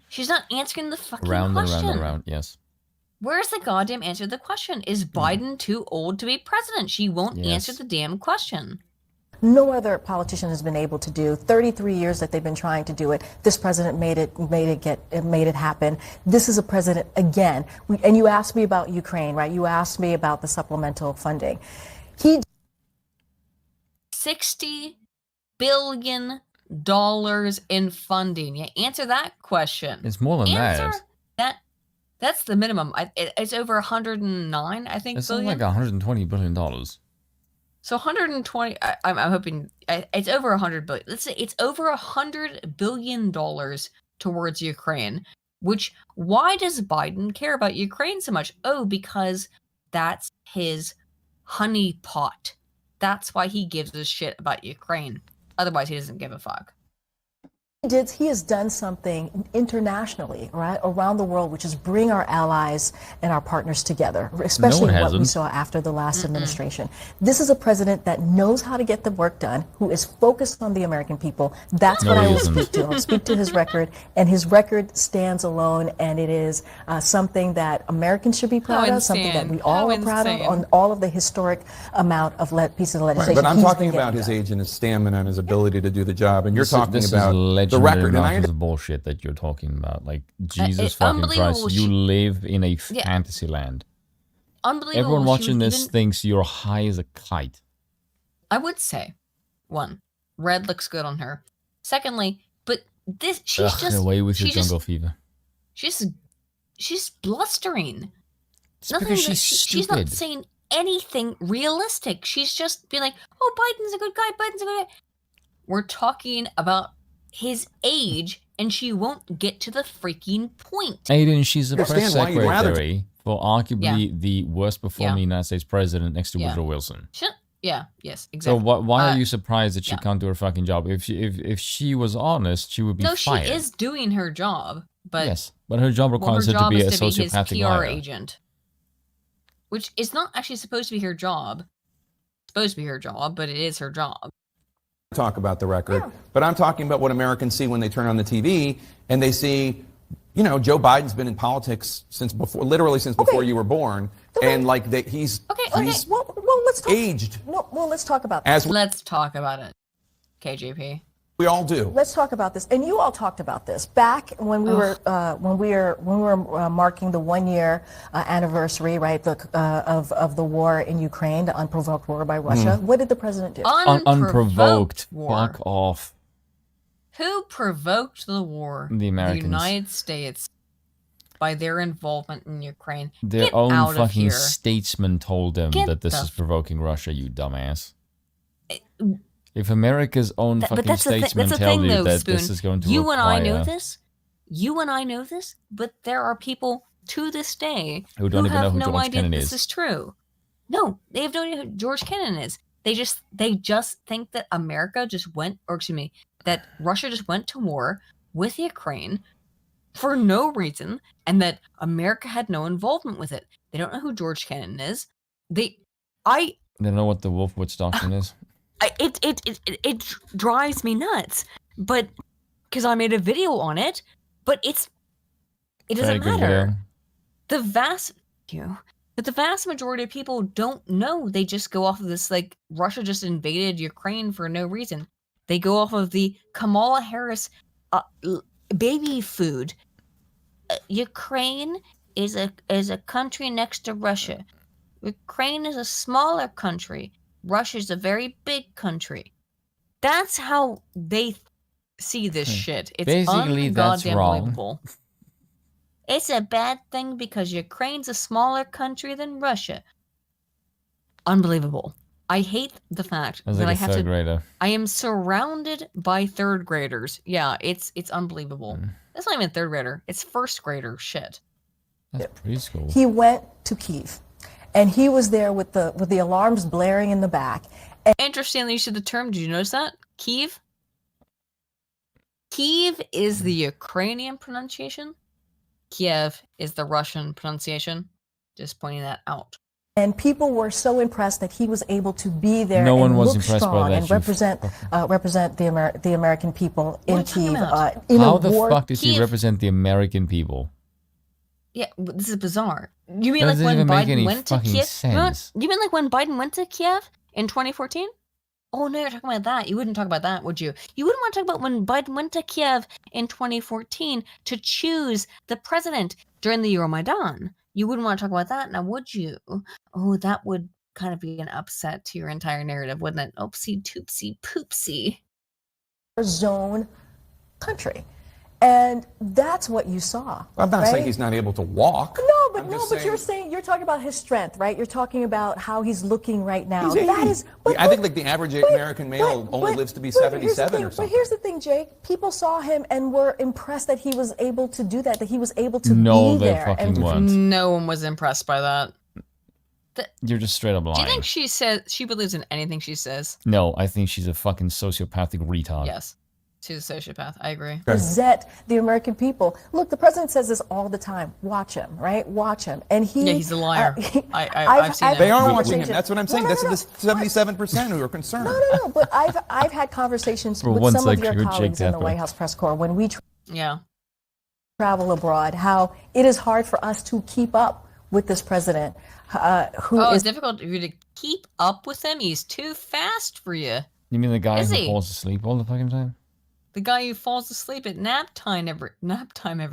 She's not answering the fucking question. Round and round, yes. Where's the goddamn answer to the question? Is Biden too old to be president? She won't answer the damn question. No other politician has been able to do. 33 years that they've been trying to do it. This president made it happen. This is a president again. And you asked me about Ukraine, right? You asked me about the supplemental funding. $60 billion in funding. Yeah, answer that question. It's more than that. That's the minimum. It's over 109, I think. It's something like $120 billion. So 120. I'm hoping it's over 100 billion. Let's say it's over $100 billion towards Ukraine. Why does Biden care about Ukraine so much? Oh, because that's his honey pot. That's why he gives a shit about Ukraine. Otherwise, he doesn't give a fuck. He has done something internationally, right, around the world, which is bring our allies and our partners together, especially what we saw after the last administration. This is a president that knows how to get the work done, who is focused on the American people. That's what I will speak to. I'll speak to his record, and his record stands alone, and it is something that Americans should be proud of, something that we all are proud of, on all of the historic amount of pieces of legislation. Right, but I'm talking about his age and his stamina and his ability to do the job, and you're talking about the record. And the bullshit that you're talking about, like, Jesus fucking Christ, you live in a fantasy land. Unbelievable. Everyone watching this thinks you're high as a kite. I would say, one, red looks good on her. Secondly, but this she's just away with your jungle fever. She's blustering. It's because she's not saying anything realistic. She's just being like, "Oh, Biden's a good guy. Biden's a good guy." We're talking about his age, and she won't get to the freaking point. Aiden, she's a press secretary for arguably the worst performing United States president next to Woodrow Wilson. Yes, exactly. So why are you surprised that she can't do her fucking job? If she was honest, she would be fired. No, she is doing her job, but yes, but her job requires her to be a sociopathic liar. Agent, which is not actually supposed to be her job. It's supposed to be her job, but it is her job. Talk about the record, but I'm talking about what Americans see when they turn on the TV and they see, Joe Biden's been in politics since before, literally since before you were born, and like that he's Well, let's talk. Aged. Well, let's talk about that. Let's talk about it, KJP. We all do. Let's talk about this, and you all talked about this back when we were marking the 1 year anniversary, right, of the war in Ukraine, the unprovoked war by Russia. What did the president do? Unprovoked. Fuck off. Who provoked the war? The Americans. The United States. by their involvement in Ukraine. Their Get own out of fucking here. statesman told them Get that this the- is provoking Russia, you dumbass. If America's own fucking statesmen tell you that this is going to you require... and I know this. You and I know this, but there are people to this day Who don't even know have who no George idea Kennan this is true. No, they have no idea who George Kennan is. They just think that America just went, or excuse me, that Russia just went to war with Ukraine for no reason, and that America had no involvement with it. They don't know who George Kennan is. They don't know what the Wolfowitz doctrine is. It drives me nuts, but because I made a video on it, but it doesn't matter. The vast majority of people don't know. They just go off of this, like, Russia just invaded Ukraine for no reason. They go off of the Kamala Harris baby food. Ukraine is a country next to Russia. Ukraine is a smaller country. Russia's a very big country. That's how they see this shit. It's basically that's wrong. Unbelievable. It's a bad thing because Ukraine's a smaller country than Russia. Unbelievable. I hate the fact that I have to. Grader. I am surrounded by third graders. Yeah, it's unbelievable. That's not even third grader. It's first grader shit. That's preschool. He went to Kyiv, and he was there with the alarms blaring in the back. And interestingly, you said the term. Did you notice that? Kyiv. Kyiv is the Ukrainian pronunciation. Kiev is the Russian pronunciation. Just pointing that out. And people were so impressed that he was able to be there No one and was look impressed by strong that, and represent the American people in Kyiv. How the fuck does he represent the American people? Yeah, this is bizarre. You mean That like when doesn't make any Biden went to fucking Kiev? sense. You mean like when Biden went to Kiev in 2014? Oh no, you're talking about that. You wouldn't talk about that, would you? You wouldn't want to talk about when Biden went to Kiev in 2014 to choose the president during the Euromaidan. You wouldn't want to talk about that, now would you? Oh, that would kind of be an upset to your entire narrative, wouldn't it? Oopsie toopsie poopsie. Zone country. And that's what you saw. I'm not right? saying he's not able to walk. But you're talking about his strength, right? You're talking about how he's looking right now. That is, I think like the average American male only lives to be 77 or something. But here's the thing, Jake. People saw him and were impressed that he was able to do that he was able to No, be they there. fucking weren't. No one was impressed by that. You're just straight up lying. Do you think she says she believes in anything she says? No, I think she's a fucking sociopathic retard. Yes. She's a sociopath. I agree. Represent the American people. Look, the president says this all the time. Watch him, right? Watch him. And he's a liar. I've seen it. They are watching him. That's what I'm saying. That's the 77% who are concerned. No. But I've had conversations with some of your colleagues in the White House press corps when we travel abroad, how it is hard for us to keep up with this president. It's difficult for you to keep up with him. He's too fast for you. You mean the guy who falls asleep all the fucking time? The guy who falls asleep at nap time every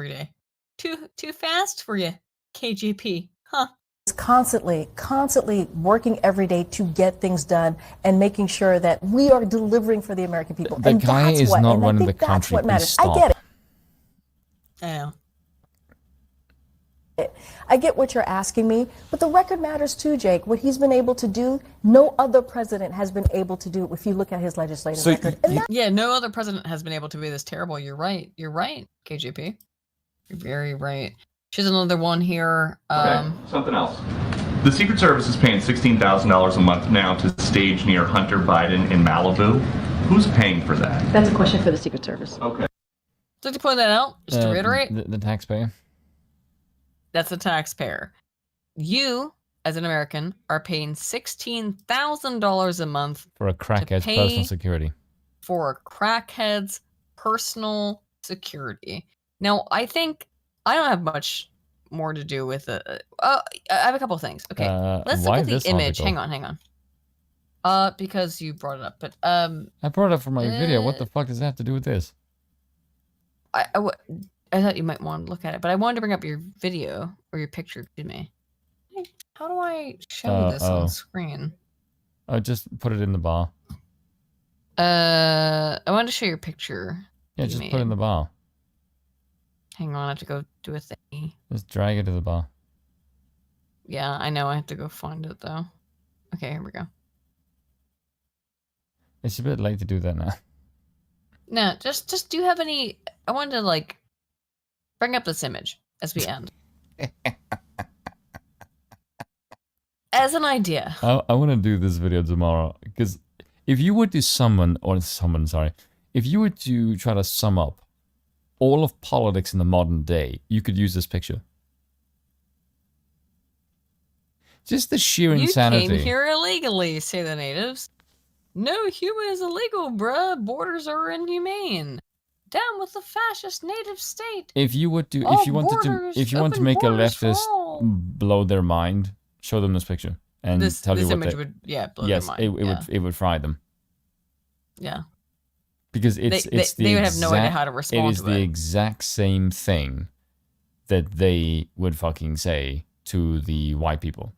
day. Too fast for you, KGP. Huh. It's constantly working every day to get things done and making sure that we are delivering for the American people. The guy is not running the country. What matters. Stop. I get it. I know. I get what you're asking me, but the record matters too, Jake. What he's been able to do, no other president has been able to do if you look at his legislative record. No other president has been able to be this terrible. You're right, KJP. You're very right. She's another one here. Okay, something else. The Secret Service is paying $16,000 a month now to stage near Hunter Biden in Malibu. Who's paying for that? That's a question for the Secret Service. Okay. Just to point that out, just to reiterate. The taxpayer. That's the taxpayer. You, as an American, are paying $16,000 a month for a crackhead's personal security. For a crackhead's personal security. Now, I think I don't have much more to do with it. I have a couple of things. Okay, let's look at the image. Article? Hang on. Because you brought it up, but I brought it up for my video. What the fuck does that have to do with this? I thought you might want to look at it, but I wanted to bring up your video or your picture to me. How do I show this on screen? Just put it in the bar. I wanted to show your picture. Yeah, just put it in the bar. Hang on, I have to go do a thing. Just drag it to the bar. Yeah, I know. I have to go find it though. Okay, here we go. It's a bit late to do that now. No, just do you have any? I wanted to like bring up this image as we end. As an idea. I want to do this video tomorrow because if you were to if you were to try to sum up all of politics in the modern day, you could use this picture. Just the sheer insanity. You came here illegally, say the natives. No human is illegal, bruh. Borders are inhumane. Down with the fascist native state. If you wanted to make a leftist blow their mind, show them this picture and tell you what image would blow their mind. It would fry them. Yeah. Because they would have no idea how to respond to it. It is the exact same thing that they would fucking say to the white people.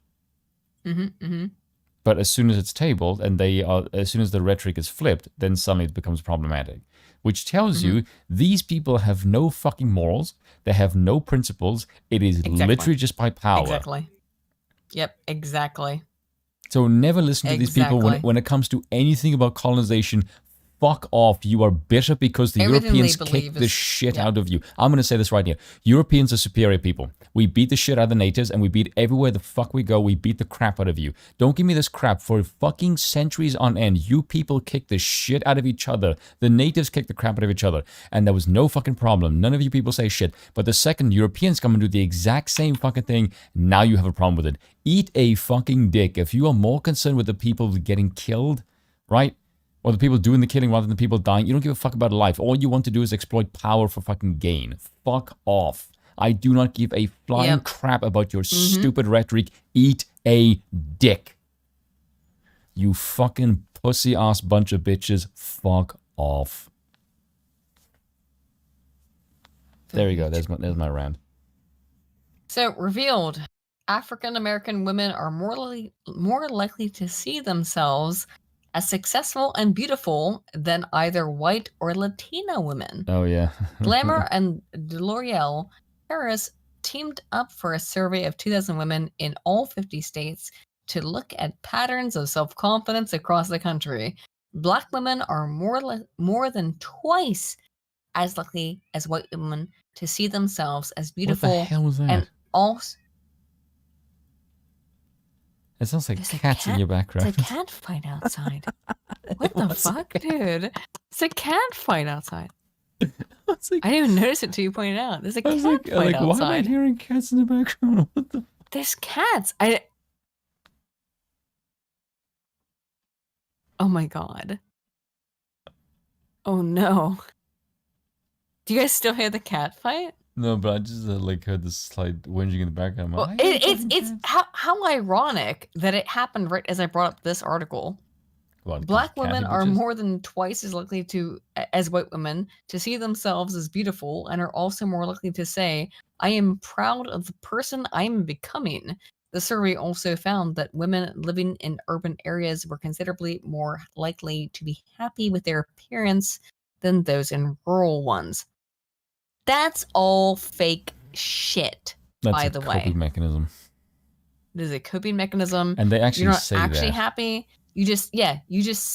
But as soon as it's tabled and as soon as the rhetoric is flipped, then suddenly it becomes problematic. Which tells you these people have no fucking morals. They have no principles. It is literally just by power. Exactly. Yep, exactly. So never listen to these people when it comes to anything about colonization. Fuck off. You are bitter because the Europeans kicked the shit out of you. I'm going to say this right here. Europeans are superior people. We beat the shit out of the natives and we beat everywhere the fuck we go. We beat the crap out of you. Don't give me this crap. For fucking centuries on end, you people kicked the shit out of each other. The natives kicked the crap out of each other. And there was no fucking problem. None of you people say shit. But the second Europeans come and do the exact same fucking thing, now you have a problem with it. Eat a fucking dick. If you are more concerned with the people getting killed, right? Or the people doing the killing rather than the people dying. You don't give a fuck about life. All you want to do is exploit power for fucking gain. Fuck off. I do not give a flying crap about your stupid rhetoric. Eat a dick. You fucking pussy-ass bunch of bitches. Fuck off. There you go. There's my rant. So, revealed. African-American women are more likely to see themselves as successful and beautiful than either white or Latina women. Oh, yeah. Glamour and L'Oreal Paris teamed up for a survey of 2,000 women in all 50 states to look at patterns of self-confidence across the country. Black women are more than twice as likely as white women to see themselves as beautiful. What the hell was that? And also, it sounds like cats in your background. It's a cat fight outside. What the fuck, dude? It's a cat fight outside. I didn't even notice it till you pointed it out. There's a cat fight outside. Why am I hearing cats in the background? What the? There's cats. Oh my god. Oh no. Do you guys still hear the cat fight? No, but I just heard this slight whinging in the background. Well, it's how ironic that it happened right as I brought up this article. Black women are more than twice as likely as white women to see themselves as beautiful and are also more likely to say, I am proud of the person I am becoming. The survey also found that women living in urban areas were considerably more likely to be happy with their appearance than those in rural ones. That's all fake shit, by the way. That's a coping mechanism. It is a coping mechanism. And they actually say that. You're not actually happy. You just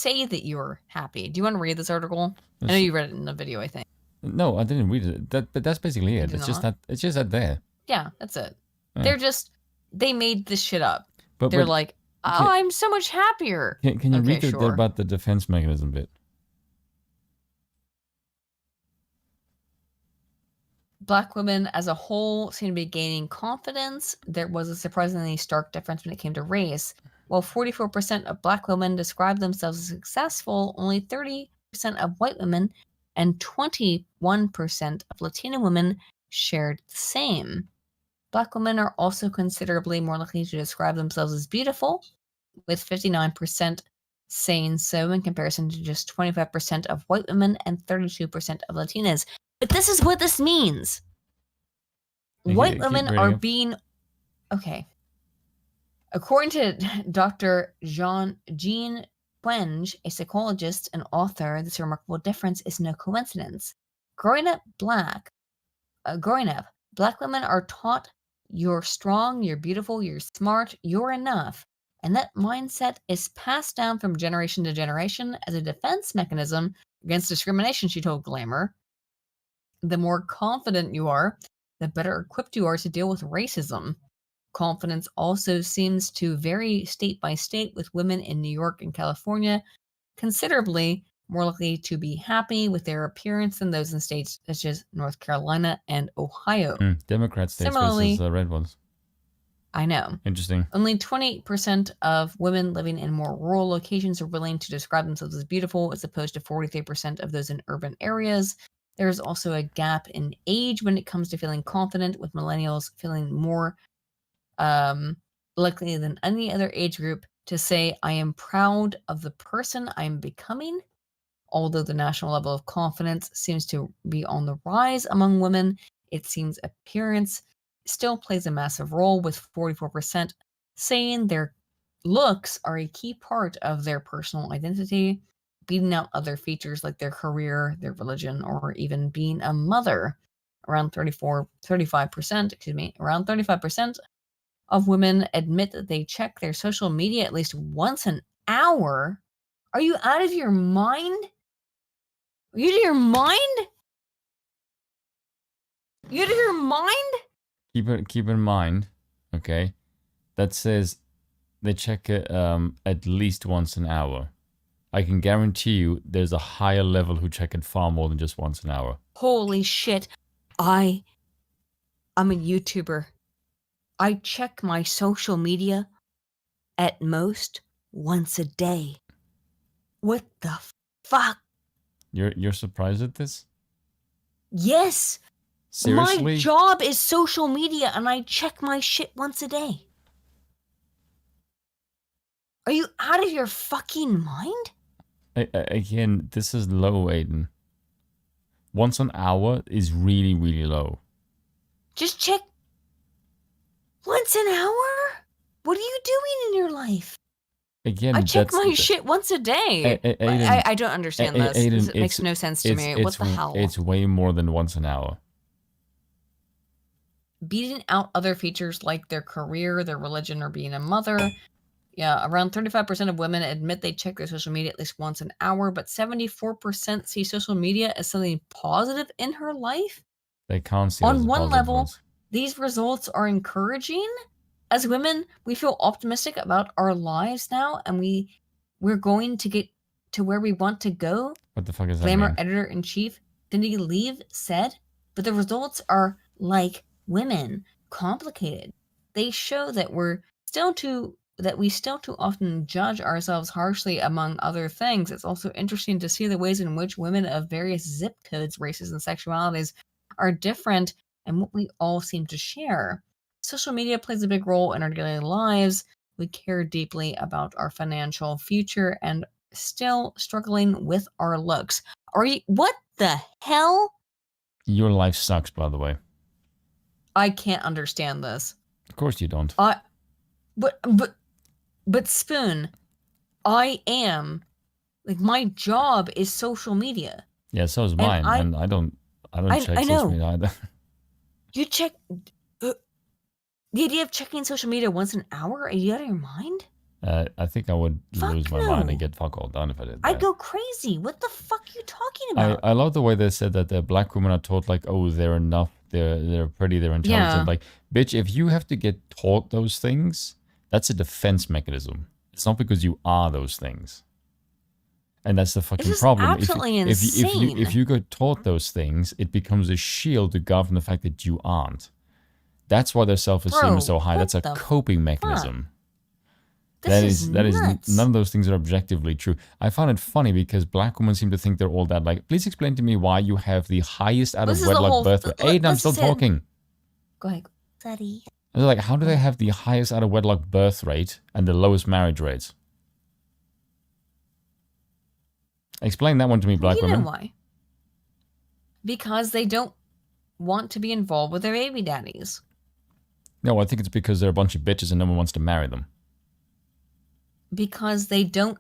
say that you're happy. Do you want to read this article? I know you read it in the video, I think. No, I didn't read it. But that's basically it. It's just that there. Yeah, that's it. Yeah. They made this shit up. But they're like, I'm so much happier. Can you read about the defense mechanism bit? Black women as a whole seem to be gaining confidence. There was a surprisingly stark difference when it came to race. While 44% of Black women describe themselves as successful, only 30% of white women and 21% of Latina women shared the same. Black women are also considerably more likely to describe themselves as beautiful, with 59% saying so in comparison to just 25% of white women and 32% of Latinas. But this is what this means. White women are being... Okay. According to Dr. Jean Twenge, a psychologist and author, this remarkable difference is no coincidence. Growing up Black, growing up, Black women are taught you're strong, you're beautiful, you're smart, you're enough. And that mindset is passed down from generation to generation as a defense mechanism against discrimination, she told Glamour. The more confident you are, the better equipped you are to deal with racism. Confidence also seems to vary state by state, with women in New York and California considerably more likely to be happy with their appearance than those in states such as North Carolina and Ohio. Democrat states Similarly, versus red ones. I know. Interesting. Only 28% of women living in more rural locations are willing to describe themselves as beautiful, as opposed to 43% of those in urban areas. There is also a gap in age when it comes to feeling confident, with millennials feeling more likely than any other age group to say, I am proud of the person I am becoming. Although the national level of confidence seems to be on the rise among women, it seems appearance still plays a massive role, with 44% saying their looks are a key part of their personal identity, beating out other features like their career, their religion, or even being a mother. Around 35% of women admit that they check their social media at least once an hour. Are you out of your mind? Are you out of your mind? You out of your mind? Keep in mind, okay, that says they check it at least once an hour. I can guarantee you there's a higher level who check it far more than just once an hour. Holy shit. I'm a YouTuber. I check my social media at most once a day. What the fuck? You're surprised at this? Yes. Seriously? My job is social media and I check my shit once a day. Are you out of your fucking mind? Again, this is low, Aiden. Once an hour is really, really low. Just check once an hour? What are you doing in your life? Again, I check my shit once a day. Aiden, I don't understand this. Aiden, It makes no sense to me. What the hell? It's way more than once an hour. Beating out other features like their career, their religion, or being a mother. Yeah, around 35% of women admit they check their social media at least once an hour, but 74% see social media as something positive in her life. They can't see On one level, these results are encouraging. As women, we feel optimistic about our lives now, and we're going to get to where we want to go. What the fuck is that Glamour mean? editor-in-chief Cindy Leave said, but the results are, like women, complicated. They show that we still too often judge ourselves harshly, among other things. It's also interesting to see the ways in which women of various zip codes, races, and sexualities are different, and what we all seem to share. Social media plays a big role in our daily lives. We care deeply about our financial future and still struggling with our looks. What the hell? Your life sucks, by the way. I can't understand this. Of course you don't. But Spoon, I am, like, my job is social media. Yeah, so is mine, and I don't check social media either. You check. The idea of checking social media once an hour? Are you out of your mind? I think I would lose my mind and get fuck all done if I did that. I'd go crazy. What the fuck are you talking about? I love the way they said that the black women are taught, like, oh, they're enough, they're pretty, they're intelligent. Yeah. Like, bitch, if you have to get taught those things, that's a defense mechanism. It's not because you are those things. And that's the fucking problem. Absolutely insane. If you get taught those things, it becomes a shield to govern the fact that you aren't. That's why their self-esteem is so high. That's a coping mechanism. That is none of those things are objectively true. I find it funny because black women seem to think they're all that. Like, please explain to me why you have the highest out of wedlock birth rate. Aiden, I'm still talking. Go ahead. Sorry. I was like, how do they have the highest out of wedlock birth rate and the lowest marriage rates? Explain that one to me, black women. You know why? Because they don't want to be involved with their baby daddies. No, I think it's because they're a bunch of bitches and no one wants to marry them. Because they don't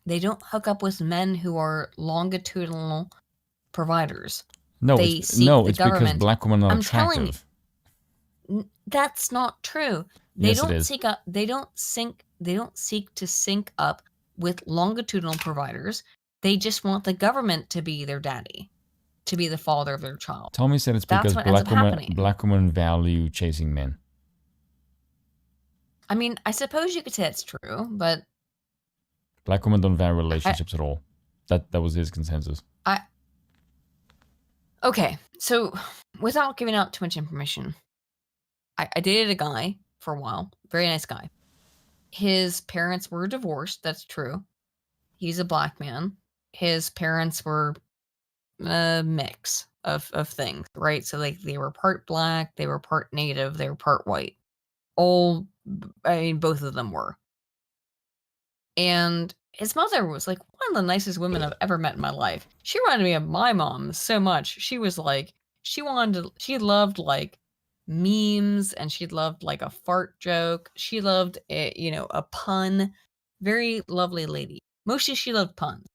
hook up with men who are longitudinal providers. No, they seek the government. Because black women are I'm attractive. That's not true. They don't seek up. They don't seek to sync up with longitudinal providers. They just want the government to be their daddy, to be the father of their child. Tommy said it's because black women value chasing men. I mean, I suppose you could say it's true, but black women don't value relationships at all. That was his consensus. Okay, so without giving out too much information, I dated a guy for a while, very nice guy. His parents were divorced, that's true. He's a black man. His parents were a mix of things, right? So like they were part black, they were part native, they were part white. Both of them were. And his mother was like one of the nicest women I've ever met in my life. She reminded me of my mom so much. She was like, she loved like memes, and she loved like a fart joke. She loved a pun. Very lovely lady. Mostly she loved puns.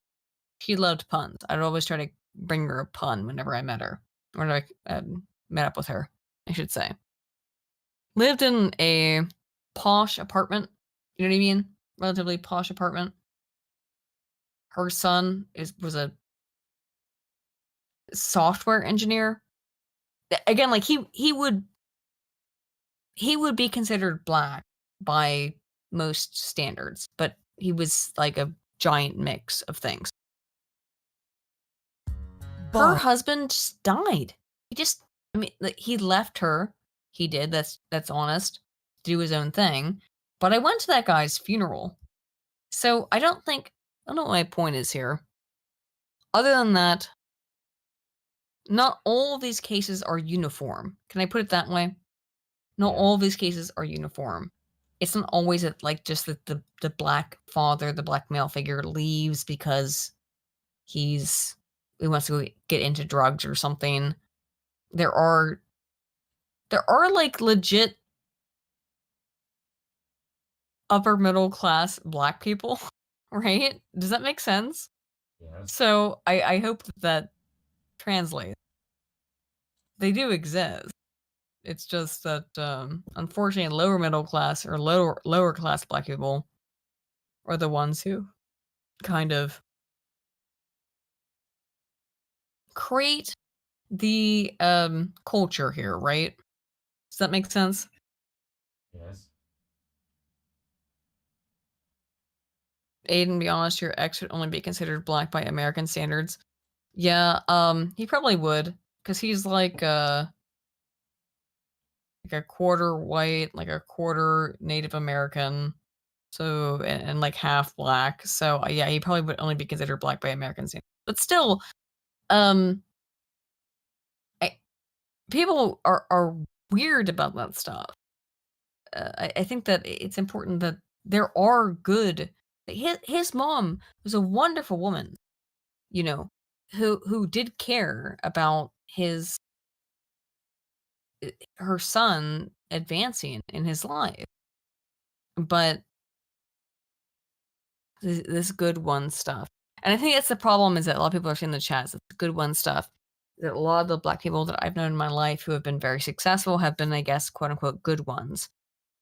She loved puns. I'd always try to bring her a pun whenever I met her. Whenever I met up with her, I should say. Lived in a posh apartment. You know what I mean? Relatively posh apartment. Her son was a software engineer. Again, like he would be considered black by most standards, but he was like a giant mix of things. Her husband just died. He left her. He did. That's honest. Do his own thing. But I went to that guy's funeral. So I don't know what my point is here. Other than that, not all of these cases are uniform. Can I put it that way? Not all of these cases are uniform. It's not always just that the black father, the black male figure leaves because he wants to go get into drugs or something. There are like legit upper middle class black people, right? Does that make sense? Yes. So I hope that translates. They do exist. It's just that unfortunately lower middle class or lower class black people are the ones who kind of create the culture here, right? Does that make sense? Yes. Aiden, be honest, your ex would only be considered black by American standards. Yeah, he probably would, because he's like a quarter white, like a quarter Native American, so and like half black. So yeah, he probably would only be considered black by American standards. But still, people are weird about that stuff. I think that it's important that there are good. His mom was a wonderful woman, who did care about her son advancing in his life. But this good one stuff, and I think that's the problem, is that a lot of people are saying in the chats that the good one stuff, that a lot of the black people that I've known in my life who have been very successful have been, I guess, quote unquote, good ones.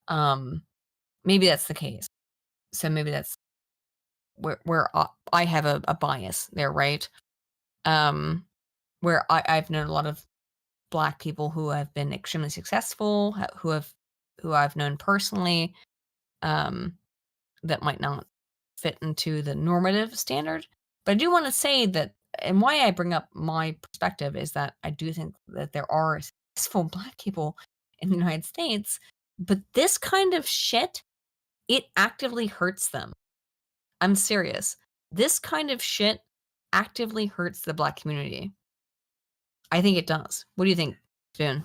Maybe that's the case. So maybe that's where I have a bias there, right? Where I've known a lot of black people who have been extremely successful, who I've known personally, that might not fit into the normative standard. But I do want to say that, and why I bring up my perspective is that I do think that there are successful black people in the United States, but this kind of shit, it actively hurts them. I'm serious. This kind of shit actively hurts the black community. I think it does. What do you think, Spoon?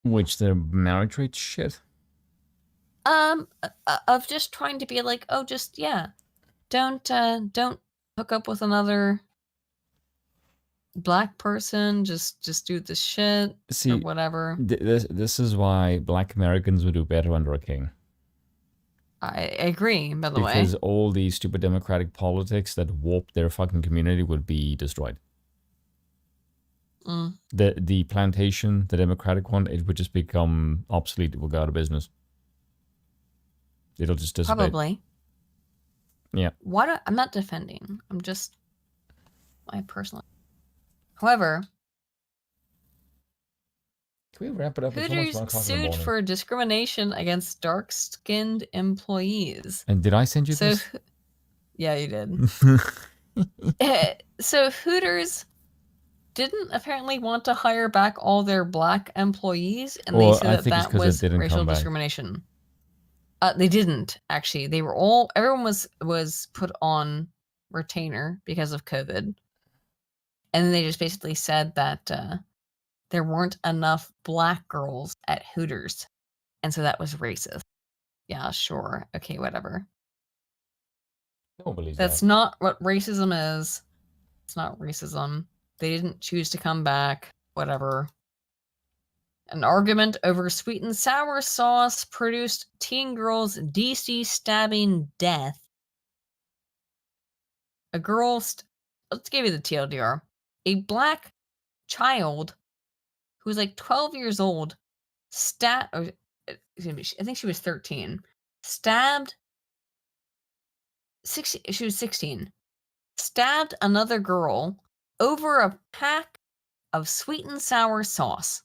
Which, the marriage rate shit? Of just trying to be like, oh, just, yeah, don't hook up with another black person, just do this shit. See, or whatever. This is why black Americans would do better under a king. I agree, by the way. Because all these stupid democratic politics that warp their fucking community would be destroyed. The plantation, the Democratic one, it would just become obsolete. It will go out of business. It'll just dissipate. Probably. Yeah. I'm not defending. I'm just my personal. However, can we wrap it up? Hooters sued for discrimination against dark-skinned employees. And did I send you this? Yeah, you did. So Hooters didn't apparently want to hire back all their black employees, and they said that was racial discrimination. They didn't actually. They were everyone was put on retainer because of COVID, and then they just basically said that there weren't enough black girls at Hooters, and so that was racist. Yeah, sure, okay, whatever. That's not what racism is. It's not racism. They didn't choose to come back. Whatever. An argument over sweet and sour sauce produced teen girl's DC stabbing death. A girl, let's give you the TLDR. A black child who was like 12 years old, I think she was 13, stabbed, she was 16, stabbed another girl over a pack of sweet and sour sauce.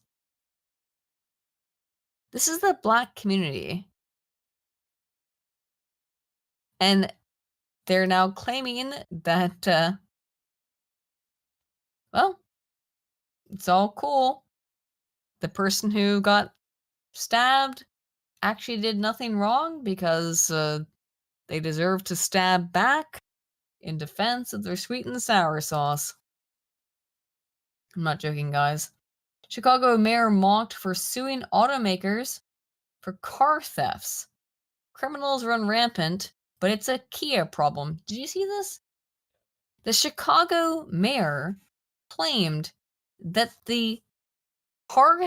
This is the black community. And they're now claiming that, well, it's all cool. The person who got stabbed actually did nothing wrong because they deserve to stab back in defense of their sweet and sour sauce. I'm not joking, guys. Chicago mayor mocked for suing automakers for car thefts. Criminals run rampant, but it's a Kia problem. Did you see this? The Chicago mayor claimed that the car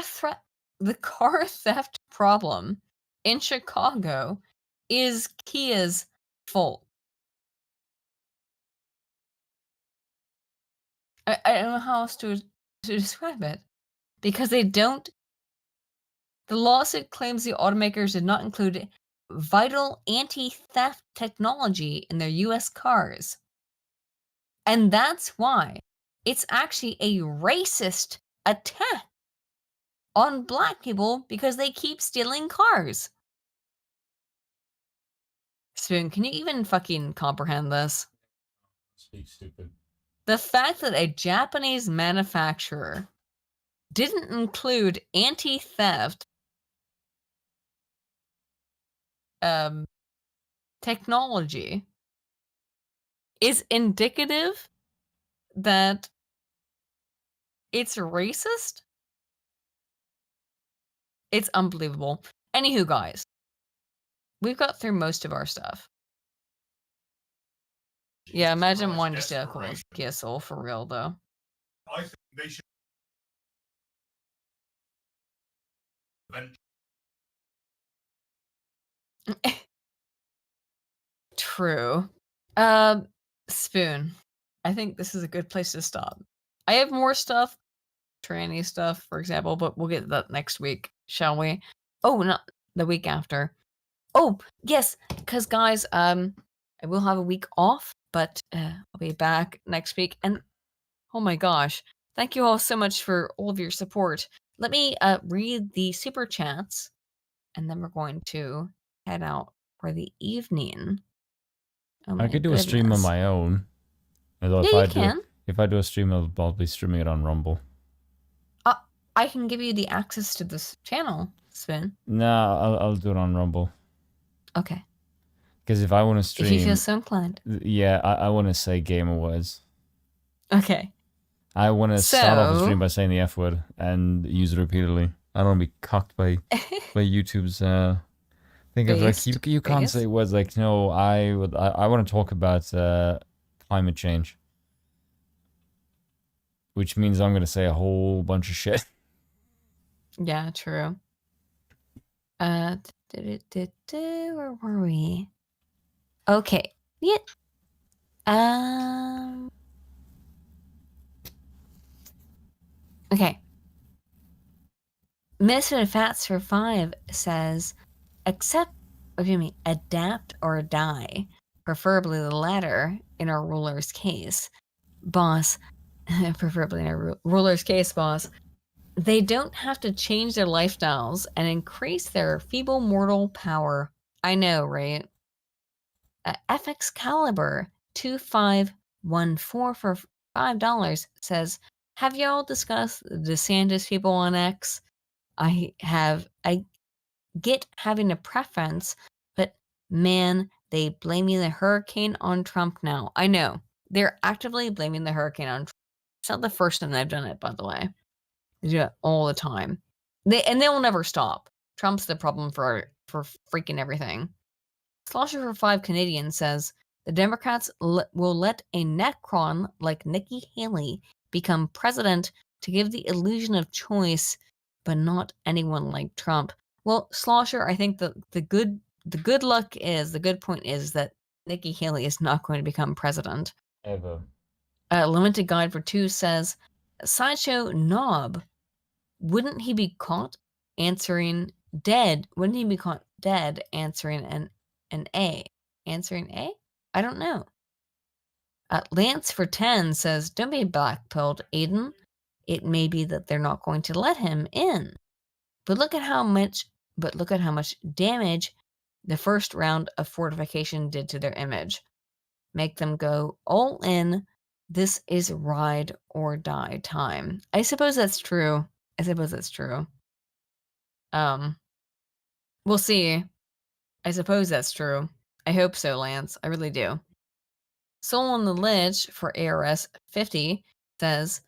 theft problem in Chicago is Kia's fault. I don't know how else to describe it. Because they don't. The lawsuit claims the automakers did not include vital anti-theft technology in their U.S. cars. And that's why it's actually a racist attack on black people because they keep stealing cars. Spoon, can you even fucking comprehend this? Speak stupid. The fact that a Japanese manufacturer didn't include anti-theft technology is indicative that it's racist. It's unbelievable. Anywho, guys, we've got through most of our stuff. Yeah, imagine wanting to steal a Kia Soul for real, though. I think they should. True. Spoon. I think this is a good place to stop. I have more stuff, tranny stuff, for example, but we'll get to that next week, shall we? Oh, not the week after. Oh, yes, because guys, I will have a week off, but I'll be back next week. And oh my gosh, thank you all so much for all of your support. Let me read the super chats, and then we're going to head out for the evening. Oh I could do a stream on my own. Although Yeah, you can. If I do a stream, I'll be streaming it on Rumble. I can give you the access to this channel, Spin. No, I'll do it on Rumble. Okay. Because if I want to stream... If you feel so inclined. Yeah, I want to say gamer words. Okay. I want to start off the stream by saying the F word and use it repeatedly. I don't want to be cocked by YouTube's... think of like you can't say words like no. I want to talk about climate change, which means I'm going to say a whole bunch of shit. Yeah, true. Where were we? Okay. Yeah. Okay. Misfit Fats for 5 says, adapt or die, preferably the latter in our ruler's case. Boss, preferably in our ruler's case, boss. They don't have to change their lifestyles and increase their feeble mortal power. I know, right? FX Caliber 2514 for $5 says, have y'all discussed the DeSantis people on X? I get having a preference, but man, they blaming the hurricane on Trump now. I know. They're actively blaming the hurricane on Trump. It's not the first time they've done it, by the way. They do it all the time. They will never stop. Trump's the problem for freaking everything. Slosher for 5 Canadian says, the Democrats will let a Necron like Nikki Haley become president to give the illusion of choice, but not anyone like Trump. Well, Slosher, I think the good point is that Nikki Haley is not going to become president. Ever. Limited Guide for 2 says, Sideshow Knob, wouldn't he be caught answering dead? Wouldn't he be caught dead answering an A? Answering A? I don't know. Lance for 10 says, don't be blackpilled, Aiden. It may be that they're not going to let him in. But look at how much damage the first round of fortification did to their image. Make them go all in. This is ride or die time. I suppose that's true. We'll see. I suppose that's true. I hope so, Lance. I really do. Soul on the Ledge for ARS 50 says,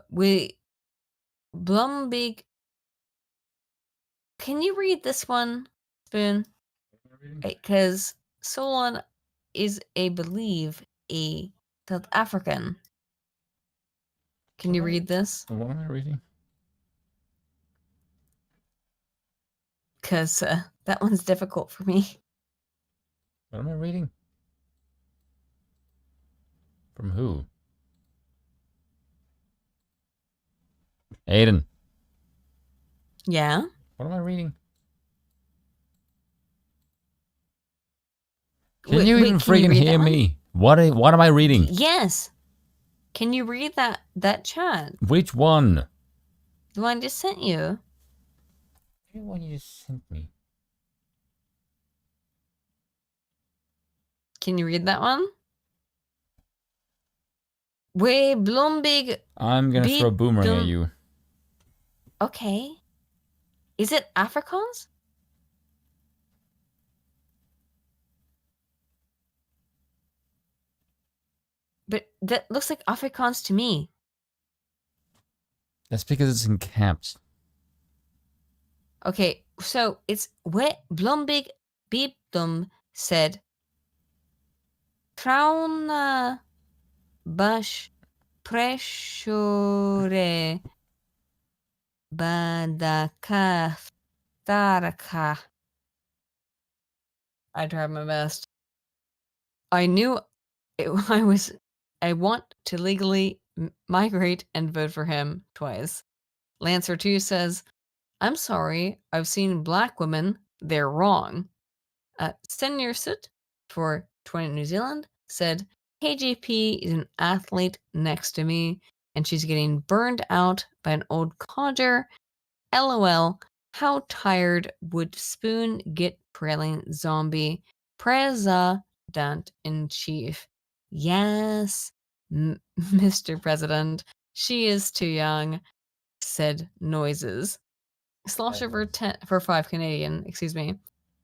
we Blumbeak. Can you read this one, Spoon? Because Solon is believe a South African. Can you read this? What am I reading? Because that one's difficult for me. What am I reading? From who? Aiden. Yeah? What am I reading? Can you even freaking hear me? What am I reading? Yes. Can you read that chat? Which one? The one I just sent you. Which one you just sent me? Can you read that one? Way Bloomberg. I'm gonna throw a boomerang at you. Okay. Is it Afrikaans? But that looks like Afrikaans to me. That's because it's in caps. Okay, so it's what Bloomberg Beepdom said. Trauna bash pressure badaka taraka. I tried my best. I knew I want to legally migrate and vote for him twice. Lancer 2 says, I'm sorry, I've seen black women, they're wrong. Senior Soot for 20 New Zealand said, KJP is an athlete next to me, and she's getting burned out by an old codger. LOL, how tired would Spoon get trailing zombie president-in-chief? Yes, Mr. President, she is too young, said Noises. Slosher for 5 Canadian,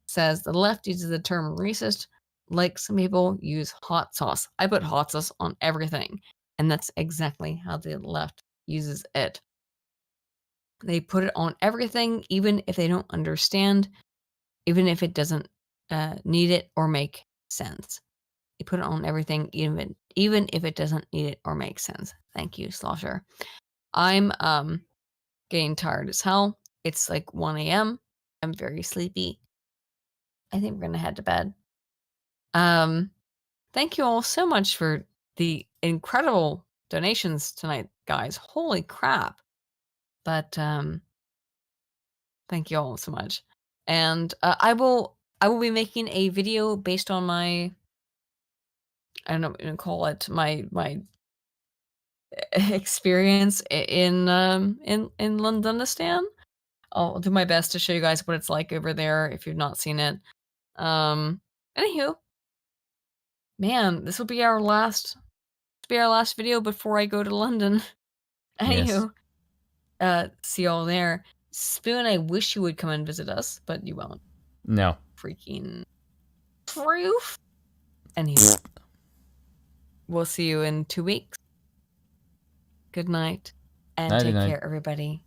says the left uses the term racist like some people use hot sauce. I put hot sauce on everything, and that's exactly how the left uses it. They put it on everything, even if they don't understand, even if it doesn't need it or make sense. They put it on everything, even if it doesn't need it or make sense. Thank you, Slosher. I'm getting tired as hell. It's like 1 a.m. I'm very sleepy. I think we're gonna head to bed. Thank you all so much for the incredible donations tonight, guys. Holy crap. But thank you all so much. And I will be making a video based on my, I don't know what you call it, my experience in Londonistan. I'll do my best to show you guys what it's like over there if you've not seen it. Anywho, man, this will be our last video before I go to London. Anywho, see y'all there. Spoon, I wish you would come and visit us, but you won't. No. Freaking proof. Anywho, we'll see you in 2 weeks. Good night, and take care, everybody.